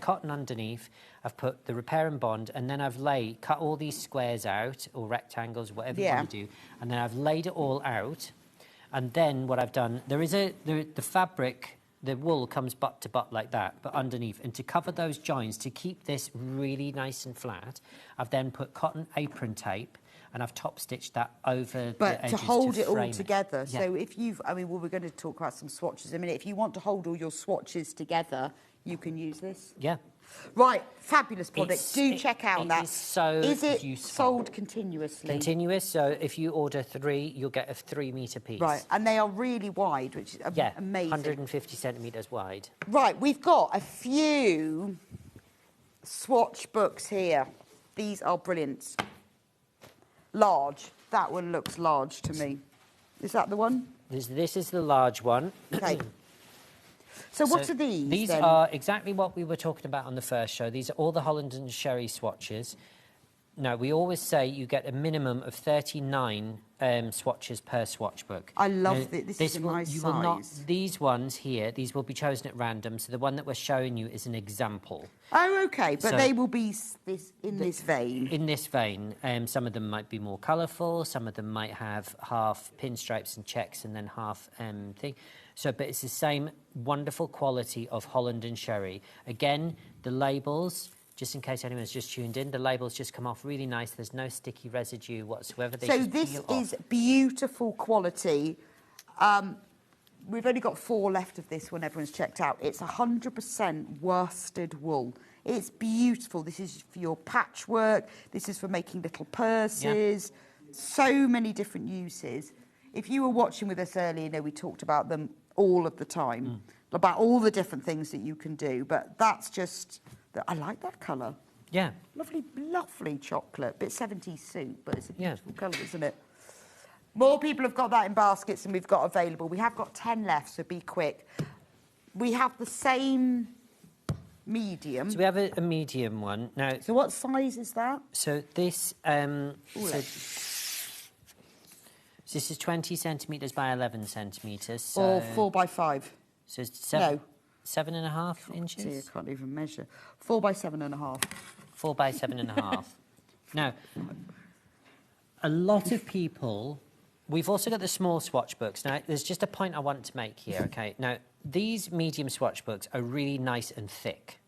cotton underneath, I've put the repair and bond, and then I've cut all these squares out, or rectangles, whatever you want to do, and then I've laid it all out. And then what I've done, the fabric, the wool comes butt to butt like that, but underneath. And to cover those joins, to keep this really nice and flat, I've then put cotton apron tape, and I've top-stitched that over the edges to hold it all frame together. Yeah. So if you've... I mean, well, we're going to talk about some swatches in a minute. If you want to hold all your swatches together, you can use this. Yeah. Right, fabulous product. Do check out that. Is so Is it useful. sold continuously? Continuous, so if you order 3, you'll get a 3-metre piece. Right, and they are really wide, which is amazing. 150 centimetres wide. Right, we've got a few swatch books here. These are brilliant. Large. That one looks large to me. Is that the one? This is the large one. Okay. So what are these? These then? are exactly what we were talking about on the first show. These are all the Holland and Sherry swatches. Now, we always say you get a minimum of 39 swatches per swatch book. I love this. This is a nice size. These ones here, these will be chosen at random. So the one that we're showing you is an example. Oh, OK. But they will be in this vein. In this vein. Some of them might be more colourful. Some of them might have half pinstripes and checks and then half thing. So, but it's the same wonderful quality of Holland and Sherry. Again, the labels... Just in case anyone's just tuned in, the labels just come off really nice. There's no sticky residue whatsoever. So this is beautiful quality. We've only got 4 left of this when everyone's checked out. It's 100% worsted wool. It's beautiful. This is for your patchwork. This is for making little purses. Yeah. So many different uses. If you were watching with us earlier, you know, we talked about them all of the time, about all the different things that you can do. But that's just... I like that colour. Yeah. Lovely, lovely chocolate. Bit 70s suit, but it's a beautiful colour, isn't it? More people have got that in baskets than we've got available. We have got 10 left, so be quick. We have the same medium. So we have a medium one. Now, so what size is that? So this... this is 20 centimetres by 11 centimetres. So, or 4 by 5. So it's 7.5 inches? See, I can't even measure. 4 by 7.5. 4 by 7.5. Now, a lot of people... We've also got the small swatch books. Now, there's just a point I want to make here, OK? Now, these medium swatch books are really nice and thick,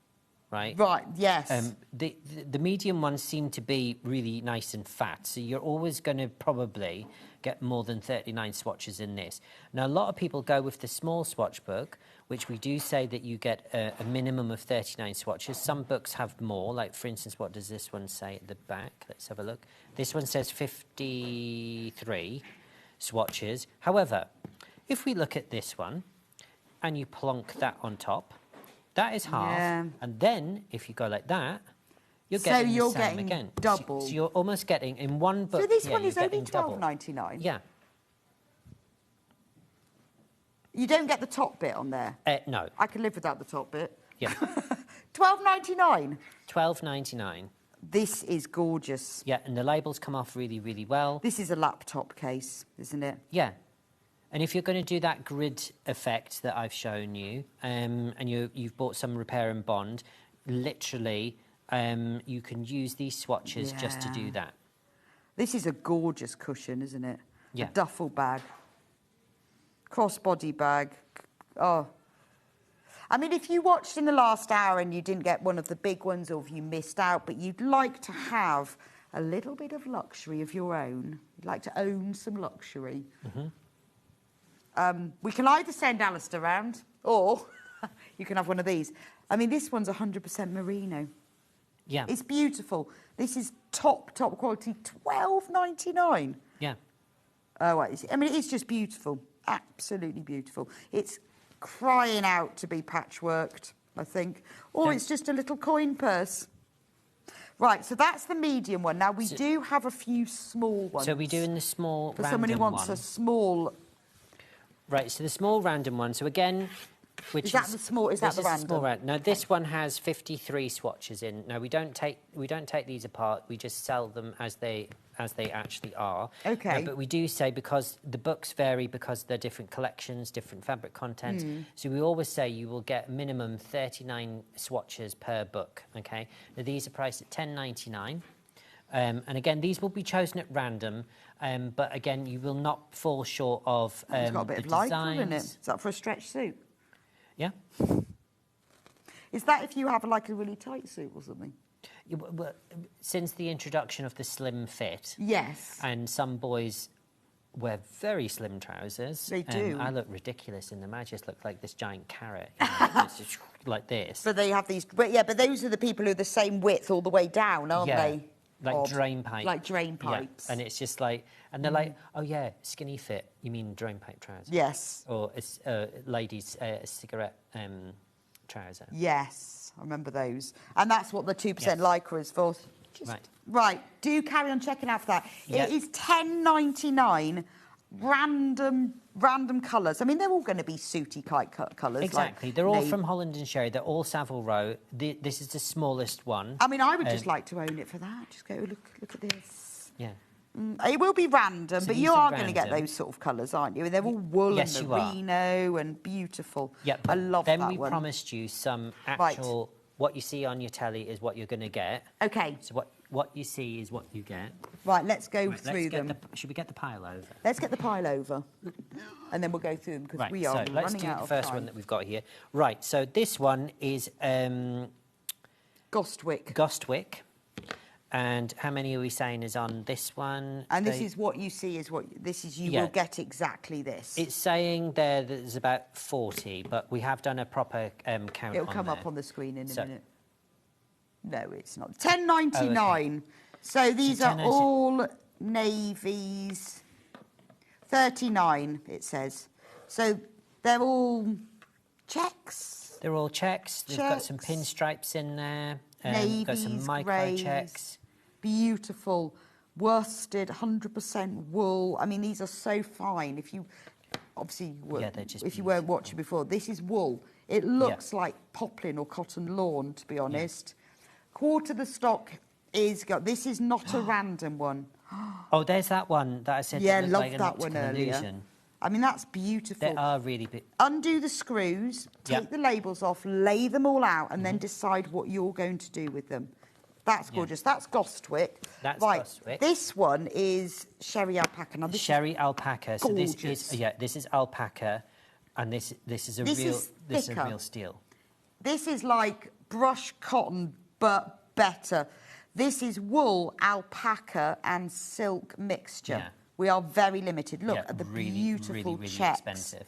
right? Right, yes. The medium ones seem to be really nice and fat, so you're always going to probably get more than 39 swatches in this. Now, a lot of people go with the small swatch book, which we do say that you get a minimum of 39 swatches. Some books have more, like, for instance, what does this one say at the back? Let's have a look. This one says 53 swatches. However, if we look at this one and you plonk that on top, that is half. Yeah. And then, if you go like that, You're So getting you're the same getting again. double. So you're almost getting in one book. So this yeah, one you're is only getting double. $12.99. Yeah. You don't get the top bit on there. No. I can live without the top bit. Yeah. $12.99. $12.99. This is gorgeous. Yeah, and the labels come off really, really well. This is a laptop case, isn't it? Yeah. And if you're going to do that grid effect that I've shown you, and you've bought some repair and bond, literally, you can use these swatches just to do that. This is a gorgeous cushion, isn't it? Yeah. A duffel bag. Crossbody bag. Oh. I mean, if you watched in the last hour and you didn't get one of the big ones, or if you missed out, but you'd like to have a little bit of luxury of your own, you'd like to own some luxury, we can either send Alistair round, or you can have one of these. I mean, this one's 100% merino. Yeah. It's beautiful. This is top quality, $12.99. Yeah. Oh, I mean, it's just beautiful. Absolutely beautiful. It's crying out to be patchworked, I think. Or it's just a little coin purse. Right, so that's the medium one. Now, we do have a few small ones. So we're doing the small for random somebody who wants one. a small... Right, so the small random one. So again, which Is that the small? Is that the random? Small Now this one has 53 swatches in. Now we don't take these apart. We just sell them as they actually are. Okay. But we do say, because the books vary because they're different collections, different fabric content. So we always say you will get minimum 39 swatches per book. Okay. Now these are priced at $10.99. And again, these will be chosen at random, but again, you will not fall short of it's got a bit the of designs. lycra in it. Is that for a stretch suit? Yeah. Is that if you have like a really tight suit or something? Yeah, well, since the introduction of the slim fit, yes, and some boys wear very slim trousers. They do. I look ridiculous in them. I just look like this giant carrot, you know, it's just like this. But they have these. But yeah, but those are the people who are the same width all the way down, aren't they? Like Odd. drain pipe. Like drain pipes. Yeah. And it's just like, and they're like, oh yeah, skinny fit. You mean drain pipe trousers? Yes. Or it's ladies' cigarette trouser. Yes, I remember those. And that's what the 2% lycra is for. Right. Do carry on checking out for that. Yep. It is $10.99. Random colours. I mean, they're all going to be sooty colours. Exactly. Like they're all from Holland and Sherry. They're all Savile Row. This is the smallest one. I mean, I would just like to own it for that. Just go, look at this. Yeah. It will be random, So but these you are are going to get random. those sort of colours, aren't you? They're all wool Yes, and you are. merino and beautiful. Yeah, I love then that we one. promised you some actual... What you see on your telly is what you're going to get. Okay. So what you see is what you get. Right, let's go Right, through them. Should we get the pile over? Let's get the pile over, and then we'll go through them because Right, we are so let's running do out the of first time. one that we've got here. Right, so this one is Gostwick. Gostwick. And how many are we saying is on this one? And this is what you see is what this is. You Yeah. will get exactly this. It's saying there that there's about 40, but we have done a proper count. It'll on come there. up on the screen in a So- minute. No, it's not. $10.99. So these are $10.99. all navies. 39. It says. So they're all checks. They're all checks. They've got some Checks. pinstripes in there. got Navies, some micro greys. checks. Beautiful. Worsted, 100% wool. I mean, these are so fine. If you, obviously, Yeah, they're just if you weren't watching before, this is wool. It looks Yeah. like poplin or cotton lawn, to be honest. Quarter the stock is got. This is not a random one. Oh, there's that one that I said. Yeah, that looked love like an that one optical earlier. illusion. I mean, that's beautiful. They are really big. Undo the screws, take Yep. the labels off, lay them all out, and then decide what you're going to do with them. That's gorgeous. That's Gostwick. That's right. Gostwick. This one is Sherry Alpaca. Now, this Sherry Alpaca. So this gorgeous. is this is Alpaca, and this is a This real is this is a thicker. real steel. This is like brush cotton, but better. This is wool, alpaca, and silk mixture. Yeah. We are very limited. Look Yeah, at the really, beautiful really checks. expensive.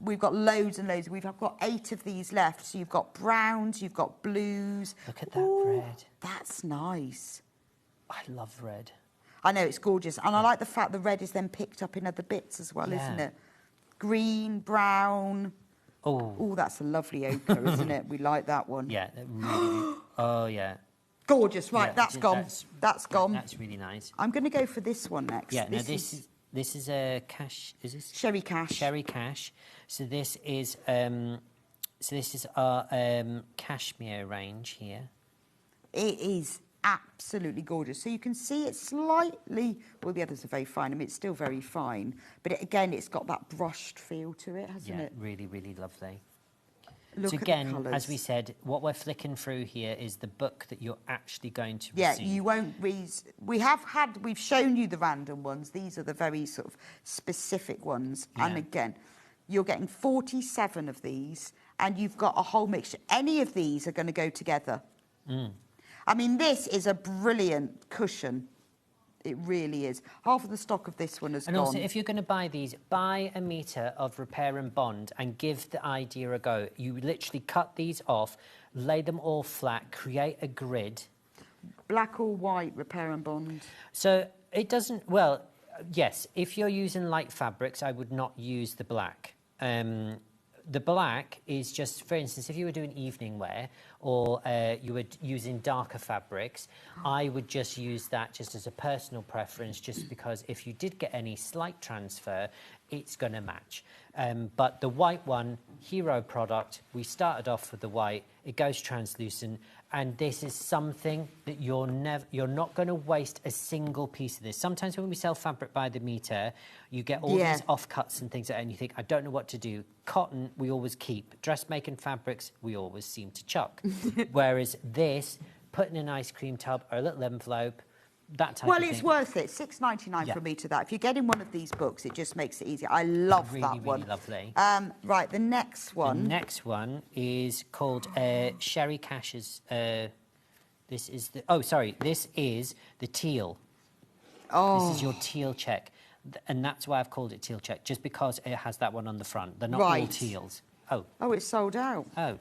We've got loads and loads. We've got 8 of these left. So you've got browns, you've got blues. Look at that red. That's nice. I love red. I know, it's gorgeous. And I like the fact the red is then picked up in other bits as well, isn't Yeah. it? Green, brown. Oh. Oh, that's a lovely ochre, isn't it? We like that one. Yeah, that really. Oh yeah. Gorgeous. Right, Yeah, that's gone. That's gone. That's really nice. I'm going to go for this one next. Yeah, this is a cash. Is this Sherry Cash? Sherry Cash. So this is our cashmere range here. It is absolutely gorgeous. So you can see it's slightly, well, the others are very fine. I mean, it's still very fine, but again, it's got that brushed feel to it, hasn't it? Really, really lovely. Look so at again, the colours. as we said, what we're flicking through here is the book that you're actually going to Yeah, receive. you won't read. We've shown you the random ones. These are the very sort of specific ones. Yeah. And again, you're getting 47 of these, and you've got a whole mixture. Any of these are going to go together. I mean, this is a brilliant cushion. It really is. Half of the stock of this one has And gone. also, if you're going to buy these, buy a metre of repair and bond and give the idea a go. You literally cut these off, lay them all flat, create a grid. Black or white, repair and bond? So it doesn't, well, yes, if you're using light fabrics, I would not use the black. The black is just, for instance, if you were doing evening wear or you were using darker fabrics, I would just use that just as a personal preference, just because if you did get any slight transfer, it's going to match. But the white one, hero product, we started off with the white, it goes translucent, and this is something that you're not going to waste a single piece of this. Sometimes when we sell fabric by the metre, you get all these offcuts and things like that, and you think, I don't know what to do. Cotton, we always keep. Dressmaking fabrics, we always seem to chuck. Whereas this, put in an ice cream tub or a little envelope, that type of thing. Well, it's worth it. $6.99 for a metre that. If you're getting one of these books, it just makes it easier. I love that one. Really lovely. Right, the next one. The next one is called Sherry Cash's. This is the. Oh, sorry. This is the teal. Oh. This is your teal check, and that's why I've called it teal check, just because it has that one on the front. They're not all Right. teals. Oh. Oh, it's sold out. Oh.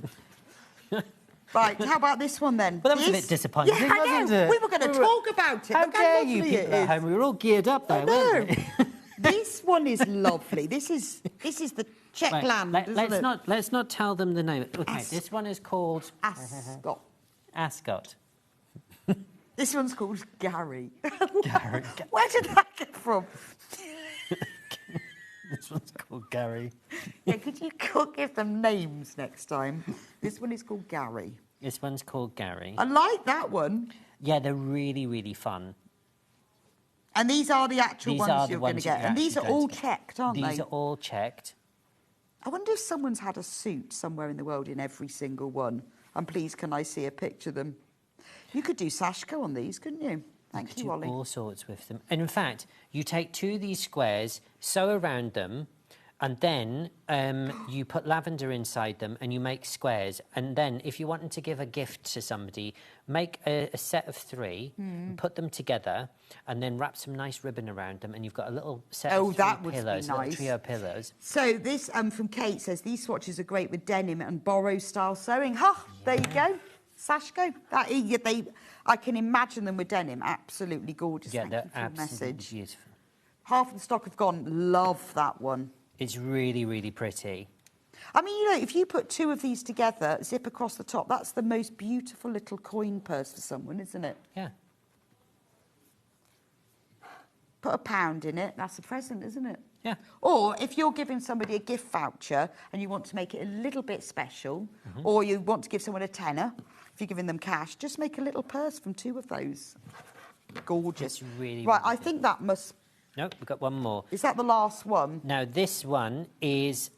Right, how about this one then? Well, that was a This- bit disappointing, Yeah, I wasn't know. it? We were going to talk about it. How Look dare you lovely people it at is. home? We were all geared up there, weren't we? This one is lovely. This is the Czechland, isn't it? Let's not tell them the name. Okay, this one is called Ascot. Ascot. This one's called Gary. Gary. Where did that get from? This one's called Gary. Yeah, could you give them names next time? This one is called Gary. This one's called Gary. I like that one. Yeah, they're really, really fun. And these are the actual These ones are the you're going to ones get. you're And these are actually all going to get. checked, aren't they? These are all checked. I wonder if someone's had a suit somewhere in the world in every single one. And please, can I see a picture of them? You could do Sashko on these, couldn't you? Thank you, do Ollie. all sorts with them. And in fact, you take two of these squares, sew around them, and then you put lavender inside them and you make squares. And then if you wanted to give a gift to somebody, make a set of three, and put them together, and then wrap some nice ribbon around them, and you've got a little set of that three would be pillows, little nice. trio pillows. So this from Kate says, these swatches are great with denim and borrow-style sewing. Ha! There you go. Sashko. I can imagine them with denim. Absolutely gorgeous. Yeah, Thank they're you for your absolutely message. beautiful. Half of the stock have gone. Love that one. It's really, really pretty. I mean, you know, if you put two of these together, zip across the top, that's the most beautiful little coin purse for someone, isn't it? Yeah. Put £1 in it, that's a present, isn't it? Yeah. Or if you're giving somebody a gift voucher and you want to make it a little bit special, or you want to give someone a tenner, if you're giving them cash, just make a little purse from two of those. Gorgeous. It's really, right, really I think that must... No, we've got one more. Is that the last one? Now, this one is...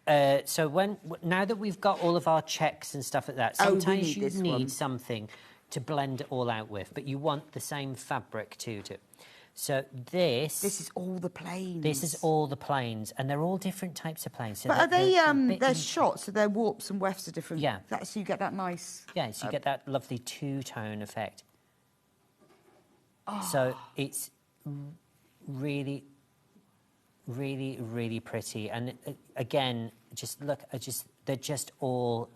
so now that we've got all of our checks and stuff like that, Oh, we sometimes need you this need one. something to blend it all out with, but you want the same fabric too. So this is all the plains. This is all the plains, and they're all different types of plains. So But are they, they're they're shot, so their warps and wefts are different? Yeah. So you get that nice... Yeah, so you get that lovely two-tone effect. So it's really, really, really pretty. And again, just look, they're just all,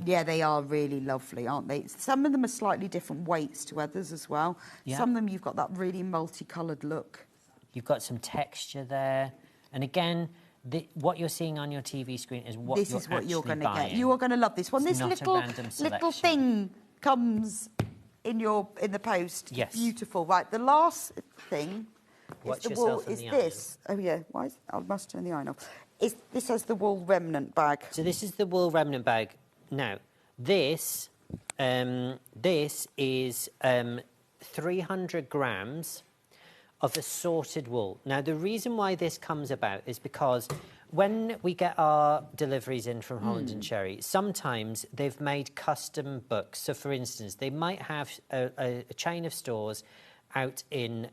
Yeah, they are really lovely, aren't they? Some of them are slightly different weights to others as well. Yeah. Some of them, you've got that really multicoloured look. You've got some texture there. And again, what you're seeing on your TV screen is what This you're is what you're actually going to get. buying. You are going to love this one. It's This not a little random little selection. thing comes in the post. Yes. Beautiful. Right, the last thing Watch is the yourself wool. on Is the this? Oh yeah. Why? I must turn the iron off. This has the wool remnant bag. So this is the wool remnant bag. Now, this is 300 grams of assorted wool. Now, the reason why this comes about is because when we get our deliveries in from Holland and Cherry, sometimes they've made custom books. So, for instance, they might have a chain of stores out in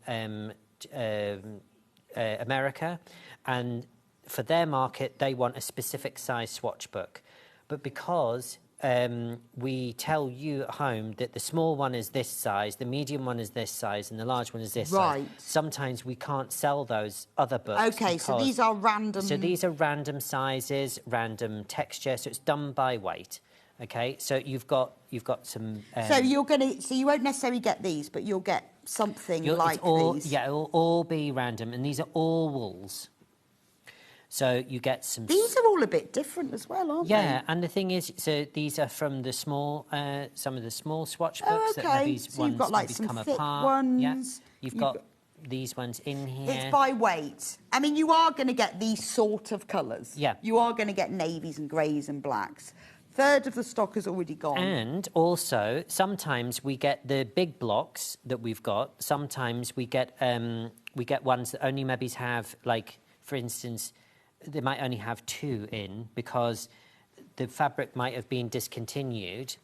America, and for their market, they want a specific size swatch book. But because we tell you at home that the small one is this size, the medium one is this size, and the large one is this size. Sometimes we can't sell those other books. Okay, so these are random. So these are random sizes, random texture. So it's done by weight. Okay, so you've got some. So you won't necessarily get these, but you'll get something like these. Yeah, it'll all be random, and these are all wools. So you get some. These are all a bit different as well, aren't they? Yeah, and the thing is, so these are from the small, some of the small swatch books that maybe so you've got like some come thick apart. ones. Yeah, you've got these ones in here. It's by weight. I mean, you are going to get these sort of colours. Yeah. You are going to get navies and greys and blacks. Third of the stock has already gone. And also, sometimes we get the big blocks that we've got. Sometimes we get ones that only maybe have, like, for instance, they might only have 2 in because the fabric might have been discontinued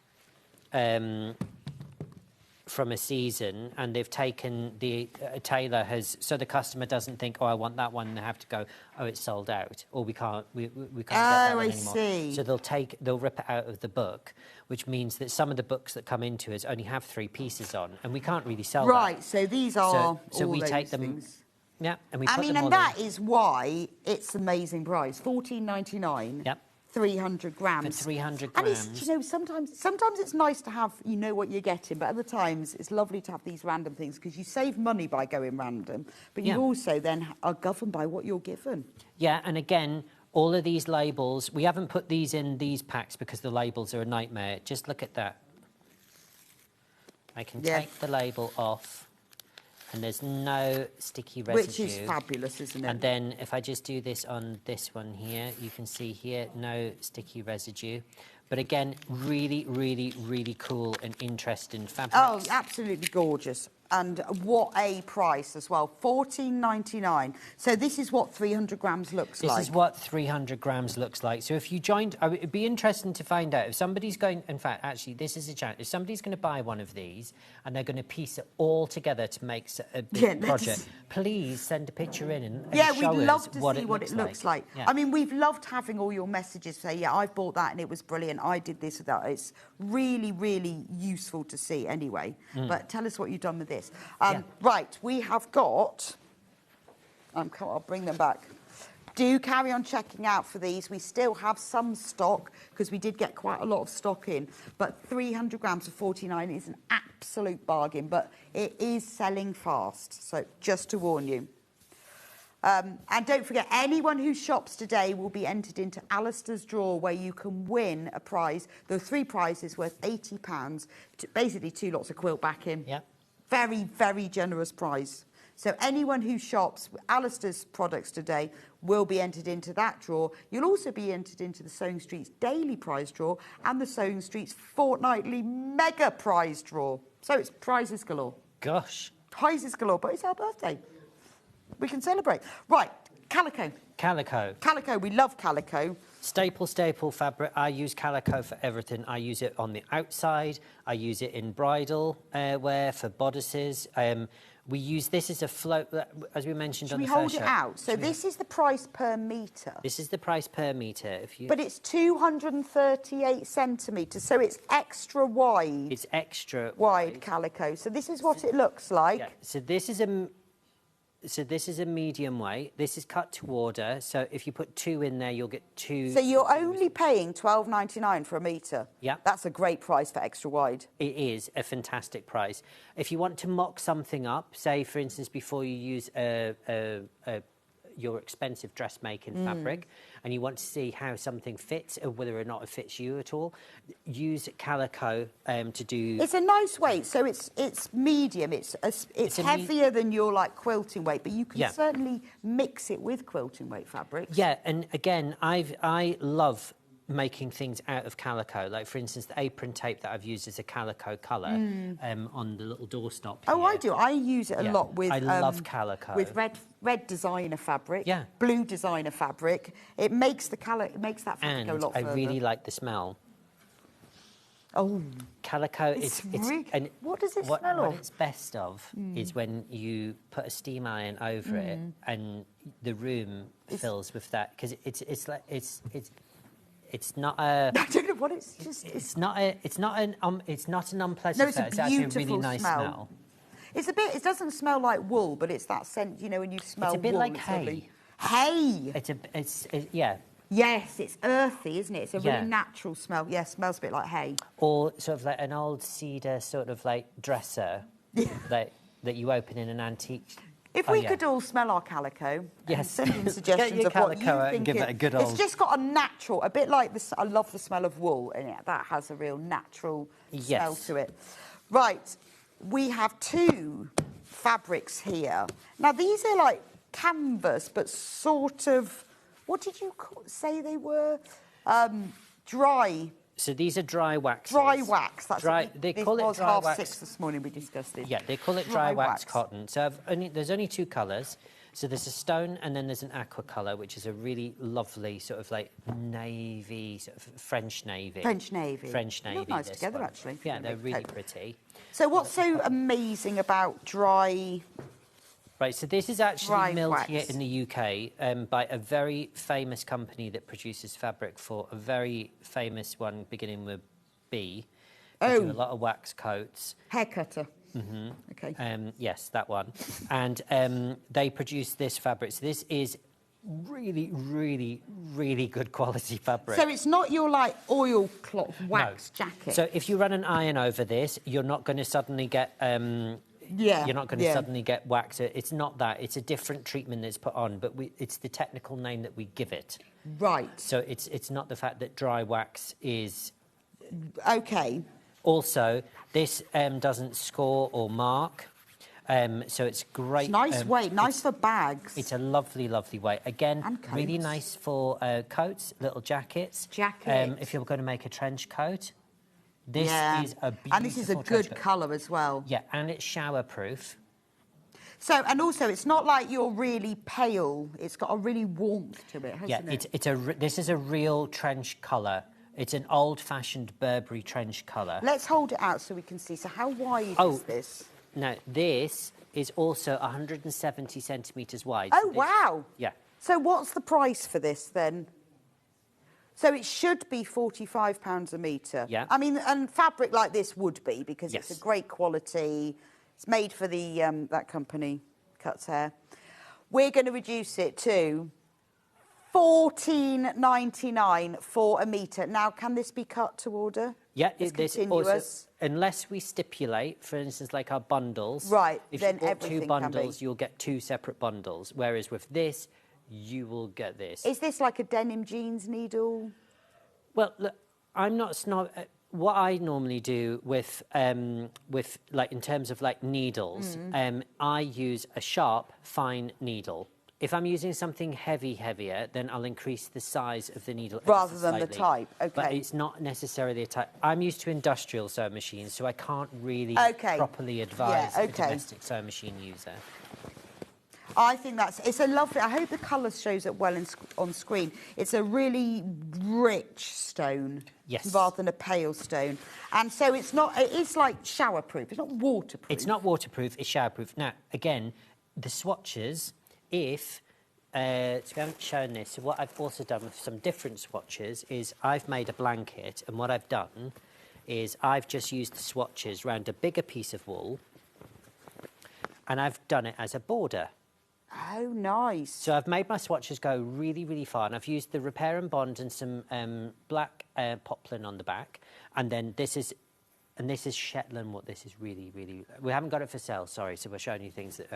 from a season, and they've taken a tailor has, so the customer doesn't think, oh, I want that one, and they have to go, oh, it's sold out, or we can't get that one anymore. See. So they'll rip it out of the book, which means that some of the books that come into us only have 3 pieces on, and we can't really sell right, that. So these are so all we those take them. Things. Yeah, and we put them and all that in. is why it's amazing price. $14.99. Yep. 300 grams. For 300 And grams. it's, sometimes it's nice to have, what you're getting, but other times it's lovely to have these random things because you save money by going random, but you also then are governed by what you're given. Yeah, and again, all of these labels, we haven't put these in these packs because the labels are a nightmare. Just look at that. I can take the label off, and there's no sticky residue. Which is fabulous, isn't it? And then if I just do this on this one here, you can see here, no sticky residue. But again, really, really, really cool and interesting fabrics. Oh, absolutely gorgeous. And what a price as well, $14.99. So this is what 300 grams looks like. This is what 300 grams looks like. So if you joined, it'd be interesting to find out if somebody's going, in fact, actually, this is a challenge. If somebody's going to buy one of these and they're going to piece it all together to make a big project, please send a picture in and yeah, show we'd us love to what see what it looks like. Yeah. I mean, we've loved having all your messages say, yeah, I've bought that and it was brilliant. I did this or that. It's really, really useful to see anyway. But tell us what you've done with this. Right, we have got... I'll bring them back. Do carry on checking out for these. We still have some stock because we did get quite a lot of stock in. But 300 grams of $49 is an absolute bargain, but it is selling fast. So just to warn you. And don't forget, anyone who shops today will be entered into Alistair's draw where you can win a prize. There are 3 prizes worth £80, basically 2 lots of quilt backing. Yeah. Very, very generous prize. So anyone who shops Alistair's products today will be entered into that draw. You'll also be entered into the Sewing Street's daily prize draw and the Sewing Street's fortnightly mega prize draw. So it's prizes galore. Gosh. Prizes galore, but it's our birthday. We can celebrate. Right, calico. Calico. Calico, we love calico. Staple fabric. I use calico for everything. I use it on the outside. I use it in bridal wear for bodices. We use this as a float, as we mentioned on the first show. Should we hold it out? So this is the price per metre. This is the price per metre. But it's 238 centimetres, so it's extra wide. It's extra wide calico. So this is what it looks like. Yeah. So this is a medium weight. This is cut to order. So if you put 2 in there, you'll get 2. So you're only paying $12.99 for a metre. Yeah. That's a great price for extra wide. It is a fantastic price. If you want to mock something up, say for instance, before you use your expensive dressmaking fabric and you want to see how something fits or whether or not it fits you at all, use calico to do... It's a nice weight, so it's medium. It's heavier than your like quilting weight, but you can certainly mix it with quilting weight fabric. Yeah, and again, I love making things out of calico. Like, for instance, the apron tape that I've used is a calico colour on the little doorstop here. Oh, I do. I use it a lot with... I love calico. With red designer fabric, Yeah. blue designer fabric. It makes that fabric And go a lot further. I really like the smell. Oh. Calico, It's and what does it what smell of? it's best of is when you put a steam iron over it and the room fills with that, because it's not a... I don't know what it's just... It's not an unpleasant No, it's smell. a It's actually a beautiful really nice smell. It's a bit... It doesn't smell like wool, but it's that scent, you know, when you smell wool. It's a bit like it's hay. lovely. Hay! Yeah. Yes, it's earthy, isn't it? It's a Yeah. really natural smell. Yeah, smells a bit like hay. Or sort of like an old cedar sort of like dresser that you open in an antique... If we could all smell our calico, Yes. send in suggestions Get your of what you calico out think and give it a good old... It's just got a natural, a bit like this. I love the smell of wool, and that has a real natural smell to it. Right, we have two fabrics here. Now these are like canvas, but sort of, what did you say they were? Dry. So these are dry waxes. Dry wax. That's dry. They call it dry wax. 6:30 this morning. We discussed it. Yeah, they call it dry wax cotton. So there's only two colours. So there's a stone and then there's an aqua colour, which is a really lovely sort of like navy, sort of French navy. French navy. French They navy. look nice this together, one. actually. Yeah, they're really pretty. So what's so amazing about dry? Right, so this is actually Dry milled wax. here in the UK by a very famous company that produces fabric for a very famous one beginning with B. They do a lot of wax coats. Hair cutter. Mm-hmm. Okay. Yes, that one. And they produce this fabric. So this is really, really, really good quality fabric. So it's not your like oilcloth wax jacket. So if you run an iron over this, you're not going to suddenly get... you're not going to suddenly get wax. It's not that. It's a different treatment that's put on, but it's the technical name that we give it. Right. So it's not the fact that dry wax is... Okay. Also, this doesn't score or mark, so it's great. It's nice weight, nice for bags. It's a lovely, lovely weight. Again, really nice for coats, little jackets. Jackets. If you're going to make a trench coat. This is a beautiful and this is a good colour as well. Yeah, and it's shower-proof. So, and also, it's not like you're really pale. It's got a really warmth to it, hasn't it? This is a real trench colour. It's an old-fashioned Burberry trench colour. Let's hold it out so we can see. So how wide is this? Now, this is also 170 centimetres wide. Oh, wow. Yeah. So what's the price for this, then? So it should be £45 a metre. Yeah. I mean, and fabric like this would be, because it's a great quality. It's made for the that company, Cuts Hair. We're going to reduce it to $14.99 for a metre. Now, can this be cut to order? Yeah, It's this continuous. also, unless we stipulate, for instance, like our bundles. Right, If then you bought everything two can be. bundles, you'll get two separate bundles. Whereas with this, you will get this. Is this like a denim jeans needle? Well, look, I'm not snob. What I normally do with like in terms of like needles, I use a sharp, fine needle. If I'm using something heavier, then I'll increase the size of the needle rather than the slightly. type. Okay. But it's not necessarily a type. I'm used to industrial sewing machines, so I can't really properly advise a domestic sewing machine user. I think it's a lovely... I hope the colour shows it well on screen. It's a really rich stone. Yes. Rather than a pale stone. And so it's not... It's like showerproof. It's not waterproof. It's not waterproof, it's showerproof. Now, again, the swatches, so we haven't shown this, so what I've also done with some different swatches is I've made a blanket, and what I've done is I've just used the swatches around a bigger piece of wool, and I've done it as a border. Oh, nice. So I've made my swatches go really, really far, and I've used the repair and bond and some black poplin on the back, and then this is And this is Shetland. What this is really, really... We haven't got it for sale, sorry, so we're showing you things that...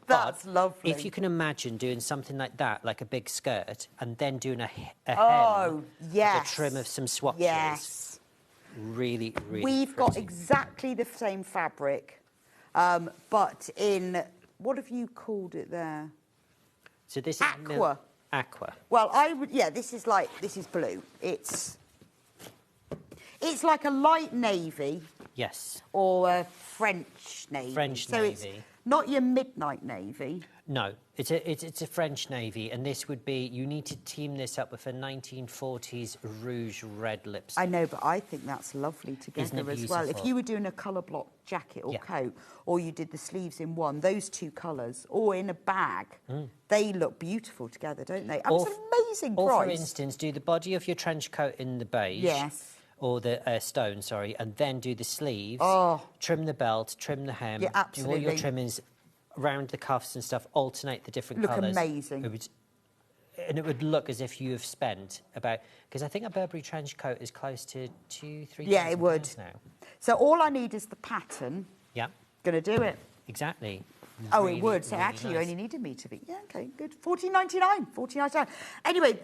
That's lovely. If you can imagine doing something like that, like a big skirt, and then doing a hem... Oh, yes. Like a trim of some swatches. Yes. Really, really We've got exactly the same fabric, but in... What have you called it there? So this is... Aqua. Aqua. Well, I would... Yeah, this is blue. It's like a light navy. Yes. Or a French navy. French so navy. It's not your midnight navy. No, it's a French navy, and this would be... You need to team this up with a 1940s rouge red lipstick. I know, but I think that's lovely together as well. If beautiful? you were doing a colour block jacket or coat, or you did the sleeves in one, those two colours, or in a bag, they look beautiful together, don't they? And it's an amazing price. Or, for instance, do the body of your trench coat in the beige. Yes. Or the stone, sorry, and then do the sleeves. Oh. Trim the belt, trim the hem. Yeah, absolutely. Do all your trimmings around the cuffs and stuff, alternate the different Look colours. amazing. And it would look as if you have spent about... Because I think a Burberry trench coat is close to £2,000-3,000 Yeah, it would. now. So all I need is the pattern. Yeah. Gonna do it. Exactly. Oh, Really, it would. So really actually, you nice. only needed me to be. Yeah, okay, good. $14.99. Anyway,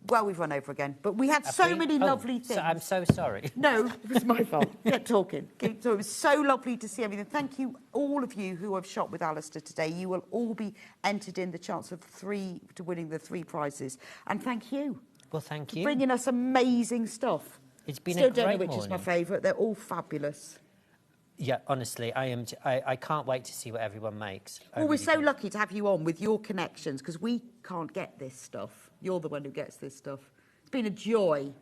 well, we've run over again, but we had so many lovely things. So I'm so sorry. No, it was my fault. Keep talking. So it was so lovely to see everything. Thank you, all of you who have shopped with Alistair today. You will all be entered in the chance of winning the 3 prizes. And thank you. Well, thank you. Bringing us amazing stuff. It's been Still a don't know great which is my morning. favourite. They're all fabulous. Yeah, honestly, I can't wait to see what everyone makes. Well, we're so lucky to have you on with your connections because we can't get this stuff. You're the one who gets this stuff. It's been a joy.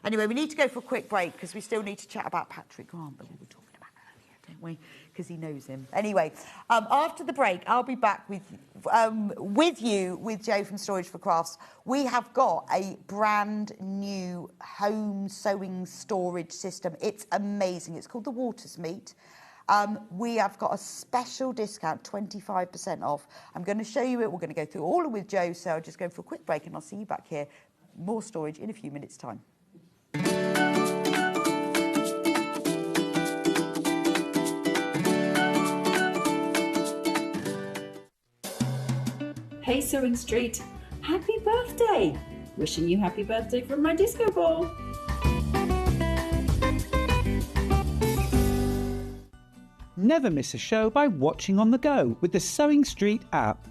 Anyway, we need to go for a quick break because we still need to chat about Patrick Grant, but we were talking about earlier, don't we? Because he knows him. Anyway, after the break, I'll be back with Joe from Storage for Crafts. We have got a brand new home sewing storage system. It's amazing. It's called the Watersmeet. We have got a special discount, 25% off. I'm going to show you it. We're going to go through all of it with Joe, so I'll just go for a quick break and I'll see you back here. More storage in a few minutes' time. Hey Sewing Street, happy birthday! Wishing you happy birthday from my disco ball. Never miss a show by watching on the go with the Sewing Street app.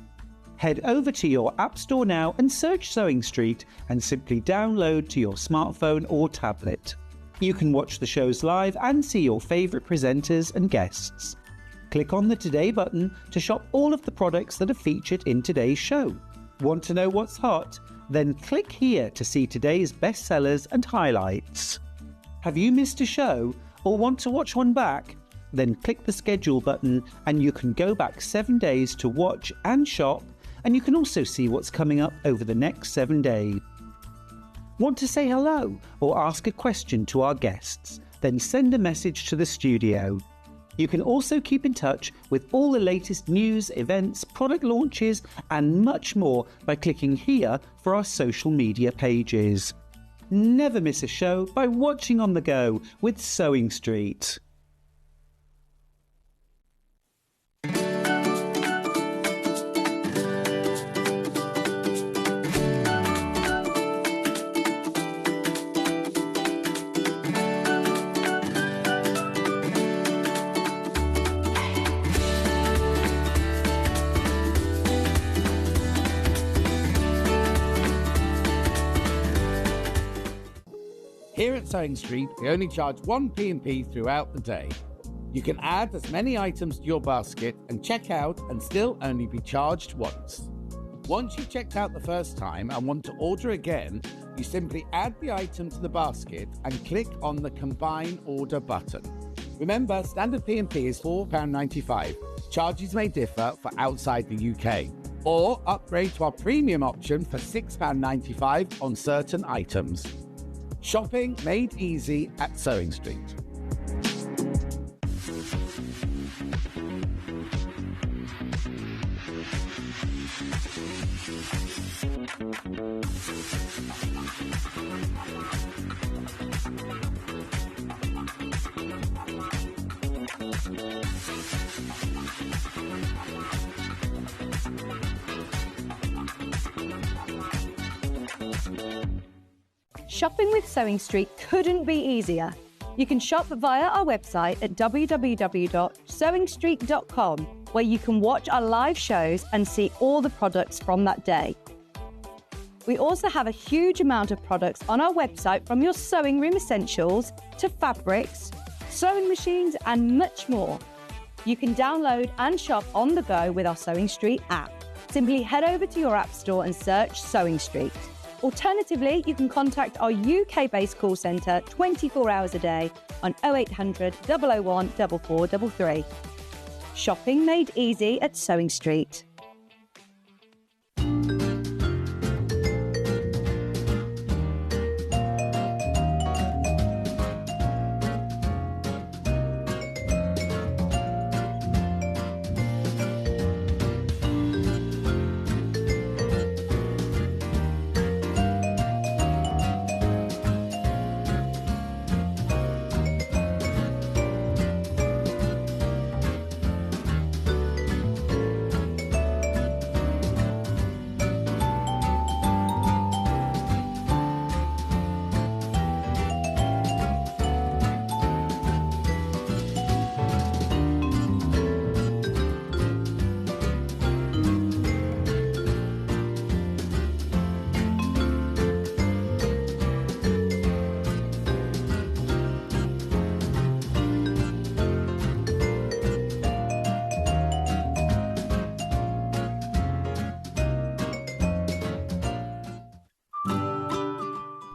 Head over to your app store now and search Sewing Street and simply download to your smartphone or tablet. You can watch the shows live and see your favourite presenters and guests. Click on the Today button to shop all of the products that are featured in today's show. Want to know what's hot? Then click here to see today's bestsellers and highlights. Have you missed a show or want to watch one back? Then click the schedule button and you can go back 7 days to watch and shop, and you can also see what's coming up over the next 7 days. Want to say hello or ask a question to our guests? Then send a message to the studio. You can also keep in touch with all the latest news, events, product launches and much more by clicking here for our social media pages. Never miss a show by watching on the go with Sewing Street. Here at Sewing Street, we only charge 1 P&P throughout the day. You can add as many items to your basket and check out and still only be charged once. Once you've checked out the first time and want to order again, you simply add the item to the basket and click on the Combine Order button. Remember, standard P&P is £4.95. Charges may differ for outside the UK. Or upgrade to our premium option for £6.95 on certain items. Shopping made easy at Sewing Street. Shopping with Sewing Street couldn't be easier. You can shop via our website at www.sewingstreet.com, where you can watch our live shows and see all the products from that day. We also have a huge amount of products on our website, from your sewing room essentials to fabrics, sewing machines and much more. You can download and shop on the go with our Sewing Street app. Simply head over to your app store and search Sewing Street. Alternatively, you can contact our UK-based call centre 24 hours a day on 0800 001 4433. Shopping made easy at Sewing Street.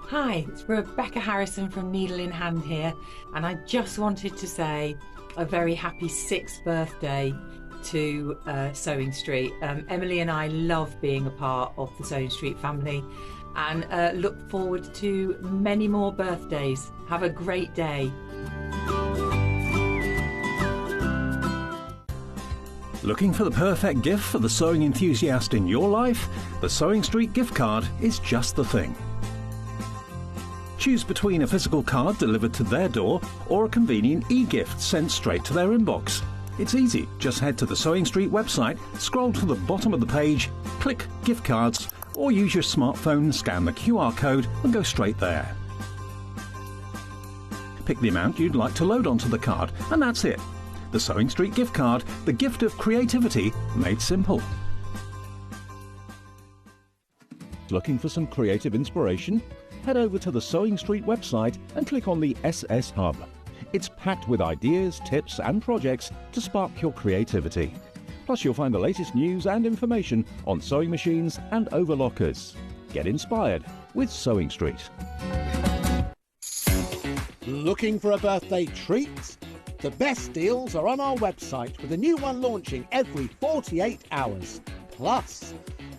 Hi, it's Rebecca Harrison from Needle in Hand here, and I just wanted to say a very happy 6th birthday to Sewing Street. Emily and I love being a part of the Sewing Street family and look forward to many more birthdays. Have a great day. Looking for the perfect gift for the sewing enthusiast in your life? The Sewing Street gift card is just the thing. Choose between a physical card delivered to their door or a convenient e-gift sent straight to their inbox. It's easy. Just head to the Sewing Street website, scroll to the bottom of the page, click Gift Cards, or use your smartphone, scan the QR code and go straight there. Pick the amount you'd like to load onto the card, and that's it. The Sewing Street gift card, the gift of creativity made simple. Looking for some creative inspiration? Head over to the Sewing Street website and click on the SS Hub. It's packed with ideas, tips and projects to spark your creativity. Plus you'll find the latest news and information on sewing machines and overlockers. Get inspired with Sewing Street. Looking for a birthday treat? The best deals are on our website, with a new one launching every 48 hours. Plus,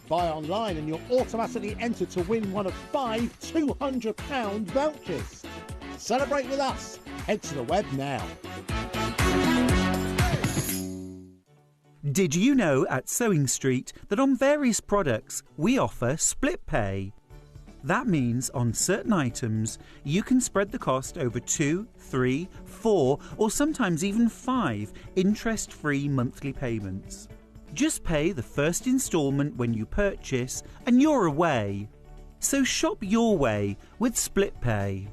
buy online and you'll automatically enter to win one of 5 £200 vouchers. To celebrate with us, head to the web now. Did you know at Sewing Street that on various products we offer split pay? That means on certain items you can spread the cost over 2, 3, 4 or sometimes even 5 interest-free monthly payments. Just pay the first instalment when you purchase and you're away. So shop your way with split pay.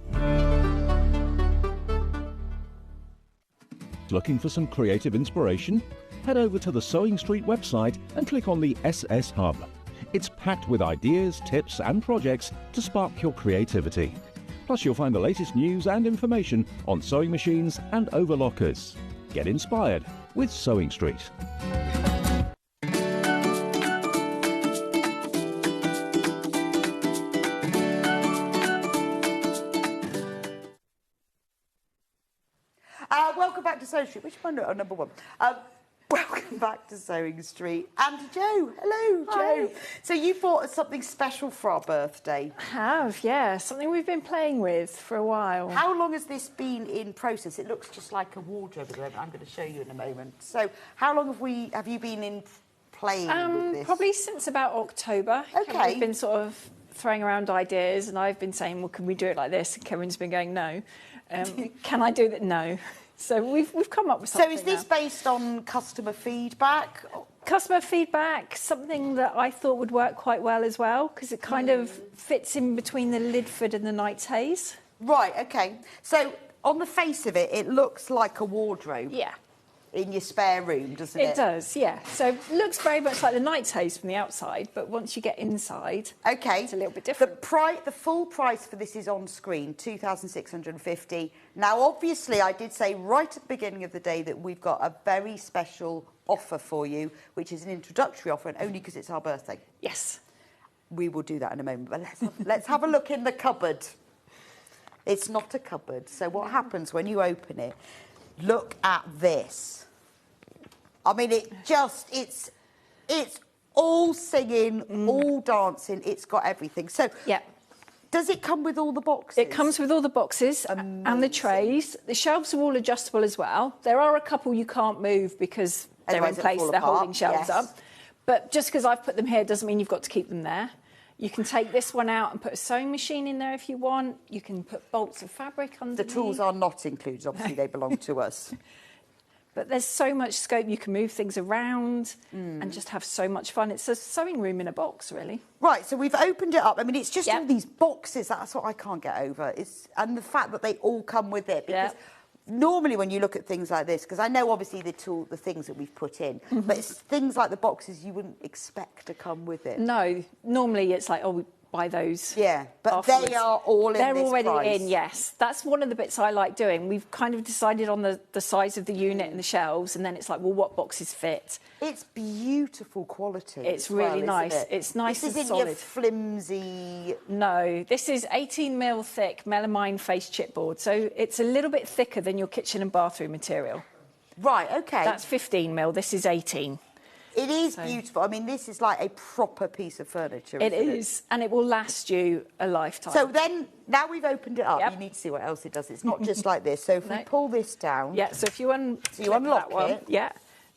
Looking for some creative inspiration? Head over to the Sewing Street website and click on the SS Hub. It's packed with ideas, tips and projects to spark your creativity. Plus you'll find the latest news and information on sewing machines and overlockers. Get inspired with Sewing Street. Welcome back to Sewing Street. Which one? Oh, number one. Welcome back to Sewing Street. And Jo. Hello, Jo. So you bought us something special for our birthday. I have, yeah. Something we've been playing with for a while. How long has this been in process? It looks just like a wardrobe at the moment. I'm going to show you in a moment. So how long have you been in playing with this? Probably since about October. Okay. We've been sort of throwing around ideas, and I've been saying, well, can we do it like this? And Kevin's been going, no. Can I do that? No. So we've come up with something. So is this based on customer feedback? Customer feedback, something that I thought would work quite well as well, because it kind of fits in between the Lidford and the Knight's Haze. Right, okay. So on the face of it, it looks like a wardrobe. Yeah. In your spare room, doesn't it? It does, yeah. So it looks very much like the Knight's Haze from the outside, but once you get inside, it's a little bit different. The full price for this is on screen, $2,650. Now, obviously, I did say right at the beginning of the day that we've got a very special offer for you, which is an introductory offer, and only because it's our birthday. Yes. We will do that in a moment, but let's have a look in the cupboard. It's not a cupboard. So what happens when you open it? Look at this. I mean, it's all singing, all dancing. It's got everything. So, does it come with all the boxes? It comes with all the boxes and the trays. The shelves are all adjustable as well. There are a couple you can't move because they're in place. They're holding shelves up. But just because I've put them here doesn't mean you've got to keep them there. You can take this one out and put a sewing machine in there if you want. You can put bolts of fabric underneath. The tools are not included. Obviously, they belong to us. But there's so much scope. You can move things around and just have so much fun. It's a sewing room in a box, really. Right, so we've opened it up. I mean, it's just all these boxes. That's what I can't get over. And the fact that they all come with it. Because normally when you look at things like this, because I know obviously the things that we've put in, but it's things like the boxes you wouldn't expect to come with it. No, normally it's like, oh, we buy those. Yeah, but afterwards. they are all in They're this already price. in, yes. That's one of the bits I like doing. We've kind of decided on the size of the unit and the shelves, and then it's like, well, what boxes fit? It's beautiful quality. It's really nice. Isn't it? It's nice this and isn't solid. Your flimsy. No, this is 18mm thick melamine face chipboard, so it's a little bit thicker than your kitchen and bathroom material. Right, okay. That's 15mm. This is 18. It is beautiful. I mean, this is like a proper piece of furniture. It is, and it will last you a lifetime. So then, now we've opened it up, you need to see what else it does. It's not just like this. So if we pull this down... Yeah, so if you, unlock that one, it. Yeah,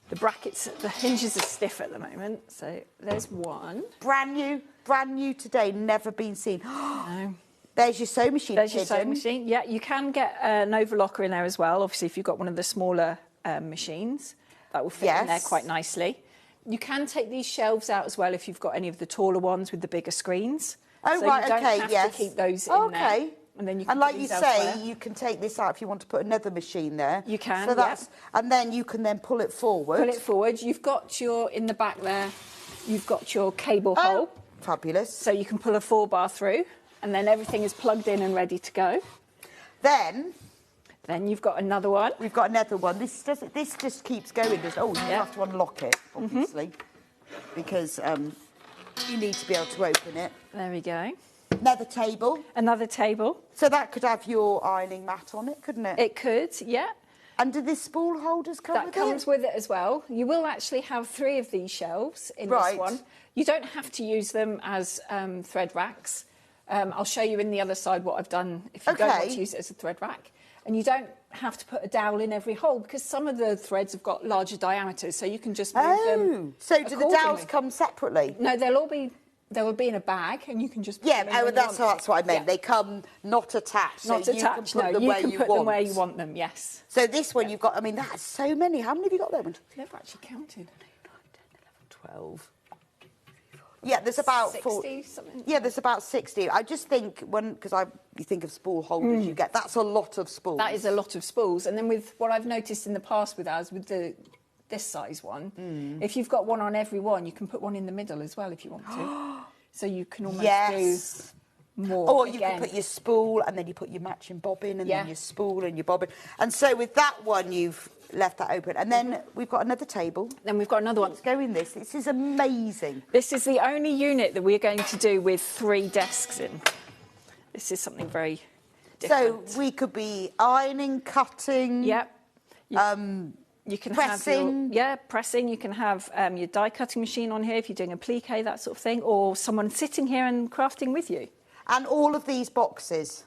the brackets, the hinges are stiff at the moment. So there's one. Brand new today, never been seen. No. There's your sewing machine. There's your sewing machine. Yeah, you can get an overlocker in there as well. Obviously, if you've got one of the smaller machines, that will fit in there quite nicely. You can take these shelves out as well if you've got any of the taller ones with the bigger screens. Oh, so right, you don't okay, have to keep those in there. And then you can like put you these say, elsewhere. you can take this out if you want to put another machine there. You can, so that's, and then you can then pull it forward. Pull it forward. You've got your, in the back there, you've got your cable hole. Fabulous. So you can pull a 4-bar through, and then everything is plugged in and ready to go. Then you've got another one. We've got another one. This just keeps going. You have to unlock it, obviously, because you need to be able to open it. There we go. Another table. Another table. So that could have your ironing mat on it, couldn't it? It could, yeah. And do the spool holders come with it? That comes with it as well. You will actually have 3 of these shelves in this one. You don't have to use them as thread racks. I'll show you in the other side what I've done if you don't want to use it as a thread rack. And you don't have to put a dowel in every hole because some of the threads have got larger diameters, so you can just move them. So do the dowels come separately? No, they will be in a bag, and you can just put them in that's what I meant. They come not attached. Not so attached. You can put them where you can you put want. them where you want them. Yes. So this one you've got. I mean, that's so many. How many have you got there? I've never actually counted. 12. Yeah, there's about 60 something. Yeah, there's about 60. I just think because you think of spool holders, you get that's a lot of spools. That is a lot of spools, and then with what I've noticed in the past with ours, with this size one, if you've got one on every one, you can put one in the middle as well if you want to. So you can almost do more. Or you can put your spool and then you put your matching bobbin and then your spool and your bobbin. And so with that one, you've left that open. And then we've got another table. Then we've got another one. Let's go in this. This is amazing. This is the only unit that we're going to do with 3 desks in. This is something very different. So we could be ironing, cutting. Yep. You can pressing. have pressing. You can have your die cutting machine on here if you're doing a plique, that sort of thing, or someone sitting here and crafting with you. And all of these boxes?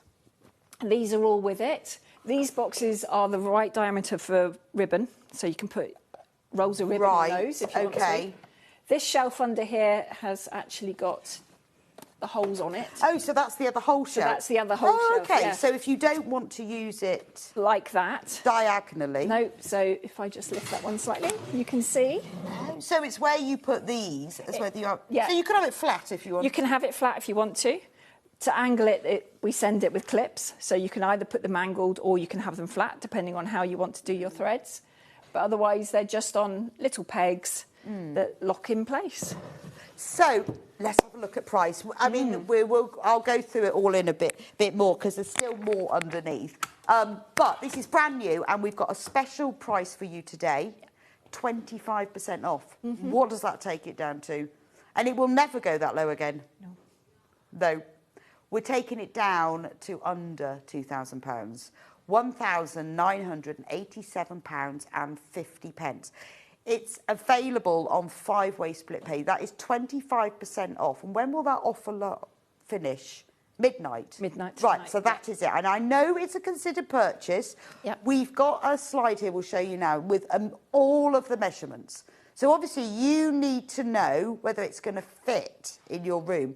And these are all with it. These boxes are the right diameter for ribbon, so you can put rolls of ribbon on those if you want to. This shelf under here has actually got the holes on it. Oh, so that's the other whole shelf? So that's the other whole shelf, okay. yeah. So if you don't want to use it... Like that. Diagonally. No, so if I just lift that one slightly, you can see. So it's where you put these, it's where you are... Yeah. So you can have it flat if you want. You can have it flat if you want to. To angle it, we send it with clips, so you can either put them angled or you can have them flat, depending on how you want to do your threads. But otherwise, they're just on little pegs that lock in place. So let's have a look at price. I mean, I'll go through it all in a bit more because there's still more underneath. But this is brand new, and we've got a special price for you today, 25% off. What does that take it down to? And it will never go that low again. No. We're taking it down to under £2,000, £1,987.50. It's available on 5-way split pay. That is 25% off. And when will that offer finish? Midnight. Midnight Right, tonight, so that is it. And I know it's a considered purchase. Yep. We've got a slide here we'll show you now with all of the measurements. So obviously you need to know whether it's going to fit in your room.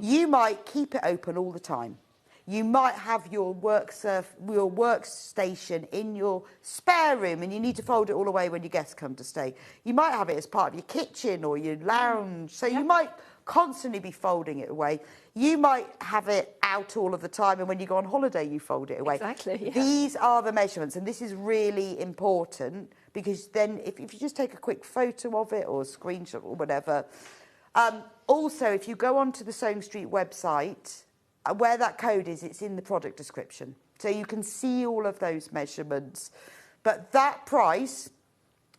You might keep it open all the time. You might have your workstation in your spare room and you need to fold it all away when your guests come to stay. You might have it as part of your kitchen or your lounge. So you might constantly be folding it away. You might have it out all of the time and when you go on holiday you fold it away. Exactly, yeah. These are the measurements and this is really important because then if you just take a quick photo of it or a screenshot or whatever. Also, if you go onto the Sewing Street website, where that code is, it's in the product description. So you can see all of those measurements. But that price,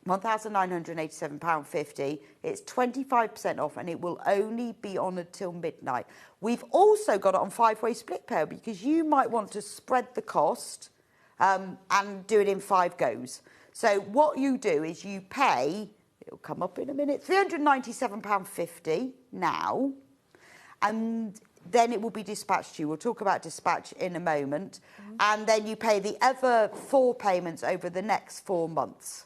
£1,987.50, it's 25% off and it will only be on until midnight. We've also got it on 5-way split pay because you might want to spread the cost and do it in 5 goes. So what you do is you pay... It'll come up in a minute. £397.50 now. And then it will be dispatched to you. We'll talk about dispatch in a moment. And then you pay the other 4 payments over the next 4 months.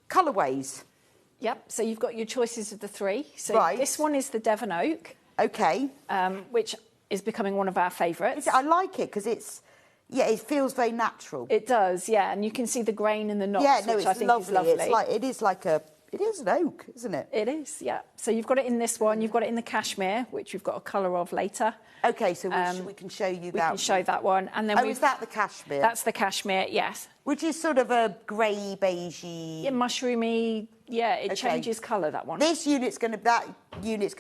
Colourways. Yep, so you've got your choices of the 3. So Right. this one is the Devon Oak. Okay. Which is becoming one of our favourites. I like it because it's... Yeah, it feels very natural. It does, yeah, and you can see the grain and the knots, yeah, no, which it's I think lovely. is lovely. It is an oak, isn't it? It is, yeah. So you've got it in this one. You've got it in the cashmere, which we've got a colour of later. Okay, so we can show you that. We can show that one, and then is that the cashmere? That's the cashmere, yes. Which is sort of a grey, beigey. Yeah, mushroomy. Yeah, it changes colour. That one. That unit's going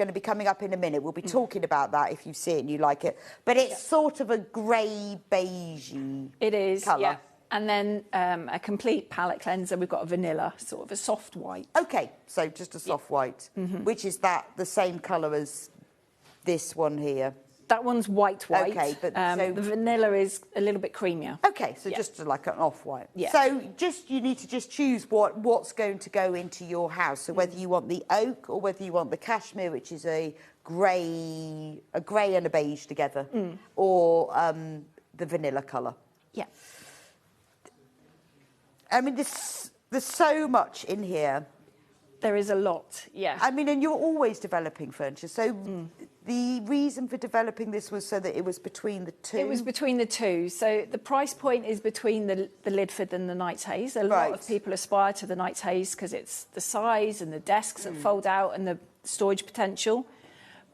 to be coming up in a minute. We'll be talking about that if you see it and you like it. But it's sort of a grey, beigey. It is. Colour. Yeah. And then a complete palette cleanser. We've got a vanilla, sort of a soft white. Okay, so just a soft white, which is the same colour as this one here. That one's white. Okay, but the vanilla is a little bit creamier. Okay, so just like an off-white. Yeah. So you need to just choose what's going to go into your house. So whether you want the oak or whether you want the cashmere, which is a grey and a beige together, or the vanilla colour. Yeah. I mean, there's so much in here. There is a lot, yeah. I mean, and you're always developing furniture. So the reason for developing this was so that it was between the 2? It was between the 2. So the price point is between the Lidford and the Knight's Haze. A lot of people aspire to the Knight's Haze because it's the size and the desks that fold out and the storage potential.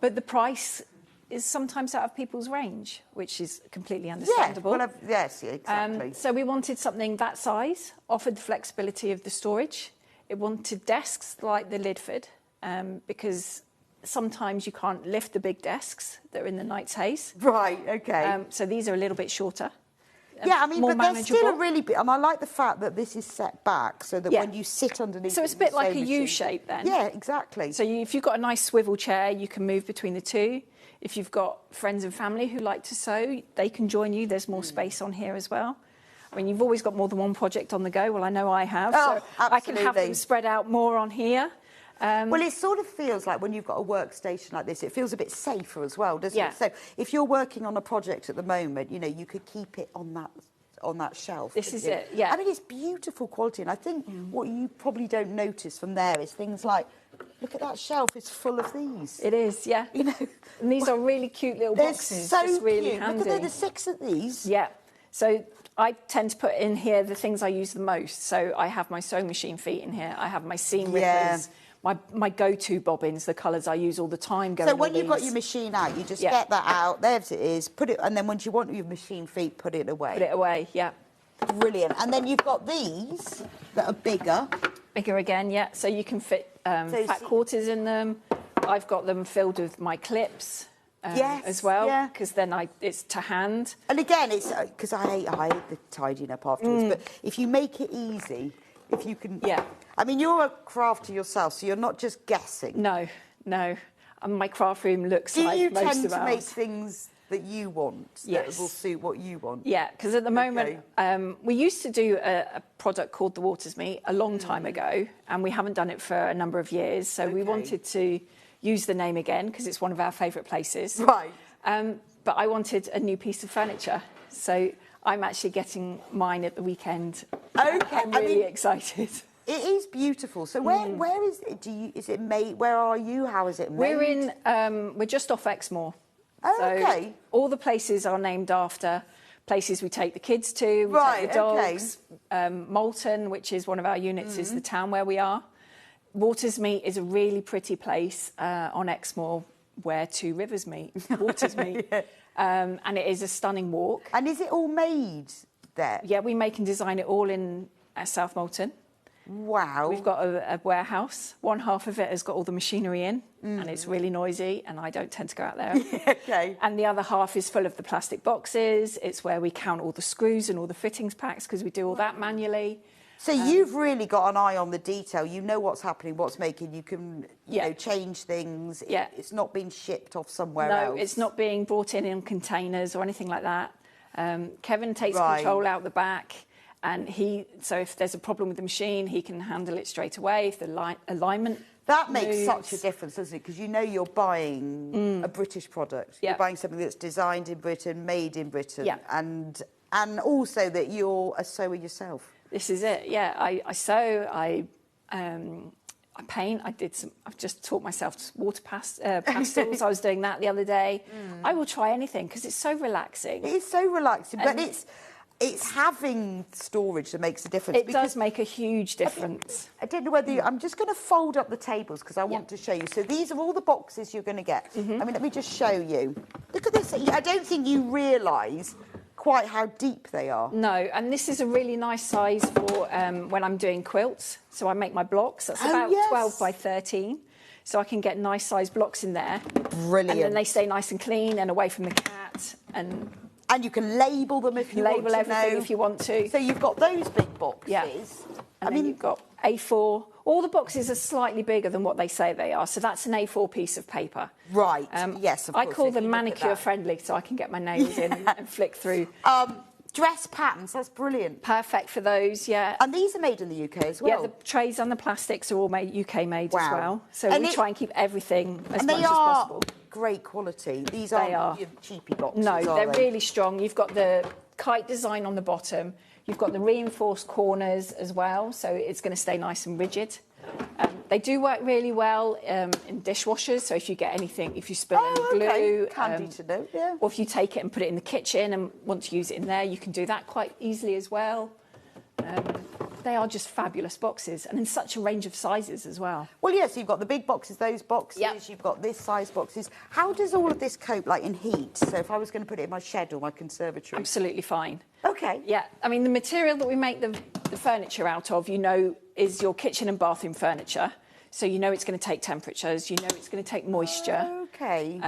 But the price is sometimes out of people's range, which is completely understandable. Yeah, yes, exactly. So we wanted something that size, offered the flexibility of the storage. It wanted desks like the Lidford, because sometimes you can't lift the big desks that are in the Knight's Haze. Right, okay. So these are a little bit shorter. Yeah, I mean, more but manageable. they're still a really big... And I like the fact that this is set back so that when you sit underneath... So it's a bit like a U-shape then. Yeah, exactly. So if you've got a nice swivel chair, you can move between the 2. If you've got friends and family who like to sew, they can join you. There's more space on here as well. I mean, you've always got more than one project on the go. Well, I know I have. Oh, so I can have them spread out more on here. Well, it sort of feels like when you've got a workstation like this, it feels a bit safer as well, doesn't it? So if you're working on a project at the moment, you know, you could keep it on that shelf. This is it, yeah. I mean, it's beautiful quality. And I think what you probably don't notice from there is things like Look at that shelf, it's full of these. It is, yeah. You know, and these are really cute little they're boxes. so just really cute. handy. Look at there's 6 of these. Yeah. So I tend to put in here the things I use the most. So I have my sewing machine feet in here. I have my seam rippers. My go-to bobbins, the colours I use all the time. So when you've got your machine out, you just get that out. There it is. Put it, and then once you want your machine feet, put it away. Put it away. Yeah. Brilliant. And then you've got these that are bigger. Bigger again, yeah. So you can fit fat quarters in them. I've got them filled with my clips. As well, because then it's to hand. And again, it's because I hate the tidying up afterwards. But if you make it easy, if you can, I mean, you're a crafter yourself, so you're not just guessing. No. And my craft room looks like most of ours. Do you tend to make things that you want that will suit what you want? Yeah, because at the moment we used to do a product called the Waters Meat a long time ago, and we haven't done it for a number of years. So we wanted to use the name again because it's one of our favourite places. Right. But I wanted a new piece of furniture, so I'm actually getting mine at the weekend. Okay. I'm really excited. It is beautiful. So where is it? Is it made? Where are you? How is it made? We're just off Exmoor. Oh, so okay. All the places are named after places we take the kids to. We take the dogs. Malton, which is one of our units, is the town where we are. Waters Meet is a really pretty place on Exmoor where 2 rivers meet. Waters Meet. And it is a stunning walk. And is it all made there? Yeah, we make and design it all in South Malton. Wow. We've got a warehouse. One half of it has got all the machinery in, and it's really noisy, and I don't tend to go out there. Okay. And the other half is full of the plastic boxes. It's where we count all the screws and all the fittings packs, because we do all that manually. So you've really got an eye on the detail. You know what's happening, what's making. You can you know, change things. Yeah. It's not being shipped off somewhere else. No, it's not being brought in containers or anything like that. Kevin takes control out the back. And so if there's a problem with the machine, he can handle it straight away. If the alignment that makes such a difference, doesn't it? Because you know you're buying a British product. You're buying something that's designed in Britain, made in Britain, and also that you're a sewer yourself. This is it. Yeah, I sew. I paint. I've just taught myself water pastels. I was doing that the other day. I will try anything because it's so relaxing. It is so relaxing, but it's having storage that makes a difference. It does make a huge difference. I don't know whether I'm just going to fold up the tables because I want to show you. So these are all the boxes you're going to get. I mean, let me just show you. Look at this. I don't think you realise quite how deep they are. No, and this is a really nice size for when I'm doing quilts. So I make my blocks. That's about 12 by 13. So I can get nice size blocks in there. Brilliant. And then they stay nice and clean and away from the cat. And you can label them if you want to. Label everything if you want to. So you've got those big boxes. Yeah. And then you've got A4. All the boxes are slightly bigger than what they say they are. So that's an A4 piece of paper. Right. Yes, of course. I call them manicure friendly, so I can get my nails in and flick through. Dress patterns, that's brilliant. Perfect for those, yeah. And these are made in the UK as well? Yeah, the trays and the plastics are all UK made as well. So we try and keep everything as much as possible. Great quality. These aren't your cheapy boxes, No, they're they? really strong. You've got the kite design on the bottom. You've got the reinforced corners as well, so it's going to stay nice and rigid. They do work really well in dishwashers, so if you get anything, if you spill any glue... Handy to know, yeah. Or if you take it and put it in the kitchen and want to use it in there, you can do that quite easily as well. They are just fabulous boxes, and in such a range of sizes as well. Well, yes, you've got the big boxes, those boxes, you've got this size boxes. How does all of this cope, like, in heat? So if I was going to put it in my shed or my conservatory? Absolutely fine. OK. Yeah, I mean, the material that we make the furniture out of, you know, is your kitchen and bathroom furniture. So you know it's going to take temperatures, you know it's going to take moisture. OK.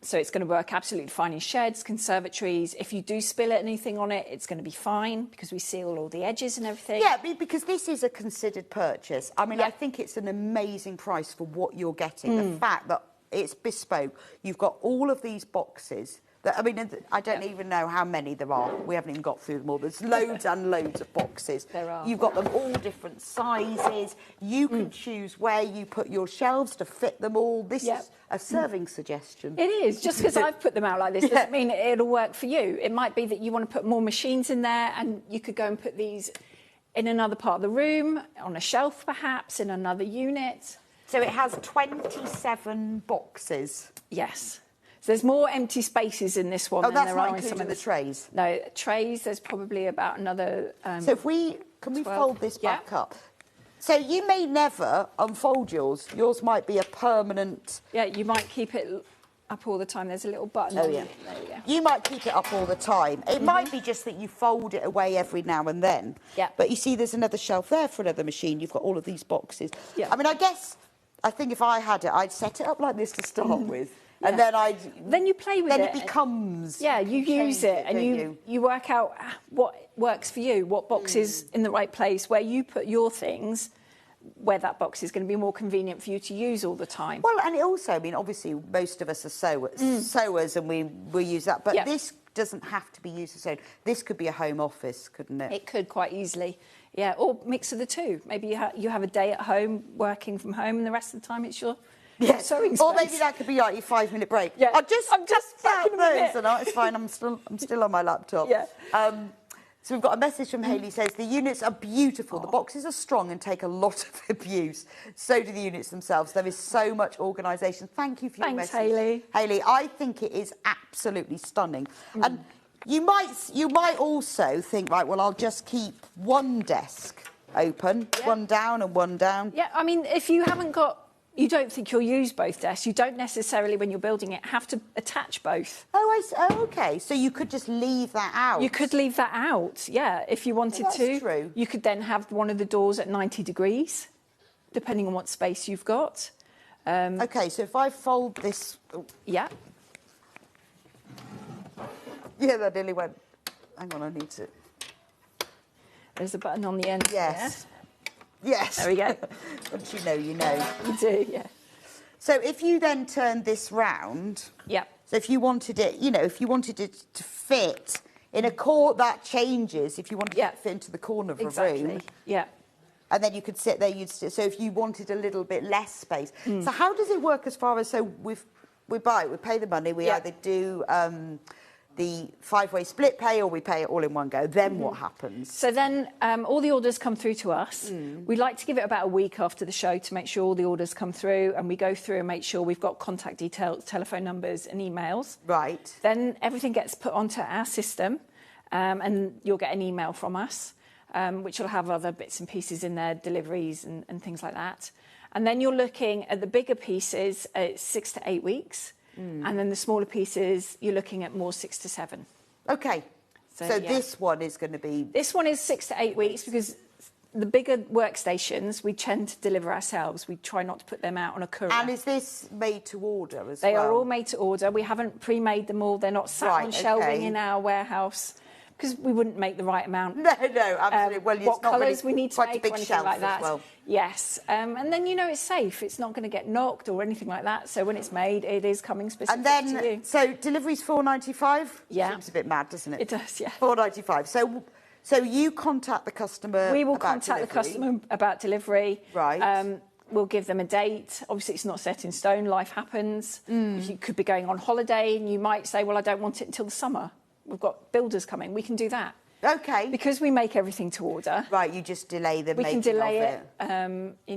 So it's going to work absolutely fine in sheds, conservatories. If you do spill anything on it, it's going to be fine because we seal all the edges and everything. Yeah, because this is a considered purchase. I mean, I think it's an amazing price for what you're getting. The fact that it's bespoke, you've got all of these boxes. I mean, I don't even know how many there are. We haven't even got through them all. There's loads and loads of boxes. There are. You've got them all different sizes. You can choose where you put your shelves to fit them all. This is a serving suggestion. It is. Just because I've put them out like this doesn't mean it'll work for you. It might be that you want to put more machines in there and you could go and put these in another part of the room, on a shelf perhaps, in another unit. So it has 27 boxes. Yes. So there's more empty spaces in this one than there are in some of the trays. No, trays. There's probably about another. So if we 12. Fold this back up? So you may never unfold yours. Yours might be a permanent. Yeah, you might keep it up all the time. There's a little button. Oh yeah. There we go. You might keep it up all the time. It might be just that you fold it away every now and then. Yeah. But you see, there's another shelf there for another machine. You've got all of these boxes. Yeah. I mean, I think if I had it, I'd set it up like this to start with. And then you play with it. Then it becomes. Yeah, you use it and you work out what works for you, what box is in the right place, where you put your things, where that box is going to be more convenient for you to use all the time. Well, and it also, I mean, obviously most of us are sewers and we use that, but this doesn't have to be used as sewn. This could be a home office, couldn't it? It could quite easily. Yeah, or mix of the two. Maybe you have a day at home working from home and the rest of the time it's your sewing space. Or maybe that could be like your 5-minute break. Yeah. I'm just out those, and it's fine. I'm still on my laptop. Yeah. So we've got a message from Hayley says the units are beautiful. The boxes are strong and take a lot of abuse. So do the units themselves. There is so much organisation. Thank you for your message, Hayley. Hayley, I think it is absolutely stunning. And you might also think, right, well, I'll just keep one desk open, one down and one down. Yeah, I mean, if you haven't got. You don't think you'll use both desks. You don't necessarily, when you're building it, have to attach both. Okay. So you could just leave that out. You could leave that out, yeah, if you wanted to. That's true. You could then have one of the doors at 90 degrees, depending on what space you've got. Okay, so if I fold this... Oh. Yeah. Yeah, that nearly went... Hang on, I need to... There's a button on the end. Yes. Yes. There we go. Once you know, you know. You do, yeah. So if you then turn this round... Yeah. So if you wanted it, if you wanted it to fit in a court, that changes. If you wanted it to fit into the corner of a room... Yeah. And then you could sit there, so if you wanted a little bit less space. So how does it work as far as, so we buy it, we pay the money, we either do... the 5-way split pay, or we pay it all in one go. Then what happens? So then all the orders come through to us. We like to give it about a week after the show to make sure all the orders come through, and we go through and make sure we've got contact details, telephone numbers and emails. Right. Then everything gets put onto our system, and you'll get an email from us, which will have other bits and pieces in there, deliveries and things like that. And then you're looking at the bigger pieces, 6 to 8 weeks. And then the smaller pieces, you're looking at more 6 to 7. Okay. So this one is going to be... This one is 6 to 8 weeks because the bigger workstations, we tend to deliver ourselves. We try not to put them out on a courier. And is this made to order as well? They are all made to order. We haven't pre-made them all. They're not sat on shelving in our warehouse because we wouldn't make the right amount. No, absolutely. Well, it's what not colours really we need to quite make a big or anything shelf like that. as well. Yes, and then it's safe. It's not going to get knocked or anything like that. So when it's made, it is coming specific to you. So delivery's $4.95. Yeah, seems a bit mad, doesn't it? It does. Yeah, $4.95. So you contact the customer. We will contact the customer about delivery. Right. We'll give them a date. Obviously, it's not set in stone. Life happens. You could be going on holiday, and you might say, "Well, I don't want it until the summer." We've got builders coming. We can do that. Okay. Because we make everything to order. Right, you just delay the making of it. We can delay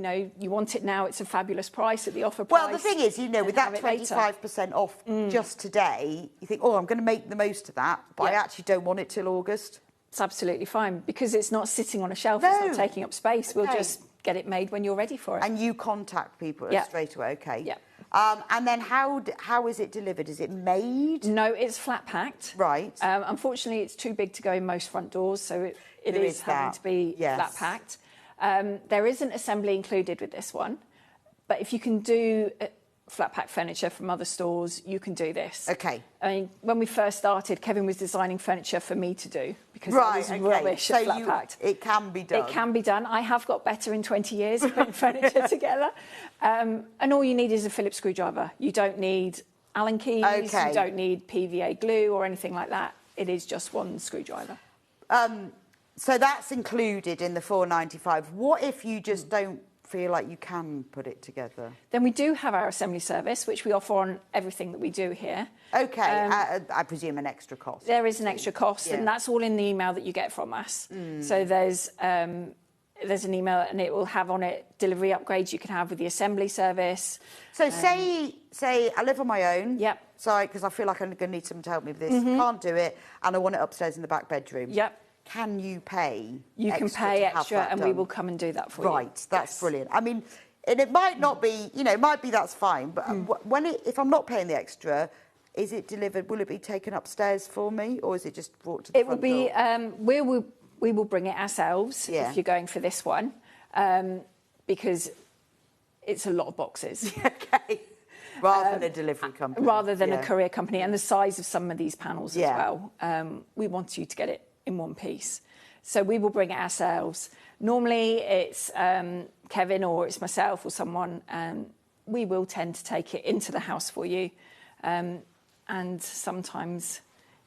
it. You want it now, it's a fabulous price at the offer price. Well, the thing is, with that 25% off just today, you think, I'm going to make the most of that, but I actually don't want it till August. It's absolutely fine, because it's not sitting on a shelf, it's not taking up space. We'll just get it made when you're ready for it. And you contact people straight away, okay. Yeah. And then how is it delivered? Is it made? No, it's flat packed. Right. Unfortunately, it's too big to go in most front doors, so it is having to be flat packed. There isn't assembly included with this one, but if you can do flat pack furniture from other stores, you can do this. Okay. I mean, when we first started, Kevin was designing furniture for me to do because I was rubbish at flat packed. It can be done. It can be done. I have got better in 20 years putting furniture together. And all you need is a Phillips screwdriver. You don't need Allen keys. Okay. You don't need PVA glue or anything like that. It is just one screwdriver. So that's included in the $4.95. What if you just don't feel like you can put it together? Then we do have our assembly service, which we offer on everything that we do here. Okay, I presume an extra cost. There is an extra cost, and that's all in the email that you get from us. So there's there's an email and it will have on it delivery upgrades you can have with the assembly service. So say I live on my own. Yep. So because I feel like I'm going to need someone to help me with this. Mhm. Can't do it, and I want it upstairs in the back bedroom. Yep. Can you pay? You can pay to have extra, that and we done? will come and do that for you. Right, that's brilliant. I mean, and it might not be, you know, it might be that's fine, but when if I'm not paying the extra, is it delivered? Will it be taken upstairs for me, or is it just brought to the It will front be. door? We will bring it ourselves if you're going for this one, because it's a lot of boxes. Okay. Rather than a delivery company. Rather than Yeah. a courier company, and the size of some of these panels Yeah. as well. We want you to get it in one piece. So we will bring it ourselves. Normally it's Kevin or it's myself or someone. We will tend to take it into the house for you. And sometimes,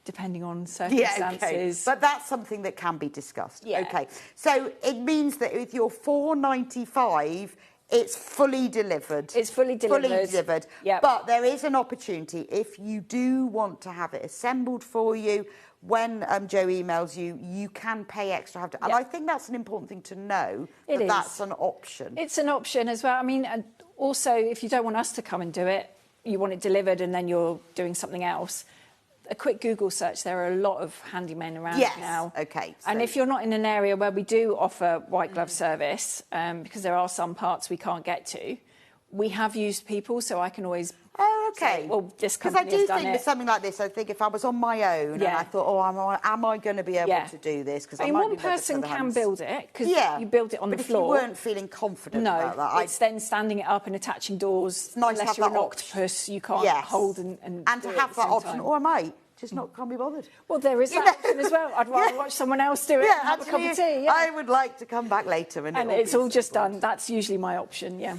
depending on circumstances. Yeah, okay. But that's something that can be discussed. Yeah. Okay. So it means that with your $4.95, it's fully delivered. It's fully delivered. Fully delivered. Yep. But there is an opportunity if you do want to have it assembled for you. When Joe emails you, you can pay extra. And I think that's an important thing to know. It is. That's an option. It's an option as well. I mean, and also, if you don't want us to come and do it, you want it delivered and then you're doing something else, a quick Google search, there are a lot of handymen around now. Okay. And if you're not in an area where we do offer white glove service, because there are some parts we can't get to, we have used people, so I can always say, well, this Because I company do has done think it. with something like this, I think if I was on my own and I thought, oh, am I going to be able to do this? Because I mean, one person can build it, because you build it on the floor. But if you weren't feeling confident about that, it's then standing it up and attaching doors. nice to unless have you're that an option. octopus, you can't hold and to do have it at that the same option, time. or I might just not can't be bothered. Well, there is that option as well. I'd rather watch someone else do it and have a cup of tea. Yeah. I would like to come back later and it's all just done. That's usually my option, yeah.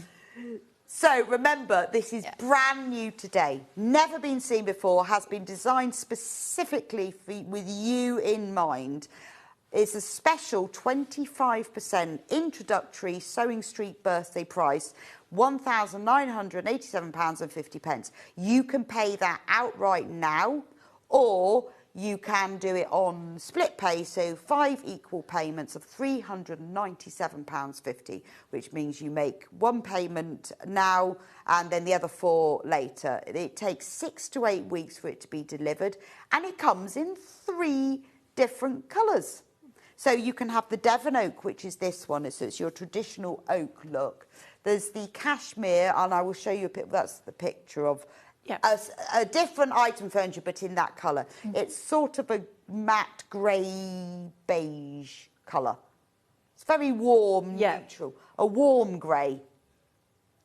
So remember, this is brand new today, never been seen before, has been designed specifically with you in mind. It's a special 25% introductory Sewing Street birthday price, £1,987.50. You can pay that outright now, or you can do it on split pay, so 5 equal payments of £397.50, which means you make one payment now and then the other 4 later. It takes 6 to 8 weeks for it to be delivered, and it comes in 3 different colours. So you can have the Devon oak, which is this one, so it's your traditional oak look. There's the cashmere, and I will show you a bit. That's the picture of a different item furniture, but in that colour. It's sort of a matte grey beige colour. It's very warm, neutral, a warm grey.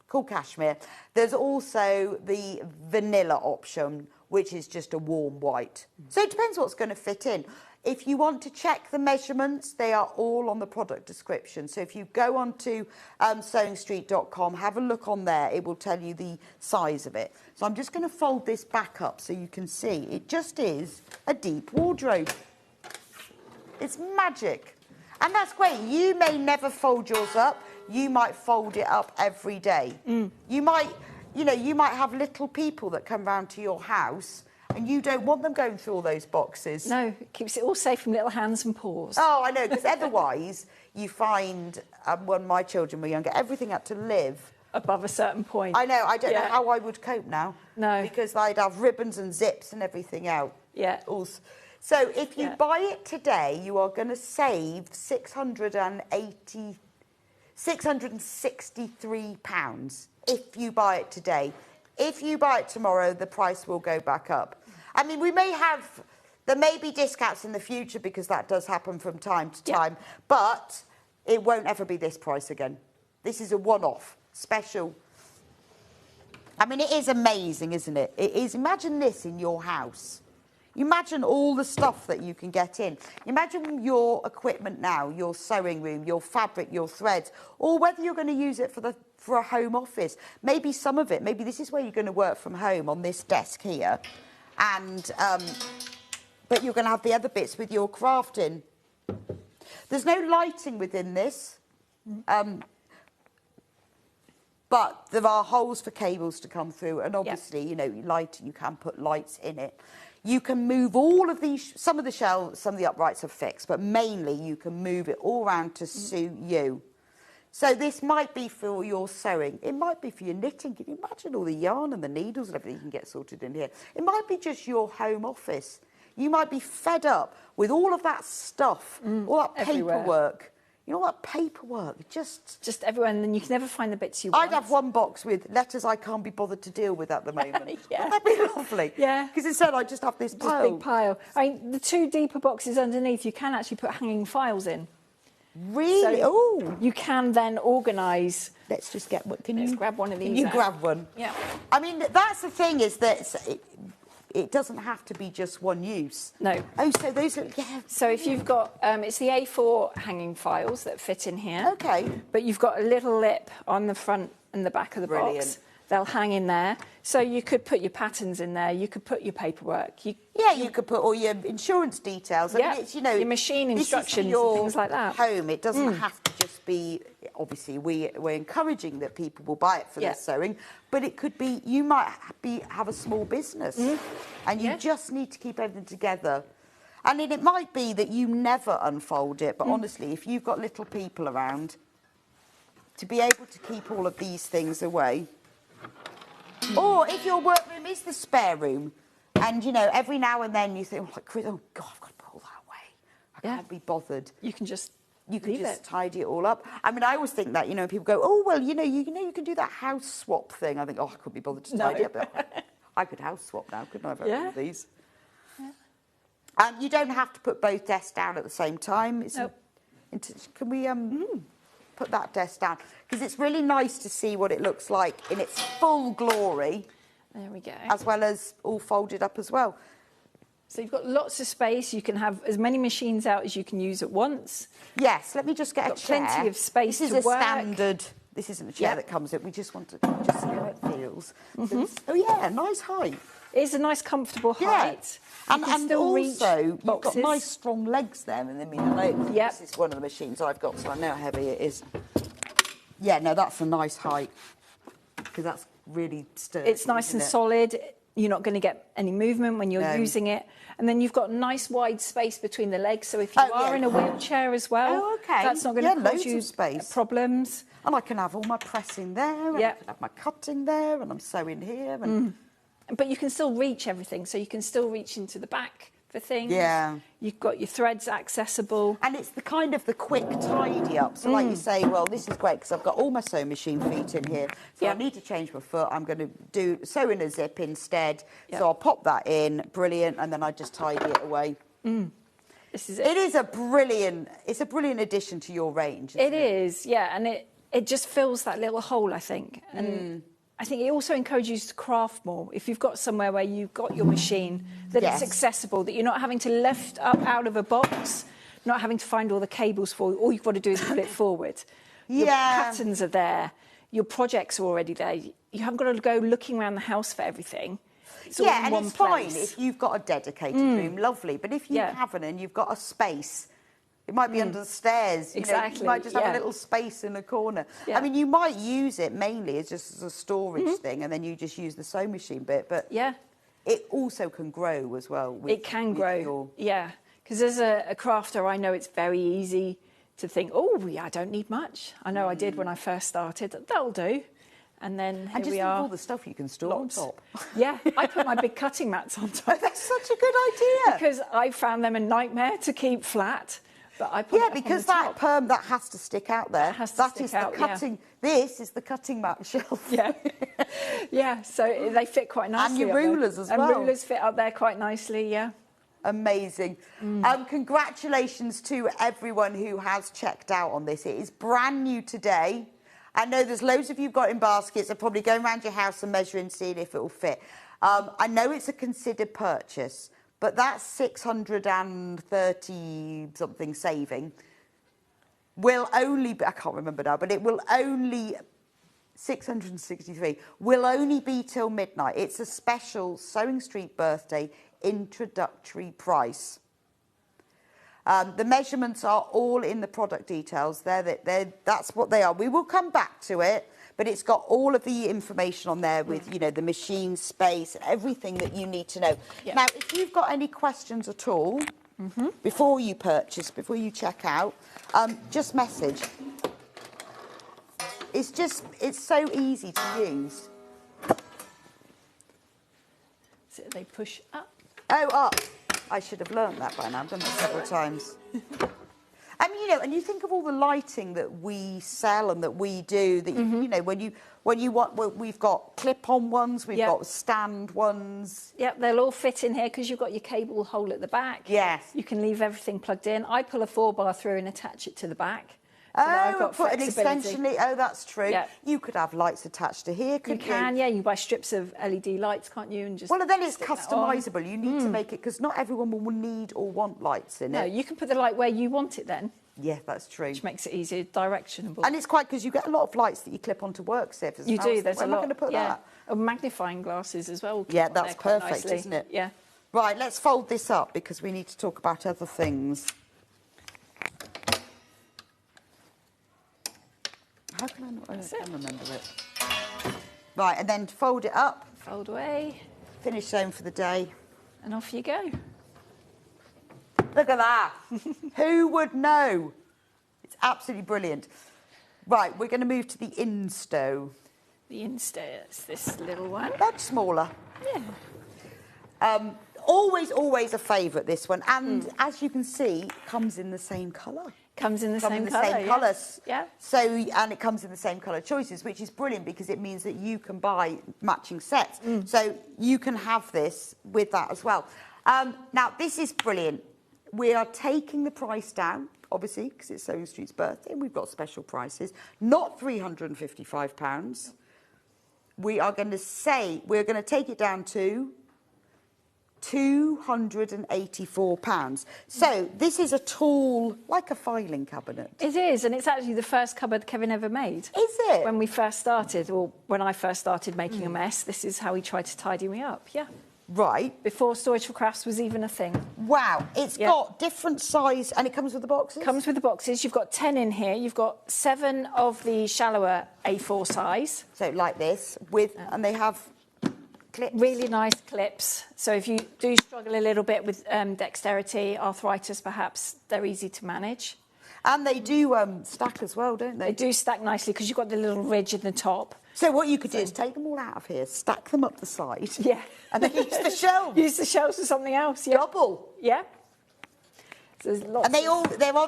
Cool cashmere. There's also the vanilla option, which is just a warm white. So it depends what's going to fit in. If you want to check the measurements, they are all on the product description. So if you go on to sewingstreet.com, have a look on there. It will tell you the size of it. So I'm just going to fold this back up so you can see. It just is a deep wardrobe. It's magic. And that's great. You may never fold yours up. You might fold it up every day. You might, you might have little people that come round to your house and you don't want them going through all those boxes. No, it keeps it all safe from little hands and paws. Oh, I know, because otherwise you find, when my children were younger, everything had to live above a certain point. I know, I don't know how I would cope now. No. Because I'd have ribbons and zips and everything out. Yeah. So if you buy it today, you are going to save £663 if you buy it today. If you buy it tomorrow, the price will go back up. I mean, there may be discounts in the future because that does happen from time to time, but it won't ever be this price again. This is a one-off, special. I mean, it is amazing, isn't it? It is. Imagine this in your house. Imagine all the stuff that you can get in. Imagine your equipment now, your sewing room, your fabric, your threads, or whether you're going to use it for a home office. Maybe some of it, maybe this is where you're going to work from home on this desk here, and but you're going to have the other bits with your crafting. There's no lighting within this, but But there are holes for cables to come through, and obviously, you know, you can put lights in it. You can move all of these, some of the shelves, some of the uprights are fixed, but mainly you can move it all around to suit you. So this might be for your sewing. It might be for your knitting. Can you imagine all the yarn and the needles and everything you can get sorted in here? It might be just your home office. You might be fed up with all of that stuff, all that paperwork. You know, all that paperwork, just everywhere, and then you can never find the bits you want. I'd have one box with letters I can't be bothered to deal with at the moment. Yeah. Wouldn't that be lovely? Yeah. Because instead I just have this pile. Big pile. I mean, the 2 deeper boxes underneath, you can actually put hanging files in. Really? So oh. You can then organise. Let's just get one. Let's grab one of these. Can you grab one? Yeah. I mean, that's the thing, is that it doesn't have to be just one use. No. Oh, so those are, So if you've got, it's the A4 hanging files that fit in here. Okay. But you've got a little lip on the front and the back of the box. They'll hang in there. So you could put your patterns in there. You could put your paperwork. You could put all your insurance details. I mean, it's, you know, your machine instructions and things like that. Home. It doesn't have to just be. Obviously, we're encouraging that people will buy it for their sewing, but it could be you might have a small business, and you just need to keep everything together. And then it might be that you never unfold it, but honestly, if you've got little people around, to be able to keep all of these things away. Or if your workroom is the spare room, and, you know, every now and then you think, oh God, I've got to put all that away. I can't be bothered. You can just tidy it all up. I mean, I always think that, you know, people go, oh, well, you can do that house swap thing. I think, oh, I couldn't be bothered to tidy up. But I could house swap now, couldn't I, if I had one of these? Yeah. You don't have to put both desks down at the same time. Can we put that desk down? Because it's really nice to see what it looks like in its full glory. There we go. As well as all folded up as well. So you've got lots of space. You can have as many machines out as you can use at once. Yes, let me just get a chair. Plenty of space to work. This is a standard. This isn't a chair that comes in. We just want to just see how it feels. Oh yeah, nice height. It is a nice, comfortable height. And also, you've got nice, strong legs there. And I mean, this is one of the machines I've got, so I know how heavy it is. Yeah, no, that's a nice height because that's really sturdy. It's nice and solid. You're not going to get any movement when you're using it. And then you've got nice wide space between the legs, so if you are in a wheelchair as well, that's not going to cause you problems. And I can have all my pressing there, and I can have my cutting there, and I'm sewing here. And But you can still reach everything, so you can still reach into the back for things. Yeah. You've got your threads accessible. And it's the kind of the quick tidy up. So like you say, well, this is great because I've got all my sewing machine feet in here. So I need to change my foot. I'm going to sew in a zip instead. So I'll pop that in. Brilliant. And then I just tidy it away. This is it. It's a brilliant addition to your range. It is, yeah. And it just fills that little hole, I think. And I think it also encourages you to craft more. If you've got somewhere where you've got your machine, that it's accessible, that you're not having to lift up out of a box, not having to find all the cables for you. All you've got to do is put it forward. Your patterns are there. Your projects are already there. You haven't got to go looking around the house for everything. It's all in one it's place. fine if you've got a dedicated room, lovely. But if you haven't and you've got a space, it might be under the stairs. You know, you might just have a little space in the corner. I mean, you might use it mainly as just as a storage thing, and then you just use the sewing machine bit. But it also can grow as well. It can grow, because as a crafter, I know it's very easy to think, oh, I don't need much. I know I did when I first started. That'll do. And then here we are. All the stuff you can store on top. Yeah, I put my big cutting mats on top. That's such a good idea. Because I found them a nightmare to keep flat. But I put it up because on the that perm that has to stick out there. That is the cutting. This is the cutting mat shelf. Yeah. So they fit quite nicely. And your rulers as well. And rulers fit up there quite nicely. Yeah. Amazing. Congratulations to everyone who has checked out on this. It is brand new today. I know there's loads of you got in baskets. Are probably going around your house and measuring, seeing if it will fit. I know it's a considered purchase. But that 630 something saving will only be, I can't remember now, but it will only, 663, will only be till midnight. It's a special Sewing Street birthday introductory price. The measurements are all in the product details. That's what they are. We will come back to it, but it's got all of the information on there with, you know, the machine space, everything that you need to know. Yeah. Now, if you've got any questions at all, before you purchase, before you check out, just message. It's so easy to use. So they push up. Oh, up. I should have learnt that by now. I've done that several times. I mean, you know, and you think of all the lighting that we sell and that we do. That you know, when you want, well, we've got clip-on ones, we've got stand ones. Yep, they'll all fit in here because you've got your cable hole at the back. Yes. You can leave everything plugged in. I pull a 4-bar through and attach it to the back. So that I've got put an flexibility. extension. Oh, that's true. Yep. You could have lights attached to here, couldn't you? Can, yeah. You buy strips of LED lights, can't you? And just well, then it's stick that on. customisable. You need to make it, because not everyone will need or want lights in No, it. you can put the light where you want it then. Yeah, that's true. Which makes it easier, directionable. And it's quite, because you get a lot of lights that you clip onto work surfaces. You do, there's Where a am I lot. going to put that? Oh, magnifying glasses as well. Yeah, on that's there quite perfect, nicely. isn't it? Yeah. Right, let's fold this up because we need to talk about other things. How can I not I can remember it? Right, and then fold it up. Fold away. Finish sewing for the day. And off you go. Look at that. Who would know? It's absolutely brilliant. Right, we're going to move to the Insto. The Insto, it's this little one. Much smaller. Yeah. Always a favourite, this one. And as you can see, comes in the same colour. Comes in the same colour, yeah. So, and it comes in the same colour choices, which is brilliant because it means that you can buy matching sets. So you can have this with that as well. Now, this is brilliant. We are taking the price down, obviously, because it's Sewing Street's birthday. We've got special prices. Not £355. We are going to say, we're going to take it down to £284. So this is a tall, like a filing cabinet. It is, and it's actually the first cupboard Kevin ever made. Is it? When we first started, or when I first started making a mess, this is how he tried to tidy me up, yeah. Right. Before Storage for Crafts was even a thing. Wow, it's got different size, and it comes with the boxes? Comes with the boxes. You've got 10 in here. You've got 7 of the shallower A4 size. So like this, with, and they have clips. Really nice clips. So if you do struggle a little bit with dexterity, arthritis perhaps, they're easy to manage. And they do stack as well, don't they? They do stack nicely because you've got the little ridge in the top. So what you could do is take them all out of here, stack them up the side. Yeah. And then use the shelves. Use the shelves for something else, yeah. Double. Yeah. So there's lots and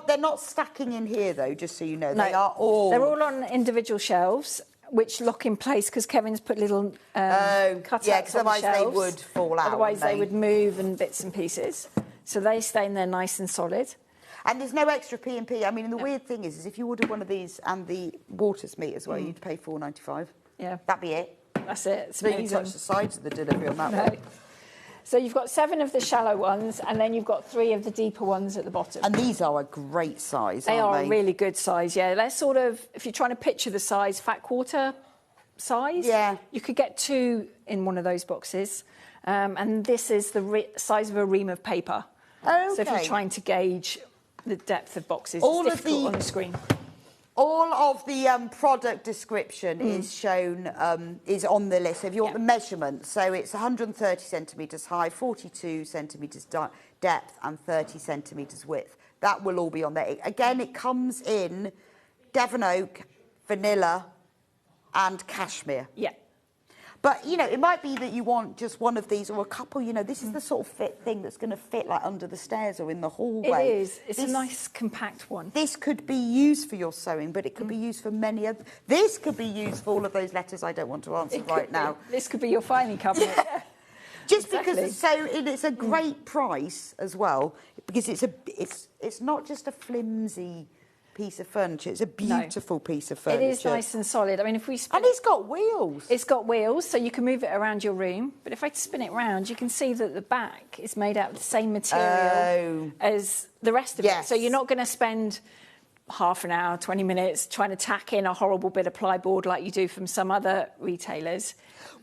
they're not stacking in here though, just so you know. No, they are all... They're all on individual shelves, which lock in place because Kevin's put little cutouts yeah, because on the otherwise shelves. they would fall out. Otherwise they would move and bits and pieces. So they stay in there nice and solid. And there's no extra P&P. I mean, and the weird thing is if you ordered one of these and the Waters meat as well, you'd pay $4.95. Yeah. That'd be it. That's it. It's so you amazing. touch the sides of the delivery on that one. So you've got 7 of the shallow ones, and then you've got 3 of the deeper ones at the bottom. And these are a great size, They aren't are a really good size, yeah. They're sort of, if you're trying to picture the size, fat quarter size. Yeah. You could get 2 in one of those boxes. And this is the size of a ream of paper. Okay. So if you're trying to gauge the depth of boxes, All it's of difficult on the screen. All of the product description is shown, is on the list. So if you want the measurements, so it's 130 centimetres high, 42 centimetres depth and 30 centimetres width. That will all be on there. Again, it comes in Devon Oak, vanilla and cashmere. Yeah. But, you know, it might be that you want just one of these or a couple. You know, this is the sort of thing that's going to fit, like, under the stairs or in the hallway. It is. It's a nice, compact one. This could be used for your sewing, but it could be used for many other... This could be used for all of those letters I don't want to answer right now. This could be your filing cabinet. Yeah. Just because it's a great price as well, because it's not just a flimsy piece of furniture. It's a beautiful piece of furniture. It is nice and solid. I mean, if we spin and it's got wheels. It's got wheels, so you can move it around your room. But if I spin it round, you can see that the back is made out of the same material as the rest of it. So you're not going to spend half an hour, 20 minutes trying to tack in a horrible bit of plyboard like you do from some other retailers.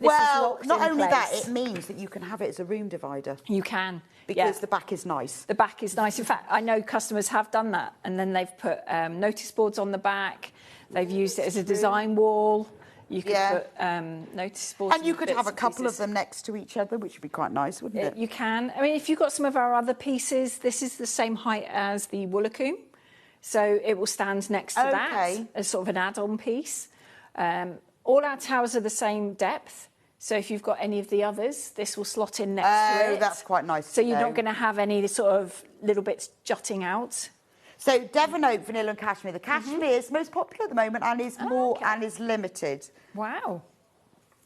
Well, not only that, it means that you can have it as a room divider. You can. Because the back is nice. The back is nice. In fact, I know customers have done that, and then they've put notice boards on the back. They've used it as a design wall. You could put notice boards. And you could have a couple of them next to each other, which would be quite nice, wouldn't it? You can. I mean, if you've got some of our other pieces, this is the same height as the Woolacombe. So it will stand next to that as sort of an add-on piece. All our towers are the same depth. So if you've got any of the others, this will slot in next to it. Oh, that's quite nice. So you're not going to have any sort of little bits jutting out. So Devon Oak, Vanilla and Cashmere. The Cashmere is most popular at the moment and is and is limited. Wow.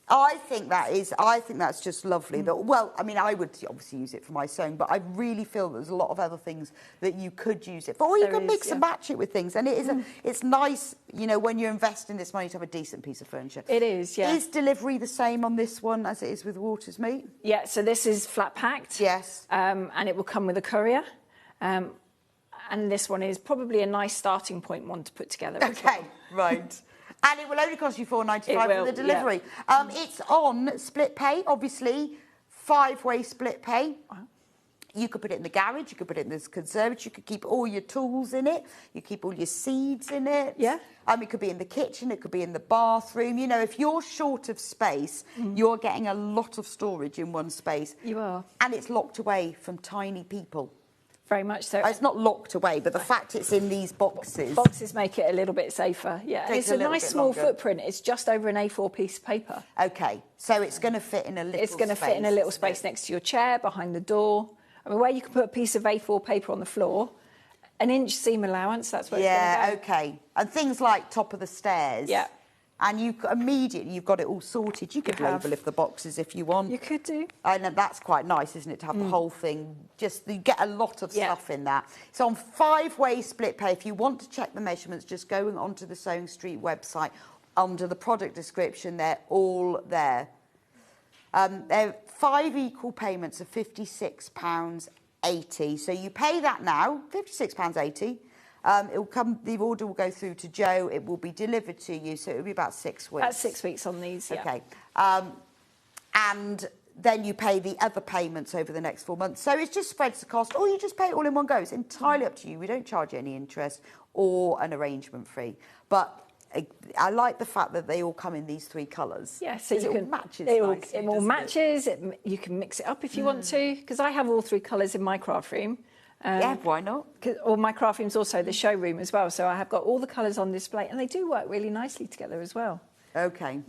I think that's just lovely. Well, I mean, I would obviously use it for my sewing, but I really feel there's a lot of other things that you could use it for. Or you can mix and match it with things. And it is it's nice, you know, when you're investing this money to have a decent piece of furniture. It is, yeah. Is delivery the same on this one as it is with Waters Meat? Yeah, so this is flat packed. Yes. And it will come with a courier. And this one is probably a nice starting point one to put together. Okay, right. And it will only cost you $4.95 for the delivery. Yeah. It's on split pay, obviously, 5-way split pay. You could put it in the garage, you could put it in the conservatory, you could keep all your tools in it, you keep all your seeds in it. Yeah. It could be in the kitchen, it could be in the bathroom. You know, if you're short of space, you're getting a lot of storage in one space. You are. And it's locked away from tiny people. Very much so. It's not locked away, but the fact it's in these boxes. Boxes make it a little bit safer, yeah. It's a nice small footprint. It's just over an A4 piece of paper. OK, so it's going to fit in a little space. It's going to fit in a little space next to your chair, behind the door. I mean, where you can put a piece of A4 paper on the floor, an inch seam allowance, that's where it's going to go. Yeah, OK. And things like top of the stairs. Yeah. And you immediately, you've got it all sorted. You could label lift the boxes if you want. You could do. And that's quite nice, isn't it, to have the whole thing. Just, you get a lot of stuff in that. It's on 5-way split pay. If you want to check the measurements, just go onto the Sewing Street website. Under the product description, they're all there. They're 5 equal payments of £56.80. So you pay that now, £56.80. It will come. The order will go through to Joe. It will be delivered to you, so it will be about 6 weeks. About 6 weeks on these. Yeah. Okay, and then you pay the other payments over the next 4 months. So it just spreads the cost, or you just pay it all in one go. It's entirely up to you. We don't charge you any interest or an arrangement fee. But I like the fact that they all come in these 3 colours. Yeah, so you can match it. It all matches. You can mix it up if you want to, because I have all 3 colours in my craft room. Yeah, why not? Or my craft room's also the showroom as well, so I have got all the colours on display, and they do work really nicely together as well. Okay.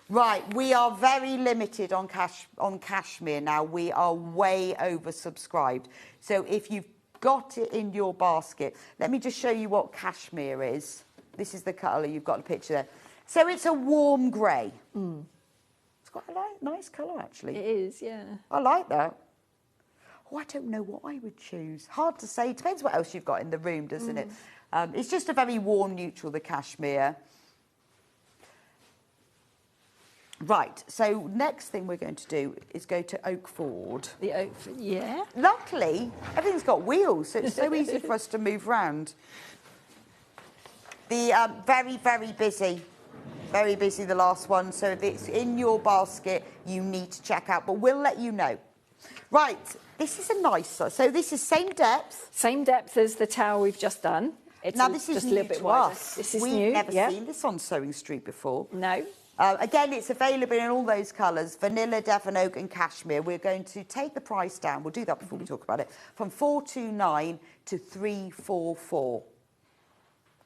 Right, we are very limited on cashmere now. We are way oversubscribed. So if you've got it in your basket, let me just show you what cashmere is. This is the colour, you've got a picture there. So it's a warm grey. It's got a nice colour, actually. It is, yeah. I like that. Oh, I don't know what I would choose. Hard to say. It depends what else you've got in the room, doesn't it? It's just a very warm neutral, the cashmere. Right, so next thing we're going to do is go to Oak Ford. The Oak Ford, yeah. Luckily, everything's got wheels, so it's so easy for us to move around. The very, very busy, the last one. So if it's in your basket, you need to check out, but we'll let you know. Right, this is a nice one. So this is same depth. Same depth as the towel we've just done. It's now this is just new a little bit to wider. us. This is We've new. never seen this on Sewing Street before. No. Again, it's available in all those colours, vanilla, Devon Oak and cashmere. We're going to take the price down, we'll do that before we talk about it, from $429 to $344.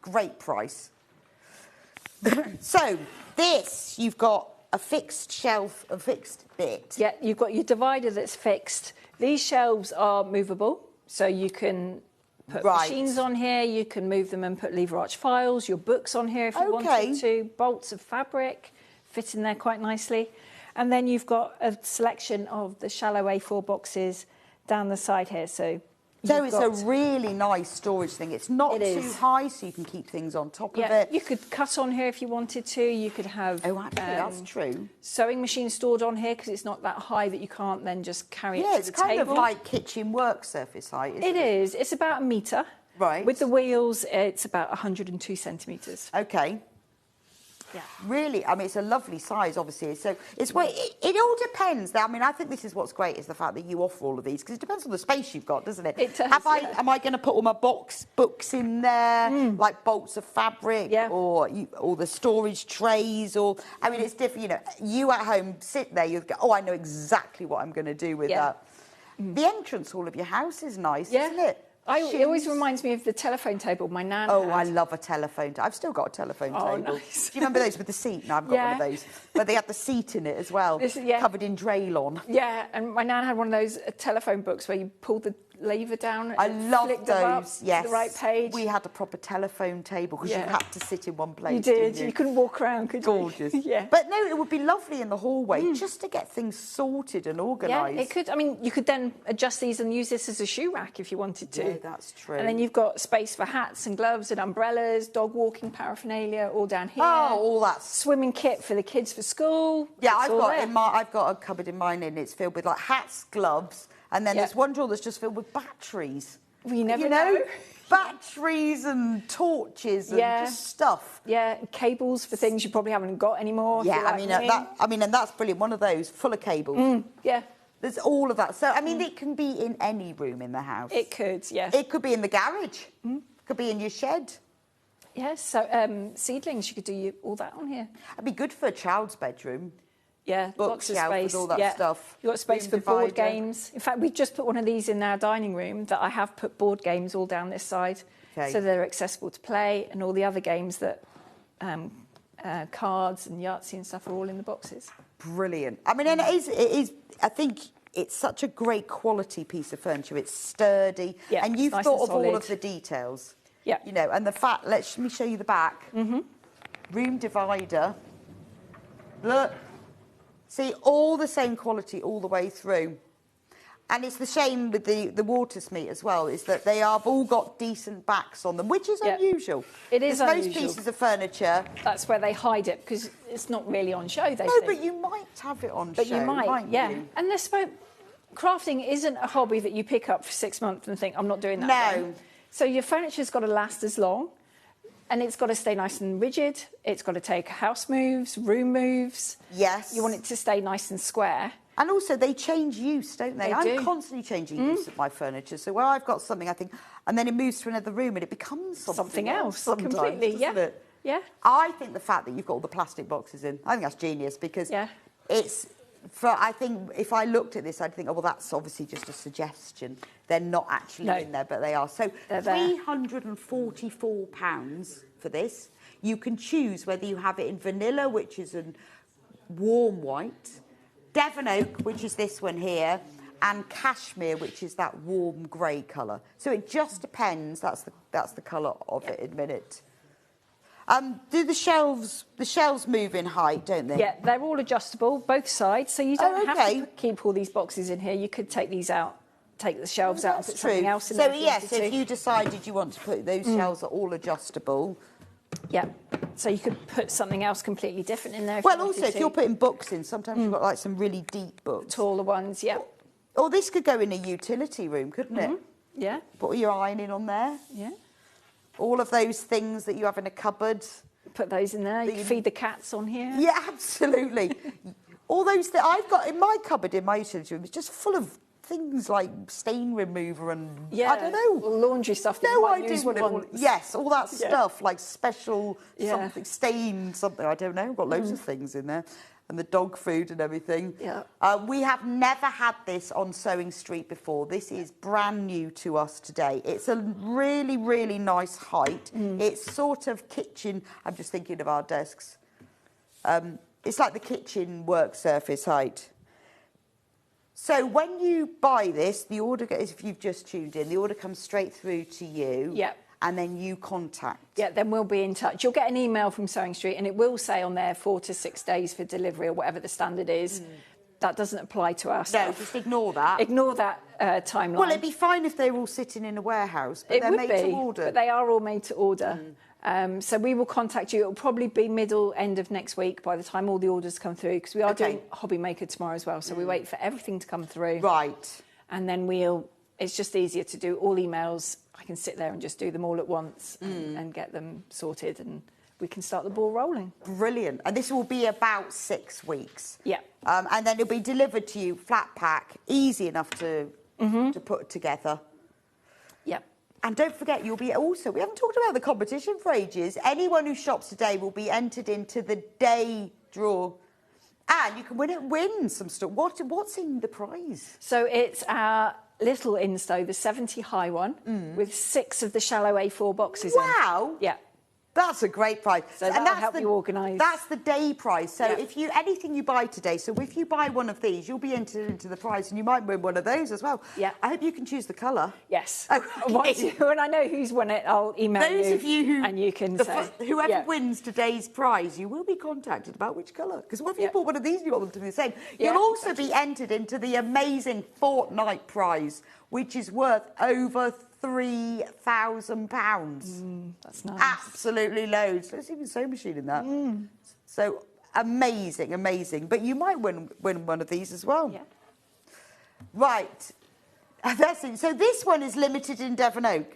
Great price. So, this, you've got a fixed shelf, a fixed bit. Yeah, you've got your divider that's fixed. These shelves are movable, so you can put machines on here, you can move them and put lever arch files, your books on here if you wanted to, bolts of fabric fit in there quite nicely. And then you've got a selection of the shallow A4 boxes down the side here. So it's a really nice storage thing. It's not too high, so you can keep things on top of it. You could cut on here if you wanted to. You could have that's true. Sewing machine stored on here because it's not that high that you can't then just carry it to the table. Yeah, it's kind of like kitchen work surface height, isn't it? It is. It's about 1 metre. Right. With the wheels, it's about 102 centimetres. Okay. Yeah. Really, I mean, it's a lovely size, obviously. So it all depends. I mean, I think this is what's great is the fact that you offer all of these because it depends on the space you've got, doesn't it? It does. Am I going to put all my books in there, like bolts of fabric, or the storage trays, or I mean, it's different. You know, you at home sit there, you go, oh, I know exactly what I'm going to do with that. The entrance hall of your house is nice, isn't it? It always reminds me of the telephone table my nan had. I love a telephone. I've still got a telephone table. Nice. Do you remember those with the seat? No, I've got one of those. But they had the seat in it as well, covered in Draylon. Yeah, and my nan had one of those telephone books where you pull the lever down. I and love flick those. them up Yes, to the right page. We had a proper telephone table because you had to sit in one place. You did. Didn't you? Couldn't walk around, could you? Gorgeous. Yeah. But no, it would be lovely in the hallway just to get things sorted and organised. Yeah, it could. I mean, you could then adjust these and use this as a shoe rack if you wanted to. Yeah, that's true. And then you've got space for hats and gloves and umbrellas, dog walking paraphernalia, all down here. Oh, all that swimming kit for the kids for school. Yeah, It's all there. I've got a cupboard in mine, and it's filled with like hats, gloves, and then there's one drawer that's just filled with batteries. You never know. Batteries and torches and just stuff. Yeah, cables for things you probably haven't got anymore. Yeah, and that's brilliant. One of those full of cables. Yeah. There's all of that. So, I mean, it can be in any room in the house. It could, yeah. It could be in the garage. It could be in your shed. Yes, so seedlings, you could do all that on here. That'd be good for a child's bedroom. Yeah, lots of space. With all that stuff. You've got space for board games. In fact, we've just put one of these in our dining room that I have put board games all down this side. Okay. So they're accessible to play, and all the other games that cards and Yahtzee and stuff are all in the boxes. Brilliant. I mean, and it is, I think it's such a great quality piece of furniture. It's sturdy. Yeah, and you've nice thought and of all solid. of the details. Yeah. You know, and the fact, let me show you the back. Room divider. Look. See, all the same quality all the way through. And it's the same with the Watersmeet as well, is that they have all got decent backs on them, which is unusual. It is unusual. unusual. Most pieces of furniture... That's where they hide it, because it's not really on show, they No, think. but you might have it on But show, you might, mightn't yeah. you? And crafting isn't a hobby that you pick up for 6 months and think, I'm not doing that again. So your furniture's got to last as long, and it's got to stay nice and rigid. It's got to take house moves, room moves. Yes. You want it to stay nice and square. And also, they change use, don't they? I'm do. constantly changing use of my furniture. So where I've got something, I think, and then it moves to another room and it becomes something else sometimes, completely, doesn't it? Yeah. I think the fact that you've got all the plastic boxes in, I think that's genius because it's... I think if I looked at this, I'd think, oh, well, that's obviously just a suggestion. They're not actually in there, but they are. So £344 for this. You can choose whether you have it in vanilla, which is a warm white, Devon oak, which is this one here, and cashmere, which is that warm grey colour. So it just depends. That's the colour of it in a minute. Do the shelves move in height, don't they? Yeah, they're all adjustable, both sides, so you don't have to keep all these boxes in here. You could take these out, take the shelves out and put something else in there. So, yes, if you decided you want to put those shelves are all adjustable. Yeah, so you could put something else completely different in there. Well, also, if you're putting books in, sometimes you've got like some really deep books. Taller ones, yeah. Or this could go in a utility room, couldn't it? Yeah. Put your ironing on there. Yeah. All of those things that you have in a cupboard. Put those in there. You can feed the cats on here. Yeah, absolutely. All those things I've got in my cupboard in my utility room is just full of things like stain remover and I don't know. Laundry stuff. That No idea what it was. Yes, all that stuff like special something, stain something. I don't know. I've got loads of things in there. And the dog food and everything. Yeah. We have never had this on Sewing Street before. This is brand new to us today. It's a really, really nice height. It's sort of kitchen. I'm just thinking of our desks. It's like the kitchen work surface height. So when you buy this, the order, if you've just tuned in, the order comes straight through to you. Yeah. And then you contact. Yeah, then we'll be in touch. You'll get an email from Sewing Street and it will say on there 4 to 6 days for delivery or whatever the standard is. That doesn't apply to us. No, just ignore that. Ignore that timeline. Well, it'd be fine if they were all sitting in a warehouse, but they're made to order. But they are all made to order. So we will contact you. It'll probably be end of next week by the time all the orders come through, because we are doing Hobby Maker tomorrow as well. So we wait for everything to come through. Right. And then it's just easier to do all emails. I can sit there and just do them all at once and get them sorted. And we can start the ball rolling. Brilliant. And this will be about 6 weeks. Yeah. And then it'll be delivered to you, flat pack, easy enough to put together. Yep. And don't forget, you'll be also, we haven't talked about the competition for ages. Anyone who shops today will be entered into the day draw. And you can win some stuff. What's in the prize? So it's our little Insto, the 70 high one, with 6 of the shallow A4 boxes in. Wow. Yeah. That's a great prize. So that'll help you organise. That's the day prize. So Yeah. if anything you buy today, so if you buy one of these, you'll be entered into the prize and you might win one of those as well. Yeah. I hope you can choose the colour. Yes. Okay. When I know who's won it, I'll email you. Those of you who... And you can say... Whoever wins today's prize, you will be contacted about which colour. Because what if you bought one of these and you want them to be the same? Yeah. You'll also be entered into the amazing fortnight prize, which is worth over £3,000. That's nice. Absolutely loads. There's even a sewing machine in that. So amazing, amazing. But you might win one of these as well. Yeah. Right. That's it. So this one is limited in Devon Oak.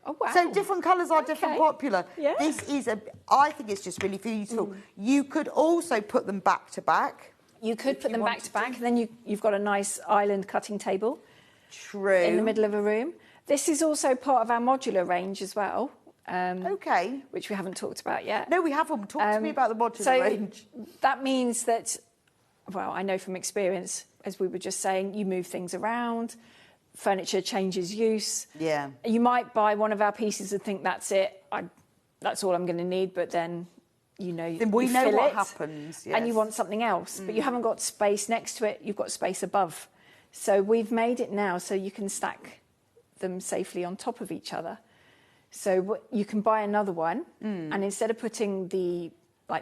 Oh, wow. So different colours are different popular. Yeah. This is I think it's just really beautiful. You could also put them back to back. You could put them back to back, then you've got a nice island cutting table. True. In the middle of a room. This is also part of our modular range as well. Okay. Which we haven't talked about yet. No, we haven't. Talk to me about the modular range. That means that, well, I know from experience, as we were just saying, you move things around, furniture changes use. Yeah. You might buy one of our pieces and think that's it, that's all I'm going to need, but then, then we know what happens. Yes. And you want something else, but you haven't got space next to it, you've got space above. So we've made it now so you can stack them safely on top of each other. So you can buy another one, and instead of putting the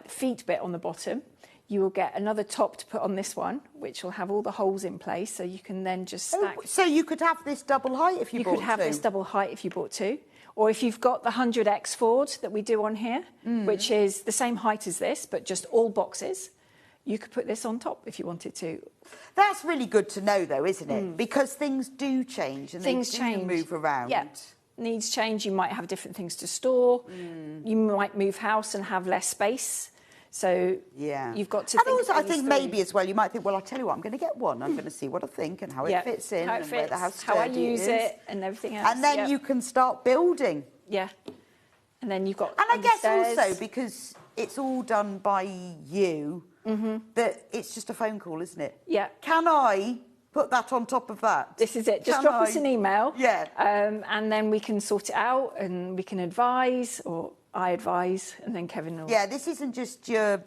feet bit on the bottom, you will get another top to put on this one, which will have all the holes in place, so you can then just stack. So you could have this double height if you bought two? You could have this double height if you bought two. Or if you've got the 100X Ford that we do on here, which is the same height as this, but just all boxes, you could put this on top if you wanted to. That's really good to know, though, isn't it? Because things do change and things they change. Move around. Yeah. Needs change. You might have different things to store. You might move house and have less space. So you've got to. And also, I think maybe as well, you might think, well, I'll tell you what, I'm going to get one. I'm going to see what I think and how it fits in, how it fits, how I use it, and everything else. And then you can start building. Yeah. And then you've got. And I guess also because it's all done by you. That it's just a phone call, isn't it? Yeah. Can I put that on top of that? This is it. Just drop us an email. Yeah. And then we can sort it out and we can advise, or I advise, and then Kevin will... Yeah, this isn't just your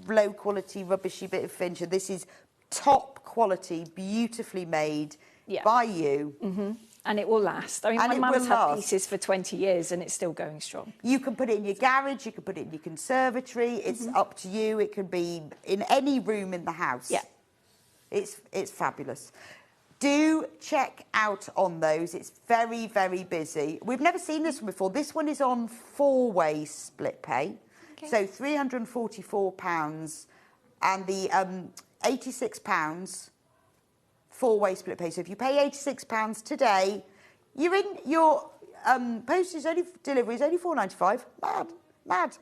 low quality, rubbishy bit of furniture. This is top quality, beautifully made by you. And it will last. I mean, my mum's had pieces for 20 years and it's still going strong. You can put it in your garage, you can put it in your conservatory. It's up to you. It can be in any room in the house. Yeah. It's fabulous. Do check out on those. It's very, very busy. We've never seen this one before. This one is on 4-way split pay. Okay. So £344 and the £86 4-way split pay. So if you pay £86 today, you're in your postage delivery is only £4.95. Mad.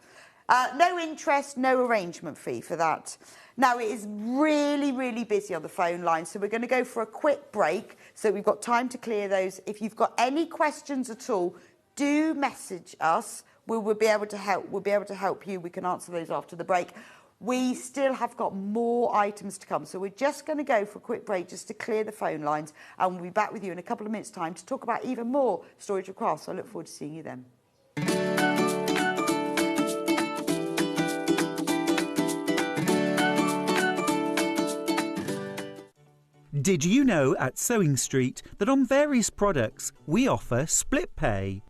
No interest, no arrangement fee for that. Now, it is really, really busy on the phone line, so we're going to go for a quick break so we've got time to clear those. If you've got any questions at all, do message us. We will be able to help. We'll be able to help you. We can answer those after the break. We still have got more items to come, so we're just going to go for a quick break just to clear the phone lines, and we'll be back with you in a couple of minutes' time to talk about even more storage of crafts. So I look forward to seeing you then. Did you know at Sewing Street that on various products we offer split pay?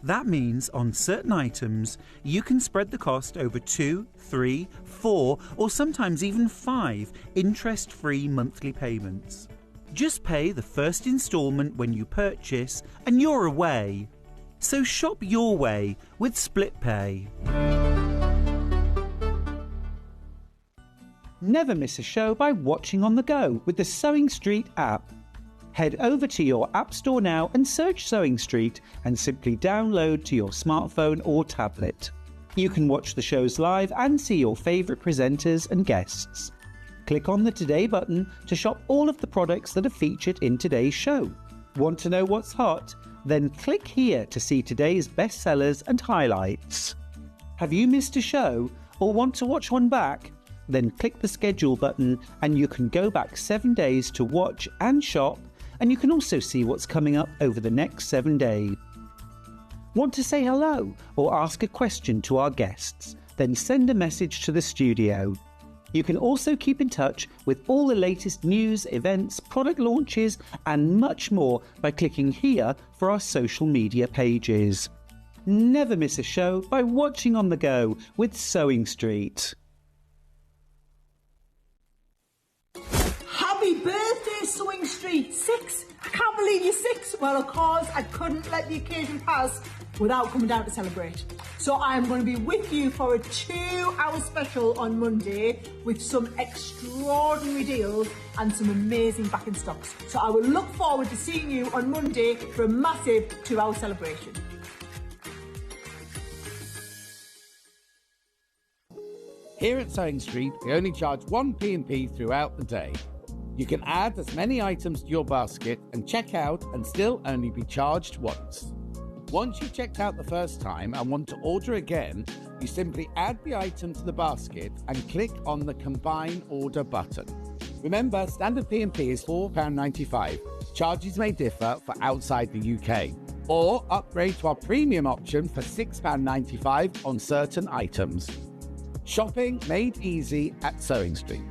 That means on certain items you can spread the cost over 2, 3, 4 or sometimes even 5 interest-free monthly payments. Just pay the first instalment when you purchase and you're away. So shop your way with split pay. Never miss a show by watching on the go with the Sewing Street app. Head over to your app store now and search Sewing Street and simply download to your smartphone or tablet. You can watch the shows live and see your favourite presenters and guests. Click on the Today button to shop all of the products that are featured in today's show. Want to know what's hot? Then click here to see today's bestsellers and highlights. Have you missed a show or want to watch one back? Then click the schedule button and you can go back 7 days to watch and shop, and you can also see what's coming up over the next 7 days. Want to say hello or ask a question to our guests? Then send a message to the studio. You can also keep in touch with all the latest news, events, product launches and much more by clicking here for our social media pages. Never miss a show by watching on the go with Sewing Street. Happy birthday, Sewing Street! 6? I can't believe you're 6. Well, of course, I couldn't let the occasion pass without coming down to celebrate. So I'm going to be with you for a 2-hour special on Monday with some extraordinary deals and some amazing back in stocks. So I will look forward to seeing you on Monday for a massive 2-hour celebration. Here at Sewing Street, we only charge 1 P&P throughout the day. You can add as many items to your basket and check out and still only be charged once. Once you've checked out the first time and want to order again, you simply add the item to the basket and click on the Combine Order button. Remember, standard P&P is £4.95. Charges may differ for outside the UK. Or upgrade to our premium option for £6.95 on certain items. Shopping made easy at Sewing Street.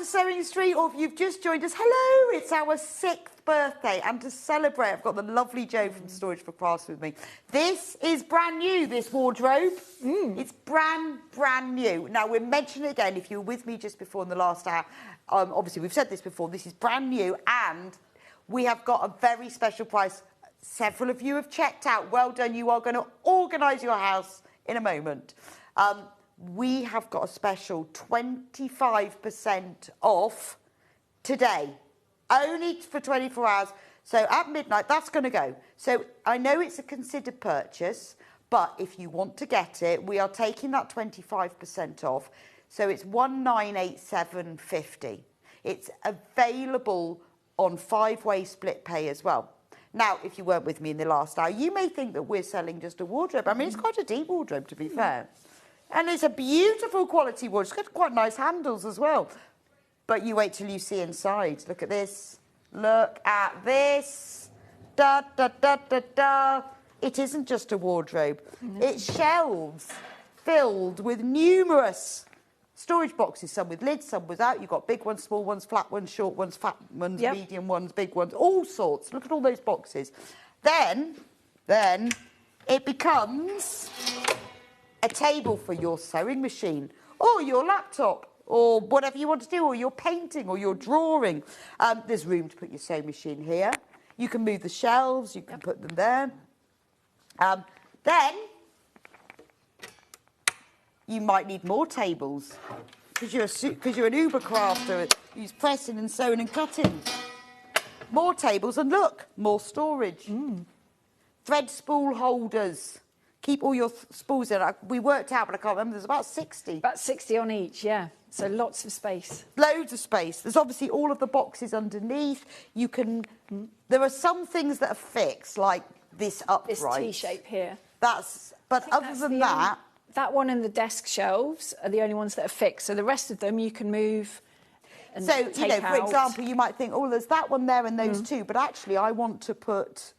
Sewing Street, or if you've just joined us, hello, it's our 6th birthday, and to celebrate I've got the lovely Jo from Storage for Crafts with me. This is brand new, this wardrobe. It's brand new. Now we're mentioning it again, if you were with me just before in the last hour, obviously we've said this before, this is brand new and we have got a very special price. Several of you have checked out, well done, you are going to organise your house in a moment. We have got a special 25% off today, only for 24 hours. So at midnight, that's going to go. So I know it's a considered purchase, but if you want to get it, we are taking that 25% off. So it's $1987.50. It's available on 5-way split pay as well. Now, if you weren't with me in the last hour, you may think that we're selling just a wardrobe. I mean, it's quite a deep wardrobe, to be fair. And it's a beautiful quality wardrobe. It's got quite nice handles as well. But you wait till you see inside. Look at this. Look at this. Da, da, da, da, da. It isn't just a wardrobe. It's shelves filled with numerous storage boxes, some with lids, some without. You've got big ones, small ones, flat ones, short ones, fat ones, medium ones, big ones, all sorts. Look at all those boxes. Then it becomes a table for your sewing machine or your laptop or whatever you want to do, or your painting or your drawing. There's room to put your sewing machine here. You can move the shelves, you can put them there. Then you might need more tables because you're an Uber crafter who's pressing and sewing and cutting. More tables, and look, more storage. Thread spool holders. Keep all your spools in. We worked out, but I can't remember. There's about 60. About 60 on each, yeah. So lots of space. Loads of space. There's obviously all of the boxes underneath. You can... There are some things that are fixed, like this upright. This T-shape here. But other than that... That one and the desk shelves are the only ones that are fixed. So the rest of them you can move and take for example, you might think, oh, there's that one there and those two. But actually, I want to put...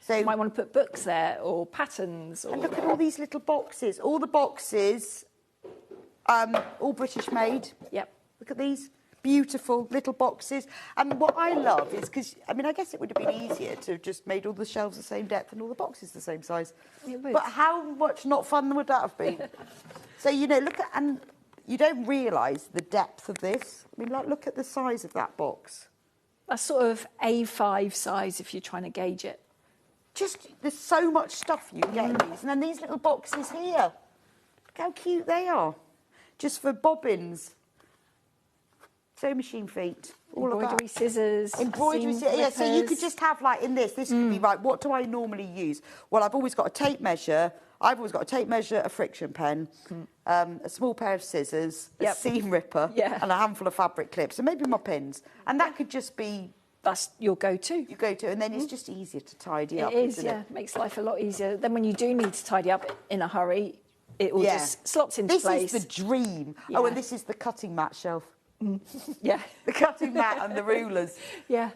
So you might want to put books there or patterns. Or... And look at all these little boxes. All the boxes, all British made. Yep. Look at these beautiful little boxes. And what I love is because, I mean, I guess it would have been easier to have just made all the shelves the same depth and all the boxes the same size. It would. But how much not fun would that have been? So, you know, look at, and you don't realise the depth of this. I mean, like, look at the size of that box. That's sort of A5 size if you're trying to gauge it. Just, there's so much stuff you can get in these. And then these little boxes here. Look how cute they are. Just for bobbins. Sewing machine feet. All of that. Embroidery scissors. Embroidery scissors. Yeah, so you could just have, like, in this could be, right, what do I normally use? Well, I've always got a tape measure. I've always got a tape measure, a friction pen, a small pair of scissors, a seam ripper, and a handful of fabric clips, and maybe my pins. And that could just be... That's your go-to. Your go-to, and then it's just easier to tidy up, It is, isn't yeah. it? Makes life a lot easier. Then when you do need to tidy up in a hurry, it all just slots into place. This is the dream. Yeah. Oh, and this is the cutting mat shelf. Yeah. The cutting mat and the rulers. Yeah.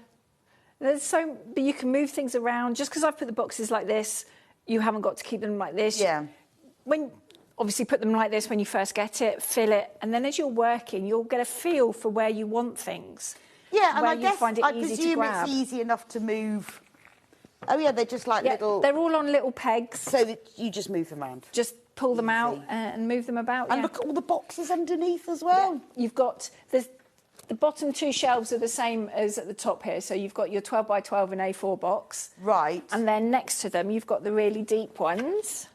There's so... But you can move things around. Just because I've put the boxes like this, you haven't got to keep them like this. Yeah. When... Obviously, put them like this when you first get it, fill it, and then as you're working, you'll get a feel for where you want things. Yeah, and where I you guess find it I easy to presume grab. it's easy enough to move. Oh yeah, they're just like little. They're all on little pegs, so that you just move them around. Just pull them out and move them about. And look at all the boxes underneath as well. Yeah. You've got the bottom two shelves are the same as at the top here. So you've got your 12 by 12 and A4 box. Right. And then next to them, you've got the really deep ones.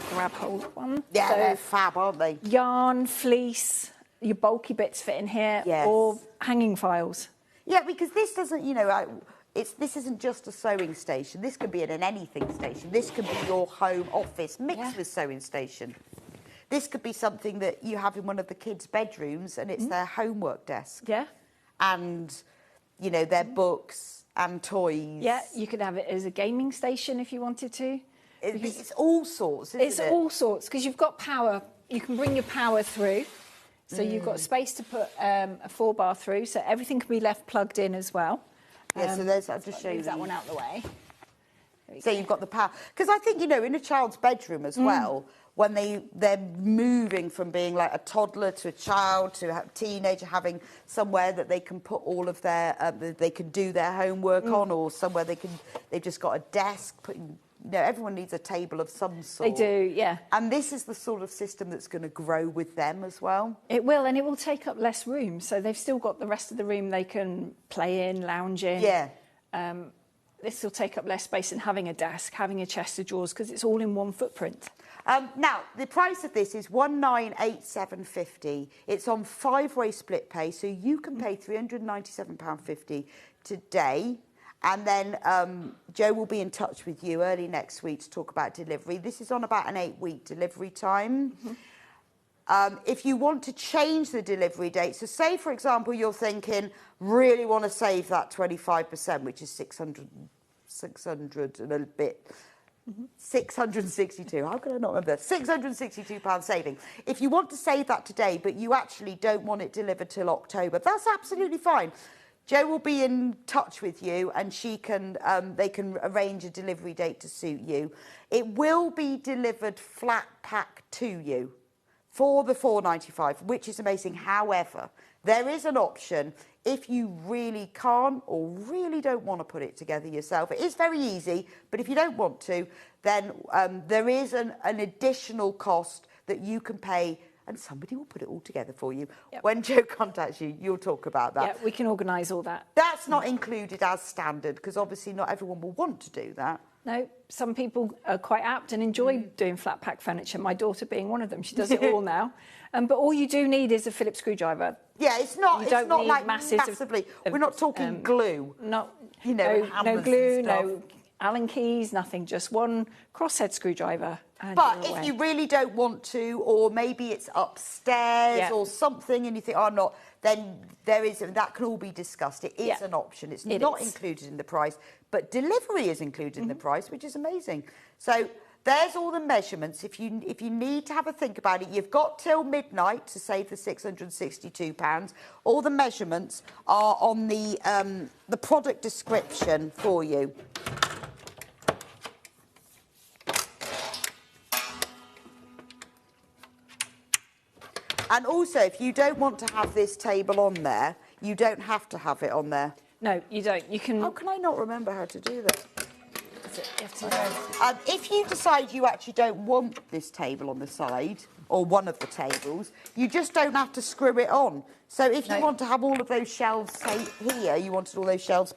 Grab hold of one. Yeah, so they're fab, aren't they? Yarn, fleece, your bulky bits fit in here, or hanging files. Yeah, because this doesn't, you know, this isn't just a sewing station. This could be an anything station. This could be your home office mixed with sewing station. This could be something that you have in one of the kids' bedrooms and it's their homework desk. Yeah. And, you know, their books and toys. Yeah, you could have it as a gaming station if you wanted to. It's all sorts, isn't it? It's all sorts, because you've got power. You can bring your power through. So you've got space to put a 4-bar through, so everything can be left plugged in as well. Yeah, so there's, I'll just show you that one out the way. So you've got the power. Because I think, you know, in a child's bedroom as well, when they're moving from being like a toddler to a child to a teenager, having somewhere that they can put all of their, they can do their homework on, or somewhere they've just got a desk, you know, everyone needs a table of some sort. They do, yeah. And this is the sort of system that's going to grow with them as well. It will, and it will take up less room. So they've still got the rest of the room they can play in, lounge in. Yeah. This will take up less space than having a desk, having a chest of drawers, because it's all in one footprint. Now, the price of this is £1987.50. It's on 5-way split pay, so you can pay £397.50 today. And then Joe will be in touch with you early next week to talk about delivery. This is on about an 8-week delivery time. If you want to change the delivery date, so say, for example, you're thinking, really want to save that 25%, which is 600 and a bit. 662, how can I not remember? £662 saving. If you want to save that today, but you actually don't want it delivered till October, that's absolutely fine. Jo will be in touch with you and she can, they can arrange a delivery date to suit you. It will be delivered flat pack to you for the £4.95, which is amazing. However, there is an option if you really can't or really don't want to put it together yourself. It is very easy, but if you don't want to, then there is an additional cost that you can pay and somebody will put it all together for you. Yep. When Jo contacts you, you'll talk about that. Yeah, we can organise all that. That's not included as standard, because obviously not everyone will want to do that. No, some people are quite apt and enjoy doing flat pack furniture, my daughter being one of them. She does it all now. But all you do need is a Phillips screwdriver. Yeah, it's not like massively. We're not talking glue. Not, you know, no glue, no Allen keys, nothing, just one crosshead screwdriver. But if you really don't want to, or maybe it's upstairs or something, and you think, oh, I'm not, then there is, that can all be discussed. It is an option. It's not included in the price, but delivery is included in the price, which is amazing. So there's all the measurements. If you need to have a think about it, you've got till midnight to save the £662. All the measurements are on the product description for you. And also, if you don't want to have this table on there, you don't have to have it on there. No, you don't. You can... How can I not remember how to do that? You have to... If you decide you actually don't want this table on the side, or one of the tables, you just don't have to screw it on. So if you want to have all of those shelves, say here, you wanted all those shelves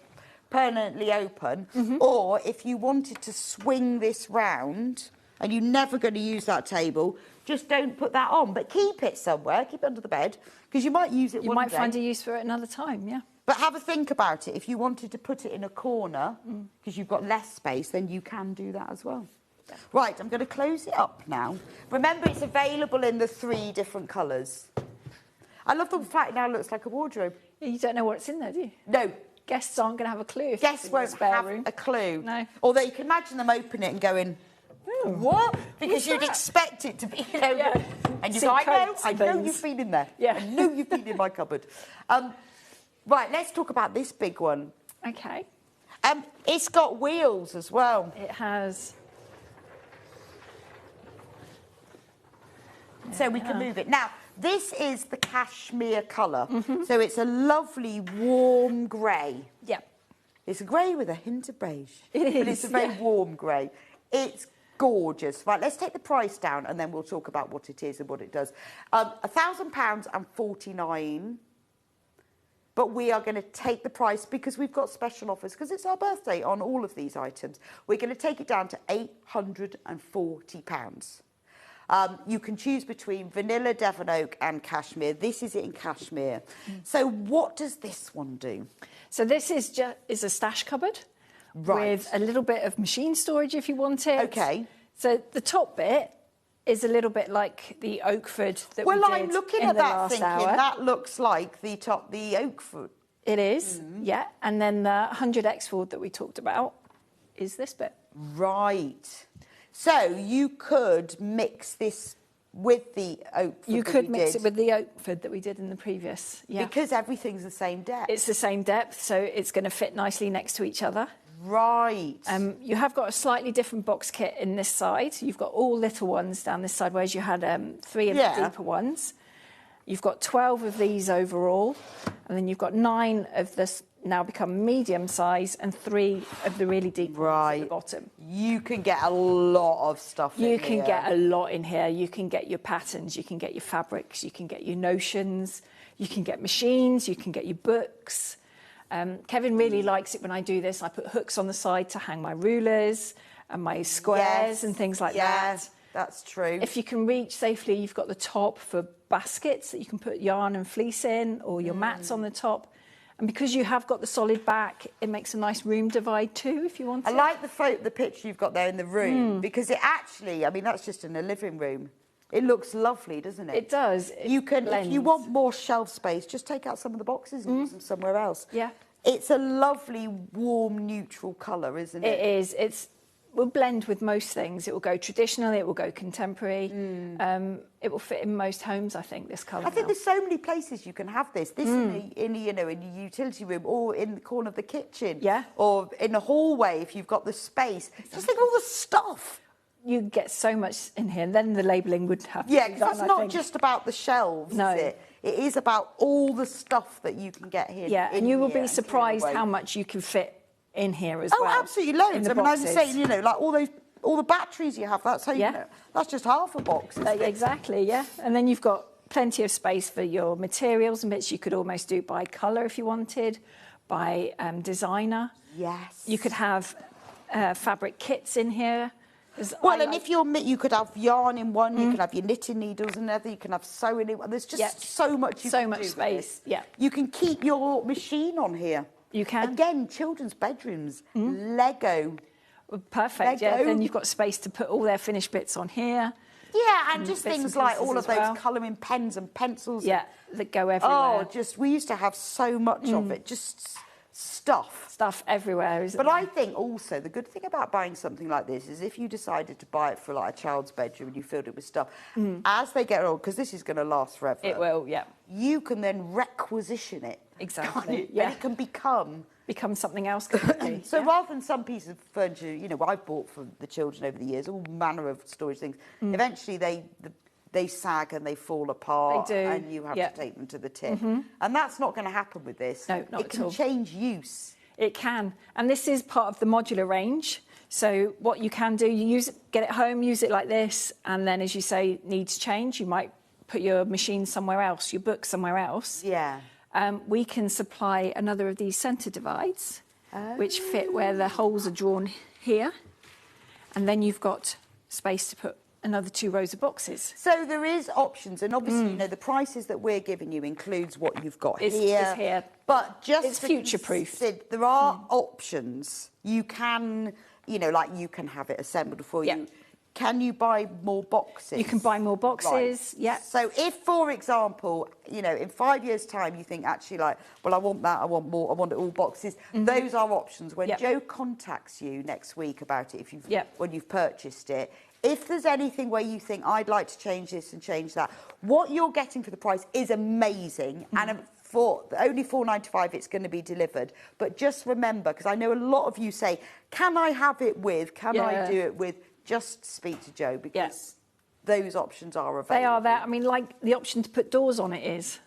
permanently open, or if you wanted to swing this round, and you're never going to use that table, just don't put that on, but keep it somewhere, keep it under the bed, because you might use it one day. You might find a use for it another time, yeah. But have a think about it. If you wanted to put it in a corner, because you've got less space, then you can do that as well. Yeah. Right, I'm going to close it up now. Remember, it's available in the 3 different colours. I love the fact it now looks like a wardrobe. You don't know what's in there, do you? No. Guests aren't going to have a clue. Guests won't have a clue. No. Although you can imagine them opening it and going, what? Because you'd expect it to be, you know, and you go, I know you've been in there. Yeah. I know you've been in my cupboard. Right, let's talk about this big one. Okay. It's got wheels as well. It has. So we can move it. Now, this is the cashmere colour. So it's a lovely warm grey. Yeah. It's a grey with a hint of beige. It is. But it's a very warm grey. It's gorgeous. Right, let's take the price down and then we'll talk about what it is and what it does. £1,000 and 49. But we are going to take the price because we've got special offers because it's our birthday on all of these items. We're going to take it down to £840. You can choose between vanilla, Devon oak and cashmere. This is it in cashmere. So what does this one do? So this is a stash cupboard with a little bit of machine storage if you want it. Okay. So the top bit is a little bit like the Oakford that we did I'm looking at that thinking that looks like the Oakford. It is, yeah. And then the 100 Exford that we talked about is this bit. Right. So you could mix this with the Oakford. You could mix it with the Oakford that we did in the previous, yeah. Because everything's the same depth. It's the same depth, so it's going to fit nicely next to each other. Right. You have got a slightly different box kit in this side. You've got all little ones down this side, whereas you had 3 of the deeper ones. You've got 12 of these overall, and then you've got 9 of this now become medium size and 3 of the really deep ones at the bottom. You can get a lot of stuff in here. You can get a lot in here. You can get your patterns, you can get your fabrics, you can get your notions, you can get machines, you can get your books. Kevin really likes it when I do this. I put hooks on the side to hang my rulers and my squares and things like that. That's true. If you can reach safely, you've got the top for baskets that you can put yarn and fleece in, or your mats on the top. And because you have got the solid back, it makes a nice room divide too, if you want to. I like the picture you've got there in the room, because it actually, I mean, that's just in a living room. It looks lovely, doesn't it? It does. You can, if you want more shelf space, just take out some of the boxes and use them somewhere else. Yeah. It's a lovely, warm, neutral colour, isn't it? It is. It will blend with most things. It will go traditional, it will go contemporary. It will fit in most homes, I think, this colour. I think there's so many places you can have this. This in your utility room, or in the corner of the kitchen. Yeah. Or in the hallway if you've got the space. Exactly. Just think of all the stuff. You get so much in here, and then the labelling would have to be done, that's not just about the shelves, is it? It is about all the stuff that you can get here. Yeah, and you will be surprised how much you can fit in here as well. Oh, absolutely loads. I mean, I was saying, like all the batteries you have, that's how you know, that's just half a box. Exactly, yeah. And then you've got plenty of space for your materials and bits. You could almost do by colour if you wanted, by designer. Yes. You could have fabric kits in here. Well, and if you could have yarn in one, you can have your knitting needles in another, you can have sewing in one. There's just so much you can do. So much space, yeah. You can keep your machine on here. You can. Again, children's bedrooms, Lego. Perfect, yeah. Then you've got space to put all their finished bits on here. Yeah, and just things like all of those colouring pens and pencils. Yeah, that go everywhere. Oh, we used to have so much of it, just stuff. Stuff everywhere, isn't it? But I think also the good thing about buying something like this is if you decided to buy it for like a child's bedroom and you filled it with stuff, as they get old, because this is going to last forever. It will, yeah. You can then requisition it. Exactly, yeah. And it can become something else completely. So rather than some piece of furniture, I've bought for the children over the years, all manner of storage things. Eventually, they sag and they fall apart. They do. And you have Yeah. to take them to the tip. Mhm. And that's not going to happen with this. No, not it at can all. change use. It can. And this is part of the modular range. So what you can do, get it home, use it like this, and then, as you say, needs change. You might put your machine somewhere else, your book somewhere else. Yeah. We can supply another of these centre divides, which fit where the holes are drawn here. And then you've got space to put another 2 rows of boxes. So there is options, and obviously, you know, the prices that we're giving you includes what you've got It's here. But just It's future-proof. There are options. You can, you know, like you can have it assembled for you. Can you buy more boxes? You can buy more boxes, Right. yeah. So if, for example, you know, in 5 years' time you think actually like, well, I want that, I want more, I want it all boxes, those are options. When Joe contacts you next week about it, if you've when you've purchased it, if there's anything where you think I'd like to change this and change that, what you're getting for the price is amazing, and for only $4.95 it's going to be delivered. But just remember, because I know a lot of you say, can I have it with, can I do it with? Just speak to Joe, because those options are available. They are there. I mean, like the option to put doors on it is.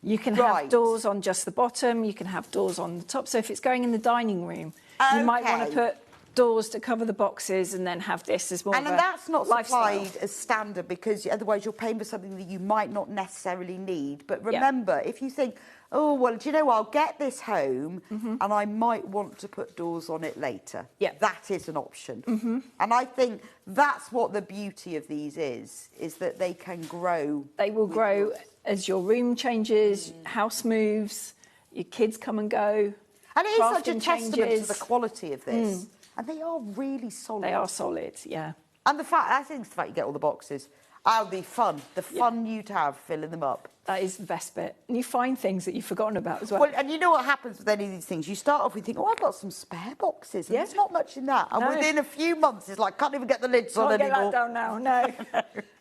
You can have doors on just the bottom, you can have doors on the top. So if it's going in the dining room, you might want to put doors to cover the boxes and then have this as more and of a that's not lifestyle. supplied as standard, because otherwise you're paying for something that you might not necessarily need. But remember, if you think, oh, well, do you know what, I'll get this home and I might want to put doors on it later. That is an option. And I think that's what the beauty of these is that they can grow. They will grow as your room changes, house moves, your kids come and go. And it is such a crafting testament changes. to the quality of this. And they are really solid. They are solid, yeah. And the fact, I think it's the fact you get all the boxes. Oh, the fun you'd have filling them up. That is the best bit. And you find things that you've forgotten about as well. Well, and you know what happens with any of these things? You start off with thinking, oh, I've got some spare boxes. And there's not much in that. And No. within a few months, it's like, can't even get the lids on Can't get anymore. that down now, no.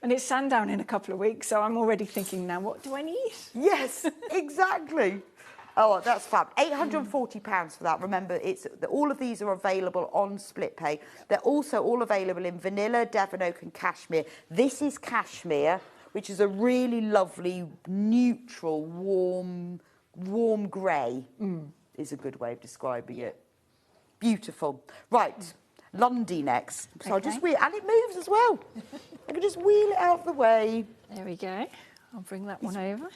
And it's sundown in a couple of weeks, so I'm already thinking now, what do I need? Yes, exactly. Oh, that's fab. £840 for that. Remember, all of these are available on split pay. They're also all available in vanilla, Devon Oak and cashmere. This is cashmere, which is a really lovely, neutral, warm grey, is a good way of describing it. Beautiful. Right, Lundy next. So I'll just wheel, and it moves as well. I can just wheel it out of the way. There we go. I'll bring that one over.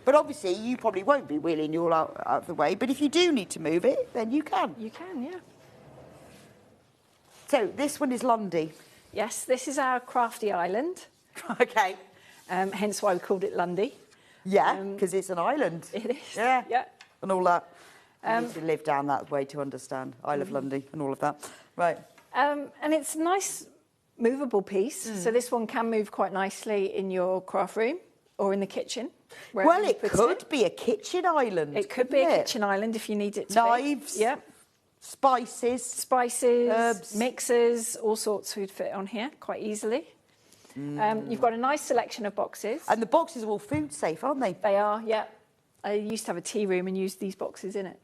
But obviously, you probably won't be wheeling you all out of the way. But if you do need to move it, then you can. You can, yeah. So this one is Lundy. Yes, this is our crafty island. Okay. Hence why we called it Lundy. Yeah, because it's an island. It is. Yeah. Yeah. And all that. You need to live down that way to understand Isle of Lundy and all of that. Right. And it's a nice movable piece. So this one can move quite nicely in your craft room or in the kitchen. Well, it could be a kitchen island. It could be a kitchen island if you need it to Knives. be. Yeah. Spices. Herbs. Mixers, all sorts would fit on here quite easily. You've got a nice selection of boxes. And the boxes are all food safe, aren't they? They are, yeah. I used to have a tea room and used these boxes in it.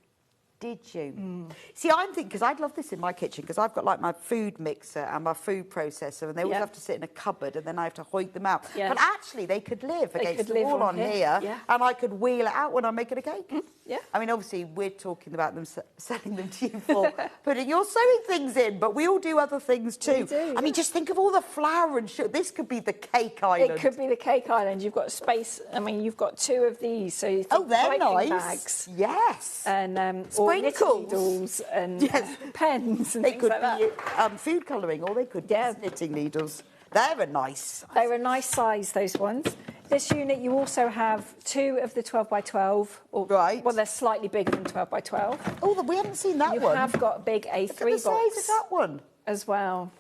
Did you? See, I'm thinking, because I'd love this in my kitchen, because I've got like my food mixer and my food processor, and they always have to sit in a cupboard, and then I have to hoik them out. Yes. But actually, they could live against the live wall on here, yeah. and I could wheel it out when I'm making a cake. Yeah. I mean, obviously, we're talking about them selling them to you for putting your sewing things in, but we all do other things too. We do, I mean, just think of all the flour and sugar. This could be the cake island. It could be the cake island. You've got space. I mean, you've got 2 of these, so you think they're piping nice. Bags. Yes. And or knitting Sprinkles. needles and pens and they things could like that. be food colouring, or they could be knitting needles. They're a nice. They're a nice size, those ones. This unit, you also have 2 of the 12 by 12. Or, well, they're slightly bigger than 12 by 12. Oh, we haven't seen that one. You have got a big A3 Look at the box. size of that one. As well.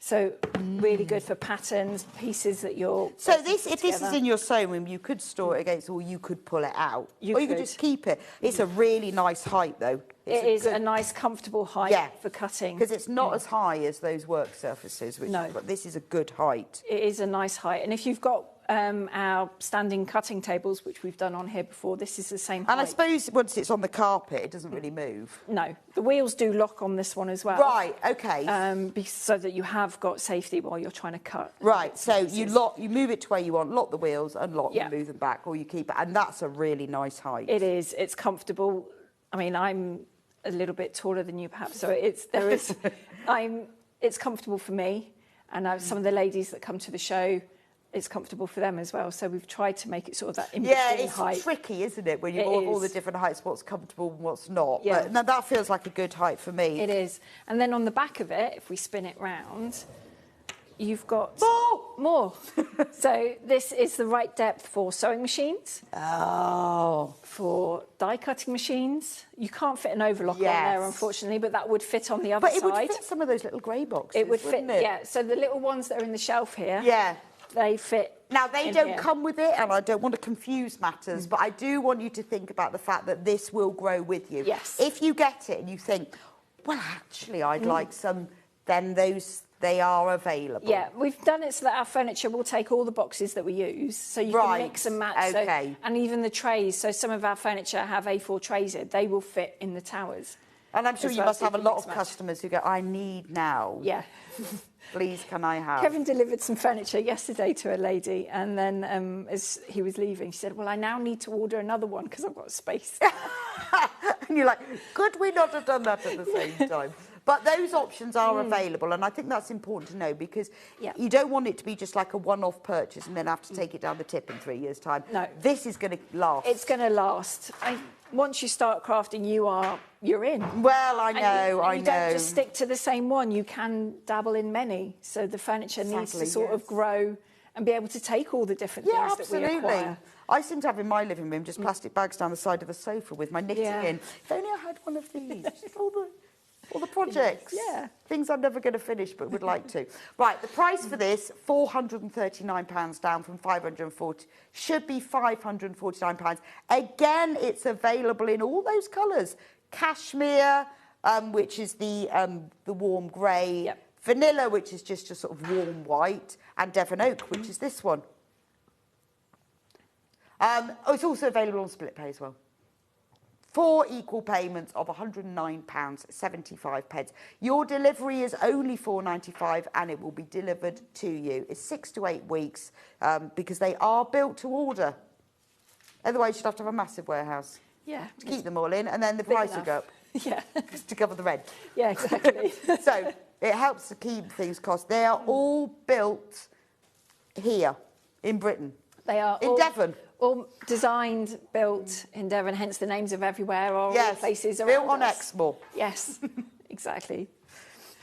So really good for patterns, pieces that you're... So this, if this is in your sewing room, you could store it against, or you could pull it out. Or you could just keep it. It's a really nice height, though. It is a nice, comfortable height for cutting. Because it's not as high as those work surfaces. Which but this is a good height. It is a nice height. And if you've got our standing cutting tables, which we've done on here before. This is the same height. And I suppose once it's on the carpet, it doesn't really move. No, the wheels do lock on this one as well. Right, okay. So that you have got safety while you're trying to cut. Right, so you move it to where you want, lock the wheels, unlock them, move them back, or you keep it. And that's a really nice height. It is. It's comfortable. I mean, I'm a little bit taller than you, perhaps, so it's comfortable for me. And some of the ladies that come to the show, it's comfortable for them as well. So we've tried to make it sort of that in-between height. It's tricky, isn't it, when you've got all the different heights, what's comfortable and what's not. Yeah. But no, that feels like a good height for me. It is. And then on the back of it, if we spin it round, you've got more. So this is the right depth for sewing machines. Oh. For die cutting machines. You can't fit an overlock on there, unfortunately, but that would fit on the other side. But it would fit some of those little grey boxes, It would fit, wouldn't it? yeah. So the little ones that are in the shelf here. Yeah. They fit. Now, they don't come with it, and I don't want to confuse matters, but I do want you to think about the fact that this will grow with you. Yes. If you get it and you think, well, actually, I'd like some, then they are available. Yeah, we've done it so that our furniture will take all the boxes that we use, so you can mix and match. Okay. And even the trays, so some of our furniture have A4 trays in, they will fit in the towers. And I'm sure you must have a lot of customers who go, I need now. Yeah. Please, can I have? Kevin delivered some furniture yesterday to a lady, and then as he was leaving, she said, well, I now need to order another one because I've got space. And you're like, could we not have done that at the same time? But those options are available, and I think that's important to know because you don't want it to be just like a one-off purchase and then have to take it down the tip in 3 years' time. No. This is going to last. It's going to last. Once you start crafting, you're in. Well, I know, and you don't just stick to the same one. You can dabble in many. So the furniture needs to sort of grow and be able to take all the different things that we acquire. I seem to have in my living room just plastic bags down the side of a sofa with my knitting in. If only I had one of these. All the projects. Yeah. Things I'm never going to finish but would like to. Right, the price for this, £439 down from £540. Should be £549. Again, it's available in all those colours. Cashmere, which is the warm grey. Vanilla, which is just a sort of warm white. And Devon Oak, which is this one. It's also available on split pay as well. 4 equal payments of £109.75. Your delivery is only £4.95 and it will be delivered to you. It's 6 to 8 weeks because they are built to order. Otherwise, you'd have to have a massive warehouse to keep them all in, and then the price would go up. Yeah. To cover the rent. Yeah, exactly. So it helps to keep things cost. They are all built here in Britain. They are in Devon. All designed, built in Devon, hence the names of everywhere or all places around built on us. Exmoor. Yes, exactly.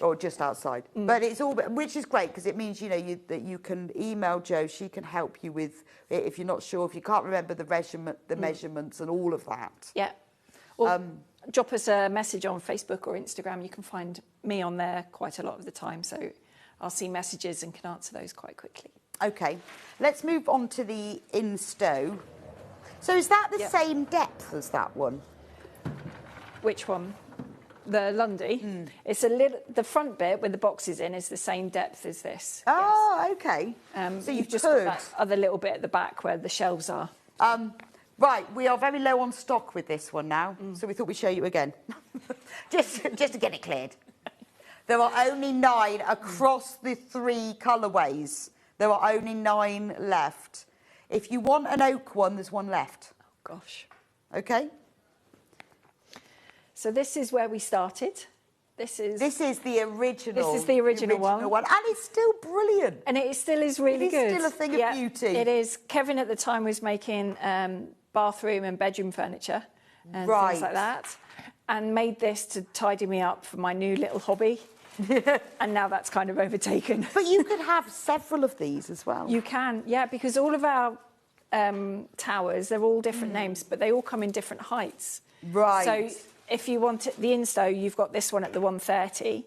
Or just outside. But it's all, which is great because it means, that you can email Jo. She can help you with it if you're not sure, if you can't remember the measurements and all of that. Yeah. Or drop us a message on Facebook or Instagram. You can find me on there quite a lot of the time. So I'll see messages and can answer those quite quickly. OK, let's move on to the insto. So is that the same depth as that one? Which one? The Lundy? It's a little. The front bit with the boxes in is the same depth as this. Oh, OK. So you've just got that other little bit at the back where the shelves are. Right, we are very low on stock with this one now, so we thought we'd show you again. just to get it cleared. There are only 9 across the 3 colourways. There are only 9 left. If you want an oak one, there's one left. Oh, gosh. OK? So this is where we started. This is the original. This is the original one. And it's still brilliant. And it still is really good. It is still a thing of beauty. It is. Kevin at the time was making bathroom and bedroom furniture and things like that, and made this to tidy me up for my new little hobby. And now that's kind of overtaken. But you could have several of these as well. You can, yeah, because all of our towers, they're all different names, but they all come in different heights. Right. So if you want the insto, you've got this one at the 130.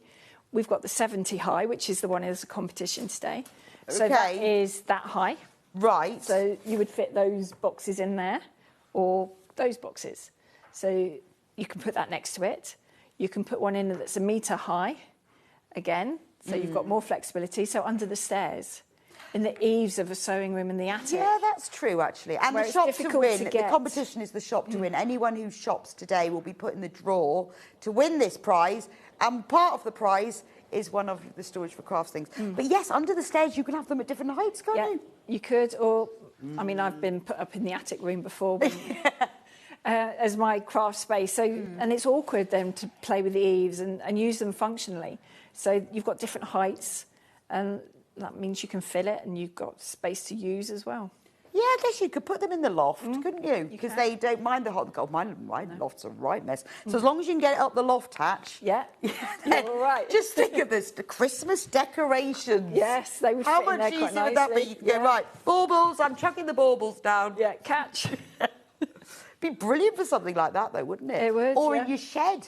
We've got the 70 high, which is the one as a competition today. So that is that high. Right. So you would fit those boxes in there or those boxes. So you can put that next to it. You can put one in that's 1 metre high. Again, so you've got more flexibility. So under the stairs, in the eaves of a sewing room in the attic. Yeah, that's true, actually. And where the it's shop to difficult win, to the get. competition is the shop to win. Anyone who shops today will be put in the draw to win this prize. And part of the prize is one of the storage for crafts things. But yes, under the stairs, you can have them at different heights, can't you? You could, or, I mean, I've been put up in the attic room before. But, as my craft space, so and it's awkward then to play with the eaves and use them functionally. So you've got different heights, and that means you can fill it, and you've got space to use as well. Yeah, I guess you could put them in the loft, couldn't you? Because they don't mind the hot. God, my loft's a right mess. So as long as you can get it up the loft hatch, you're all right. Just think of this: the Christmas decorations. Yes, they would. How fit in much there quite easier would that be? nicely. You can go right, baubles. I'm chucking the baubles down. Yeah, catch. Be brilliant for something like that, though, wouldn't it? It would. Or yeah. in your shed.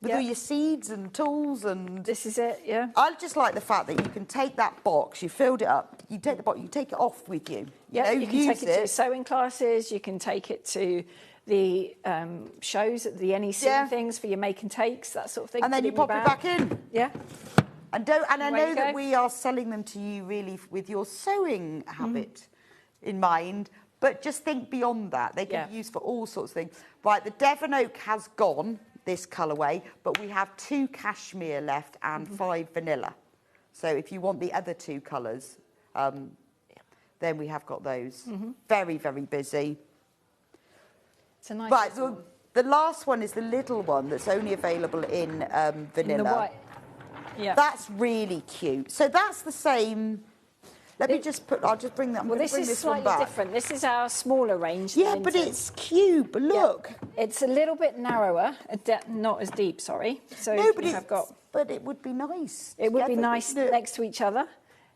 With all your seeds and tools and... This is it, yeah. I just like the fact that you can take that box, you filled it up, you take the box, you take it off with you. Yeah, you can use take it to sewing classes, you can take it to the shows at the NEC things for your make and takes, that sort of thing. And then you pop it back in. Yeah. And I know that we are selling them to you really with your sewing habit in mind, but just think beyond that. They can be used for all sorts of things. Right, the Devon Oak has gone, this colourway, but we have 2 cashmere left and 5 vanilla. So if you want the other 2 colours, then we have got those. Very, very busy. It's a nice one. The last one is the little one that's only available in vanilla. In the white. Yeah. That's really cute. So that's the same... I'll just bring that. Well, this is slightly different. This is our smaller range. Yeah, but it's cute. But look, it's a little bit narrower, not as deep. Sorry. So no, but it would be nice. It would be nice next to each other.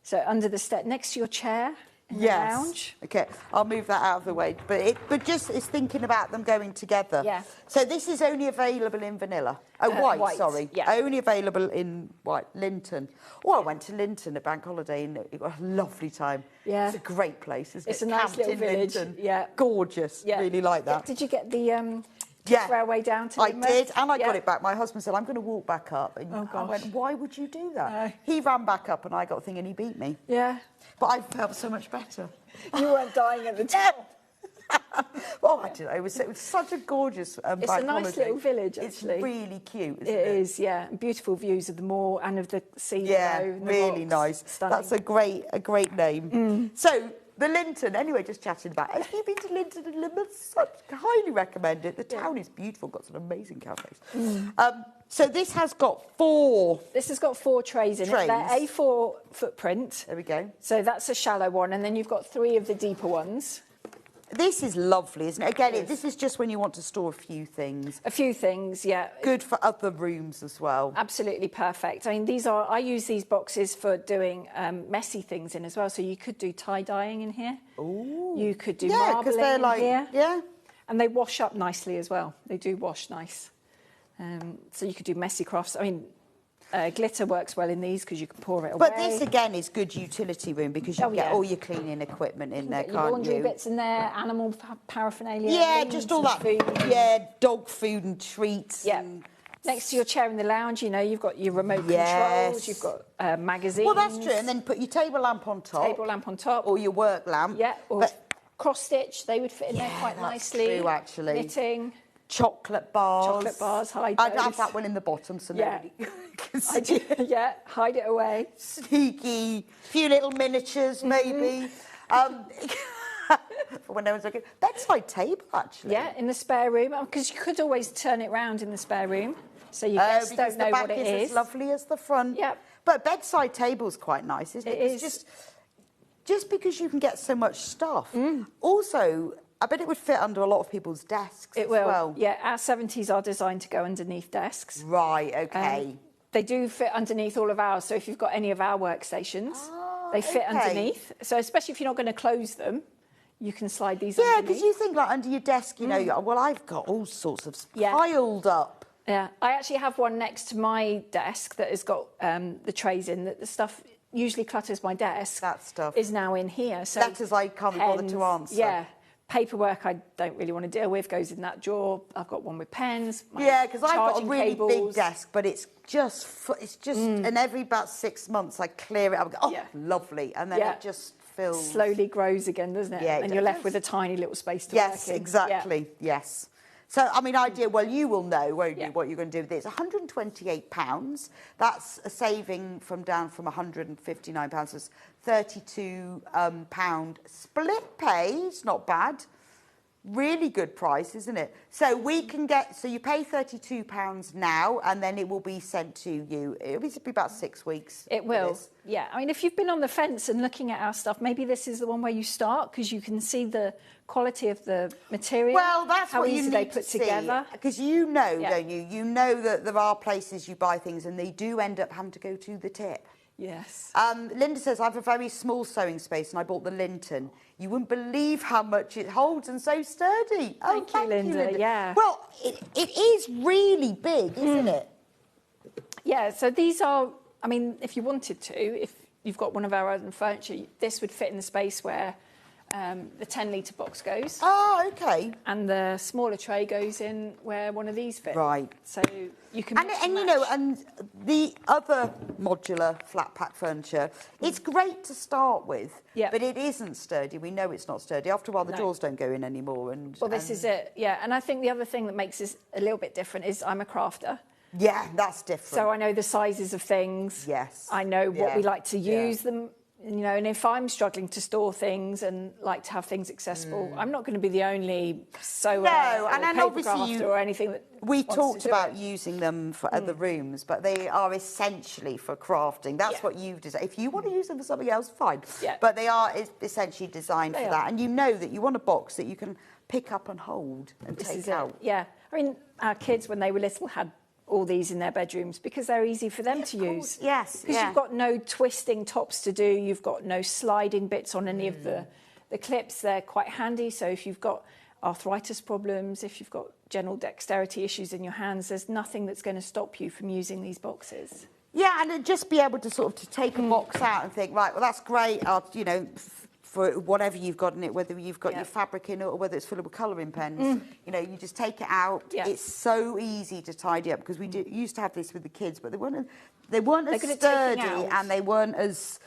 So under the step, next to your chair. In the lounge. Okay, I'll move that out of the way. But just it's thinking about them going together. Yeah. So this is only available in vanilla. Oh, white. Sorry. Yeah. Only available in white. Linton. Oh, I went to Linton at Bank Holiday and it was a lovely time. Yeah. It's a great place, isn't it? It's a nice little village. Linton. Yeah. Gorgeous. Yeah. Really like that. Did you get the Yeah. railway down to I Lynmouth? did, and I got it back. My husband said, I'm going to walk back up. And Oh, I went, gosh. why would you do that? No. He ran back up and I got a thing and he beat me. Yeah. But I felt so much better. You weren't dying at the top. Oh, I don't know. It was such a gorgeous It's bank a nice holiday. little village, actually. It's really cute, isn't It is, yeah. And beautiful views of the moor and of the sea below. and the really rocks. nice. Stunning. That's a great name. So, the Linton, anyway, just chatting about it. Have you been to Linton and Lynmouth? Highly recommend it. The town is beautiful, got some amazing cafes. So this has got 4... This has got 4 trays in it. They're A4 footprint. There we go. So that's a shallow one, and then you've got 3 of the deeper ones. This is lovely, isn't it? Again, this is just when you want to store a few things. A few things, yeah. Good for other rooms as well. Absolutely perfect. I mean, I use these boxes for doing messy things in as well. So you could do tie-dyeing in here. Ooh. You could do Yeah, 'cause marbling they're in like- here. yeah. And they wash up nicely as well. They do wash nice. So you could do messy crafts. I mean, glitter works well in these because you can pour it away. But this, again, is good utility room because you get all your cleaning equipment in there, Get can't your laundry you? bits in there, animal paraphernalia. Yeah, rings just all and that. Food. Yeah, dog food and treats. Yeah. and- Next to your chair in the lounge, you know, you've got your remote controls, you've got magazines. Well, that's true. And then put your table lamp on top. Table lamp on top. Or your work lamp. Yeah, or But- cross stitch, they would fit in there quite that's nicely. true, actually. Knitting. Chocolate bars. Chocolate bars, hide I'd those. have that one in the bottom so Yeah. nobody can see. Yeah, hide it away. Sneaky. Few little miniatures, maybe. For when no one's looking. Bedside table, actually. Yeah, in the spare room, because you could always turn it round in the spare room, so you guests because don't know the back what it is is. as lovely as the front. Yep. But bedside table's quite nice, isn't it? It It's is. just because you can get so much stuff. Also, I bet it would fit under a lot of people's desks It as will. well. Yeah, our 70s are designed to go underneath desks. Right, okay. They do fit underneath all of ours, so if you've got any of our workstations, they fit okay. underneath. So especially if you're not going to close them, you can slide these Yeah, underneath. because you think like under your desk, you know, well, I've got all sorts of piled up. Yeah, I actually have one next to my desk that has got the trays in, that the stuff usually clutters my desk. That stuff is now in here. So letters I can't be bothered to pens, answer. Yeah, Paperwork I don't really want to deal with, goes in that drawer. I've got one with pens. Yeah, because I've got a charging really big cables. desk, but it's just, and every about 6 months I clear it up. Oh, lovely. And then it just fills. Slowly grows again, doesn't it? Yeah, and you're left with a tiny little space to work in. Exactly. Yes. So, I mean, well, you will know, won't you, what you're going to do with it. It's £128. That's a saving down from £159. It's £32 split pay. It's not bad. Really good price, isn't it? So we can so you pay £32 now, and then it will be sent to you. It'll be about 6 weeks. It will, yeah. I mean, if you've been on the fence and looking at our stuff, maybe this is the one where you start, because you can see the quality of the material. Well, that's how what easy you they need put to see, together. because you know, don't you? You know that there are places you buy things and they do end up having to go to the tip. Yes. Linda says, I have a very small sewing space and I bought the Linton. You wouldn't believe how much it holds and so sturdy. Thank you, Linda. Yeah. Well, it is really big, isn't it? Yeah, so these are, I mean, if you wanted to, if you've got one of our own furniture, this would fit in the space where the 10-litre box goes. Oh, okay. And the smaller tray goes in where one of these fit. Right. So you can mix and you know, and the other modular flat pack furniture, it's great to start with, but it isn't sturdy. We know it's not sturdy. After a while, the drawers don't go in anymore. Well, this is it, yeah. And I think the other thing that makes this a little bit different is I'm a crafter. Yeah, that's different. So I know the sizes of things. Yes. I know what we like to use them. You know, and if I'm struggling to store things and like to have things accessible, I'm not going to be the only sewer or paper crafter or anything that we wants talked to do about it. using them for other rooms, but they are essentially for crafting. That's what you've designed. If you want to use them for something else, fine. Yeah. But they are essentially designed They for are. that. And you know that you want a box that you can pick up and hold and This take is out. it. Yeah. I mean, our kids, when they were little, had all these in their bedrooms because they're easy for them to use. Yes, Because you've got no twisting tops to do, you've got no sliding bits on any of the clips. They're quite handy. So if you've got arthritis problems, if you've got general dexterity issues in your hands, there's nothing that's going to stop you from using these boxes. Yeah, and just be able to sort of to take a box out and think, right, well, that's great, you know, for whatever you've got in it, whether you've got your fabric in it or whether it's full of colouring pens. You know, you just take it out. It's so easy to tidy up because we used to have this with the kids, but they weren't as good at taking sturdy out. and they weren't as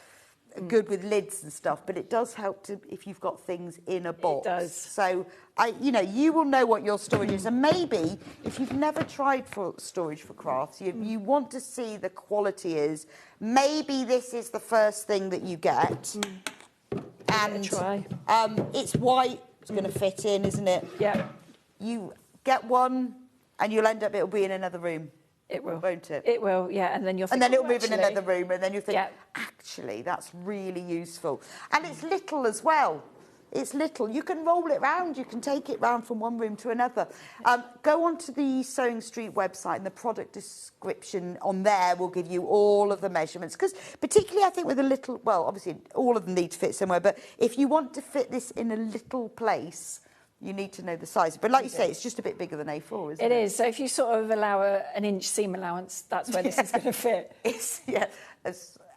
good with lids and stuff. But it does help if you've got things in a box. It does. So you know, you will know what your storage is, and maybe if you've never tried for storage for crafts, you want to see the quality is. Maybe this is the first thing that you get. And it's white, it's going to fit in, isn't it? Yeah. You get one and you'll end up, it'll be in another room. It will. Won't it? It will, yeah. And then you'll think, and then it'll oh, move in actually- another room and then you'll think, actually, that's really useful. And it's little as well. It's little. You can roll it round. You can take it round from one room to another. Go onto the Sewing Street website and the product description on there will give you all of the measurements. Because particularly, I think with a little, well, obviously all of them need to fit somewhere, but if you want to fit this in a little place, you need to know the size. But like you say, it's just a bit bigger than A4, isn't it? It is. So if you sort of allow an inch seam allowance, that's where this is going to fit. It's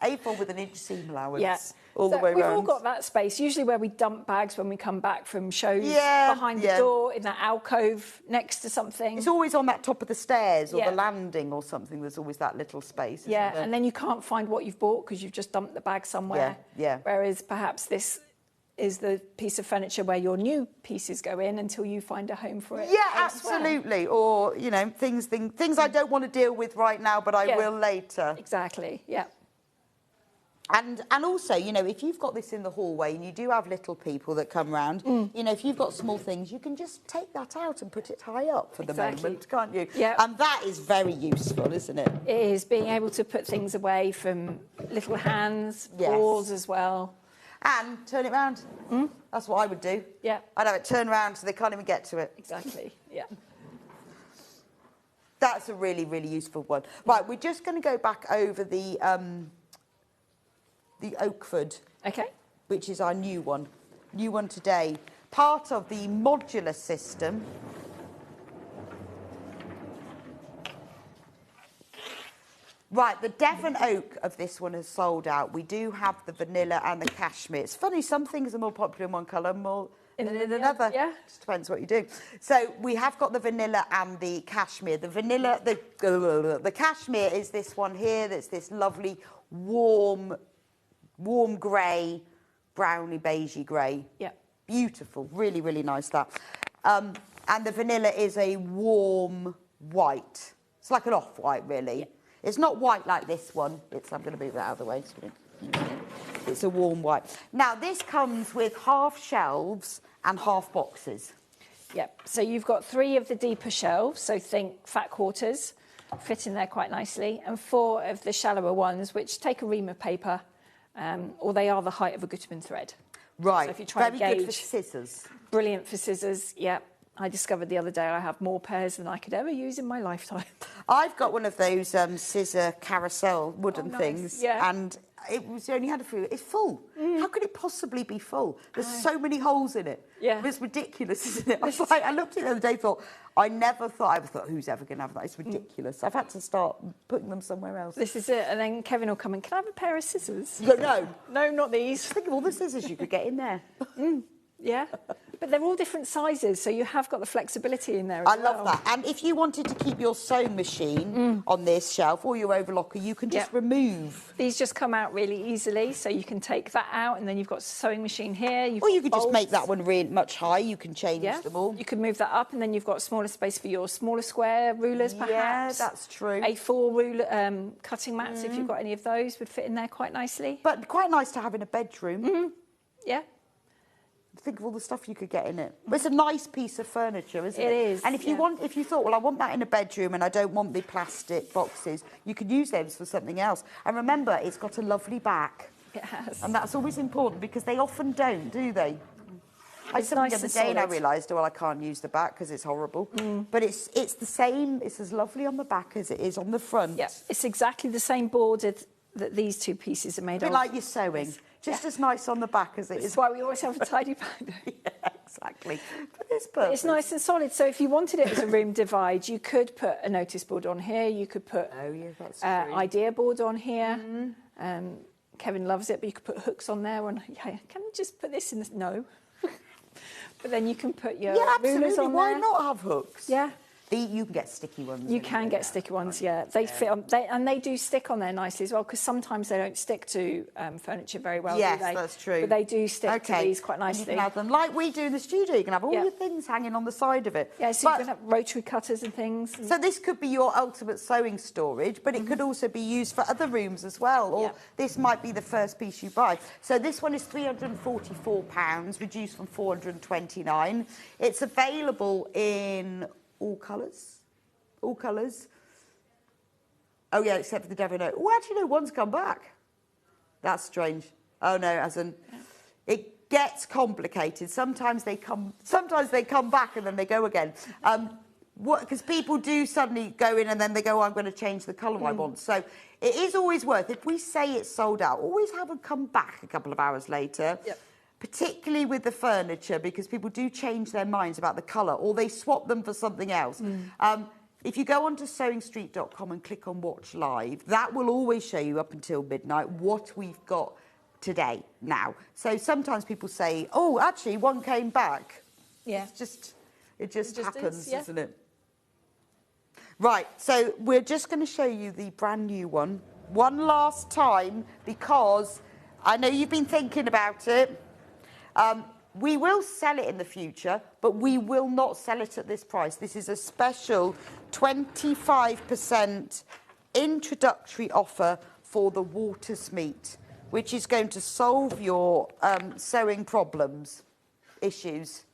A4 with an inch seam allowance. Yeah. All the So way we've round. all got that space, usually where we dump bags when we come back from shows, Yeah, behind the yeah. door, in that alcove, next to something. It's always on that top of the stairs or Yeah. the landing or something. There's always that little space. Isn't Yeah, there? and then you can't find what you've bought because you've just dumped the bag somewhere. Yeah. Whereas perhaps this is the piece of furniture where your new pieces go in until you find a home for it. Yeah, elsewhere. absolutely. Or, you know, things I don't want to deal with right now, but I will later. Exactly, yeah. And also, you know, if you've got this in the hallway and you do have little people that come round, you know, if you've got small things, you can just take that out and put it high up for the moment, can't you? Yeah. And that is very useful, isn't it? It is, being able to put things away from little hands, Yes. paws as well. And turn it round. That's what I would do. Yeah. I'd have it turned round so they can't even get to it. Exactly, yeah. That's a really, really useful one. Right, we're just going to go back over the Oakford. Okay. Which is our new one today. Part of the modular system. Right, the Devon Oak of this one has sold out. We do have the vanilla and the cashmere. It's funny, some things are more popular in one colour, and then another. Yeah. Just depends what you do. So we have got the vanilla and the cashmere. The vanilla, the cashmere is this one here. That's this lovely warm grey, browny beigey grey. Yeah. Beautiful, really, really nice that. And the vanilla is a warm white. It's like an off-white, really. Yeah. It's not white like this one. I'm going to move that out of the way. It's a warm white. Now, this comes with half shelves and half boxes. Yep. So you've got 3 of the deeper shelves, so think fat quarters, fit in there quite nicely, and 4 of the shallower ones, which take a ream of paper, or they are the height of a Gutermann thread. Right. So if you try Very to gauge, good for scissors. Brilliant for scissors, yeah. I discovered the other day I have more pairs than I could ever use in my lifetime. I've got one of those scissor carousel wooden things, yeah. and it only had a few. It's full. How could it possibly be full? There's so many holes in it. Yeah. It's ridiculous, isn't it? I looked at it the other day, thought, I thought, who's ever going to have that? It's ridiculous. I've had to start putting them somewhere else. This is it. And then Kevin will come in, can I have a pair of scissors? No. No, not these. Think of all the scissors you could get in there. Yeah. But they're all different sizes, so you have got the flexibility in there as I love that. And if you wanted to keep your sewing machine on this shelf or your overlocker, you can just remove. These just come out really easily, so you can take that out, and then you've got sewing machine here. Or you could just make that one really much high. You can change them all. You can move that up, and then you've got smaller space for your smaller square rulers, perhaps. Yeah, that's true. A4 ruler cutting mats, if you've got any of those, would fit in there quite nicely. But quite nice to have in a bedroom. Yeah. Think of all the stuff you could get in it. But it's a nice piece of furniture, isn't it? It is. And if you thought, well, I want that in a bedroom and I don't want the plastic boxes, you could use those for something else. And remember, it's got a lovely back. It has. And that's always important because they often don't, do they? I said nice the other and day and I solid. realised, well, I can't use the back because it's horrible. But it's the same. It's as lovely on the back as it is on the front. Yeah, it's exactly the same board that these 2 pieces are made A bit of. like your sewing. Just as nice on the back as it is. That's why we always have a tidy back. Yeah, exactly. But it's perfect. It's nice and solid. So if you wanted it as a room divide, you could put a notice board on here. You could put idea board on here. Kevin loves it, but you could put hooks on there. And can you just put this in? No. But then you can put your rulers on Why there. not have hooks? Yeah. You can get sticky ones. You can get sticky ones, yeah. They fit on, and they do stick on there nicely as well, because sometimes they don't stick to furniture very well, Yes, do they? that's true. But they do stick to these quite And nicely. you can have them like we do in the studio. You can have all your things hanging on the side of it. Yeah, so you can have rotary cutters and things. So this could be your ultimate sewing storage, but it could also be used for other rooms as well, or this might be the first piece you buy. So this one is £344, reduced from £429. It's available in all colours. All colours. Oh, yeah, except for the Devon Oak. Oh, actually, no, one's come back. That's strange. Oh, no, it hasn't. It gets complicated. Sometimes they come back and then they go again. Because people do suddenly go in and then they go, I'm going to change the colour I want. So it is always worth, if we say it's sold out, always have them come back a couple of hours later. Yep. Particularly with the furniture, because people do change their minds about the colour, or they swap them for something else. If you go onto sewingstreet.com and click on Watch Live, that will always show you up until midnight what we've got today, now. So sometimes people say, oh, actually, one came back. Yeah. It just happens, is, yeah. isn't it? Right, so we're just going to show you the brand new one last time, because I know you've been thinking about it. We will sell it in the future, but we will not sell it at this price. This is a special 25% introductory offer for the water smeat, which is going to solve your sewing issues.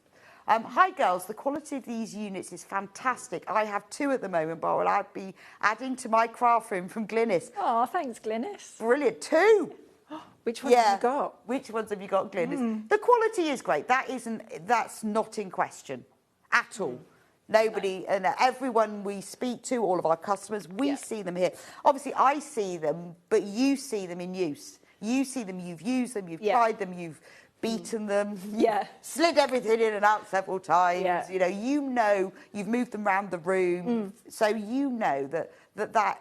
Hi, girls. The quality of these units is fantastic. I have 2 at the moment, but I'll be adding to my craft room from Glynis. Oh, thanks, Glynis. Brilliant. 2. Which ones have you got? Which ones have you got, Glynis? The quality is great. That's not in question at all. Nobody and everyone we speak to, all of our customers, we see them here. Obviously, I see them, but you see them in use. You see them, you've used them, you've tried them, you've beaten them, slid everything in and out several times. You know, you've moved them around the room, so you know that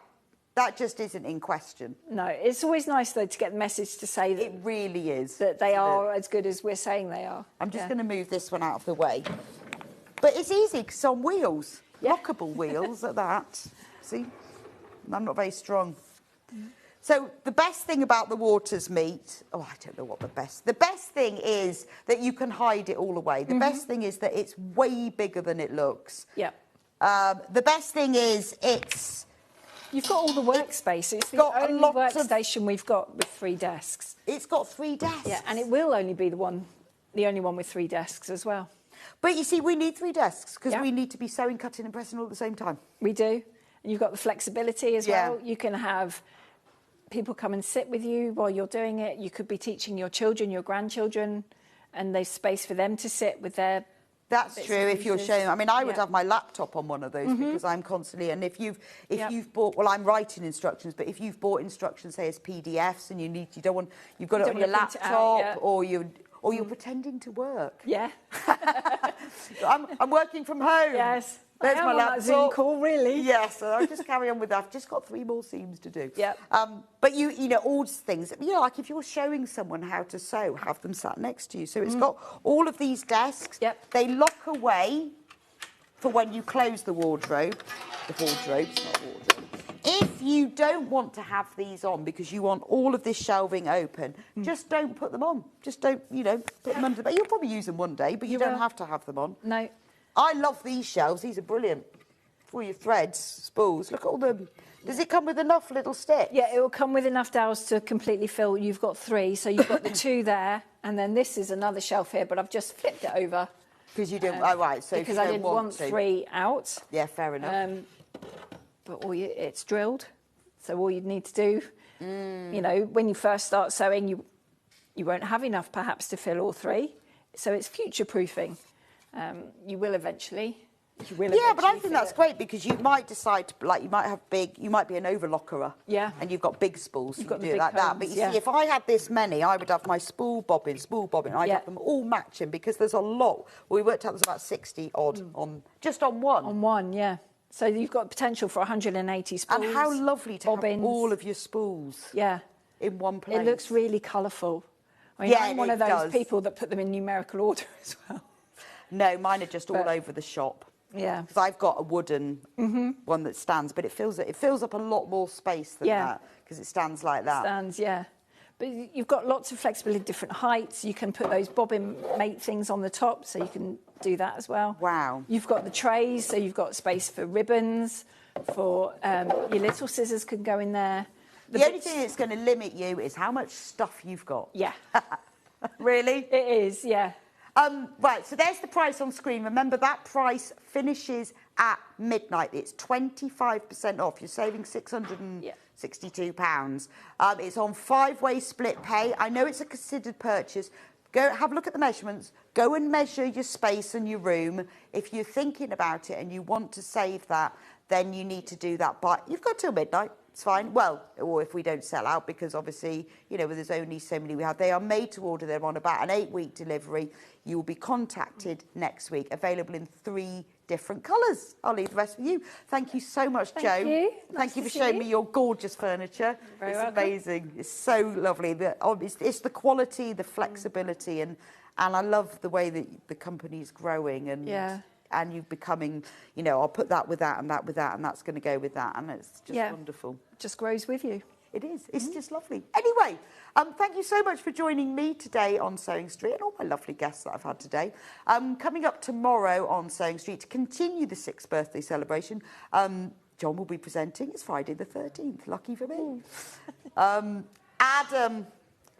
That just isn't in question. No, it's always nice, though, to get the message to say that... It really is. That they are as good as we're saying they are. I'm just going to move this one out of the way. But it's easy because it's on wheels. Lockable wheels at that. See? I'm not very strong. So the best thing about the Waters meat... Oh, I don't know what the best... The best thing is that you can hide it all away. The best thing is that it's way bigger than it looks. Yeah. The best thing is it's... You've got all the workspace. It's the only workstation we've got with 3 desks. It's got 3 desks. Yeah, and it will only be the only one with 3 desks as well. But you see, we need 3 desks because we need to be sewing, cutting and pressing all at the same time. We do. And you've got the flexibility as well. You can have people come and sit with you while you're doing it. You could be teaching your children, your grandchildren, and there's space for them to sit with their... That's true. If you're showing, I mean, I would have my laptop on one of those because I'm constantly. And if you've bought, well, I'm writing instructions, but if you've bought instructions, say as PDFs, and you've got it on your laptop, or you're pretending to work. Yeah. I'm working from home. Yes. There's my laptop. That Zoom call, really. Yes, so I'll just carry on with that. I've just got 3 more seams to do. Yeah. But you know, all things, you know, like if you're showing someone how to sew, have them sat next to you. So it's got all of these desks. Yep. They lock away for when you close the wardrobe. The wardrobe's not wardrobe. If you don't want to have these on because you want all of this shelving open, just don't put them on. Just don't, you know, put them under the bed. You'll probably use them one day, but you don't have to have them on. No. I love these shelves. These are brilliant. For your threads, spools. Look at all them. Does it come with enough little sticks? Yeah, it will come with enough dowels to completely fill. You've got 3, so you've got the 2 there, and then this is another shelf here, but I've just flipped it over. Because you didn't... oh, right. So because I didn't want 3 out. Yeah, fair enough. But it's drilled, so all you'd need to do, you know, when you first start sewing, you won't have enough perhaps to fill all 3. So it's future-proofing. You will eventually. Yeah, but I think that's great because you might decide to, like, you might be an overlocker. Yeah. And you've got big spools, so You've got you the do it big like that. combs, But you yeah. see, if I had this many, I would have my spool bobbin. I'd have them all matching because there's a lot. Well, we worked out there's about 60 odd on one. On one, yeah. So you've got potential for 180 spools. And how lovely to bobbins. have all of your spools. Yeah. In one place. It looks really colourful. I mean, I'm one of those people that put them in numerical order as well. No, mine are just all over the shop. Yeah. Because I've got a wooden one that stands, but it fills up a lot more space than that because it stands like that. Stands, yeah. But you've got lots of flexibility, different heights. You can put those bobbin mate things on the top, so you can do that as well. Wow. You've got the trays, so you've got space for ribbons, for your little scissors can go in there. The only thing that's going to limit you is how much stuff you've got. Yeah. Really? It is, yeah. Right, so there's the price on screen. Remember, that price finishes at midnight. It's 25% off. You're saving £662. It's on 5-way split pay. I know it's a considered purchase. Go have a look at the measurements. Go and measure your space and your room. If you're thinking about it and you want to save that, then you need to do that. But you've got till midnight. It's fine. Well, or if we don't sell out, because obviously, you know, there's only so many we have. They are made to order. They're on about an 8-week delivery. You will be contacted next week. Available in 3 different colours. I'll leave the rest with you. Thank you so much, Jo. Thank you. Thank you for showing me your gorgeous furniture. Very it's welcome. amazing. It's so lovely. It's the quality, the flexibility, and I love the way that the company's growing and you're becoming, you know, I'll put that with that and that with that, and that's going to go with that, and it's just wonderful. It just grows with you. It is. It's just lovely. Anyway, thank you so much for joining me today on Sewing Street and all my lovely guests that I've had today. Coming up tomorrow on Sewing Street to continue the 6th birthday celebration, John will be presenting. It's Friday the 13th. Lucky for me. Adam,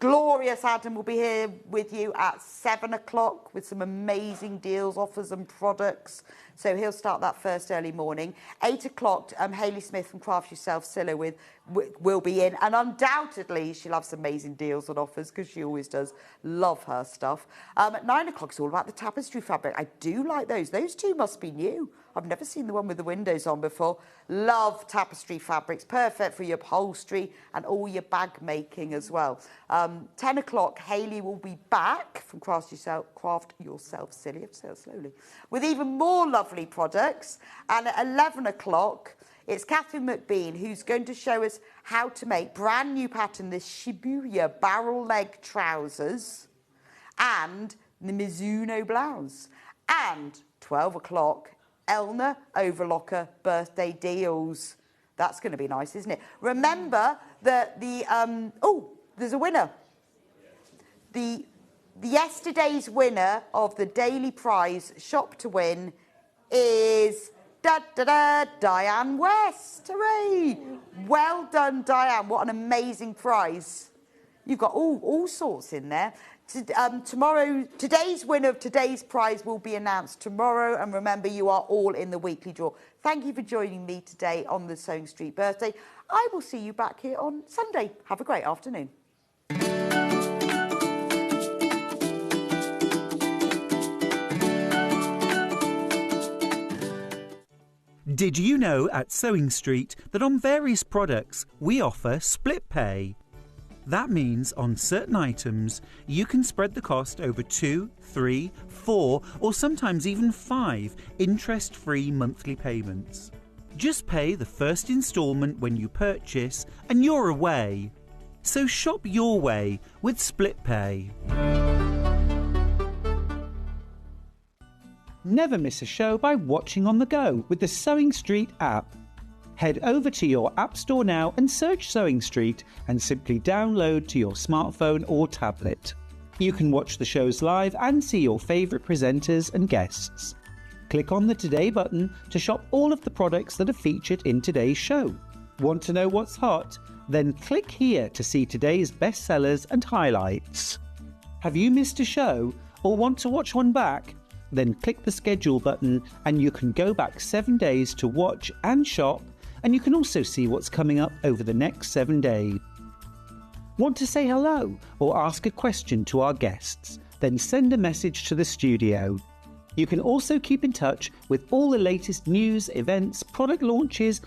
glorious Adam, will be here with you at 7 o'clock with some amazing deals, offers and products. So he'll start that first early morning. 8 o'clock, Hayley Smith from Craft Yourself Silla will be in. And undoubtedly, she'll have some amazing deals and offers because she always does. Love her stuff. At 9 o'clock, it's all about the tapestry fabric. I do like those. Those 2 must be new. I've never seen the one with the windows on before. Love tapestry fabrics. Perfect for your upholstery and all your bag making as well. 10 o'clock, Hayley will be back from Craft Yourself Silly, I have to say it slowly, with even more lovely products. And at 11 o'clock, It's Catherine McBean who's going to show us how to make brand new pattern, the Shibuya barrel leg trousers and the Mizuno blouse. And 12 o'clock, Elna Overlocker birthday deals. That's going to be nice, isn't it? Remember that there's a winner. The yesterday's winner of the daily prize shop to win is Diane West. Hooray! Well done, Diane. What an amazing prize. You've got all sorts in there. Tomorrow, today's winner of today's prize will be announced tomorrow. And remember, you are all in the weekly draw. Thank you for joining me today on the Sewing Street birthday. I will see you back here on Sunday. Have a great afternoon. Did you know at Sewing Street that on various products we offer split pay? That means on certain items you can spread the cost over 2, 3, 4 or sometimes even 5 interest-free monthly payments. Just pay the first instalment when you purchase and you're away. So shop your way with split pay. Never miss a show by watching on the go with the Sewing Street app. Head over to your App Store now and search Sewing Street and simply download to your smartphone or tablet. You can watch the shows live and see your favourite presenters and guests. Click on the Today button to shop all of the products that are featured in today's show. Want to know what's hot? Then click here to see today's bestsellers and highlights. Have you missed a show or want to watch one back? Then click the schedule button and you can go back 7 days to watch and shop, and you can also see what's coming up over the next 7 days. Want to say hello or ask a question to our guests? Then send a message to the studio. You can also keep in touch with all the latest news, events, product launches